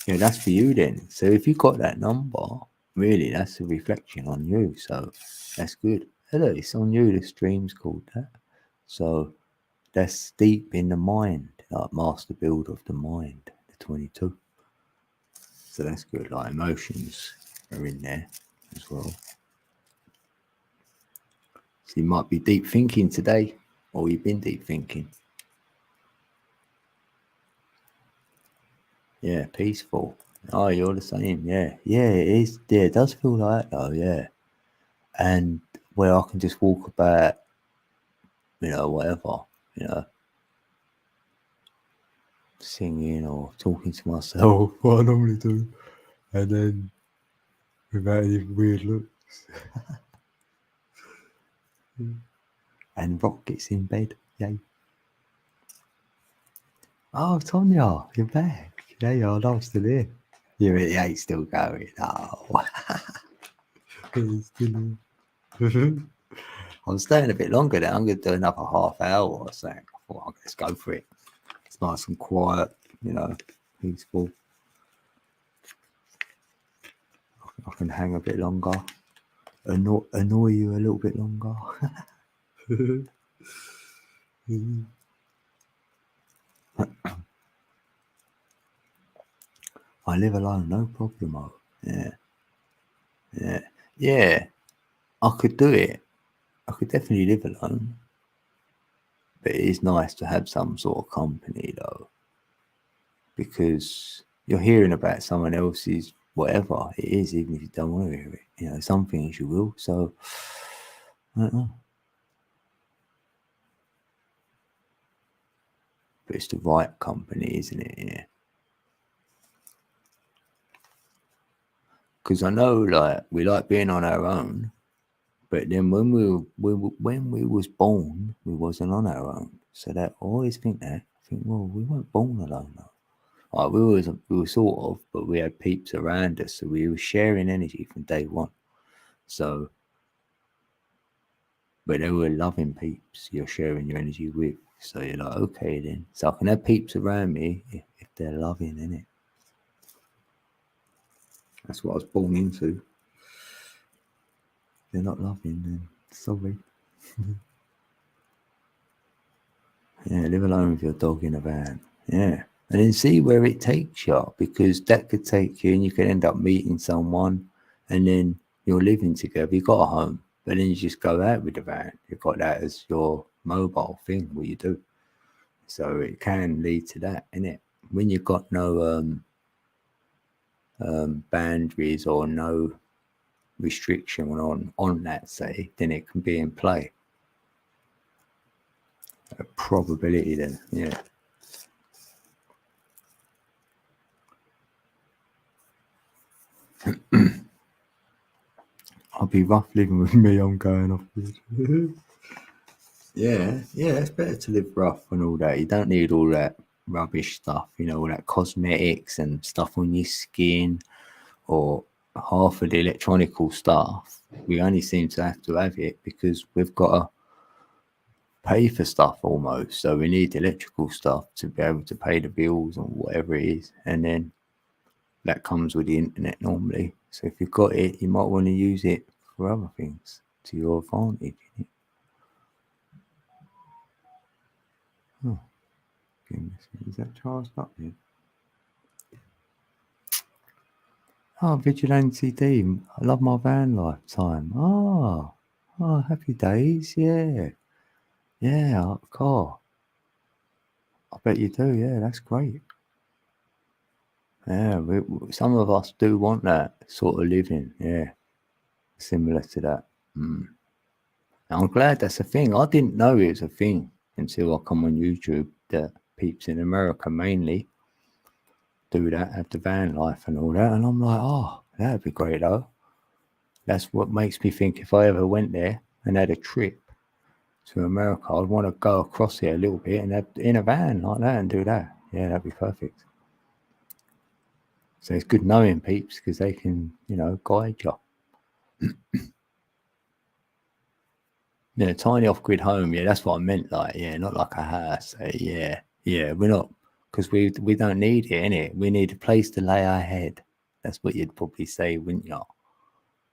[SPEAKER 1] Yeah, that's for you then. So if you got that number, really, that's a reflection on you. So that's good. Hello, it's on you. The stream's called that. So that's deep in the mind, like master build of the mind, the 22. So that's good. Like emotions are in there as well. So you might be deep thinking today, or you've been deep thinking. Yeah, peaceful. Oh, you're the same. Yeah, it is. Yeah, it does feel like that though. Yeah, and where I can just walk about, whatever, singing or talking to myself, what I normally do, and then without any weird looks. And Rock gets in bed. Yay. Oh, Tonya, you're back. Yeah, you're I'm still here. You ain't still going. Oh. I'm staying a bit longer now. I'm going to do another half hour or so. I thought, let's go for it. It's nice and quiet, peaceful. I can hang a bit longer. Annoy you a little bit longer. I live alone, no problem. Yeah. I could do it. I could definitely live alone. But it is nice to have some sort of company, though, because you're hearing about someone else's whatever it is, even if you don't want to hear it. Some things you will. So, I don't know. But it's the right company, isn't it? Yeah. Because I know, like, we like being on our own, but then when we was born, we wasn't on our own. So that I always think that. I think, well, we weren't born alone though. Like we were sort of, but we had peeps around us, so we were sharing energy from day one. So, but they were loving peeps you're sharing your energy with. So you're like, okay then. So I can have peeps around me if they're loving, innit? That's what I was born into. They're not loving, then sorry. Yeah, live alone with your dog in a van. Yeah. And then see where it takes you, because that could take you and you could end up meeting someone and then you're living together. You got a home, but then you just go out with the van. You've got that as your mobile thing, what you do. So it can lead to that, innit? When you've got no boundaries or no restriction on that, say, then it can be in play. A probability then, yeah. I'll be rough living with me. I'm going off. Yeah, it's better to live rough and all that. You don't need all that rubbish stuff, all that cosmetics and stuff on your skin or half of the electronical stuff. We only seem to have it because we've got to pay for stuff almost. So we need electrical stuff to be able to pay the bills or whatever it is. And then that comes with the internet normally. So if you've got it, you might want to use it for other things to your advantage. Oh, goodness. Is that charged up yet? Oh, Vigilante Dean. I love my van lifetime. Oh, happy days. Yeah. Yeah, car. I bet you do. Yeah, that's great. Yeah, some of us do want that sort of living. Yeah, similar to that. I'm glad that's a thing. I didn't know it was a thing until I come on YouTube that peeps in America mainly do that, have the van life and all that. And I'm like, oh, that'd be great though. That's what makes me think if I ever went there and had a trip to America, I'd want to go across here a little bit and have in a van like that and do that. Yeah, that'd be perfect. So it's good knowing peeps because they can, guide you. Yeah, tiny off-grid home. Yeah, that's what I meant. Like, yeah, not like a house. Yeah, we're not, because we don't need it, innit? We need a place to lay our head. That's what you'd probably say, wouldn't you?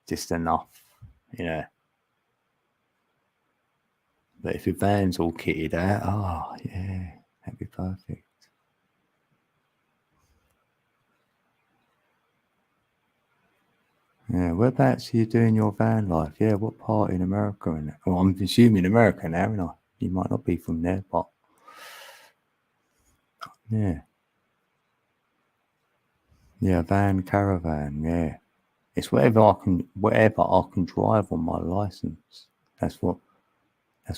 [SPEAKER 1] Just enough, But But if your van's all kitted out, oh yeah, that'd be perfect. Yeah, whereabouts are you doing your van life? Yeah, what part in America? Well, I'm assuming America now, aren't I? You might not be from there, but yeah. Yeah, van, caravan, yeah. It's whatever I can drive on my license. That's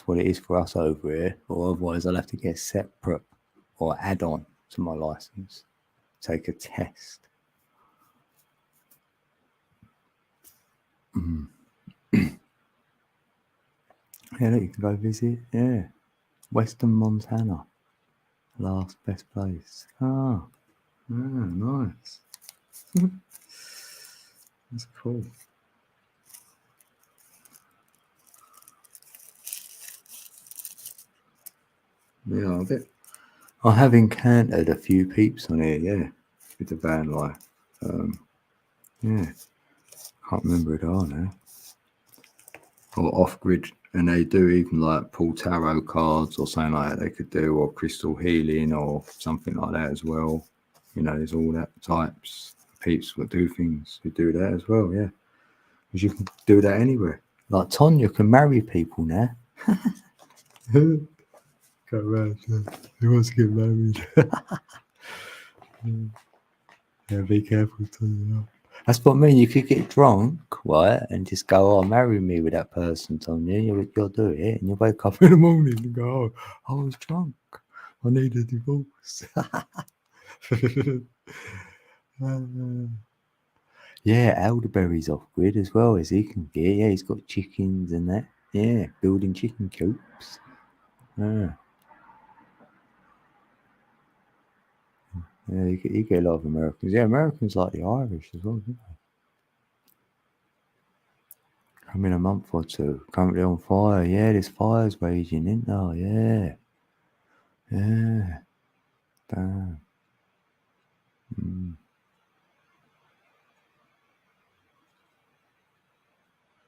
[SPEAKER 1] what it is for us over here. Or otherwise I'll have to get separate or add on to my license. Take a test. Yeah, look, you can go visit. Yeah. Western Montana. Last best place. Ah. Yeah, nice. That's cool. Yeah, I have encountered a few peeps on here, yeah, with the van life. Yeah, can't remember it all now. Or off grid, and they do even like pull tarot cards or something like that they could do, or crystal healing or something like that as well. You know, there's all that types of peeps that do things who do that as well, yeah. Because you can do that anywhere. Like Tonya can marry people now. Go around, he wants to get married. Yeah, be careful, Tonya. That's what I mean. You could get drunk, right, and just go, "Oh, marry me with that person, Tonya." You'll do it, and you'll wake up in the morning and go, "Oh, I was drunk. I need a divorce." Yeah, elderberries off grid as well as he can get. Yeah, he's got chickens and that. Yeah, building chicken coops. Yeah, yeah, you get a lot of Americans. Yeah, Americans like the Irish as well, don't they? Come in a month or two. Currently on fire. Yeah, there's fires raging, isn't there? Yeah. Yeah. Damn.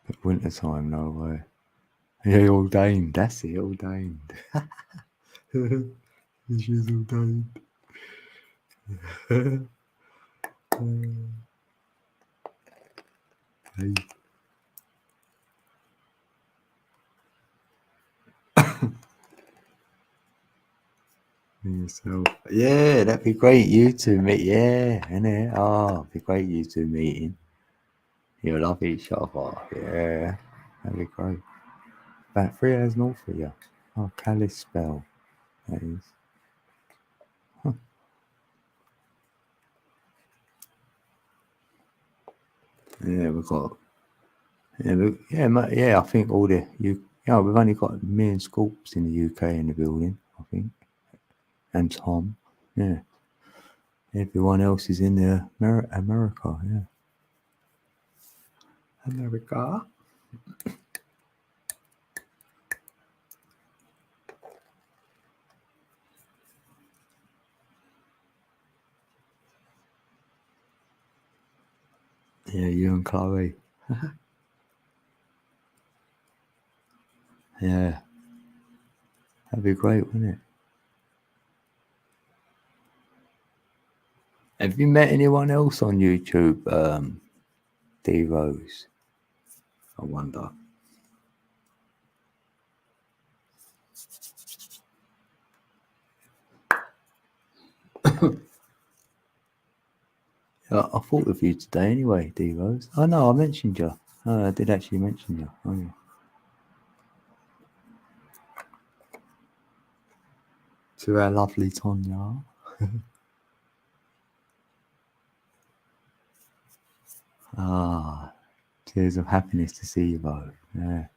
[SPEAKER 1] But winter time, no way. Yeah, ordained. That's it, ordained. She's ordained. Hey. Yourself. Yeah, that'd be great. You two meet. Yeah, innit? Oh, it'd be great. You two meeting. You'll love each other. Yeah, that'd be great. About 3 hours north of you. Oh, Kalispell. That is. Yeah, we've got. Yeah, I think all the we've only got me and Scoops in the UK in the building. I think, and Tom. Yeah, everyone else is in the America. Yeah, America. Yeah, you and Chloe. Yeah, that'd be great, wouldn't it? Have you met anyone else on YouTube, D Rose? I wonder. I thought of you today anyway, D Rose. Oh no, I mentioned you. Oh, I did actually mention you. Oh, yeah. To our lovely Tonya. Ah, tears of happiness to see you both. Yeah.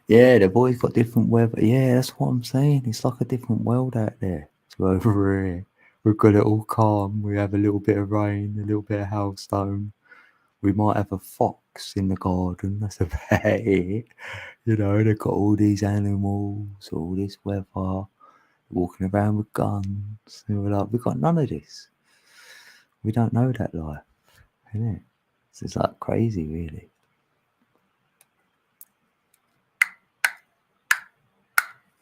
[SPEAKER 1] Yeah, the boys got different weather. Yeah, that's what I'm saying. It's like a different world out there to over here. We've got it all calm. We have a little bit of rain, a little bit of hailstone. We might have a fox in the garden. That's about it. You know, they've got all these animals, all this weather, walking around with guns. And we're like, we've got none of this. We don't know that life, innit? So it's like crazy, really.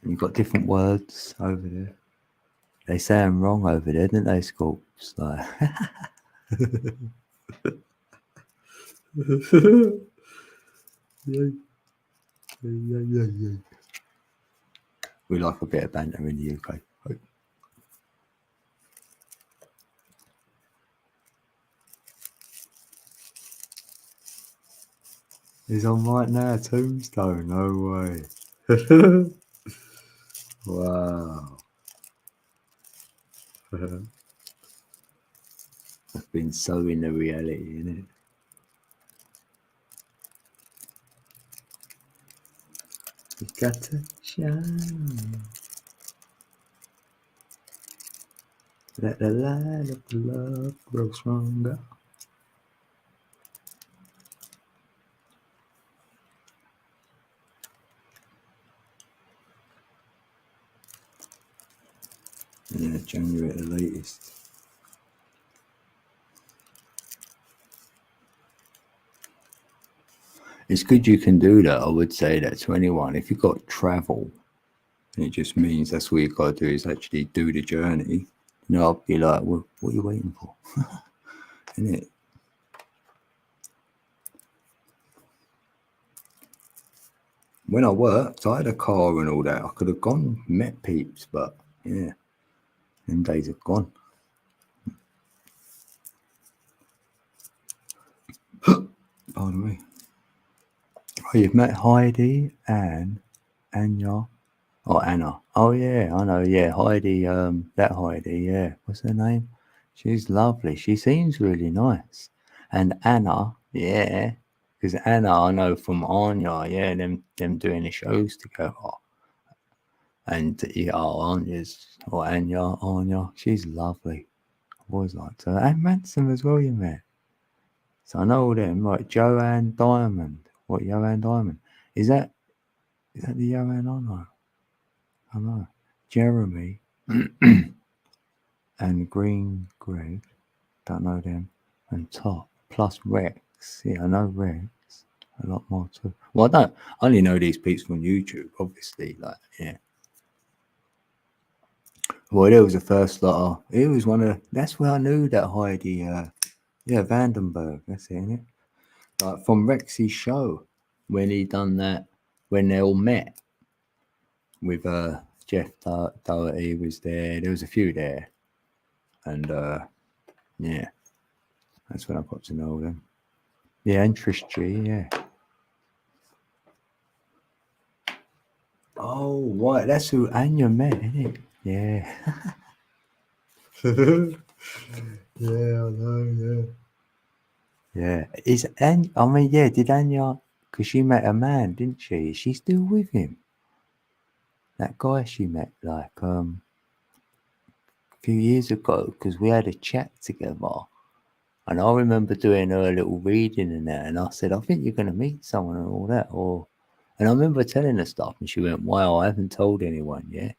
[SPEAKER 1] You've got different words over there. They say them wrong over there, don't they, Scorps? Like, we like a bit of banter in the UK. He's on right now, Tombstone. No way. Wow. I've been so into reality, innit? You got to shine. Let the light of love grow stronger. Yeah, January at the latest. It's good you can do that. I would say that to anyone. If you've got travel, and it just means that's what you've got to do is actually do the journey. You know, I'll be like, well, what are you waiting for? Isn't it? When I worked, I had a car and all that. I could have gone, met peeps, but yeah, them days are gone. Pardon me. Oh, you've met Heidi and Anya. Oh, Anna. Oh, yeah, I know. Yeah, Heidi. That Heidi. Yeah, what's her name? She's lovely. She seems really nice. And Anna. Yeah, because Anna, I know from Anya. Yeah, them doing the shows together. And yeah, Anya's or Anya. She's lovely. I've always liked her. And Ransom as well. You met. So I know all them. Like Joanne Diamond. What Joanne Diamond? Is that the Joanne I know? I know. Jeremy and Green Greg, don't know them, and Top, plus Rex. Yeah, I know Rex. A lot more too. Well, I only know these peeps from YouTube, obviously. Like, yeah. Well, it was the first lot. It was one of. That's where I knew that Heidi. Yeah, Vandenberg. That's it, innit? Like from Rex's show when he done that when they all met with Jeff Doherty was there. There was a few there, and yeah, that's when I got to know them. Yeah, and Trish G, yeah. Oh, right, that's who Anya met, isn't it? Yeah. Yeah, I know, yeah. Yeah. Yeah, did Anya, because she met a man, didn't she? Is she still with him? That guy she met, like, a few years ago, because we had a chat together. And I remember doing her little reading and that, and I said, I think you're going to meet someone and all that. And I remember telling her stuff, and she went, wow, I haven't told anyone yet.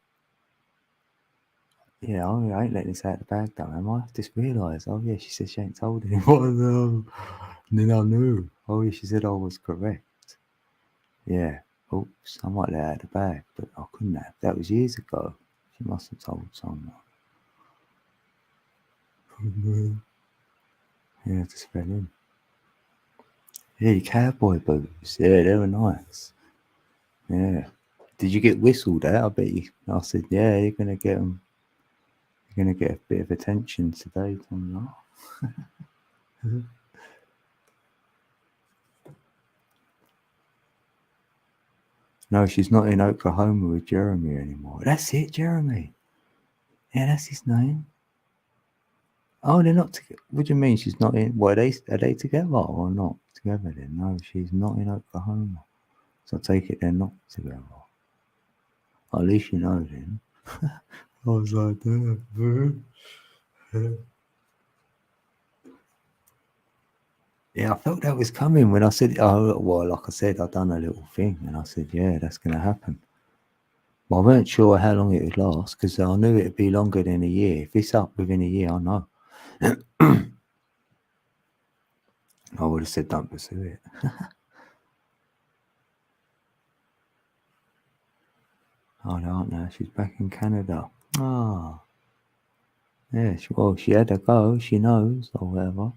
[SPEAKER 1] Yeah, I ain't letting this out of the bag though, am I? Just realised, oh yeah, she said she ain't told anyone. And then I knew. Oh yeah, she said I was correct. Yeah. Oops, I might let her out of the bag, but I couldn't have. That was years ago. She must have told someone. Yeah, I just fell in. Yeah, cowboy boots. Yeah, they were nice. Yeah. Did you get whistled at? I bet you. I said, yeah, you're gonna get them. You're gonna get a bit of attention today, Tom. No, she's not in Oklahoma with Jeremy anymore. That's it, Jeremy. Yeah, that's his name. Oh, they're not together. What do you mean she's not in? What, are they together or not together then? No, she's not in Oklahoma. So I take it they're not together. At least you know then. I was like, damn. Yeah, I felt that was coming when I said, oh, well, like I said, I done a little thing. And I said, yeah, that's going to happen. Well, I weren't sure how long it would last because I knew it would be longer than a year. If it's up within a year, I know. I would have said don't pursue it. Oh, no, aren't now. She's back in Canada. Ah. Yeah, she had to go. She knows, or whatever.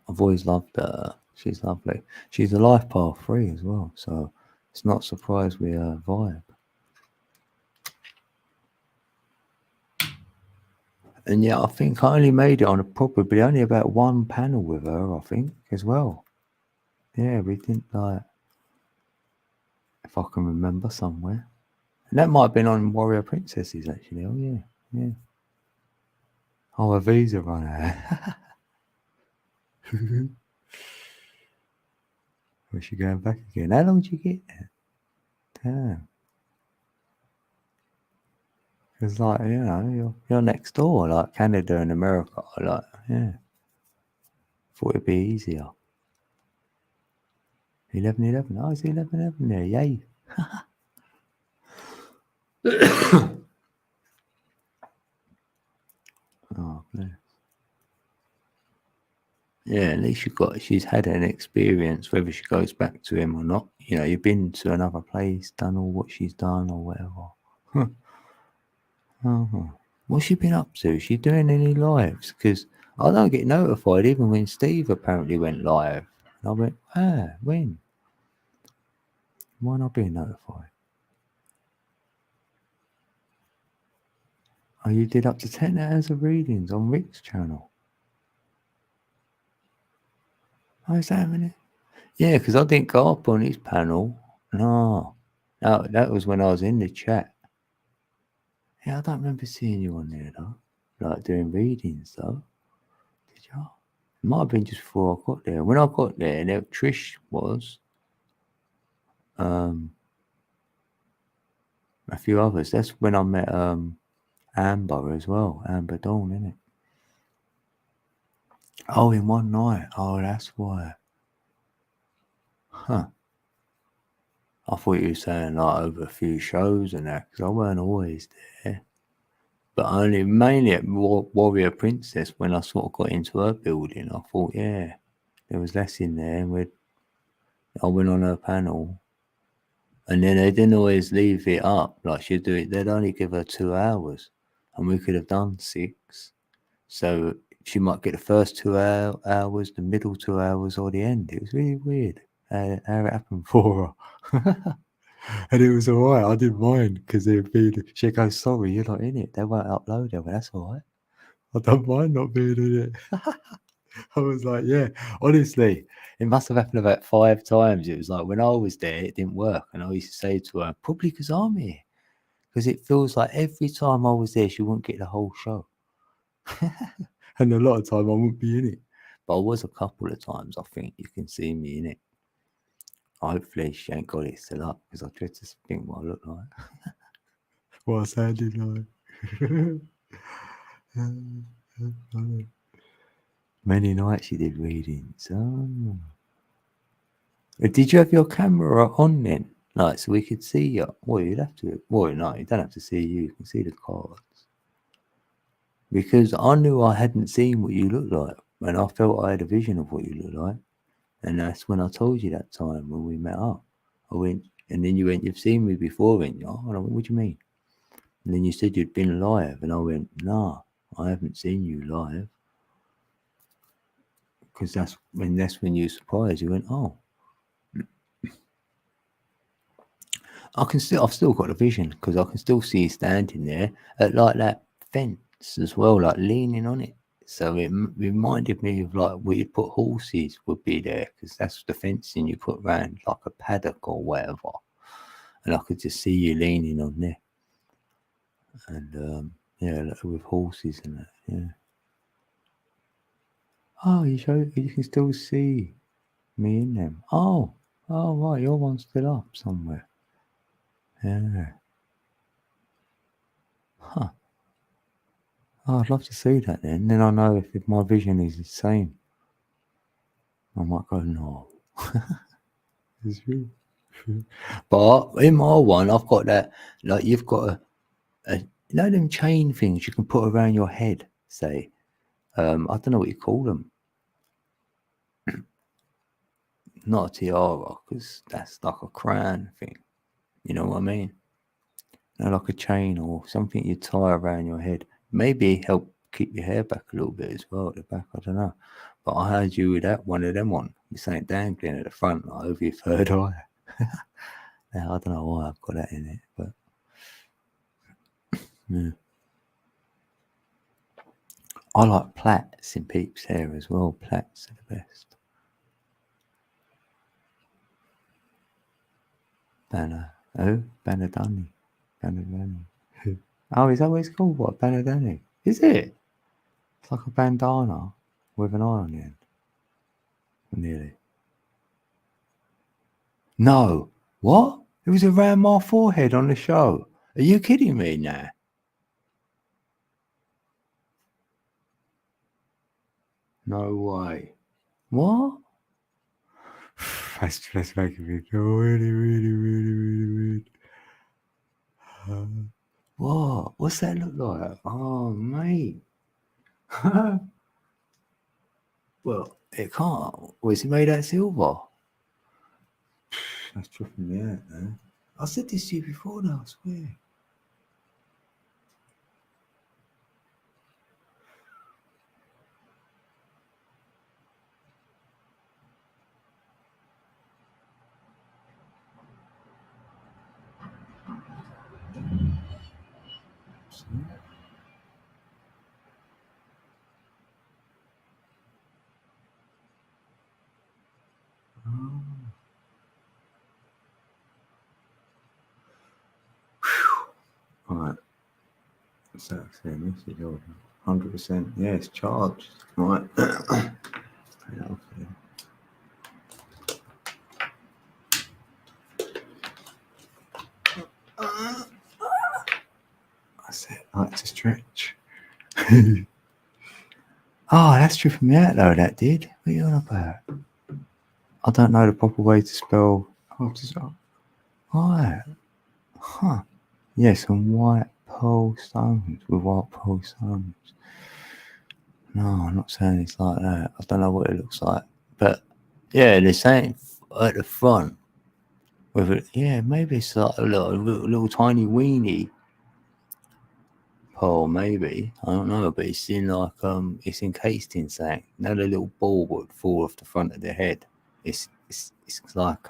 [SPEAKER 1] I've always loved her. She's lovely. She's a life path 3 as well, so it's not surprised with her vibe. And yeah, I think I only made it on probably only about one panel with her, I think, as well. Yeah, we didn't if I can remember somewhere. And that might have been on Warrior Princesses, actually. Oh, yeah, yeah. Oh, a visa run out. Was she going back again? How long did you get there? Damn. It's like, you're next door, like Canada and America. Like, yeah. Thought it'd be easier. 11:11. Oh, it's 11:11 there. Yay. Oh, bless. Yeah, at least she's had an experience, whether she goes back to him or not. You've been to another place, done all what she's done or whatever. What's she been up to? Is she doing any lives? Because I don't get notified even when Steve apparently went live. And I went, when? Why not being notified? Oh, you did up to 10 hours of readings on Rick's channel. Oh, is that happening? Yeah, because I didn't go up on his panel. No, that was when I was in the chat. Yeah, I don't remember seeing you on there though, like doing readings though. Did you? It might have been just before I got there. When I got there, Trish was, a few others. That's when I met Amber as well. Amber Dawn, innit? Oh, in one night. Oh, that's why. Huh. I thought you were saying like over a few shows and that, because I weren't always there. But only mainly at Warrior Princess, when I sort of got into her building, I thought, yeah, there was less in there. And I went on her panel, and then they didn't always leave it up. Like she'd do it, they'd only give her 2 hours, and we could have done 6. So she might get the first 2 hours, the middle 2 hours, or the end. It was really weird how it happened for her. And it was all right. I didn't mind because she'd go, sorry, you're not in it. They won't upload it. But that's all right. I don't mind not being in it. I was like, yeah, honestly, it must have happened about 5 times. It was like when I was there, it didn't work. And I used to say to her, probably because I'm here. Because it feels like every time I was there, she wouldn't get the whole show. And a lot of time I wouldn't be in it. But I was a couple of times, I think you can see me in it. Hopefully she ain't got it still up because I tried to think what I look like. What I sounded like. Many nights she did readings. Oh. Did you have your camera on then? Like, so we could see you? Well, you'd have to. Well, no, you don't have to see you. You can see the cards. Because I knew I hadn't seen what you looked like. And I felt I had a vision of what you looked like. And that's when I told you that time when we met up. I went, and then you went, you've seen me before, didn't you? And I went, what do you mean? And then you said you'd been live. And I went, nah, I haven't seen you live. Because that's when you were surprised. You went, oh. I've still got a vision because I can still see you standing there at like that fence as well, like leaning on it. So it reminded me of like where you put horses would be there because that's the fencing you put around like a paddock or whatever. And I could just see you leaning on there. And yeah, with horses and that, yeah. Oh, you can still see me in them. Oh, right, your one's still up somewhere. Yeah. Huh. Oh, I'd love to see that then. Then I know if my vision is the same. I might go, no. It's true. But in my one, I've got that, like you've got them chain things you can put around your head, say. I don't know what you call them. Not a tiara, because that's like a crown thing. You know what I mean? Like a chain or something you tie around your head. Maybe help keep your hair back a little bit as well at the back. I don't know. But I heard you with that one of them on. You saying dangling at the front, like over your third eye. Now, I don't know why I've got that in it, but yeah. I like plaits in Peep's hair as well. Plaits are the best. Banadani. Banadani. Oh, is that what it's called? What, Banadani? Is it? It's like a bandana with an eye on the end. Nearly. No. What? It was around my forehead on the show. Are you kidding me now? No way. What? That's making me feel really weird. What? What's that look like? Oh, mate. Well, it can't. Was it made out of silver? That's tripping me out, man. I said this to you before now, I swear. Right. So that's a message order. 100%. Yeah, it's charged. Right. Okay. That's it. I like to stretch. Oh, that's tripping me out though, that did. What are you on about? I don't know the proper way to spell. Right. Huh. Yes, and white pearl stones with white pearl stones. No, I'm not saying it's like that. I don't know what it looks like. But yeah, they're saying at the front with it. Yeah, maybe it's like a little tiny weenie pearl, maybe. I don't know, but it's in like it's encased in something. No, the little ball would fall off the front of the head. It's like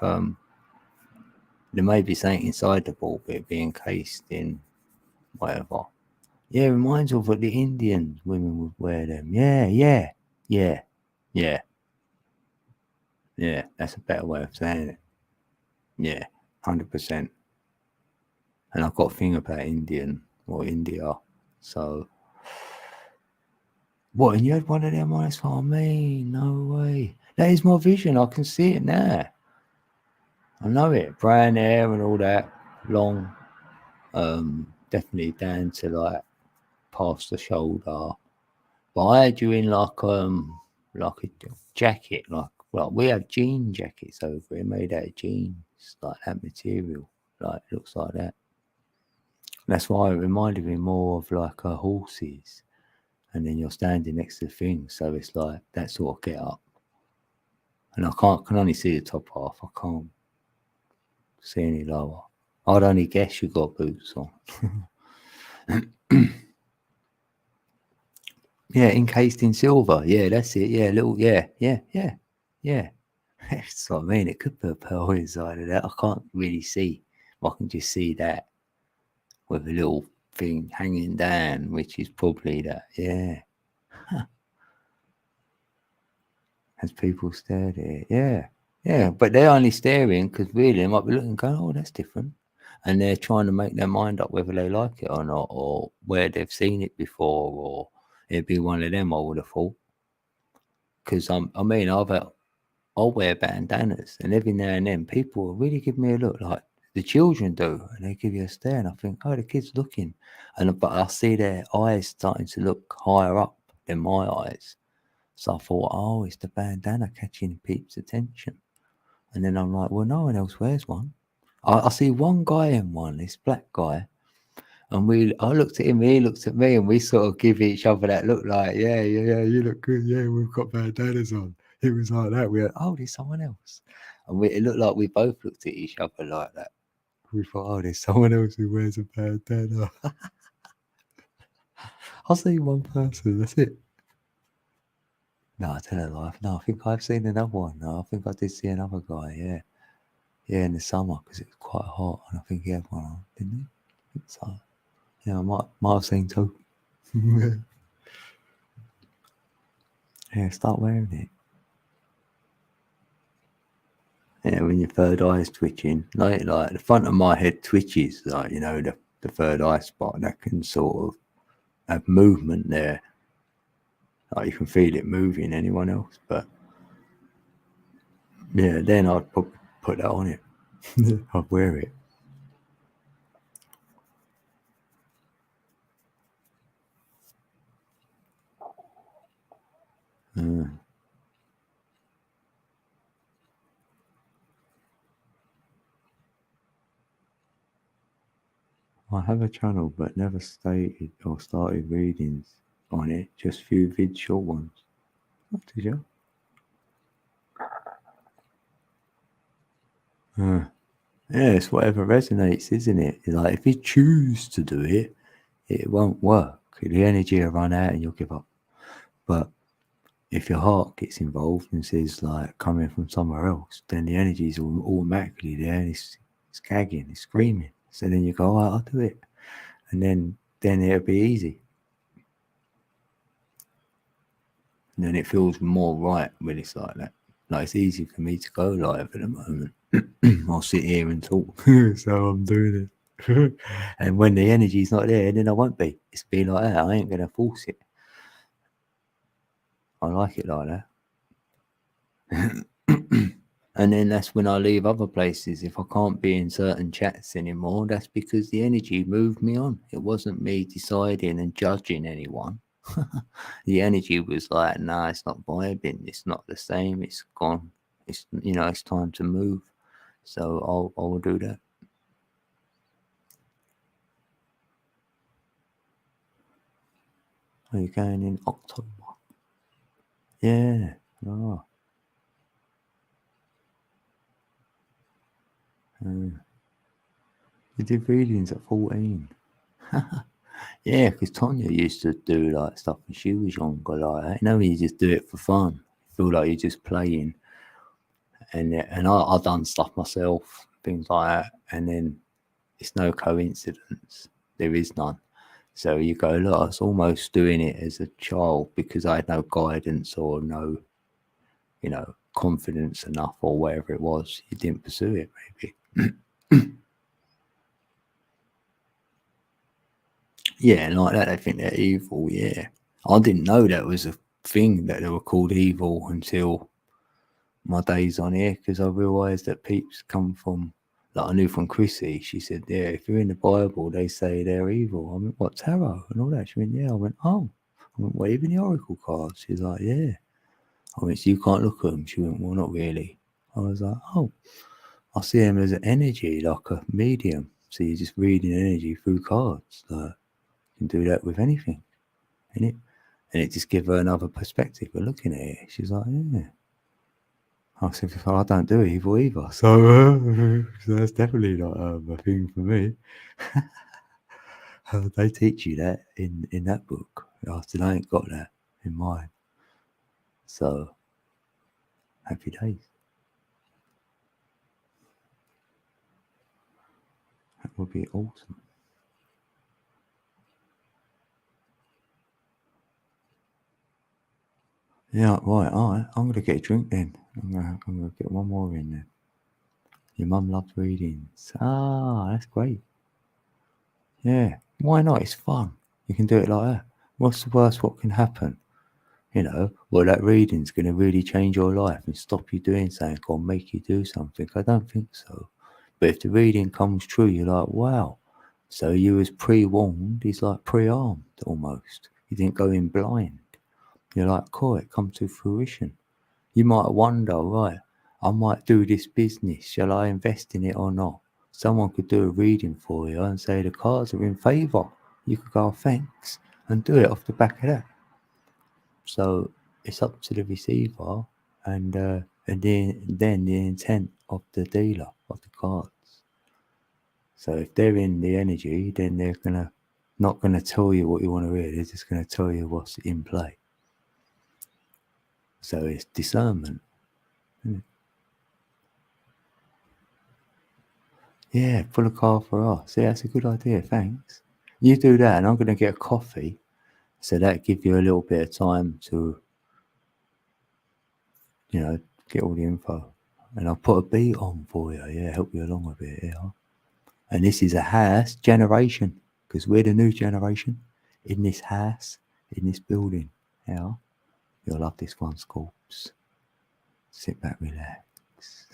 [SPEAKER 1] there may be something inside the ball, but it'd be encased in whatever. Yeah, it reminds me of what the Indian women would wear them. Yeah. That's a better way of saying it. Yeah, 100%. And I've got a thing about Indian or India. So, what? And you had one of them eyes for me? No way. That is my vision. I can see it now. I know it. Brown hair and all that. Long. Definitely down to like past the shoulder. But I had you in like a jacket, like we have jean jackets over here made out of jeans, like that material, like it looks like that. That's why it reminded me more of like horses, and then you're standing next to the thing, so it's like that sort of get up. And I can only see the top half. I can't see any lower. I'd only guess you got boots on. Yeah, encased in silver. Yeah, that's it. Yeah, little. Yeah. That's what I mean. It could be a pearl inside of that. I can't really see. I can just see that with a little thing hanging down, which is probably that. Yeah. Huh. As people stared at it. Yeah. Yeah. But they're only staring because really they might be looking, going, oh, that's different. And they're trying to make their mind up whether they like it or not, or where they've seen it before, or it'd be one of them, I would have thought. Because I'll wear bandanas, and every now and then people will really give me a look like the children do, and they give you a stare, and I think, oh, the kid's looking, but I see their eyes starting to look higher up than my eyes, so I thought, oh, it's the bandana catching Pete's attention, and then I'm like, well, no one else wears one. I see one guy in one, this black guy, and I looked at him, he looked at me, and we sort of give each other that look like, yeah, you look good, yeah, we've got bandanas on. It was like that. We were, oh, there's someone else. And it looked like we both looked at each other like that. We thought, oh, there's someone else who wears a bandana. I'll see one person, that's it. No, I tell a lie. No, I think I've seen another one. No, I think I did see another guy, yeah. Yeah, in the summer, because it was quite hot, and I think he had one on, didn't he? I think so. Yeah, I might have seen two. Yeah, start wearing it. Yeah, when your third eye is twitching, like the front of my head twitches, like, you know, the third eye spot, that can sort of have movement there. Like you can feel it moving, anyone else, but yeah, then I'd put that on it. I'd wear it. I have a channel, but never stated or started readings on it. Just few short ones. What did you? Yeah, it's whatever resonates, isn't it? Like if you choose to do it, it won't work. The energy will run out and you'll give up. But if your heart gets involved and says like coming from somewhere else, then the energy is automatically there and it's gagging, it's screaming. So then you go, oh, I'll do it, and then it'll be easy. And then it feels more right when it's like that. Like it's easy for me to go live at the moment. I'll sit here and talk, so I'm doing it. And when the energy's not there, then I won't be. It's be like that. I ain't gonna force it. I like it like that. And then that's when I leave other places. If I can't be in certain chats anymore, that's because the energy moved me on. It wasn't me deciding and judging anyone. The energy was like, nah, it's not vibing. It's not the same. It's gone. It's, you know, it's time to move. So I'll do that. Are you going in October? Yeah. Oh. You did readings at 14. Yeah, because Tonya used to do like stuff when she was younger, like that. You know, you just do it for fun. Feel like you're just playing. And I done stuff myself, things like that. And then it's no coincidence. There is none. So you go, look, I was almost doing it as a child because I had no guidance or no, you know, confidence enough or whatever it was. You didn't pursue it, maybe. Yeah, and like that, they think they're evil. Yeah. I didn't know that was a thing that they were called evil until my days on here because I realised that peeps come from, like I knew from Chrissy, she said, yeah, if you're in the Bible, they say they're evil. I went, what, tarot and all that? She went, yeah. I went, oh. I went, well, even the oracle cards? She's like, yeah. I went, so you can't look at them? She went, well, not really. I was like, oh, I see them as an energy, like a medium. So you're just reading energy through cards. Like, you can do that with anything, innit? And it just give her another perspective of looking at it. She's like, yeah. I said, I don't do evil either. So that's definitely not a thing for me. They teach you that in that book. I said, I ain't got that in mine. So happy days. That would be awesome. Yeah, right. All right. I'm gonna get a drink then. I'm gonna get one more in there. Your mum loves readings. Ah, that's great. Yeah. Why not? It's fun. You can do it like that. What's the worst what can happen? You know, well, that reading's going to really change your life and stop you doing something or make you do something. I don't think so. But if the reading comes true, you're like, wow. So you was pre-warned, he's like pre-armed almost. You didn't go in blind. You're like, cool, it come to fruition. You might wonder, right, I might do this business. Shall I invest in it or not? Someone could do a reading for you and say the cards are in favour. You could go, thanks, and do it off the back of that. So it's up to the receiver and then the intent of the dealer of the cards. So if they're in the energy, then they're not gonna tell you what you want to hear. They're just gonna tell you what's in play. So it's discernment. Yeah, pull a card for us. Yeah, that's a good idea. Thanks. You do that, and I'm gonna get a coffee. So that gives you a little bit of time to, get all the info. And I'll put a beat on for you. Yeah, help you along a bit. Yeah. And this is a house generation because we're the new generation in this house, in this building. Yeah. You'll love this one, Scorps. Sit back, relax.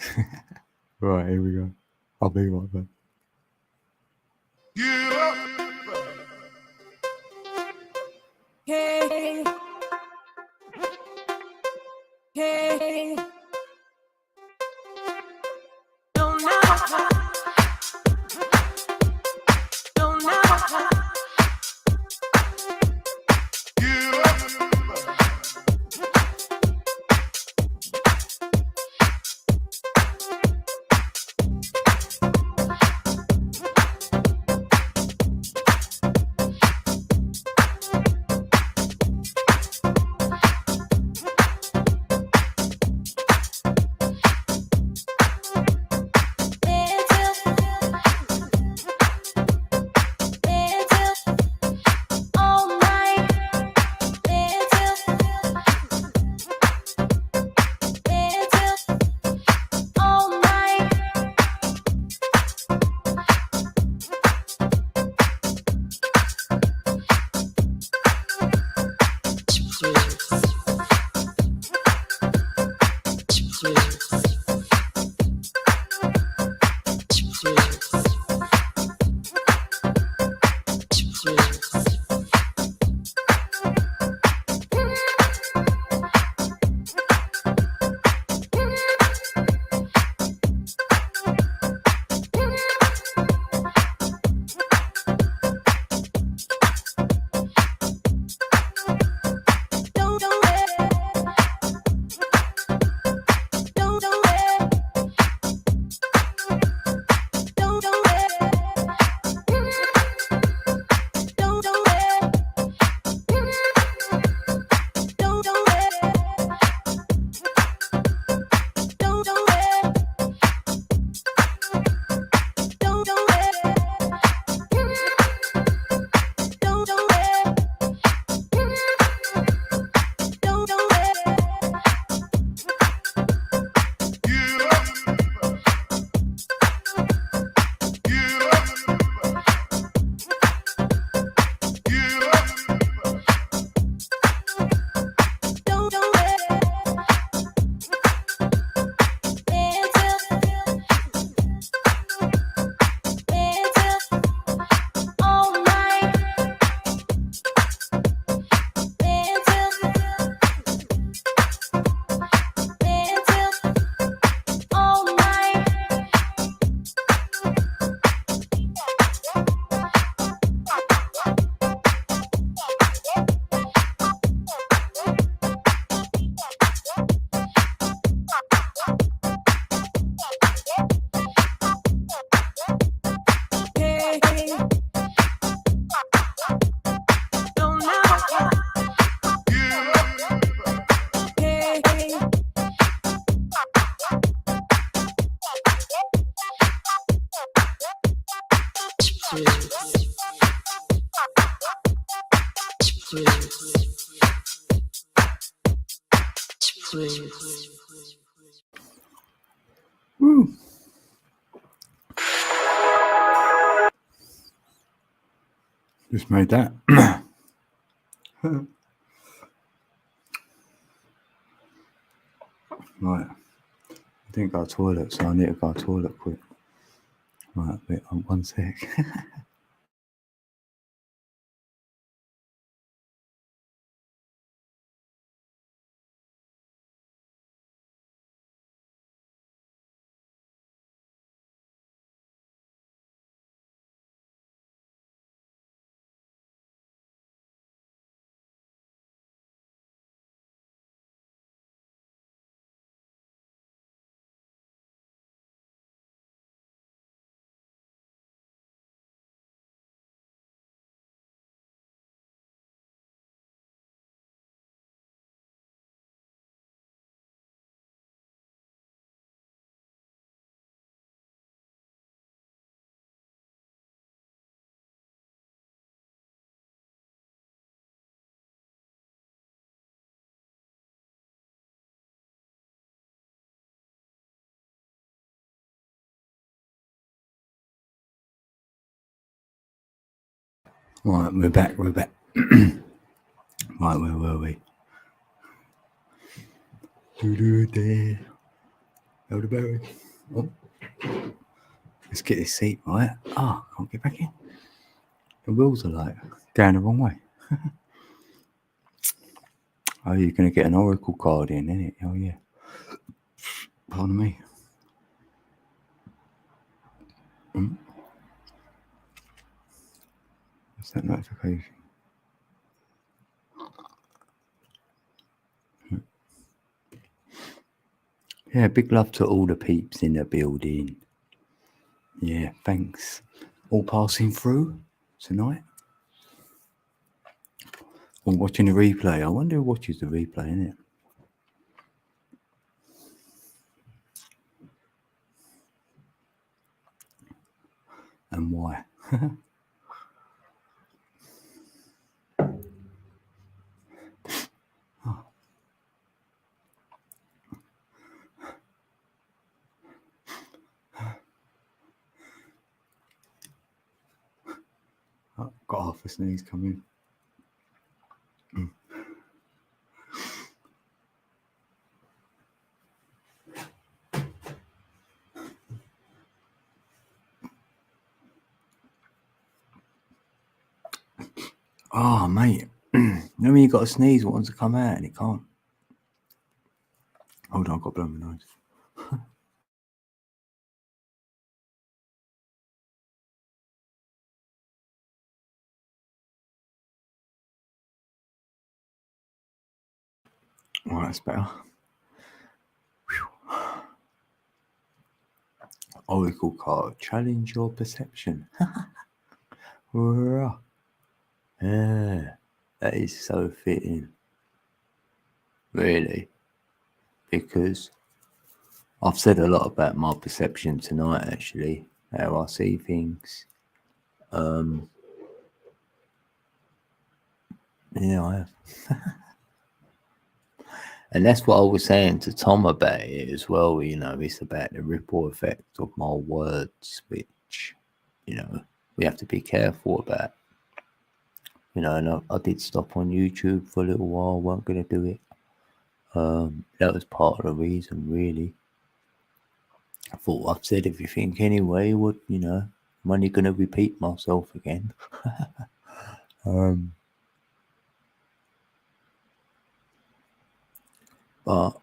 [SPEAKER 1] Right, here we go. I'll be right back.
[SPEAKER 2] Hey. Hey. Don't know. Don't know.
[SPEAKER 1] Woo. Just made that. Right. I didn't go to the toilet, so I need to go to the toilet quick. Right, wait, 1 sec. Right, we're back. Right, where were we? There. Elderberry. Oh. Let's get this seat right. Ah, can't get back in. The wheels are like going the wrong way. Oh, you're going to get an Oracle card in, innit? Oh, yeah. Pardon me. What's that notification? Yeah, big love to all the peeps in the building. Yeah, thanks. All passing through tonight. Or watching the replay. I wonder who watches the replay, innit? And why? Oh, got half a sneeze coming. Oh, mate. You know when you got a sneeze, it wants to come out and it can't. Hold on, I've got to blow my nose. All right, that's better. Oracle card. Challenge your perception. Yeah, that is so fitting. Really. Because I've said a lot about my perception tonight, actually. How I see things. Yeah, I have. And that's what I was saying to Tom about it as well. You know, it's about the ripple effect of my words, which, you know, we have to be careful about. You know, and I did stop on YouTube for a little while, weren't going to do it. That was part of the reason, really. I thought I've said everything anyway. What, you know, I'm only going to repeat myself again. But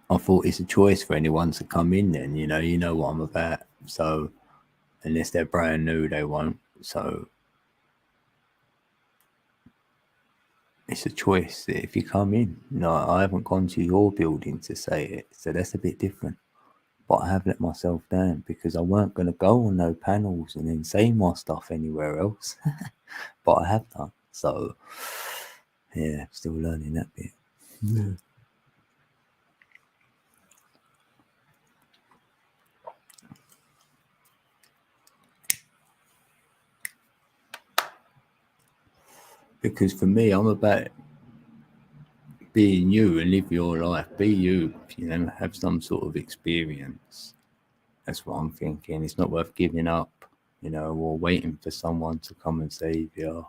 [SPEAKER 1] I thought it's a choice for anyone to come in then, you know what I'm about. So unless they're brand new, they won't. So it's a choice that if you come in. No, I haven't gone to your building to say it. So that's a bit different. But I have let myself down because I weren't going to go on no panels and then say my stuff anywhere else. But I have done. So yeah, still learning that bit. Yeah. Because for me, I'm about being you and live your life. Be you, you know, have some sort of experience. That's what I'm thinking. It's not worth giving up, you know, or waiting for someone to come and save you,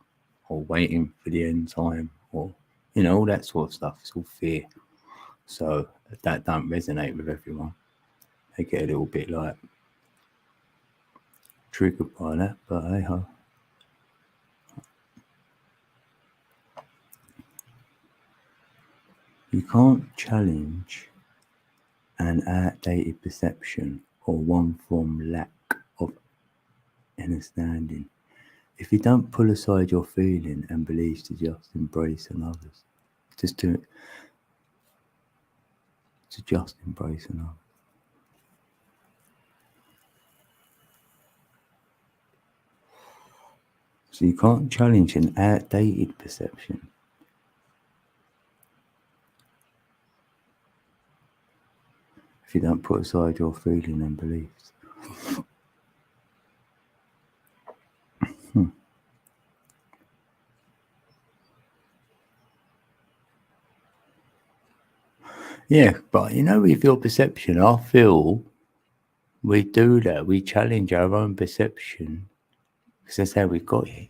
[SPEAKER 1] or waiting for the end time, or, you know, all that sort of stuff. It's all fear. So that don't resonate with everyone. They get a little bit like triggered by that, but hey ho. You can't challenge an outdated perception or one from lack of understanding if you don't pull aside your feeling and beliefs to just embrace others. To just embrace another. So you can't challenge an outdated perception. If you don't put aside your feeling and beliefs. Yeah, but you know, with your perception, I feel we do that. We challenge our own perception because that's how we got here.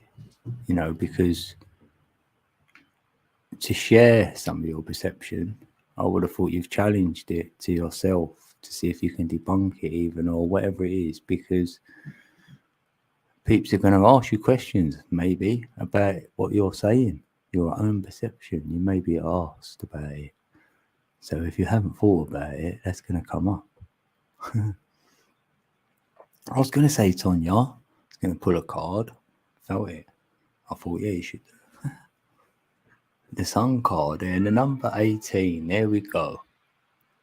[SPEAKER 1] you know, because to share some of your perception, I would have thought you've challenged it to yourself to see if you can debunk it even, or whatever it is, because peeps are going to ask you questions maybe about what you're saying, your own perception. You may be asked about it. So if you haven't thought about it, that's going to come up. I was going to say, Tonya, I was going to pull a card. Felt it. I thought, yeah, you should do. The Sun card there, and the number 18. There we go.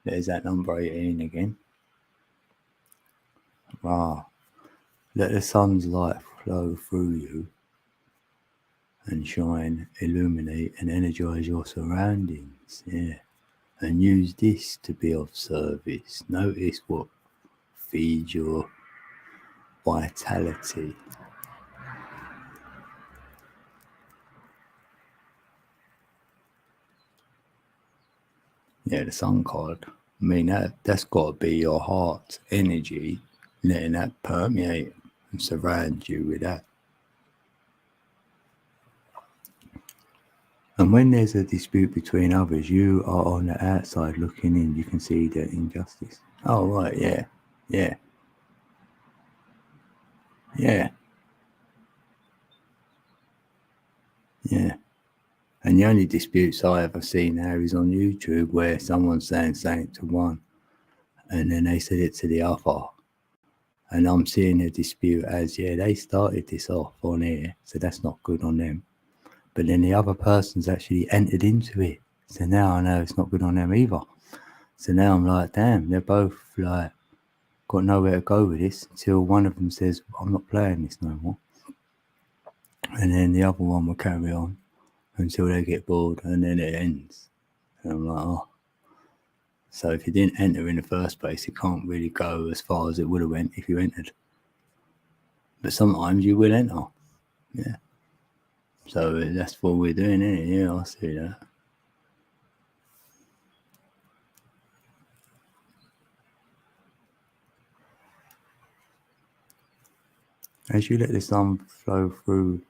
[SPEAKER 1] There's that number 18 again. Ah, let the sun's light flow through you and shine, illuminate, and energize your surroundings. Yeah. And use this to be of service. Notice what feeds your vitality. Yeah, the Sun card. I mean, that's got to be your heart's energy, letting that permeate and surround you with that. And when there's a dispute between others, you are on the outside looking in. You can see the injustice. Oh, right, yeah, yeah, yeah, yeah. And the only disputes I ever seen now is on YouTube, where someone's saying something to one, and then they said it to the other. And I'm seeing a dispute as, yeah, they started this off on here, so that's not good on them. But then the other person's actually entered into it. So now I know it's not good on them either. So now I'm like, damn, they're both like got nowhere to go with this until one of them says, I'm not playing this no more. And then the other one will carry on until they get bored, and then it ends. And I'm like, oh. So if you didn't enter in the first place, it can't really go as far as it would have went if you entered. But sometimes you will enter. Yeah. So that's what we're doing, isn't it? Yeah, I see that. As you let the sun flow through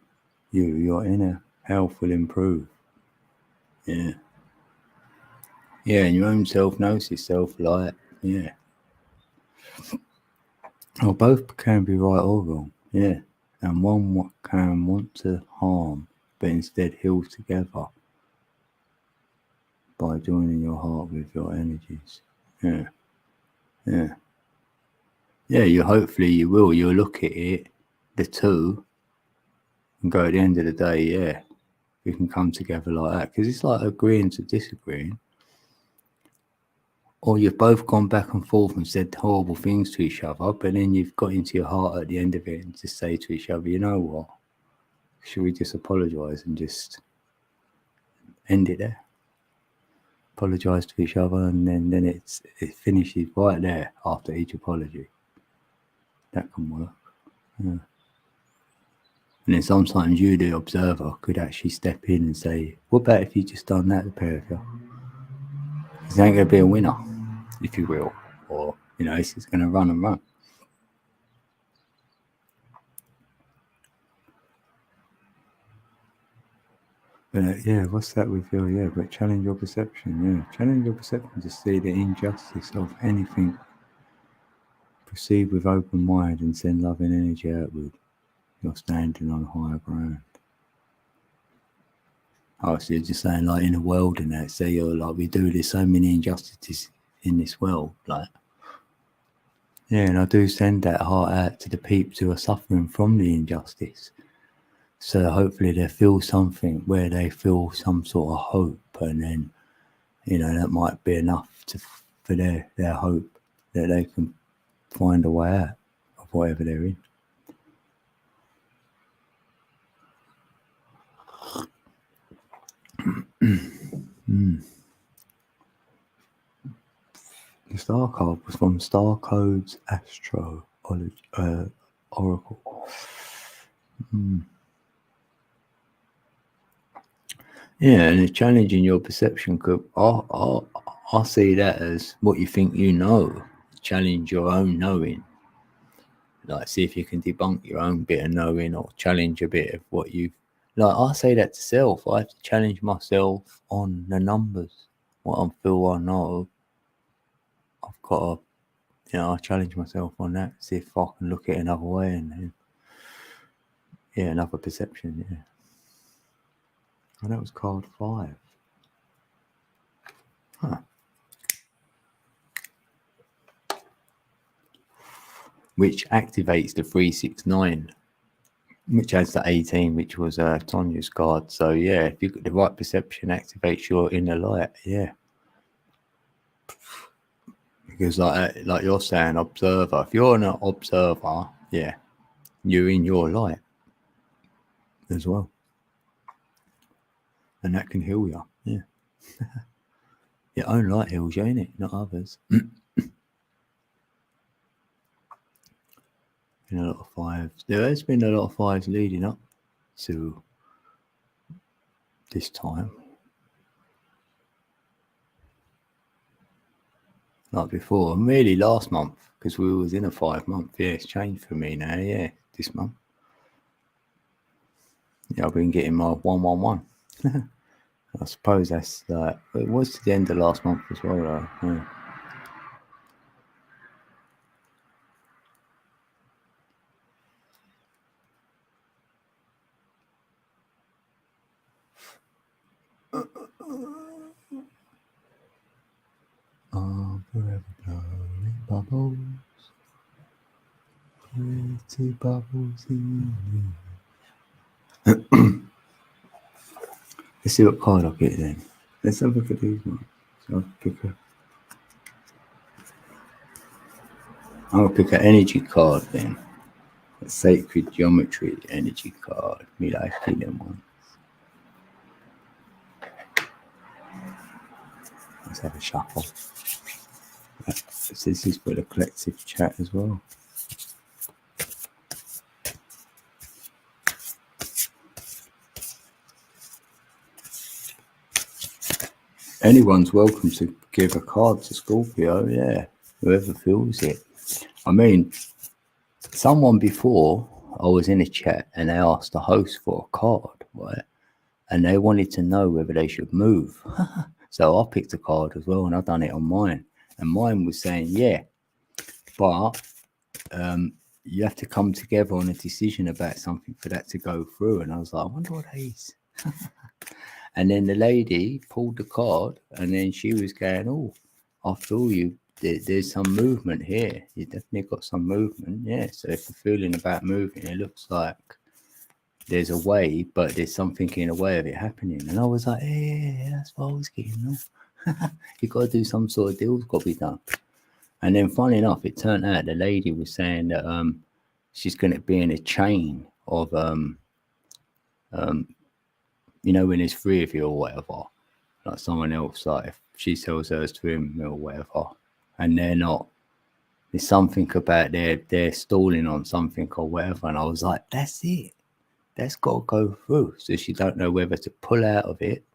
[SPEAKER 1] you, your inner health will improve. Yeah. Yeah, and your own self-gnosis, self-light. Yeah. Or both can be right or wrong. Yeah. And one can want to harm, but instead heal together by joining your heart with your energies. Yeah. Yeah. Yeah, hopefully you will. You'll look at it, the two, and go at the end of the day, yeah, we can come together like that. Because it's like agreeing to disagreeing. Or you've both gone back and forth and said horrible things to each other, but then you've got into your heart at the end of it and just say to each other, you know what, should we just apologise and just end it there? Apologise to each other, and then it finishes right there after each apology. That can work. Yeah. And then sometimes you, the observer, could actually step in and say, what about if you just done that, the pair of you? Because there ain't going to be a winner, if you will. Or, you know, it's just going to run and run. But yeah, what's that with your, yeah, but challenge your perception, yeah. Challenge your perception to see the injustice of anything. Proceed with open mind and send loving energy outward. You're standing on higher ground. Oh, so you're just saying, like, in the world and that, say you're like, we do there's so many injustices in this world, like. Yeah, and I do send that heart out to the peeps who are suffering from the injustice. So hopefully they feel something where they feel some sort of hope, and then, you know, that might be enough for their hope that they can find a way out of whatever they're in. The star card was from Star Codes Astro Oracle. Yeah, and it's challenging your perception. I see that as what you think you know. Challenge your own knowing. Like, see if you can debunk your own bit of knowing, or challenge a bit of what you've like I say that to self. I have to challenge myself on the numbers. What I feel I know, I've got to, I challenge myself on that. See if I can look at it another way, and then, another perception. Yeah, and that was card 5. Huh. Which activates the 369, which adds the 18, which was Tanya's card. So yeah, if you got the right perception, activates your inner light. Yeah, because like you're saying, observer. If you're an observer, yeah, you're in your light as well, and that can heal you. Yeah, your own light heals you, innit? Not others. A lot of 5s. There has been a lot of 5s leading up to this time. Like before, and really last month, because we was in a 5 month. Yeah, it's changed for me now. Yeah, this month. Yeah, I've been getting my 111. I suppose that's like it was to the end of last month as well. Though. Yeah. Forever blowing bubbles, pretty bubbles in you. Let's see what card I get then. Let's have a look at these ones. So I'll pick I'm gonna pick an energy card then. A sacred geometry energy card. Me like feeling one. Let's have a shuffle. This is for the collective chat as well. Anyone's welcome to give a card to Scorpio, yeah. Whoever feels it. I mean, someone before, I was in a chat and they asked the host for a card, right? And they wanted to know whether they should move. So I picked a card as well and I done it on mine. And mine was saying, yeah, but you have to come together on a decision about something for that to go through. And I was like, I wonder what that is. And then the lady pulled the card and then she was going, oh, I feel you. There's some movement here. You definitely got some movement. Yeah. So if you're feeling about moving, it looks like there's a way, but there's something in the way of it happening. And I was like, yeah, that's what I was getting. You got to do some sort of deal's got to be done. And then funny enough, it turned out the lady was saying that she's going to be in a chain of, you know, when there's 3 of you or whatever, like someone else, like if she sells hers to him or whatever, and they're not, there's something about they're stalling on something or whatever. And I was like, that's it. That's got to go through. So she don't know whether to pull out of it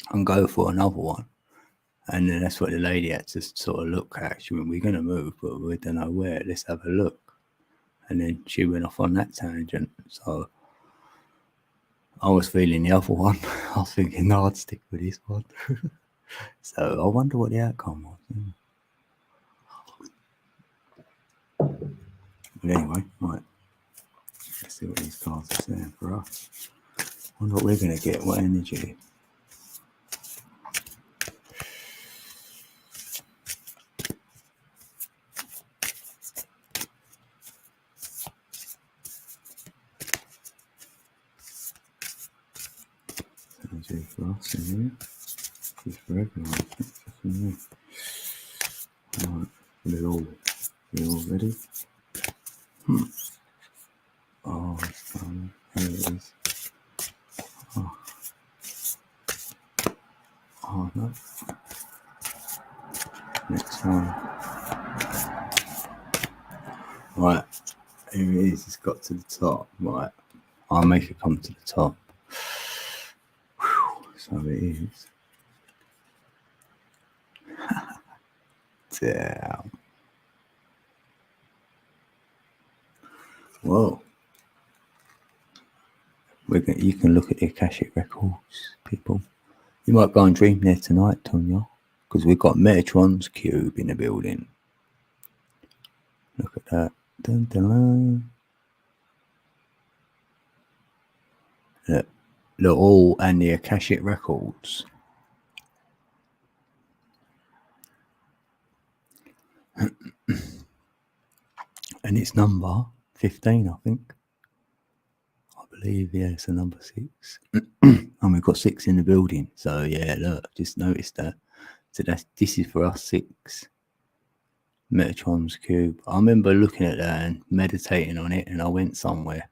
[SPEAKER 1] and go for another one. And then that's what the lady had to sort of look at. She went, we're going to move, but we don't know where. Let's have a look. And then she went off on that tangent. So I was feeling the other one. I was thinking, no, I'd stick with this one. So I wonder what the outcome was. But anyway, right. Let's see what these cards are saying for us. I wonder what we're going to get. What energy? Energy for us in here. Just for everyone. Just for me. Right. We're all ready. Oh, here it is. Oh no. Next one. Right. Here it is. It's got to the top. Right. I'll make it come to the top. Whew. So it is. Damn. Whoa. You can look at the Akashic records, people. You might go and dream there tonight, Tonya, because we've got Metatron's cube in the building. Look at that. Dun, dun, dun. Look, all and the Akashic records. And it's number 15, I think. I believe, yeah, it's a number 6. And we've got 6 in the building. So, yeah, look, just notice that. So this is for us 6. Metatron's cube. I remember looking at that and meditating on it, and I went somewhere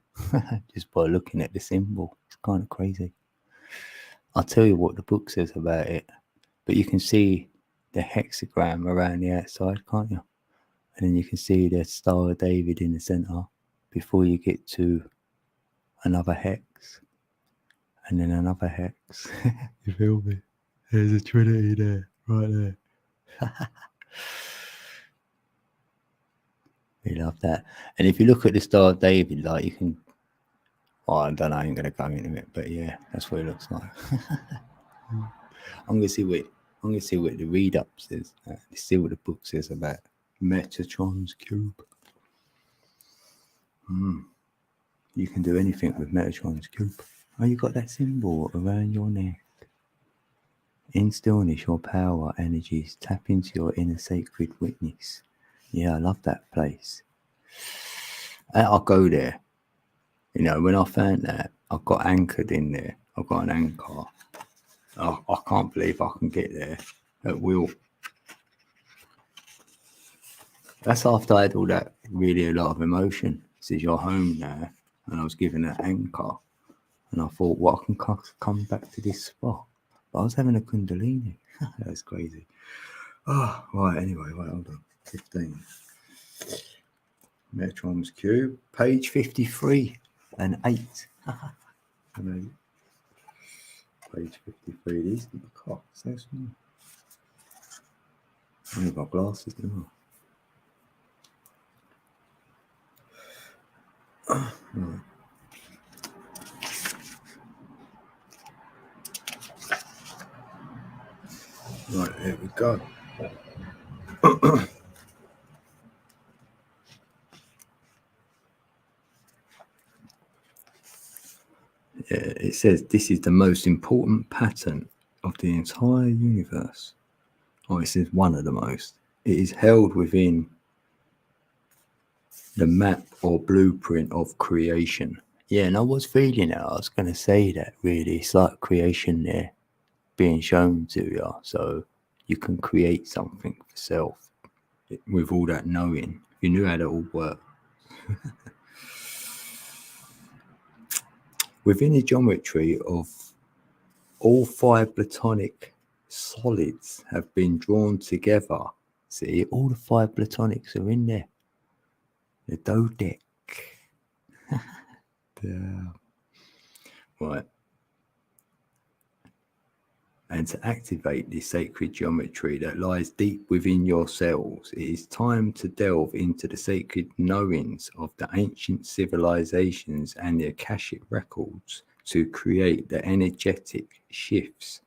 [SPEAKER 1] just by looking at the symbol. It's kind of crazy. I'll tell you what the book says about it, but you can see the hexagram around the outside, can't you? And then you can see the Star of David in the center before you get to another hex, and then another hex. You feel me? There's a trinity there, right there. We love that. And if you look at the Star of David, like you can, well, I don't know, I ain't gonna go into it, but yeah, that's what it looks like. I'm gonna see what the read up says. See what the book says about Metatron's cube. You can do anything with Metatron's cube. Oh, you got that symbol around your neck. In stillness, your power energies tap into your inner sacred witness. Yeah, I love that place. I'll go there. You know, when I found that, I got anchored in there. I've got an anchor. I can't believe I can get there at will. That's after I had all that, really a lot of emotion. This is your home now. And I was given an anchor. And I thought, well, I can come back to this spot. But I was having a kundalini. That's crazy. Oh, right, anyway, hold on. 15. Metatron's cube, page 53 and 8. Page 53. These are the cocks. So small. I've got glasses, don't I? Right. Right, there we go. It says this is the most important pattern of the entire universe. Oh, it says one of the most. It is held within the map or blueprint of creation. Yeah, and I was feeling it. I was going to say that really. It's like creation there being shown to you. So you can create something for self with all that knowing. You knew how it all worked. Within the geometry of all 5 platonic solids have been drawn together. See, all the 5 platonics are in there. The dodeck. Yeah. Right. And to activate this sacred geometry that lies deep within your cells, it is time to delve into the sacred knowings of the ancient civilizations and the Akashic records to create the energetic shifts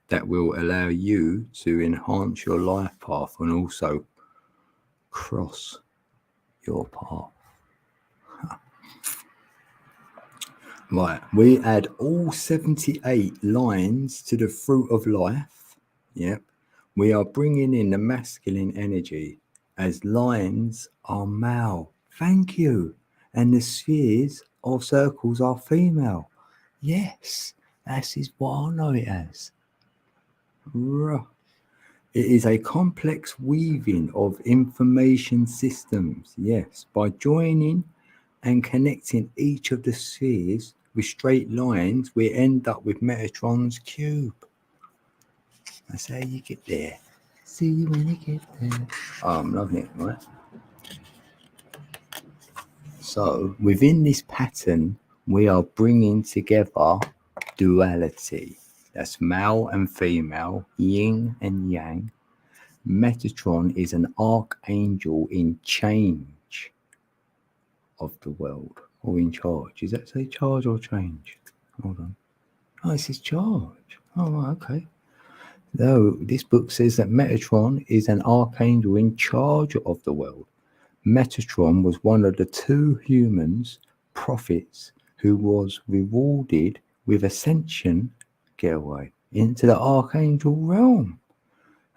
[SPEAKER 1] that will allow you to enhance your life path and also cross your path. Right, we add all 78 lines to the fruit of life. Yep. We are bringing in the masculine energy as lines are male. Thank you. And the spheres or circles are female. Yes, that is what I know it as. It is a complex weaving of information systems. Yes, by joining and connecting each of the spheres with straight lines, we end up with Metatron's cube. That's how you get there. See you when you get there. Oh, I'm loving it, right? So, within this pattern, we are bringing together duality. That's male and female, yin and yang. Metatron is an archangel in change of the world, or in charge. Does that say charge or change? Hold on. Oh, it's his charge. Oh, right, okay. No, this book says that Metatron is an archangel in charge of the world. Metatron was one of the 2 humans, prophets, who was rewarded with ascension, get away, into the archangel realm,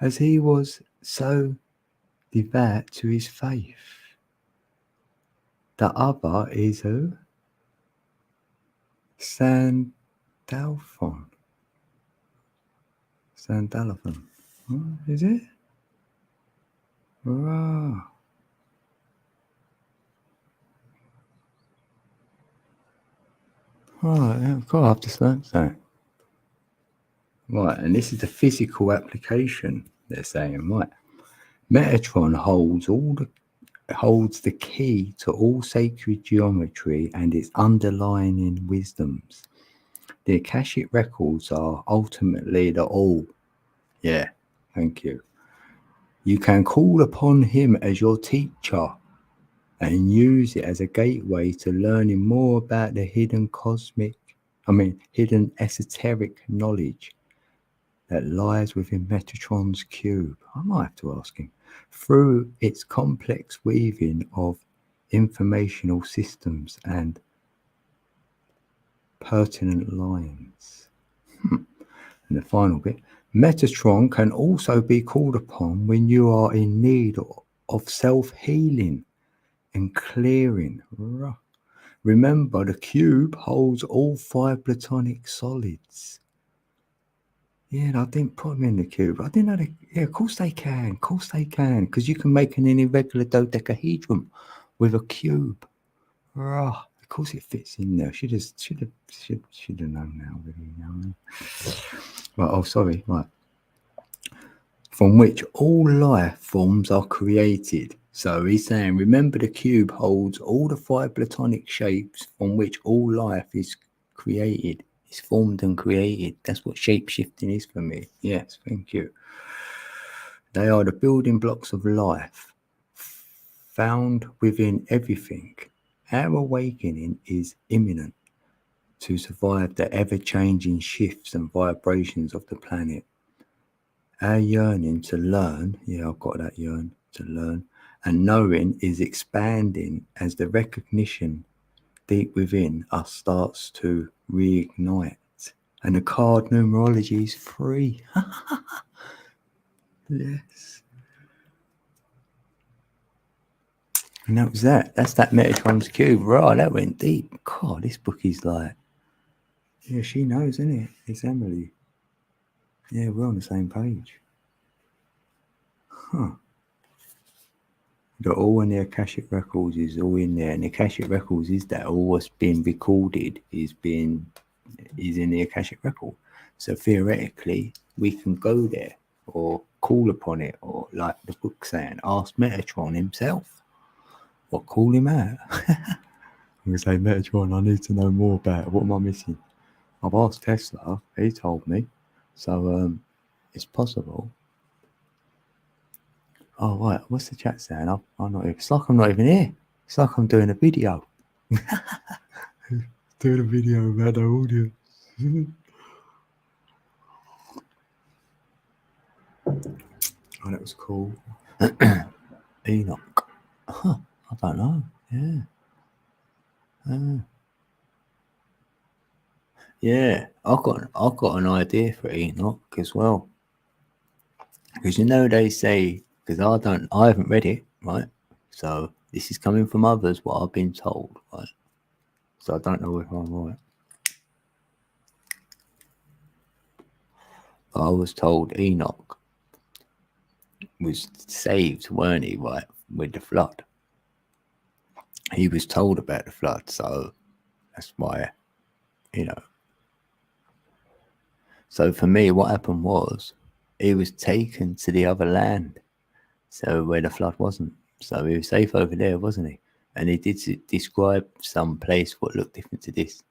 [SPEAKER 1] as he was so devout to his faith. The other is who? Sandalphon. Sandalphon. Is it? Right. Right, yeah, of course, I've just learnt that. Right, and this is the physical application they're saying, right. Metatron holds the key to all sacred geometry and its underlying wisdoms. The Akashic records are ultimately the all. Yeah, thank you. You can call upon him as your teacher and use it as a gateway to learning more about the hidden hidden esoteric knowledge that lies within Metatron's cube. I might have to ask him. Through its complex weaving of informational systems and pertinent lines. And the final bit. Metatron can also be called upon when you are in need of self-healing and clearing. Remember, the cube holds all 5 platonic solids. Yeah, I didn't put them in the cube. I didn't know yeah, of course they can. Of course they can. Because you can make an irregular dodecahedron with a cube. Of course it fits in there. Should have known now, really. You know? Right, oh sorry, right. From which all life forms are created. So he's saying, remember the cube holds all the 5 platonic shapes from which all life is created. It's formed and created. That's what shape-shifting is for me. Yes, thank you. They are the building blocks of life, found within everything. Our awakening is imminent to survive the ever-changing shifts and vibrations of the planet. Our yearning to learn, yeah, I've got that yearn to learn, and knowing is expanding as the recognition deep within us starts to reignite. And the card numerology is free. Yes. And that was that. That's that Metatron's cube. Right, that went deep. God, this book is like... Yeah, she knows, isn't it? It's Emily. Yeah, we're on the same page. Huh. The all in the Akashic records is all in there. And the Akashic records is that all what's been recorded is in the Akashic record. So theoretically, we can go there or call upon it, or like the book saying, ask Metatron himself, or call him out. I'm going to say, Metatron, I need to know more about it. What am I missing? I've asked Tesla, he told me. So it's possible. Oh, right, what's the chat saying? I'm not. It's like I'm not even here. It's like I'm doing a video. Doing a video about the audience. Oh, that was cool. Enoch. Huh, I don't know. Yeah. Yeah, I've got an idea for Enoch as well. Because you know they say, because I haven't read it, right? So this is coming from others, what I've been told, right? So I don't know if I'm right. But I was told Enoch was saved, weren't he, right, with the flood? He was told about the flood, so that's why, you know. So for me, what happened was he was taken to the other land, so where the flood wasn't. So he was safe over there, wasn't he? And he did describe some place what looked different to this.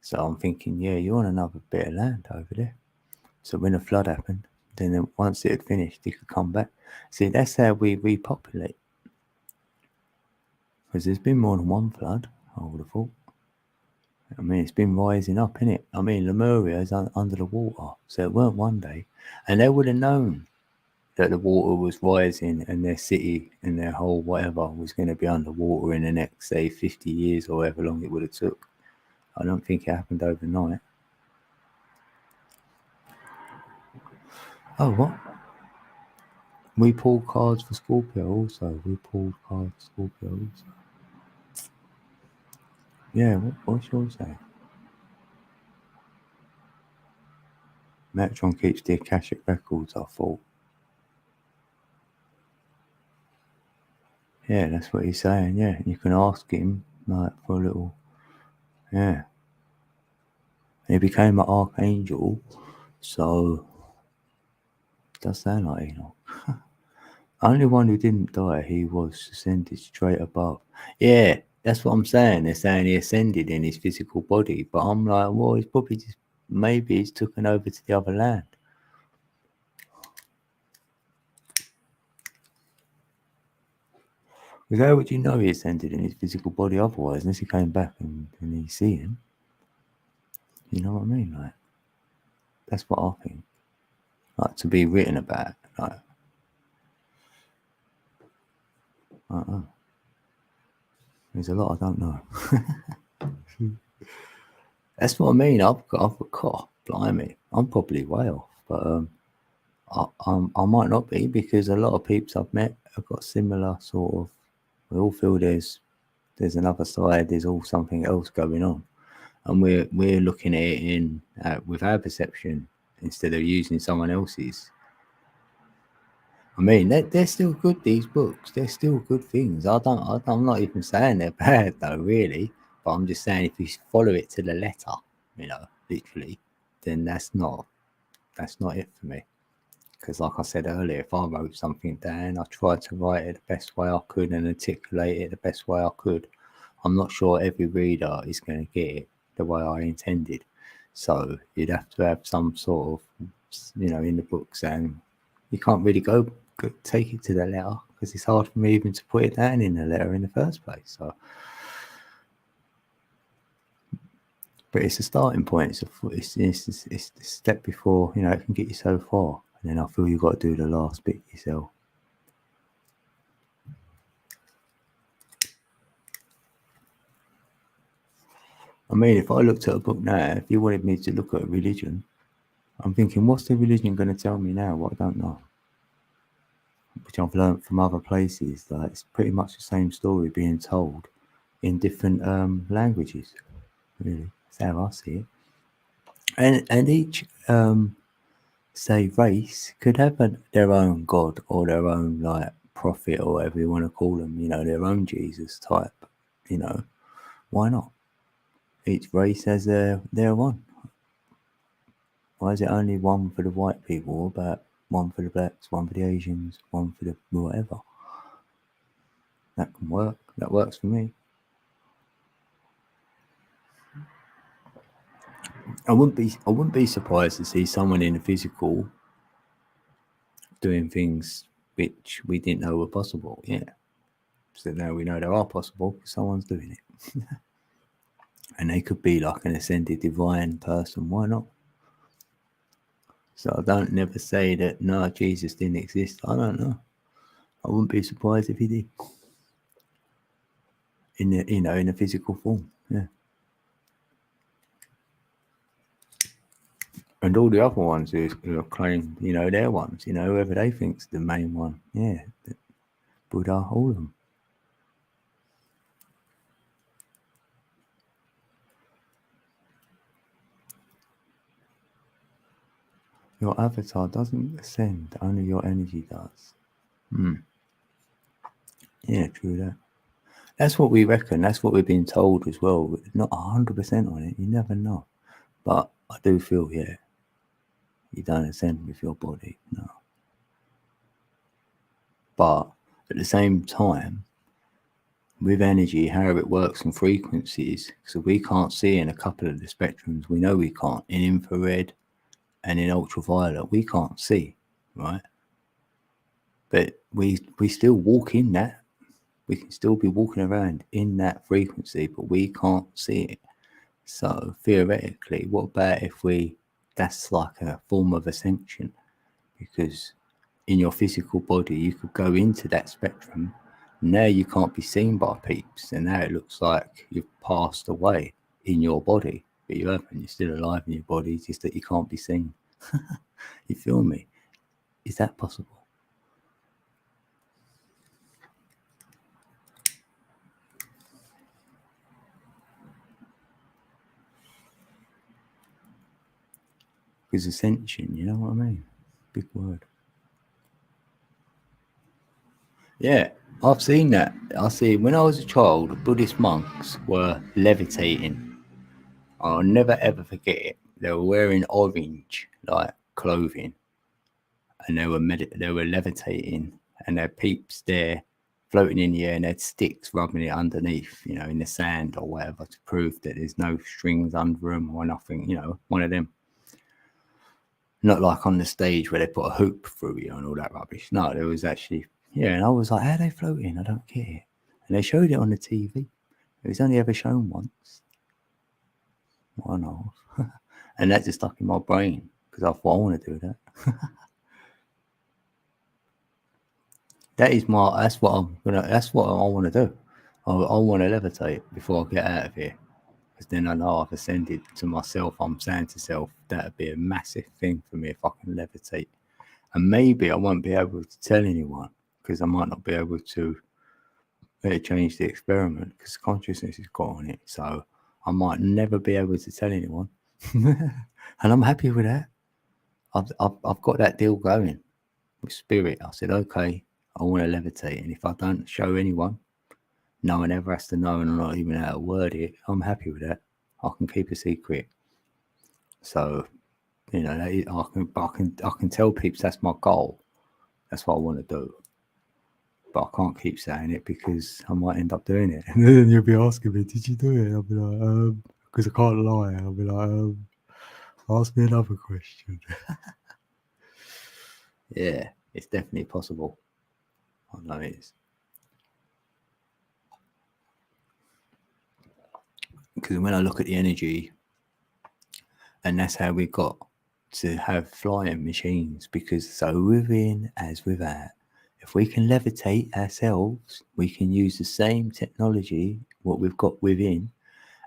[SPEAKER 1] So I'm thinking, yeah, you're on another bit of land over there. So when the flood happened, then once it had finished, he could come back. See, that's how we repopulate. Because there's been more than one flood, I would have thought. I mean, it's been rising up, innit? I mean, Lemuria is under the water, so it weren't one day, and they would have known that the water was rising and their city and their whole whatever was going to be underwater in the next, say, 50 years or however long it would have took. I don't think it happened overnight. Oh, what? We pulled cards for Scorpio also. We pulled cards for Scorpio also. Yeah, what's yours say? Metron keeps the Akashic records, I thought. Yeah, that's what he's saying. Yeah, you can ask him, like, for a little. Yeah. He became an archangel, so it does sound like Enoch. Only one who didn't die, he was ascended straight above. Yeah, that's what I'm saying. They're saying he ascended in his physical body, but I'm like, well, he's probably just, maybe he's taken over to the other land. Because how would you know he ascended in his physical body otherwise, unless he came back and he's seeing? You know what I mean? Like, that's what I think. Like, to be written about, like, I don't know. There's a lot I don't know. That's what I mean. I've got, blimey, I'm probably way off, but I might not be, because a lot of peeps I've met have got similar sort of. We all feel there's another side. There's all something else going on, and we're looking at it with our perception instead of using someone else's. I mean, they're still good. These books, they're still good things. I'm not even saying they're bad though, really. But I'm just saying, if you follow it to the letter, literally, then that's not it for me. Because, like I said earlier, if I wrote something down, I tried to write it the best way I could and articulate it the best way I could. I'm not sure every reader is going to get it the way I intended. So you'd have to have some sort of, in the book saying, you can't really go take it to the letter, because it's hard for me even to put it down in the letter in the first place. So, but it's a starting point. It's the step before, it can get you so far. And then I feel you've got to do the last bit yourself. I mean, if I looked at a book now, if you wanted me to look at a religion, I'm thinking, what's the religion going to tell me now? What I don't know. Which I've learned from other places, that it's pretty much the same story being told in different languages. Really, that's how I see it. And each say race could have their own god or their own like prophet or whatever you want to call them. Their own Jesus type. Why not? Each race has their one. Why is it only one for the white people? What about one for the blacks, one for the Asians, one for the whatever? That can work. That works for me. I wouldn't be surprised to see someone in the physical doing things which we didn't know were possible. Yeah. So now we know they are possible because someone's doing it. And they could be like an ascended divine person. Why not? So I don't never say that, no, Jesus didn't exist. I don't know. I wouldn't be surprised if he did. In the physical form. Yeah. And all the other ones who claim, their ones, whoever they think's the main one. Yeah. Buddha, all of them. Your avatar doesn't ascend, only your energy does. Yeah, true that. That's what we reckon. That's what we've been told as well. Not 100% on it. You never know. But I do feel, yeah, you don't ascend with your body. No. But at the same time, with energy, how it works in frequencies, so we can't see in a couple of the spectrums. We know we can't. In infrared and in ultraviolet, we can't see, right? But we still walk in that. We can still be walking around in that frequency, but we can't see it. So theoretically, what about if that's like a form of ascension? Because in your physical body, you could go into that spectrum. Now you can't be seen by peeps, and now it looks like you've passed away in your body, but you haven't. You're still alive in your body, just that you can't be seen. You feel me? Is that possible? Because ascension, you know what I mean? Big word. Yeah, I've seen that. I see when I was a child, Buddhist monks were levitating. I'll never ever forget it. They were wearing orange like clothing, and they were levitating, and their peeps there floating in the air, and they had sticks rubbing it underneath, you know, in the sand or whatever, to prove that there's no strings under them or nothing. You know, one of them. Not like on the stage where they put a hoop through you and all that rubbish. No, there was actually, yeah. And I was like, how are they floating? I don't get it. And they showed it on the TV. It was only ever shown once. One off. And that just stuck in my brain because I thought I want to do that. That's what I want to do. I want to levitate before I get out of here. Because then I know I've ascended to myself. I'm saying to self, that'd be a massive thing for me if I can levitate. And maybe I won't be able to tell anyone because I might not be able to change the experiment because consciousness has got on it. So I might never be able to tell anyone. And I'm happy with that. I've got that deal going with spirit. I said, okay, I want to levitate. And if I don't show anyone, no one ever has to know, and I'm not even how to word it. I'm happy with that. I can keep a secret. So, you know, I can tell people that's my goal. That's what I want to do. But I can't keep saying it because I might end up doing it. And then you'll be asking me, did you do it? I'll be like, because I can't lie. I'll be like, ask me another question. Yeah, it's definitely possible. I know it is. Because when I look at the energy, and that's how we got to have flying machines, because so within as without, if we can levitate ourselves, we can use the same technology, what we've got within,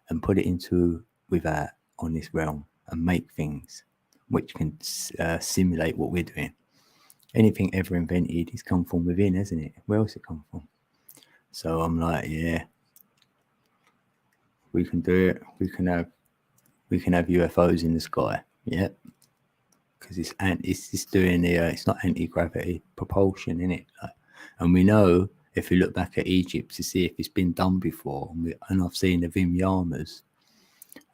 [SPEAKER 1] and put it into without on this realm and make things which can simulate what we're doing. Anything ever invented has come from within, hasn't it? Where else it come from? So I'm like, yeah, we can do it. We can have UFOs in the sky. Yeah, because it's just doing the it's not anti-gravity propulsion in it. And we know if we look back at Egypt to see if it's been done before, and I've seen the Vimyamas,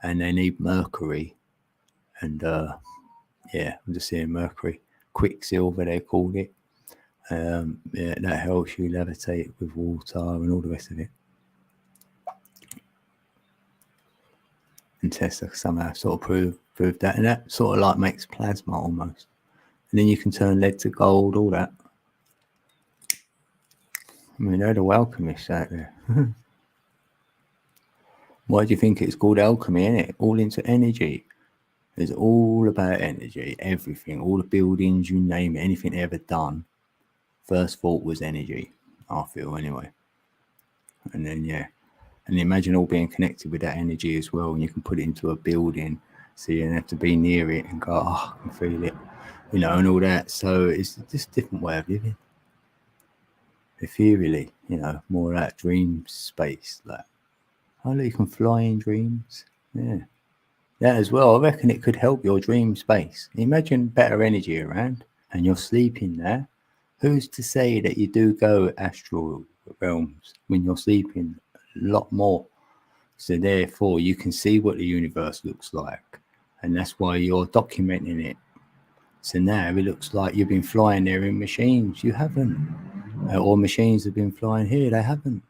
[SPEAKER 1] and they need mercury, and yeah, I'm just seeing mercury, quicksilver they called it. Yeah, that helps you levitate with water and all the rest of it. And Tesla somehow sort of proved that, and that sort of like makes plasma almost. And then you can turn lead to gold, all that. I mean, they're the alchemists out there. Why do you think it's called alchemy, innit? All into energy. It's all about energy, everything, all the buildings, you name it, anything ever done. First thought was energy, I feel anyway. And then, yeah. And imagine all being connected with that energy as well. And you can put it into a building, so you don't have to be near it and go, oh, I can feel it, you know, and all that. So it's just a different way of living. Ethereally, you know, more like dream space. Like, oh, look, you can fly in dreams. Yeah. That as well. I reckon it could help your dream space. Imagine better energy around and you're sleeping there. Who's to say that you do go astral realms when you're sleeping a lot more? So therefore you can see what the universe looks like. And that's why you're documenting it. So now it looks like you've been flying there in machines. You haven't. Or machines have been flying here. They haven't.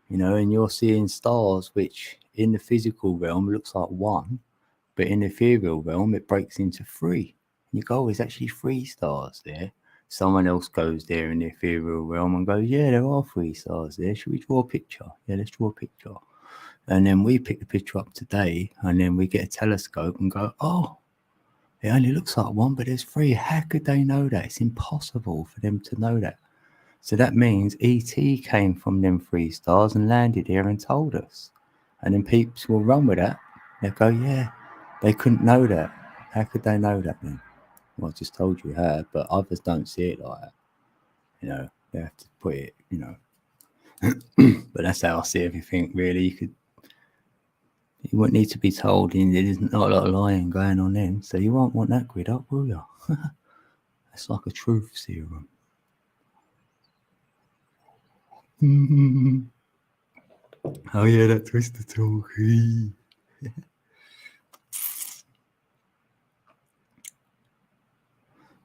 [SPEAKER 1] You know, and you're seeing stars which in the physical realm looks like one, but in the ethereal realm it breaks into three. And you go, oh, there's actually 3 stars there. Someone else goes there in the ethereal realm and goes, yeah, there are 3 stars there. Should we draw a picture? Yeah, let's draw a picture. And then we pick the picture up today, and then we get a telescope and go, oh, it only looks like one, but there's three. How could they know that? It's impossible for them to know that. So that means ET came from them three stars and landed here and told us. And then peeps will run with that. They'll go, yeah, they couldn't know that. How could they know that then? Well, I just told you how, but others don't see it like that. You know, they have to put it, you know. But that's how I see everything, really. You wouldn't need to be told, and there's not a lot of lying going on then, so you won't want that grid up, will you? That's like a truth serum. Oh yeah, that twister talk.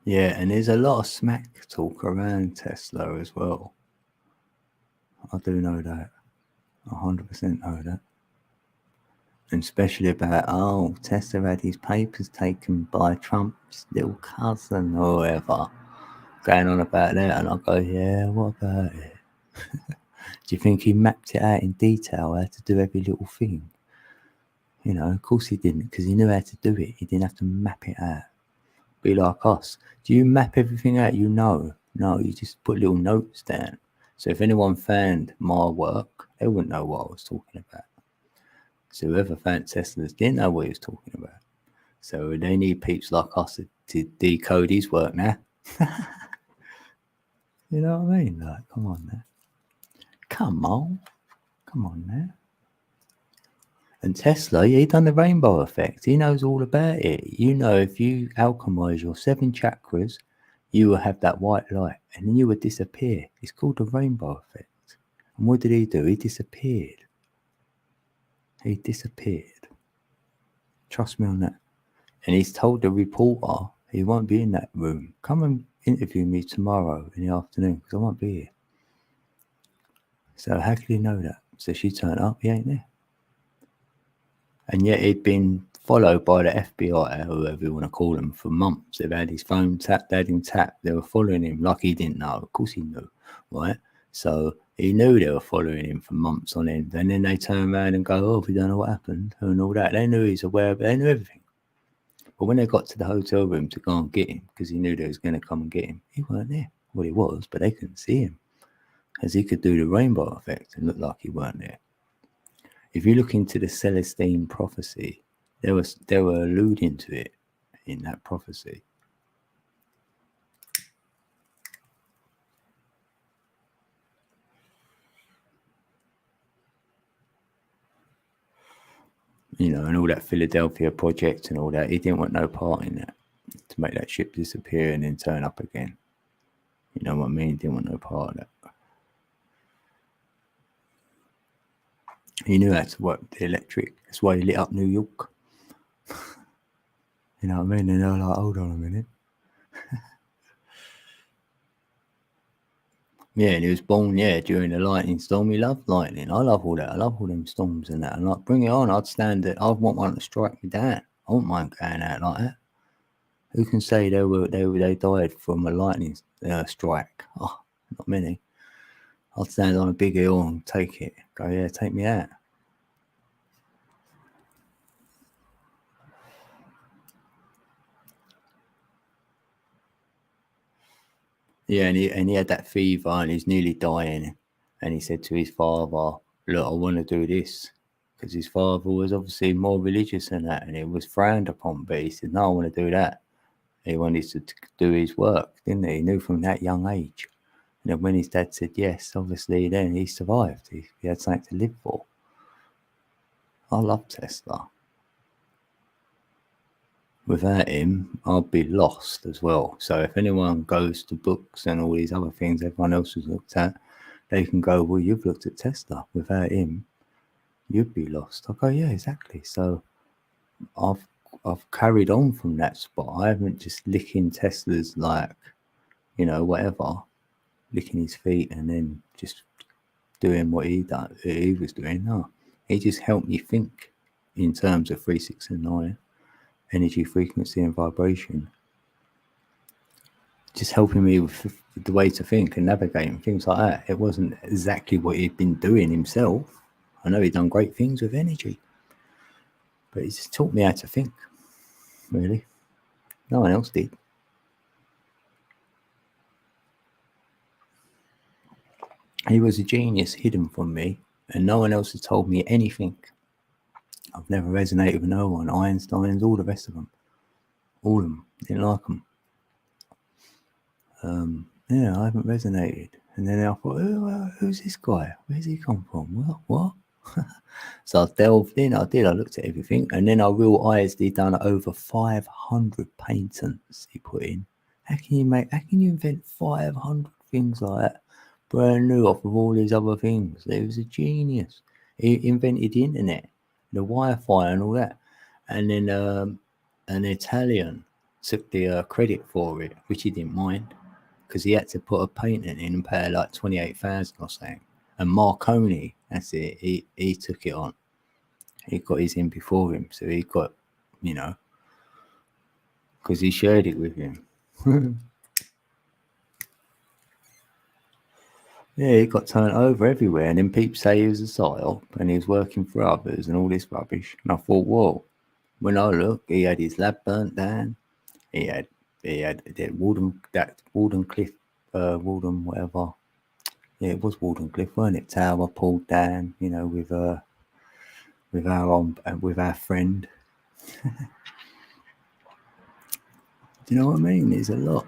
[SPEAKER 1] Yeah, and there's a lot of smack talk around Tesla as well. I do know that. 100% know that. And especially about, oh, Tesla had his papers taken by Trump's little cousin or whatever. Going on about that, and I go, yeah, what about it? Do you think he mapped it out in detail, how to do every little thing? You know, of course he didn't, because he knew how to do it. He didn't have to map it out. Be like us. Do you map everything out? You know. No, you just put little notes down. So if anyone found my work, they wouldn't know what I was talking about. So whoever found Teslas didn't know what he was talking about. So they need peeps like us to decode his work now. You know what I mean? Like, come on now. Come on now. And Tesla, he done the rainbow effect. He knows all about it. You know, if you alchemize your 7 chakras, you will have that white light, and then you would disappear. It's called the rainbow effect. And what did he do? He disappeared. Trust me on that. And he's told the reporter he won't be in that room. Come and interview me tomorrow in the afternoon, because I won't be here. So how could he know that? So she turned up, he ain't there. And yet he'd been followed by the FBI, or whoever you want to call them, for months. They've had his phone tapped, they had him tapped. They were following him like he didn't know. Of course he knew, right? So he knew they were following him for months on end. And then they turn around and go, oh, we don't know what happened and all that. They knew he's aware of it. They knew everything. But when they got to the hotel room to go and get him, because he knew they was going to come and get him, he weren't there. Well, he was, but they couldn't see him, as he could do the rainbow effect and look like he weren't there. If you look into the Celestine prophecy, they were alluding to it in that prophecy. You know, and all that Philadelphia project and all that, he didn't want no part in that, to make that ship disappear and then turn up again. You know what I mean? He didn't want no part of that. He knew how to work the electric. That's why he lit up New York. You know what I mean? And they were like, hold on a minute. Yeah, and he was born, during the lightning storm. He loved lightning. I love all that. I love all them storms and that. And like, bring it on. I'd stand it. I'd want one to strike me down. I wouldn't mind going out like that. Who can say they died from a lightning strike? Oh, not many. I'd stand on a big hill and take it. Go, yeah, take me out. Yeah, and he had that fever and he's nearly dying. And he said to his father, look, I want to do this. Because his father was obviously more religious than that, and it was frowned upon. But he said, no, I want to do that. He wanted to do his work, didn't he? He knew from that young age. And then when his dad said yes, obviously then he survived. He had something to live for. I love Tesla. Without him, I'd be lost as well. So if anyone goes to books and all these other things everyone else has looked at, they can go, well, you've looked at Tesla. Without him, you'd be lost. I go, yeah, exactly. So I've carried on from that spot. I haven't just licking Teslas like, you know, whatever, licking his feet and then just doing what he was doing. No, he just helped me think in terms of 3, 6, and 9. Energy, frequency, and vibration. Just helping me with the way to think and navigate and things like that. It wasn't exactly what he'd been doing himself. I know he's done great things with energy, but he's just taught me how to think, really. No one else did. He was a genius hidden from me, and no one else has told me anything. I've never resonated with no one. Einstein's, all the rest of them. All of them. Didn't like them. Yeah, I haven't resonated. And then I thought, who's this guy? Where's he come from? What? So I delved in. I looked at everything. And then I realised he'd done over 500 patents he put in. How can you invent 500 things like that? Brand new off of all these other things. He was a genius. He invented the internet, the Wi-Fi and all that. And then an Italian took the credit for it, which he didn't mind, because he had to put a patent in and pay like 28,000 or something. And Marconi, that's it, he took it on. He got his in before him, so he got, because he shared it with him. Yeah, he got turned over everywhere, and then people say he was a psyop and he was working for others and all this rubbish. And I thought, well, when I look, he had his lab burnt down. He had Walden Cliff, Walden whatever. Yeah, it was Walden Cliff, weren't it? Tower pulled down, with our friend. Do you know what I mean? There's a lot.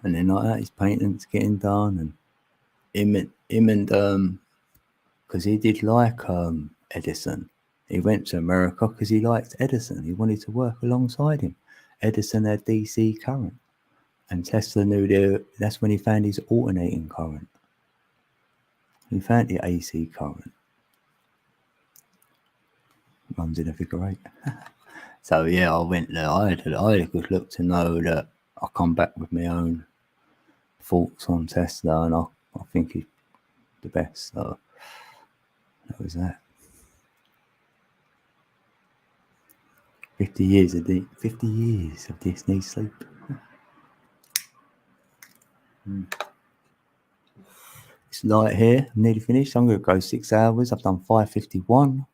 [SPEAKER 1] And then like that, his paintings getting done, and him and because he did like Edison. He went to America because he liked Edison. He wanted to work alongside him. Edison had DC current, and Tesla knew that's when he found his alternating current. He found the AC current. Runs in a figure eight. So yeah, I went there. I had a good look to know that I come back with my own thoughts on Tesla, and I think he's the best. So that was that. 50 years of Disney sleep. It's light here. I'm nearly finished. I'm going to go 6 hours. I've done 5:51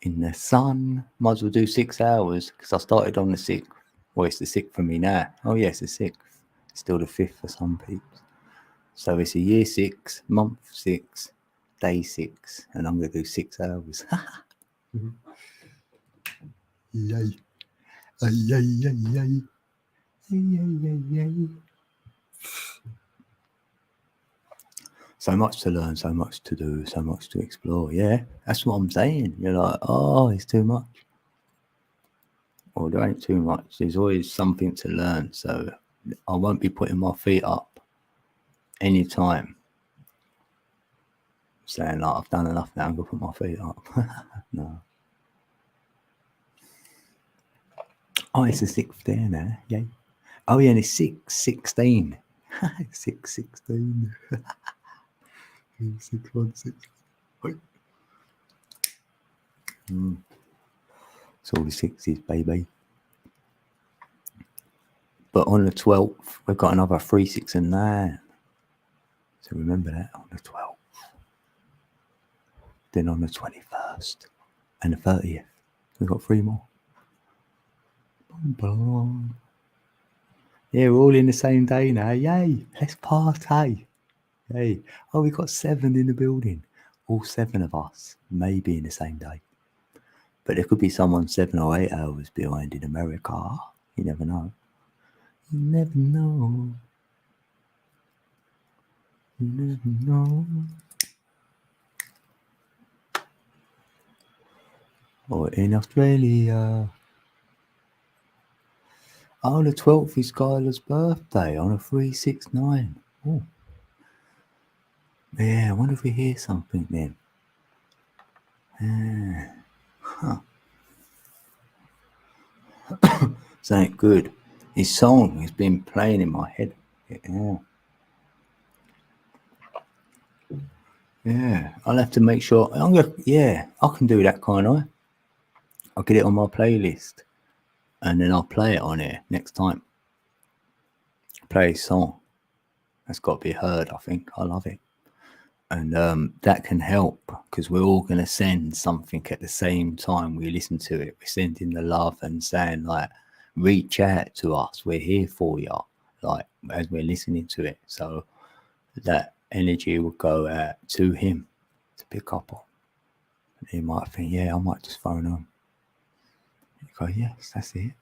[SPEAKER 1] in the sun. Might as well do 6 hours because I started on the 6th. Well, it's the 6th for me now. Oh, yes, the 6th. It's still the 5th for some people. So it's a year 6, month 6, day 6, and I'm going to do 6 hours. Yay. Yay. So much to learn, so much to do, so much to explore. Yeah, that's what I'm saying. You're like, oh, it's too much. Well, there ain't too much. There's always something to learn. So I won't be putting my feet up anytime. Saying like I've done enough now, I'm gonna put my feet up. No. Oh, it's the 6th there now. Yay. Oh yeah, and it's 6:16. 6:16. 6:16. It's all the 6s, baby. But on the 12th, we've got another 3, 6, and 9. So remember that on the 12th. Then on the 21st and the 30th, we've got 3 more. Yeah, we're all in the same day now. Yay, let's party. Yay. Oh, we've got 7 in the building. All 7 of us may be in the same day. But there could be someone 7 or 8 hours behind in America. You never know. You never know. You never know. Or in Australia. Oh, the 12th is Skylar's birthday on a 369. Oh. Yeah, I wonder if we hear something then. Something good. His song has been playing in my head. Yeah, I'll have to make sure. I can do that, can't I? I'll get it on my playlist, and then I'll play it on here next time. Play his song. That's got to be heard, I think. I love it. And that can help because we're all going to send something at the same time we listen to it. We're sending the love and saying, like, reach out to us. We're here for you, like, as we're listening to it. So that energy will go out to him to pick up on. And he might think, yeah, I might just phone him. You go, yes, that's it.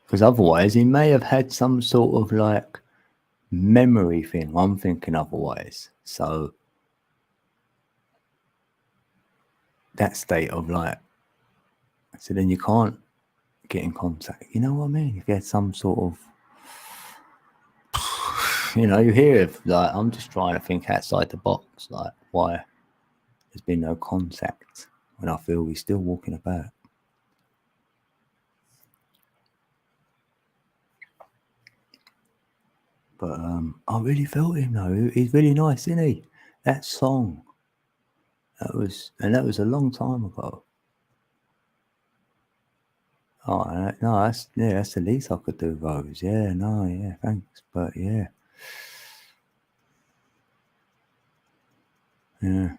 [SPEAKER 1] Because otherwise, he may have had some sort of like memory thing. I'm thinking otherwise. So that state of like, so then you can't get in contact. You know what I mean? If you had some sort of, you know, you hear of like, I'm just trying to think outside the box, like why there's been no contact when I feel we're still walking about. But I really felt him though. He's really nice, isn't he? That song. That was a long time ago. Oh no, that's the least I could do, Rose. Yeah, no, yeah, thanks. But yeah. Yeah.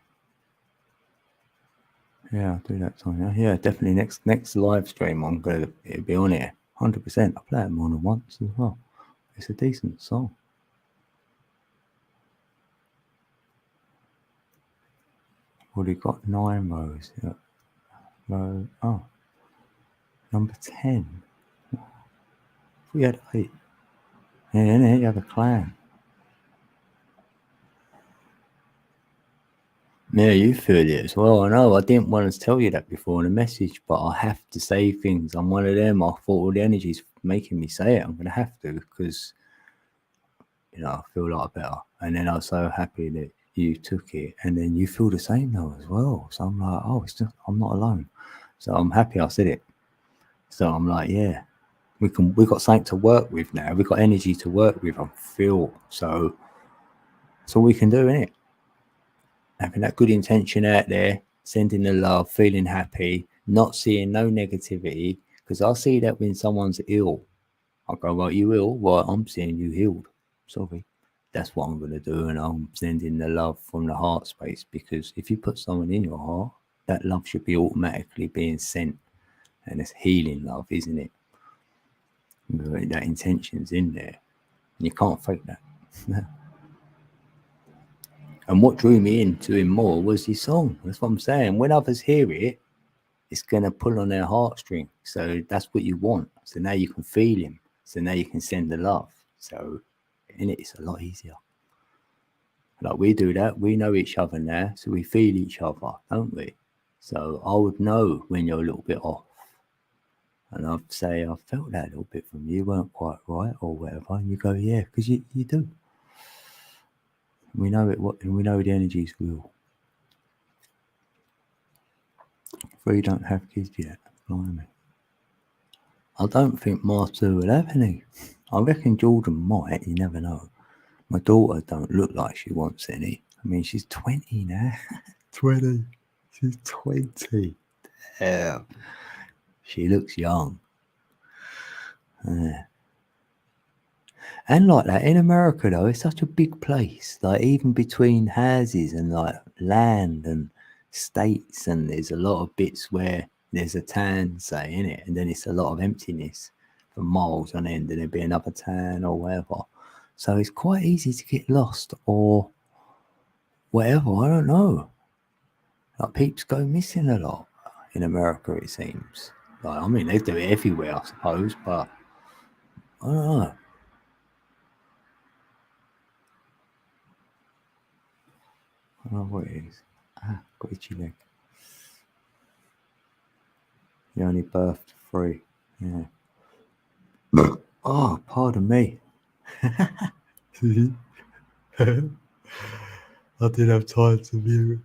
[SPEAKER 1] Yeah, I'll do that time. Yeah, definitely next live stream it'll be on here. 100%. I play it more than once as well. It's a decent song. Already got 9 rows. Yeah. Number 10. We had 8. Yeah, and you have a clan. Yeah, you feel it as well. I know. I didn't want to tell you that before in a message, but I have to say things. I'm one of them. I thought all the energy's making me say it. I'm going to have to because, you know, I feel a lot better. And then I was so happy that you took it. And then you feel the same though as well. So I'm like, oh, I'm not alone. So I'm happy I said it. So I'm like, yeah, we've got something to work with now. We've got energy to work with. I feel so. That's all we can do, innit? Having that good intention out there, sending the love, feeling happy, not seeing no negativity. Because I see that when someone's ill, I go, well, you ill? Well, I'm seeing you healed. Sorry. That's what I'm going to do. And I'm sending the love from the heart space. Because if you put someone in your heart, that love should be automatically being sent. And it's healing love, isn't it? That intention's in there. And you can't fake that. And what drew me into him more was his song. That's what I'm saying. When others hear it, it's going to pull on their heartstring. So that's what you want. So now you can feel him. So now you can send the love. So in it, it's a lot easier. Like we do that. We know each other now. So we feel each other, don't we? So I would know when you're a little bit off. And I'd say, I felt that a little bit from you. Weren't quite right or whatever. And you go, yeah, because you do. We know it. We know the energy's real. Three don't have kids yet. Blimey. I don't think Martha will have any. I reckon Jordan might. You never know. My daughter don't look like she wants any. I mean, she's 20 now. 20. She's 20. Damn. She looks young. And like that, in America though, it's such a big place. Like even between houses and like land and states, and there's a lot of bits where there's a town, say, in it, and then it's a lot of emptiness for miles on end, and there'd be another town or whatever. So it's quite easy to get lost or whatever. I don't know. Like peeps go missing a lot in America, it seems. Like I mean, they do it everywhere, I suppose, but I don't know. I don't know what it is. Got itchy leg. You only birthed 3. Yeah. Oh, pardon me. I didn't have time to mute.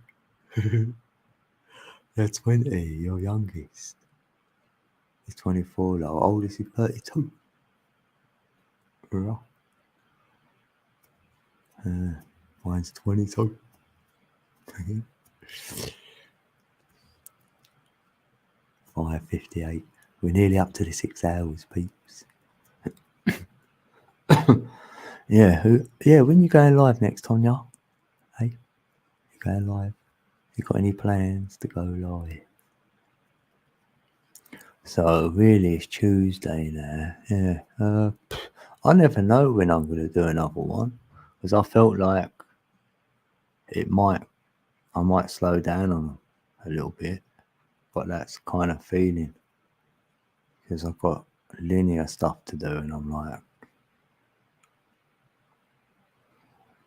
[SPEAKER 1] They're 20, your youngest. He's 24, our oldest is 32. Right. Mine's 22. 5:58. We're nearly up to the 6 hours, peeps. Yeah, when you going live next, Tonya? Hey, you going live? You got any plans to go live? So really, it's Tuesday now. Yeah. I never know when I'm going to do another one because I felt like I might slow down on a little bit, but that's kind of feeling because I've got linear stuff to do, and I'm like,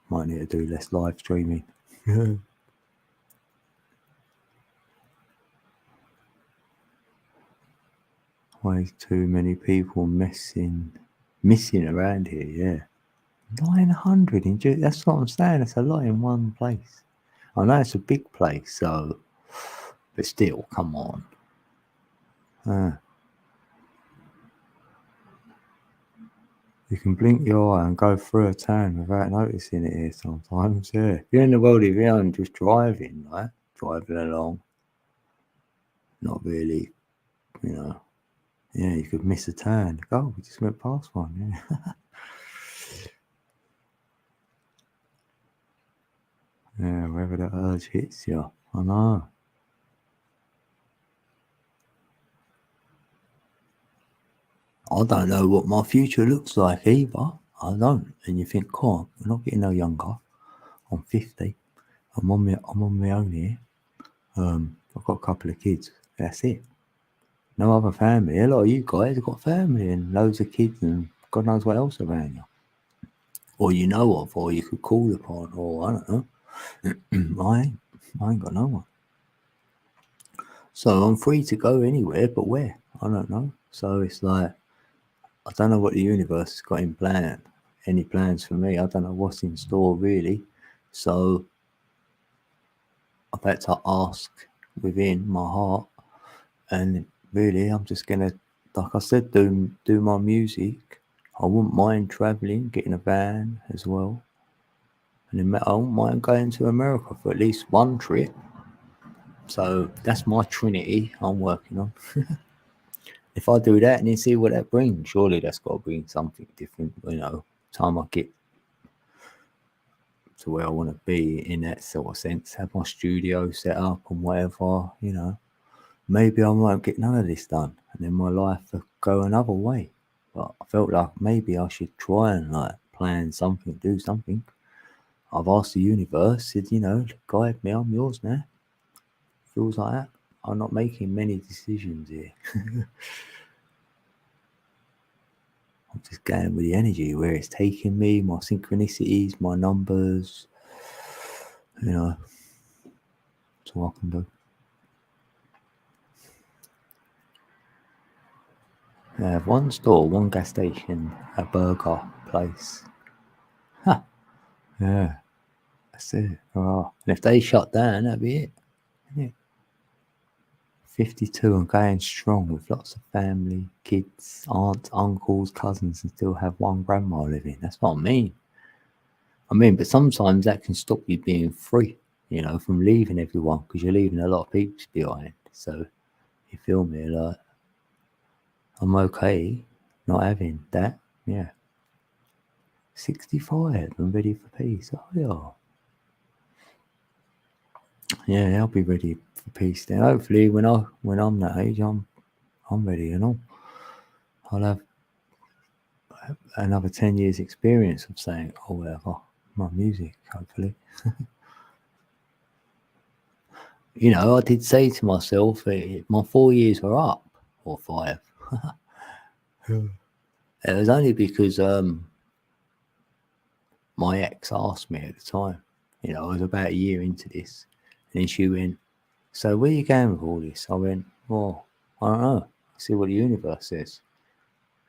[SPEAKER 1] might need to do less live streaming. Way too many people missing around here. Yeah, 900 in that's what I'm saying. That's a lot in one place. I know it's a big place, so but still, come on. You can blink your eye and go through a town without noticing it here sometimes. Yeah, you're in the world of your own, just driving, right? Driving along, not really, you know. Yeah, you could miss a turn. Oh, we just went past one. Yeah. Yeah, wherever the urge hits you. I know. I don't know what my future looks like either. I don't. And you think, cool, I'm not getting no younger. I'm 50. I'm on my own here. I've got a couple of kids. That's it. No other family. A lot of you guys have got family and loads of kids and God knows what else around you. Or you know of, or you could call upon, or I don't know. I ain't got no one. So I'm free to go anywhere, but where? I don't know. So it's like, I don't know what the universe has got in plan. Any plans for me? I don't know what's in store really. So I've had to ask within my heart, and really, I'm just gonna, like I said, do my music. I wouldn't mind traveling, getting a van as well, and then I wouldn't mind going to America for at least one trip. So that's my trinity I'm working on. If I do that and then see what that brings, surely that's got to bring something different. You know, time I get to where I want to be in that sort of sense, have my studio set up and whatever, you know, maybe I won't get none of this done and then my life will go another way. But I felt like maybe I should try and like plan something, do something. I've asked the universe, said, you know, guide me, I'm yours now. Feels like that. I'm not making many decisions here. I'm just going with the energy where it's taking me, my synchronicities, my numbers, you know, that's all I can do. I have one store, one gas station, a burger place. Huh. Yeah, that's it. Oh. And if they shut down, that'd be it. Yeah. 52 and going strong with lots of family, kids, aunts, uncles, cousins, and still have one grandma living. That's what I mean. But sometimes that can stop you being free, you know, from leaving everyone because you're leaving a lot of people behind. So, you feel me? Like, I'm okay not having that. Yeah. 65 and ready for peace. Oh, yeah. Yeah, I'll be ready for peace then. Hopefully, when I'm that age, I'm ready and all. I'll have another 10 years experience of saying, oh, whatever, my music, hopefully. You know, I did say to myself, my 4 years were up, or 5. It was only because my ex asked me at the time, you know, I was about a year into this, and then she went, so where you going with all this? I went, well, I don't know. See what the universe says.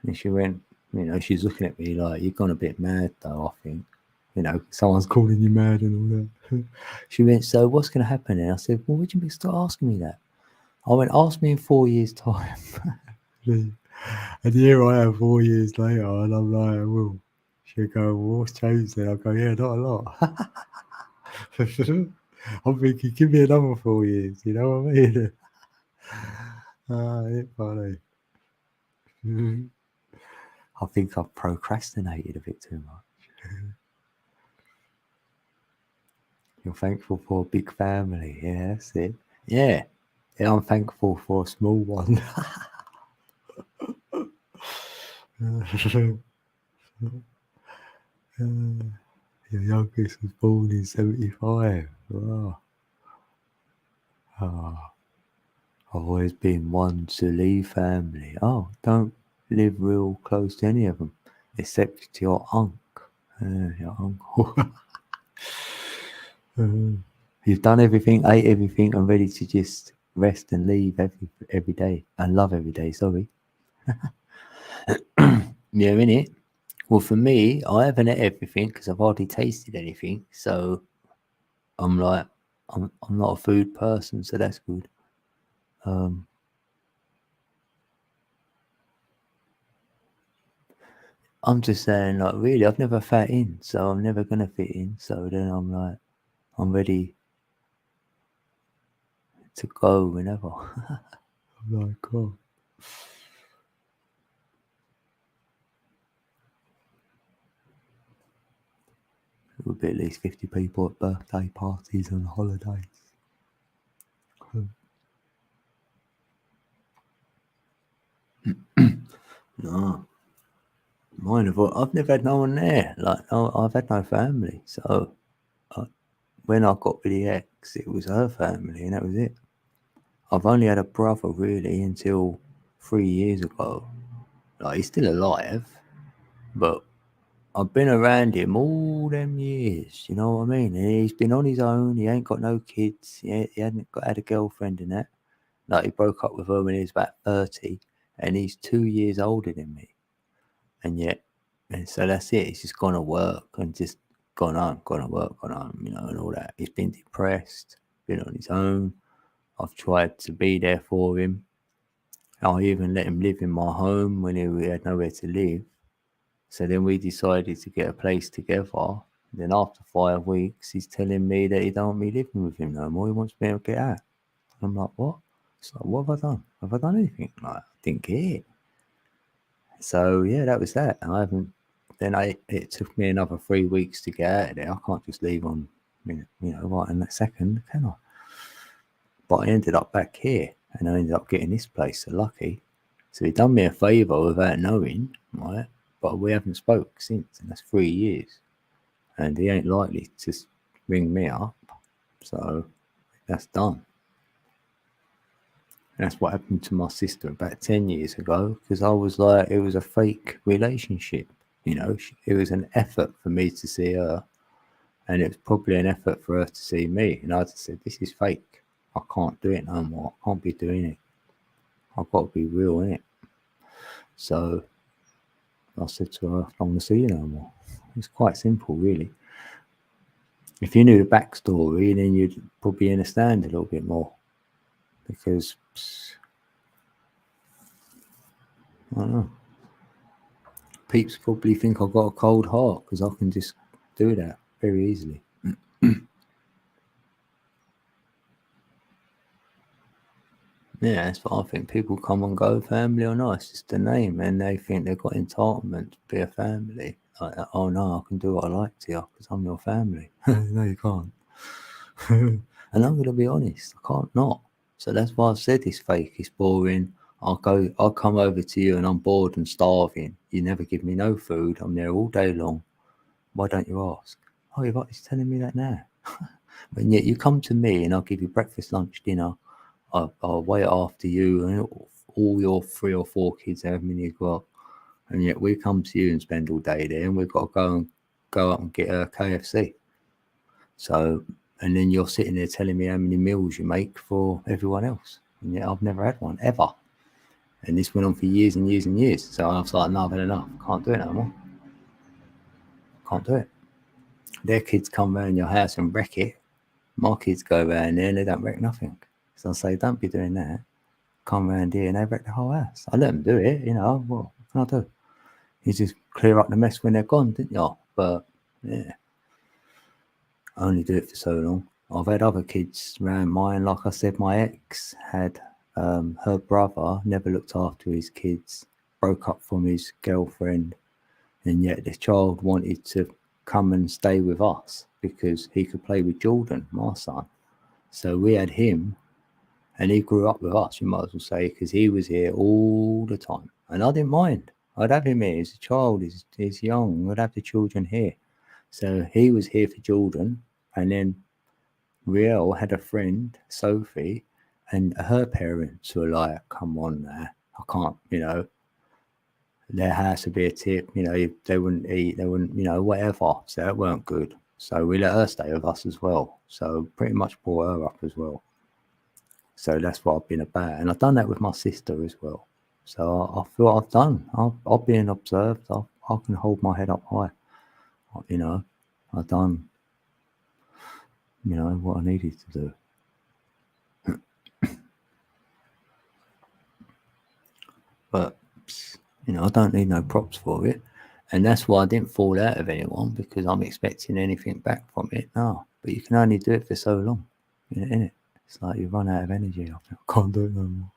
[SPEAKER 1] And she went, you know, she's looking at me like, you've gone a bit mad though, I think. You know, someone's calling you mad and all that. She went, so what's going to happen? And I said, well, would you mean start asking me that? I went, ask me in 4 years' time. And here I am 4 years later, and I'm like, well, she'll go, well, what's changed then? I'll go, yeah, not a lot. I'm thinking, give me another 4 years, you know what I mean? It's funny. I think I've procrastinated a bit too much. You're thankful for a big family. Yeah, that's it. Yeah. Yeah, I'm thankful for a small one. Your youngest was born in 75. Wow. Oh, I've always been one to leave family. Oh, don't live real close to any of them, except to your your uncle. You've done everything, ate everything, and ready to just rest and leave every day and love every day. Sorry. Yeah, innit? Well, for me, I haven't ate everything because I've hardly tasted anything. So I'm like, I'm not a food person, so that's good. I'm just saying, like, really, I've never fat in, so I'm never gonna fit in. So then I'm like, I'm ready to go whenever. I'm like, oh. There will be at least 50 people at birthday parties and holidays. No, I've never had no one there. Like, no, I've had no family. So when I got with the ex, it was her family, and that was it. I've only had a brother really until 3 years ago. Like, he's still alive, but I've been around him all them years, you know what I mean? And he's been on his own. He ain't got no kids. He hadn't had a girlfriend and that. Like, he broke up with her when he was about 30, and he's 2 years older than me. And so that's it. He's just gone to work and just gone to work, gone home, you know, and all that. He's been depressed, been on his own. I've tried to be there for him. I even let him live in my home when he had nowhere to live. So then we decided to get a place together. Then after 5 weeks, he's telling me that he don't want me living with him no more. He wants me to get out. I'm like, what? It's like, what have I done? Have I done anything? Like, I didn't get it. So yeah, that was that. I haven't. Then it took me another 3 weeks to get out of there. I can't just leave on, you know, right in that second, can I? But I ended up back here, and I ended up getting this place. So lucky. So he done me a favour without knowing, right? But we haven't spoke since, and that's 3 years. And he ain't likely to ring me up. So that's done. And that's what happened to my sister about 10 years ago, because I was like, it was a fake relationship. You know, it was an effort for me to see her, and it was probably an effort for her to see me. And I just said, this is fake. I can't do it no more. I can't be doing it. I've got to be real in it. So I said to her, I don't want to see you no more. It's quite simple, really. If you knew the backstory, then you'd probably understand a little bit more. Because, I don't know. Peeps probably think I've got a cold heart because I can just do that very easily. Yeah, that's what I think. People come and go, family or not. It's just a name, and they think they've got entitlement to be a family. Like, oh no, I can do what I like to you because I'm your family. No, you can't. And I'm going to be honest, I can't not. So that's why I've said it's fake, it's boring. I'll come over to you and I'm bored and starving. You never give me no food. I'm there all day long. Why don't you ask? Oh, he's telling me that now. And yet you come to me and I'll give you breakfast, lunch, dinner. I'll wait after you and all your 3 or 4 kids, however many you've got. And yet we come to you and spend all day there, and we've got to go up and get a KFC. So, and then you're sitting there telling me how many meals you make for everyone else. And yet I've never had one, ever. And this went on for years and years and years. So I was like, no, I've had enough. Can't do it no more. Can't do it. Their kids come round your house and wreck it. My kids go around there and they don't wreck nothing. So I say, don't be doing that. Come round here and they wreck the whole house. I let them do it, you know. What can I do? You just clear up the mess when they're gone, didn't you? But yeah, I only do it for so long. I've had other kids around mine. Like I said, my ex had her brother never looked after his kids, broke up from his girlfriend, and yet the child wanted to come and stay with us because he could play with Jordan, my son. So we had him, and he grew up with us, you might as well say, because he was here all the time. And I didn't mind. I'd have him here. He's a child, he's young. I'd have the children here. So he was here for Jordan. And then Riel had a friend, Sophie, and her parents were like, come on now. I can't, their house would be a tip, they wouldn't eat, they wouldn't, whatever. So that weren't good. So we let her stay with us as well. So pretty much brought her up as well. So that's what I've been about. And I've done that with my sister as well. So I feel I've done. I've been observed. I can hold my head up high. I've done, what I needed to do. But, I don't need no props for it. And that's why I didn't fall out of anyone, because I'm expecting anything back from it. No, but you can only do it for so long, innit? It's like you run out of energy. I think I can't do it no more.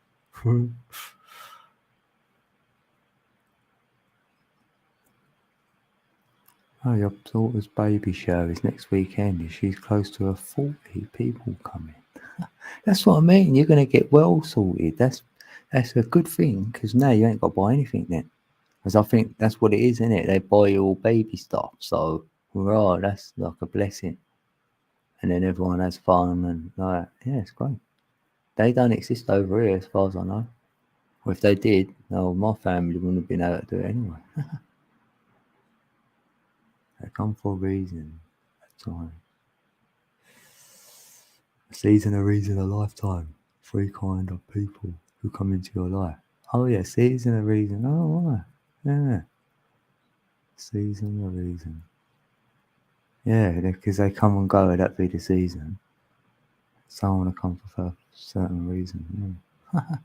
[SPEAKER 1] Oh, your daughter's baby shower is next weekend, and she's close to her 40 people coming. That's what I mean. You're going to get well sorted. That's a good thing, because now you ain't got to buy anything then. Because I think that's what it is, isn't it? They buy you all baby stuff. So, right, that's like a blessing. And then everyone has fun and like, yeah, it's great. They don't exist over here as far as I know. Or if they did, no, my family wouldn't have been able to do it anyway. They come for a reason. At time. A season, a reason, a lifetime. 3 kind of people who come into your life. Oh yeah, season, a reason. Oh right. Yeah. Season, a reason. Yeah, because they come and go, that'd be the season. Someone will come for a certain reason. Yeah.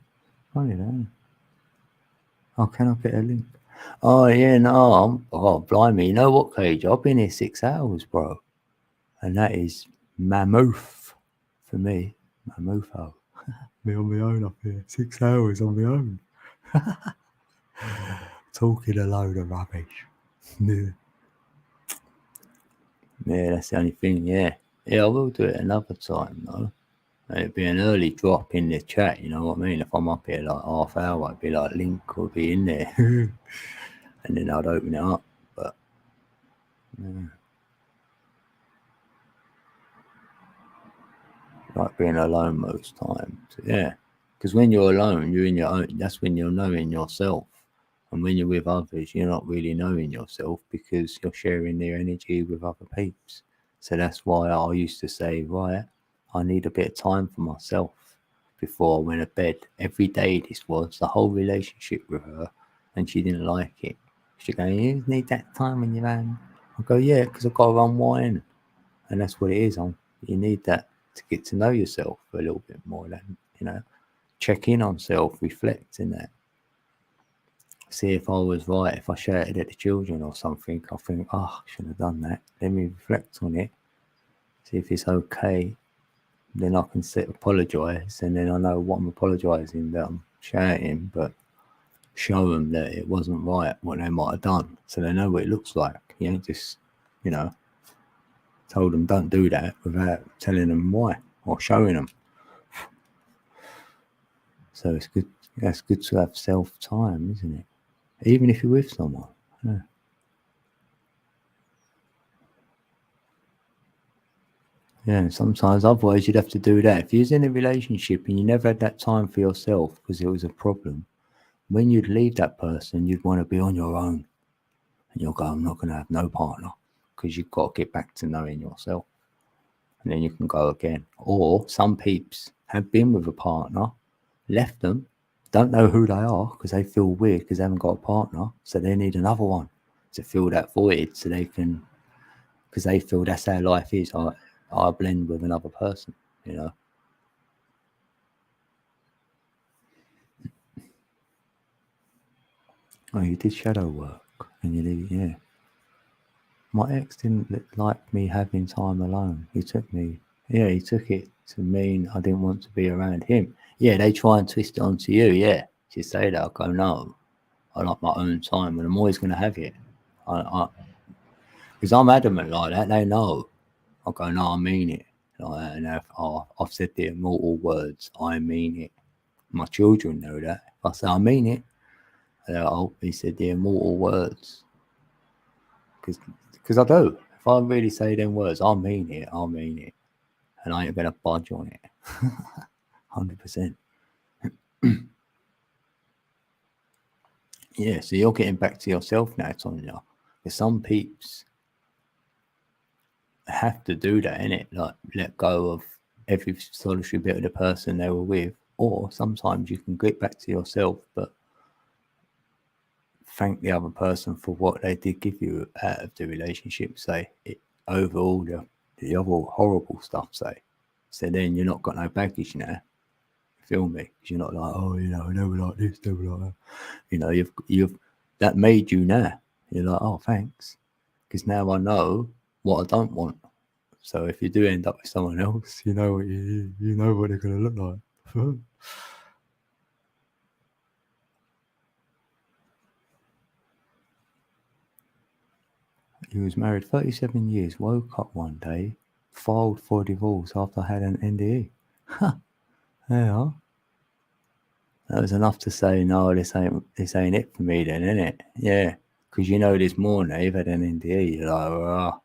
[SPEAKER 1] Funny that. Oh, can I get a link? Oh yeah, no, blimey. You know what, Cage? I've been here 6 hours, bro. And that is mammoth for me. Mammootho. Me on my own up here. 6 hours on my own. Talking a load of rubbish. Yeah, that's the only thing, yeah. Yeah, I will do it another time, though. It'd be an early drop in the chat, you know what I mean? If I'm up here like half hour, it'd be like link will be in there. And then I'd open it up. But, yeah. Like being alone most times, yeah. Because when you're alone, you're in your own, that's when you're knowing yourself. And when you're with others, you're not really knowing yourself because you're sharing their energy with other peeps. So that's why I used to say, right, I need a bit of time for myself before I went to bed. Every day this was the whole relationship with her, and she didn't like it. She'd go, you need that time when you're alone. I go, yeah, because I've got to unwind. And that's what it is. You need that to get to know yourself a little bit more. Than, check in on self, reflect in that. See if I was right. If I shouted at the children or something, I think, I shouldn't have done that. Let me reflect on it. See if it's okay. Then I can apologise, and then I know what I'm apologising, that I'm shouting, but show them that it wasn't right, what they might have done, so they know what it looks like. You ain't just, told them don't do that without telling them why or showing them. So it's good. That's good to have self time, isn't it? Even if you're with someone. Yeah. Yeah, and sometimes otherwise you'd have to do that. If you was in a relationship and you never had that time for yourself because it was a problem, when you'd leave that person, you'd want to be on your own. And you'll go, I'm not going to have no partner, because you've got to get back to knowing yourself. And then you can go again. Or some peeps have been with a partner, left them, don't know who they are because they feel weird because they haven't got a partner. So they need another one to fill that void so they can, because they feel that's how life is. I blend with another person, Oh, you did shadow work and you did, yeah. My ex didn't like me having time alone. He took it to mean I didn't want to be around him. Yeah, they try and twist it onto you, yeah. You say that, I go, no, I like my own time and I'm always going to have it. Because I'm adamant like that. They know. I go, no, I mean it. Like, and I've said the immortal words, I mean it. My children know that. If I say I mean it, they're like, oh, he said the immortal words. Because I do. If I really say them words, I mean it. I mean it. And I ain't going to budge on it. 100%. Yeah, so you're getting back to yourself now, Tonya. Because some peeps have to do that, innit? Like, let go of every solitary bit of the person they were with. Or sometimes you can get back to yourself, but thank the other person for what they did give you out of the relationship, say, over all the other horrible stuff, say. So then you're not got no baggage now. Feel me? Because you're not like, oh, I never like this, never like that. You've that made you now. You're like, oh, thanks. Because now I know what I don't want. So if you do end up with someone else, you know what they're gonna look like. He was married 37 years, woke up one day, filed for divorce after I had an NDE. Huh. There you are. That was enough to say, no, this ain't it for me then, innit? Yeah. Because you know this morning, you've had an NDE, you're like, oh.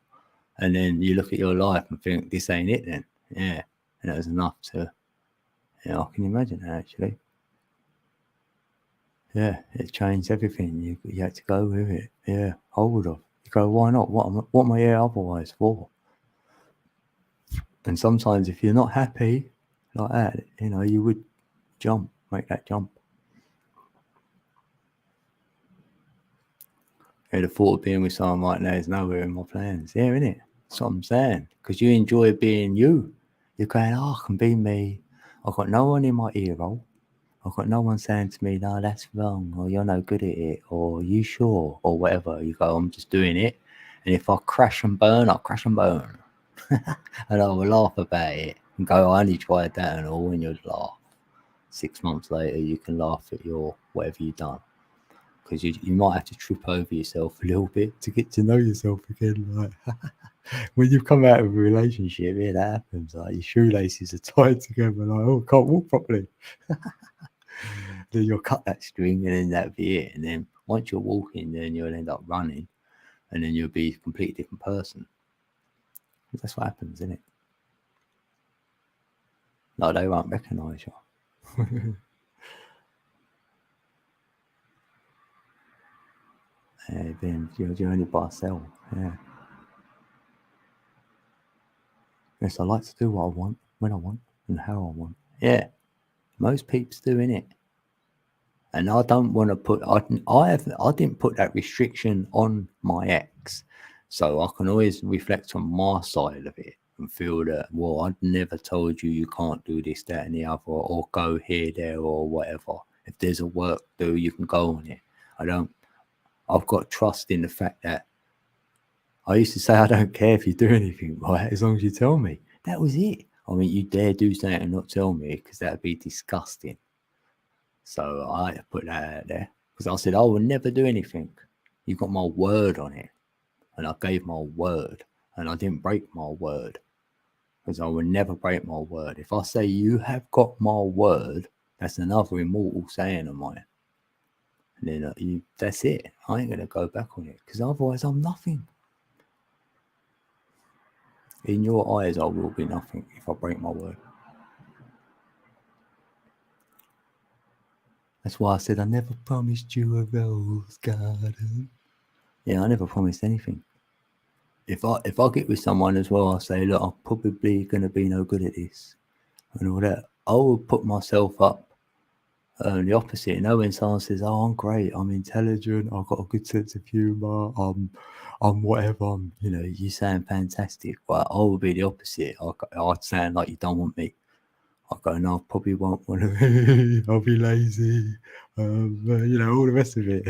[SPEAKER 1] And then you look at your life and think, this ain't it then. Yeah. And that was enough to, I can imagine that actually. Yeah, it changed everything. You had to go with it. Yeah, hold off. You go, why not? What am I here otherwise for? And sometimes if you're not happy like that, you would make that jump. The thought of being with someone right now is nowhere in my plans. Yeah, innit? That's what I'm saying. Because you enjoy being you. You're going, oh, I can be me. I've got no one in my ear roll. I've got no one saying to me, no, that's wrong, or you're no good at it, or you sure, or whatever. You go, I'm just doing it. And if I crash and burn, I'll crash and burn. And I will laugh about it and go, I only tried that and all, and you'll laugh. 6 months later, you can laugh at your whatever you've done. Because you might have to trip over yourself a little bit to get to know yourself again. Like when you've come out of a relationship, yeah, that happens. Like your shoelaces are tied together, like, oh, I can't walk properly. Then you'll cut that string and then that'll be it. And then once you're walking, then you'll end up running and then you'll be a completely different person. That's what happens, isn't it? Like they won't recognise you. Then you're only by yourself. Yeah. Yes, I like to do what I want, when I want, and how I want. Yeah. Most peeps do, innit? And I don't want to put. I didn't put that restriction on my ex, so I can always reflect on my side of it and feel that, well, I'd never told you can't do this, that, and the other, or go here, there, or whatever. If there's a work to do, you can go on it. I've got trust in the fact that I used to say I don't care if you do anything, right, as long as you tell me. That was it. I mean, you dare do something and not tell me because that'd be disgusting. So I put that out there because I said I will never do anything. You got my word on it, and I gave my word, and I didn't break my word because I will never break my word. If I say you have got my word, that's another immortal saying of mine. And then that's it. I ain't gonna go back on it because otherwise I'm nothing. In your eyes, I will be nothing if I break my word. That's why I said I never promised you a rose garden. Yeah, I never promised anything. If I get with someone as well, I say, look, I'm probably going to be no good at this and all that. I will put myself up the opposite. You know, when someone says, oh, I'm great, I'm intelligent, I've got a good sense of humour, I'm whatever, you sound fantastic. But I will be the opposite. I'd sound like you don't want me. I go, no, I probably won't want to. I'll be lazy. All the rest of it.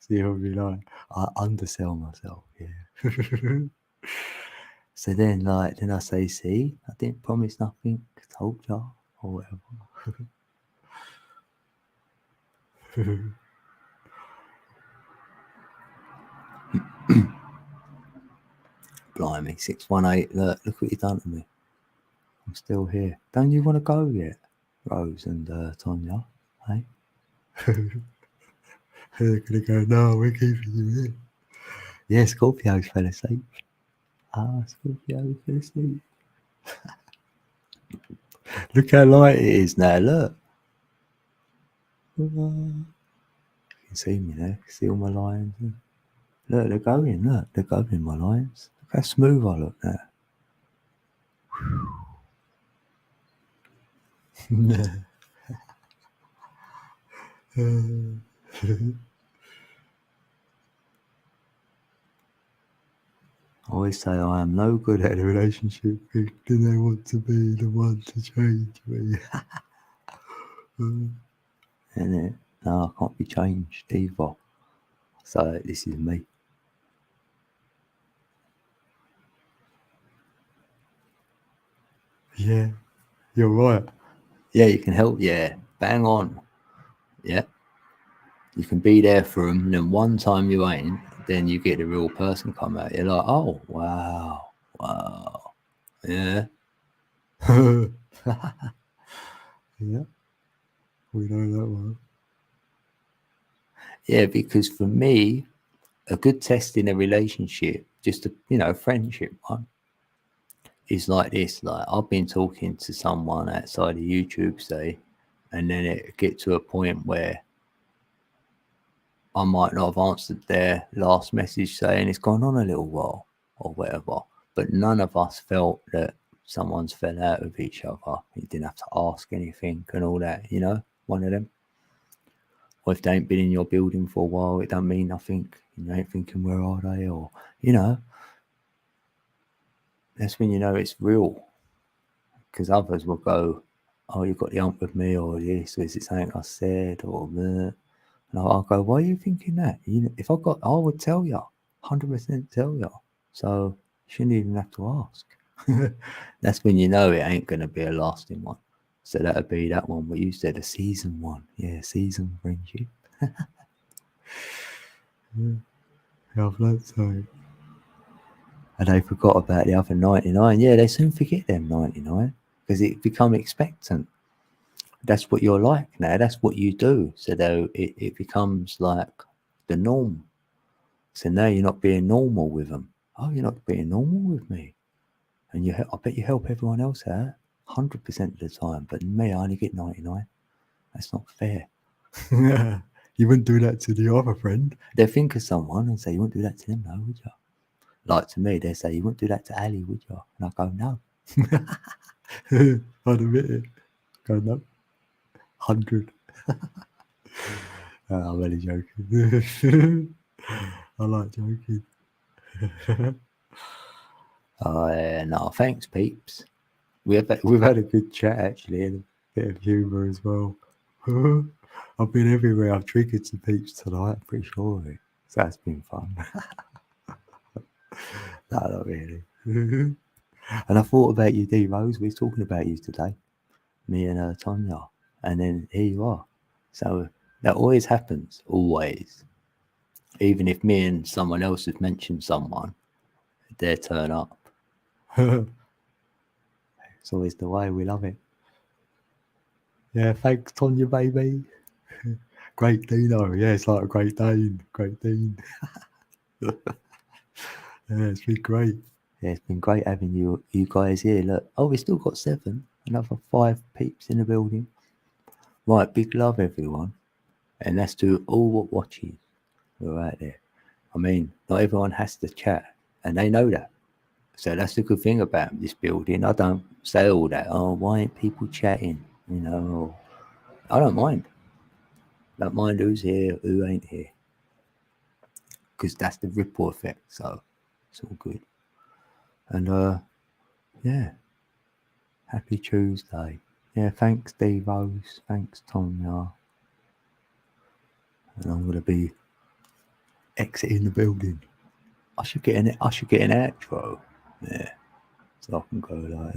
[SPEAKER 1] See, I'll be like, I undersell myself. Yeah. So then I say, see, I didn't promise nothing. Told y'all or whatever. blimey, 618. Look what you've done to me. I'm still here. Don't you want to go yet, Rose and Tonya? Hey? They're going to go, no, we're keeping you here. Yeah, Scorpio fell asleep. Scorpio fell asleep. Look how light it is now, look. You can see me there, see all my lines. Look, they're going, my lines. Look how smooth I look now. I always say I am no good at a relationship because they want to be the one to change me. And no, I can't be changed either. So this is me. Yeah, you're right. Yeah, you can help. Yeah, bang on. Yeah. You can be there for them, and then one time you ain't, then you get the real person come out. You're like, oh, wow. Yeah. Yeah. We know that one. Yeah, because for me, a good test in a relationship, just a friendship one, is like this. Like I've been talking to someone outside of YouTube, say, and then it get to a point where I might not have answered their last message saying it's gone on a little while or whatever, but none of us felt that someone's fell out with each other. You didn't have to ask anything and all that, one of them. Or if they ain't been in your building for a while, it don't mean nothing. You ain't thinking, where are they? Or, that's when you know it's real. Because others will go, oh, you got the hump with me, or this, or is it something I said, or that. And I'll go, why are you thinking that? If I would tell you, 100% tell you. So you shouldn't even have to ask. That's when you know it ain't going to be a lasting one. So that'll be that one where you said a season one. Yeah, season friendship. Yeah, I've learned so. And they forgot about the other 99. Yeah, they soon forget them 99 because it become expectant. That's what you're like now. That's what you do. So though it becomes like the norm. So now you're not being normal with them. Oh, you're not being normal with me. And I bet you help everyone else out 100% of the time. But me, I only get 99. That's not fair. You wouldn't do that to the other friend. They'll think of someone and say, you wouldn't do that to them, no, would you? Like to me, they say, you wouldn't do that to Ali, would you? And I go, no. I'd admit it. Go, no. 100. I'm really joking. I like joking. No, thanks, peeps. We've had a good chat actually, and a bit of humour as well. I've been everywhere. I've triggered some peeps tonight. I'm pretty sure of it. So that's been fun. No, not really. And I thought about you, D Rose. We were talking about you today, me and Tonya, and then here you are. So that always happens, always. Even if me and someone else has mentioned someone, they turn up. It's always the way. We love it. Yeah, thanks, Tonya, baby. Great Dino. Yeah, it's like a Great Dane. Great Dane. Yeah, it's been great. Yeah, it's been great having you guys here. Look, we still got 7. Another 5 peeps in the building. Right, big love, everyone. And that's to all what watches. We're right there. I mean, not everyone has to chat, and they know that. So that's the good thing about this building. I don't say all that. Oh, why ain't people chatting? I don't mind. Don't mind who's here, who ain't here. Because that's the ripple effect. So it's all good. And yeah. Happy Tuesday. Yeah, thanks, D Rose. Thanks, Tonya. And I'm gonna be exiting the building. I should get an outro. Yeah. So I can go like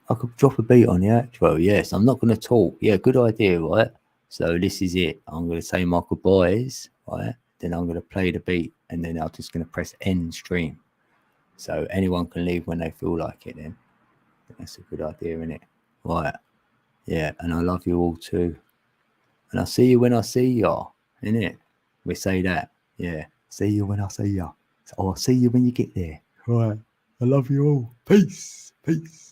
[SPEAKER 1] I could drop a beat on the outro. Yes, I'm not gonna talk. Yeah, good idea, right? So this is it. I'm gonna say my goodbyes, right? Then I'm gonna play the beat and then I'm just going to press end stream. So anyone can leave when they feel like it then. That's a good idea, isn't it? Right. Yeah, and I love you all too. And I'll see you when I see ya, innit? We say that. Yeah. See you when I see ya. Or I'll see you when you get there. Right. I love you all. Peace. Peace.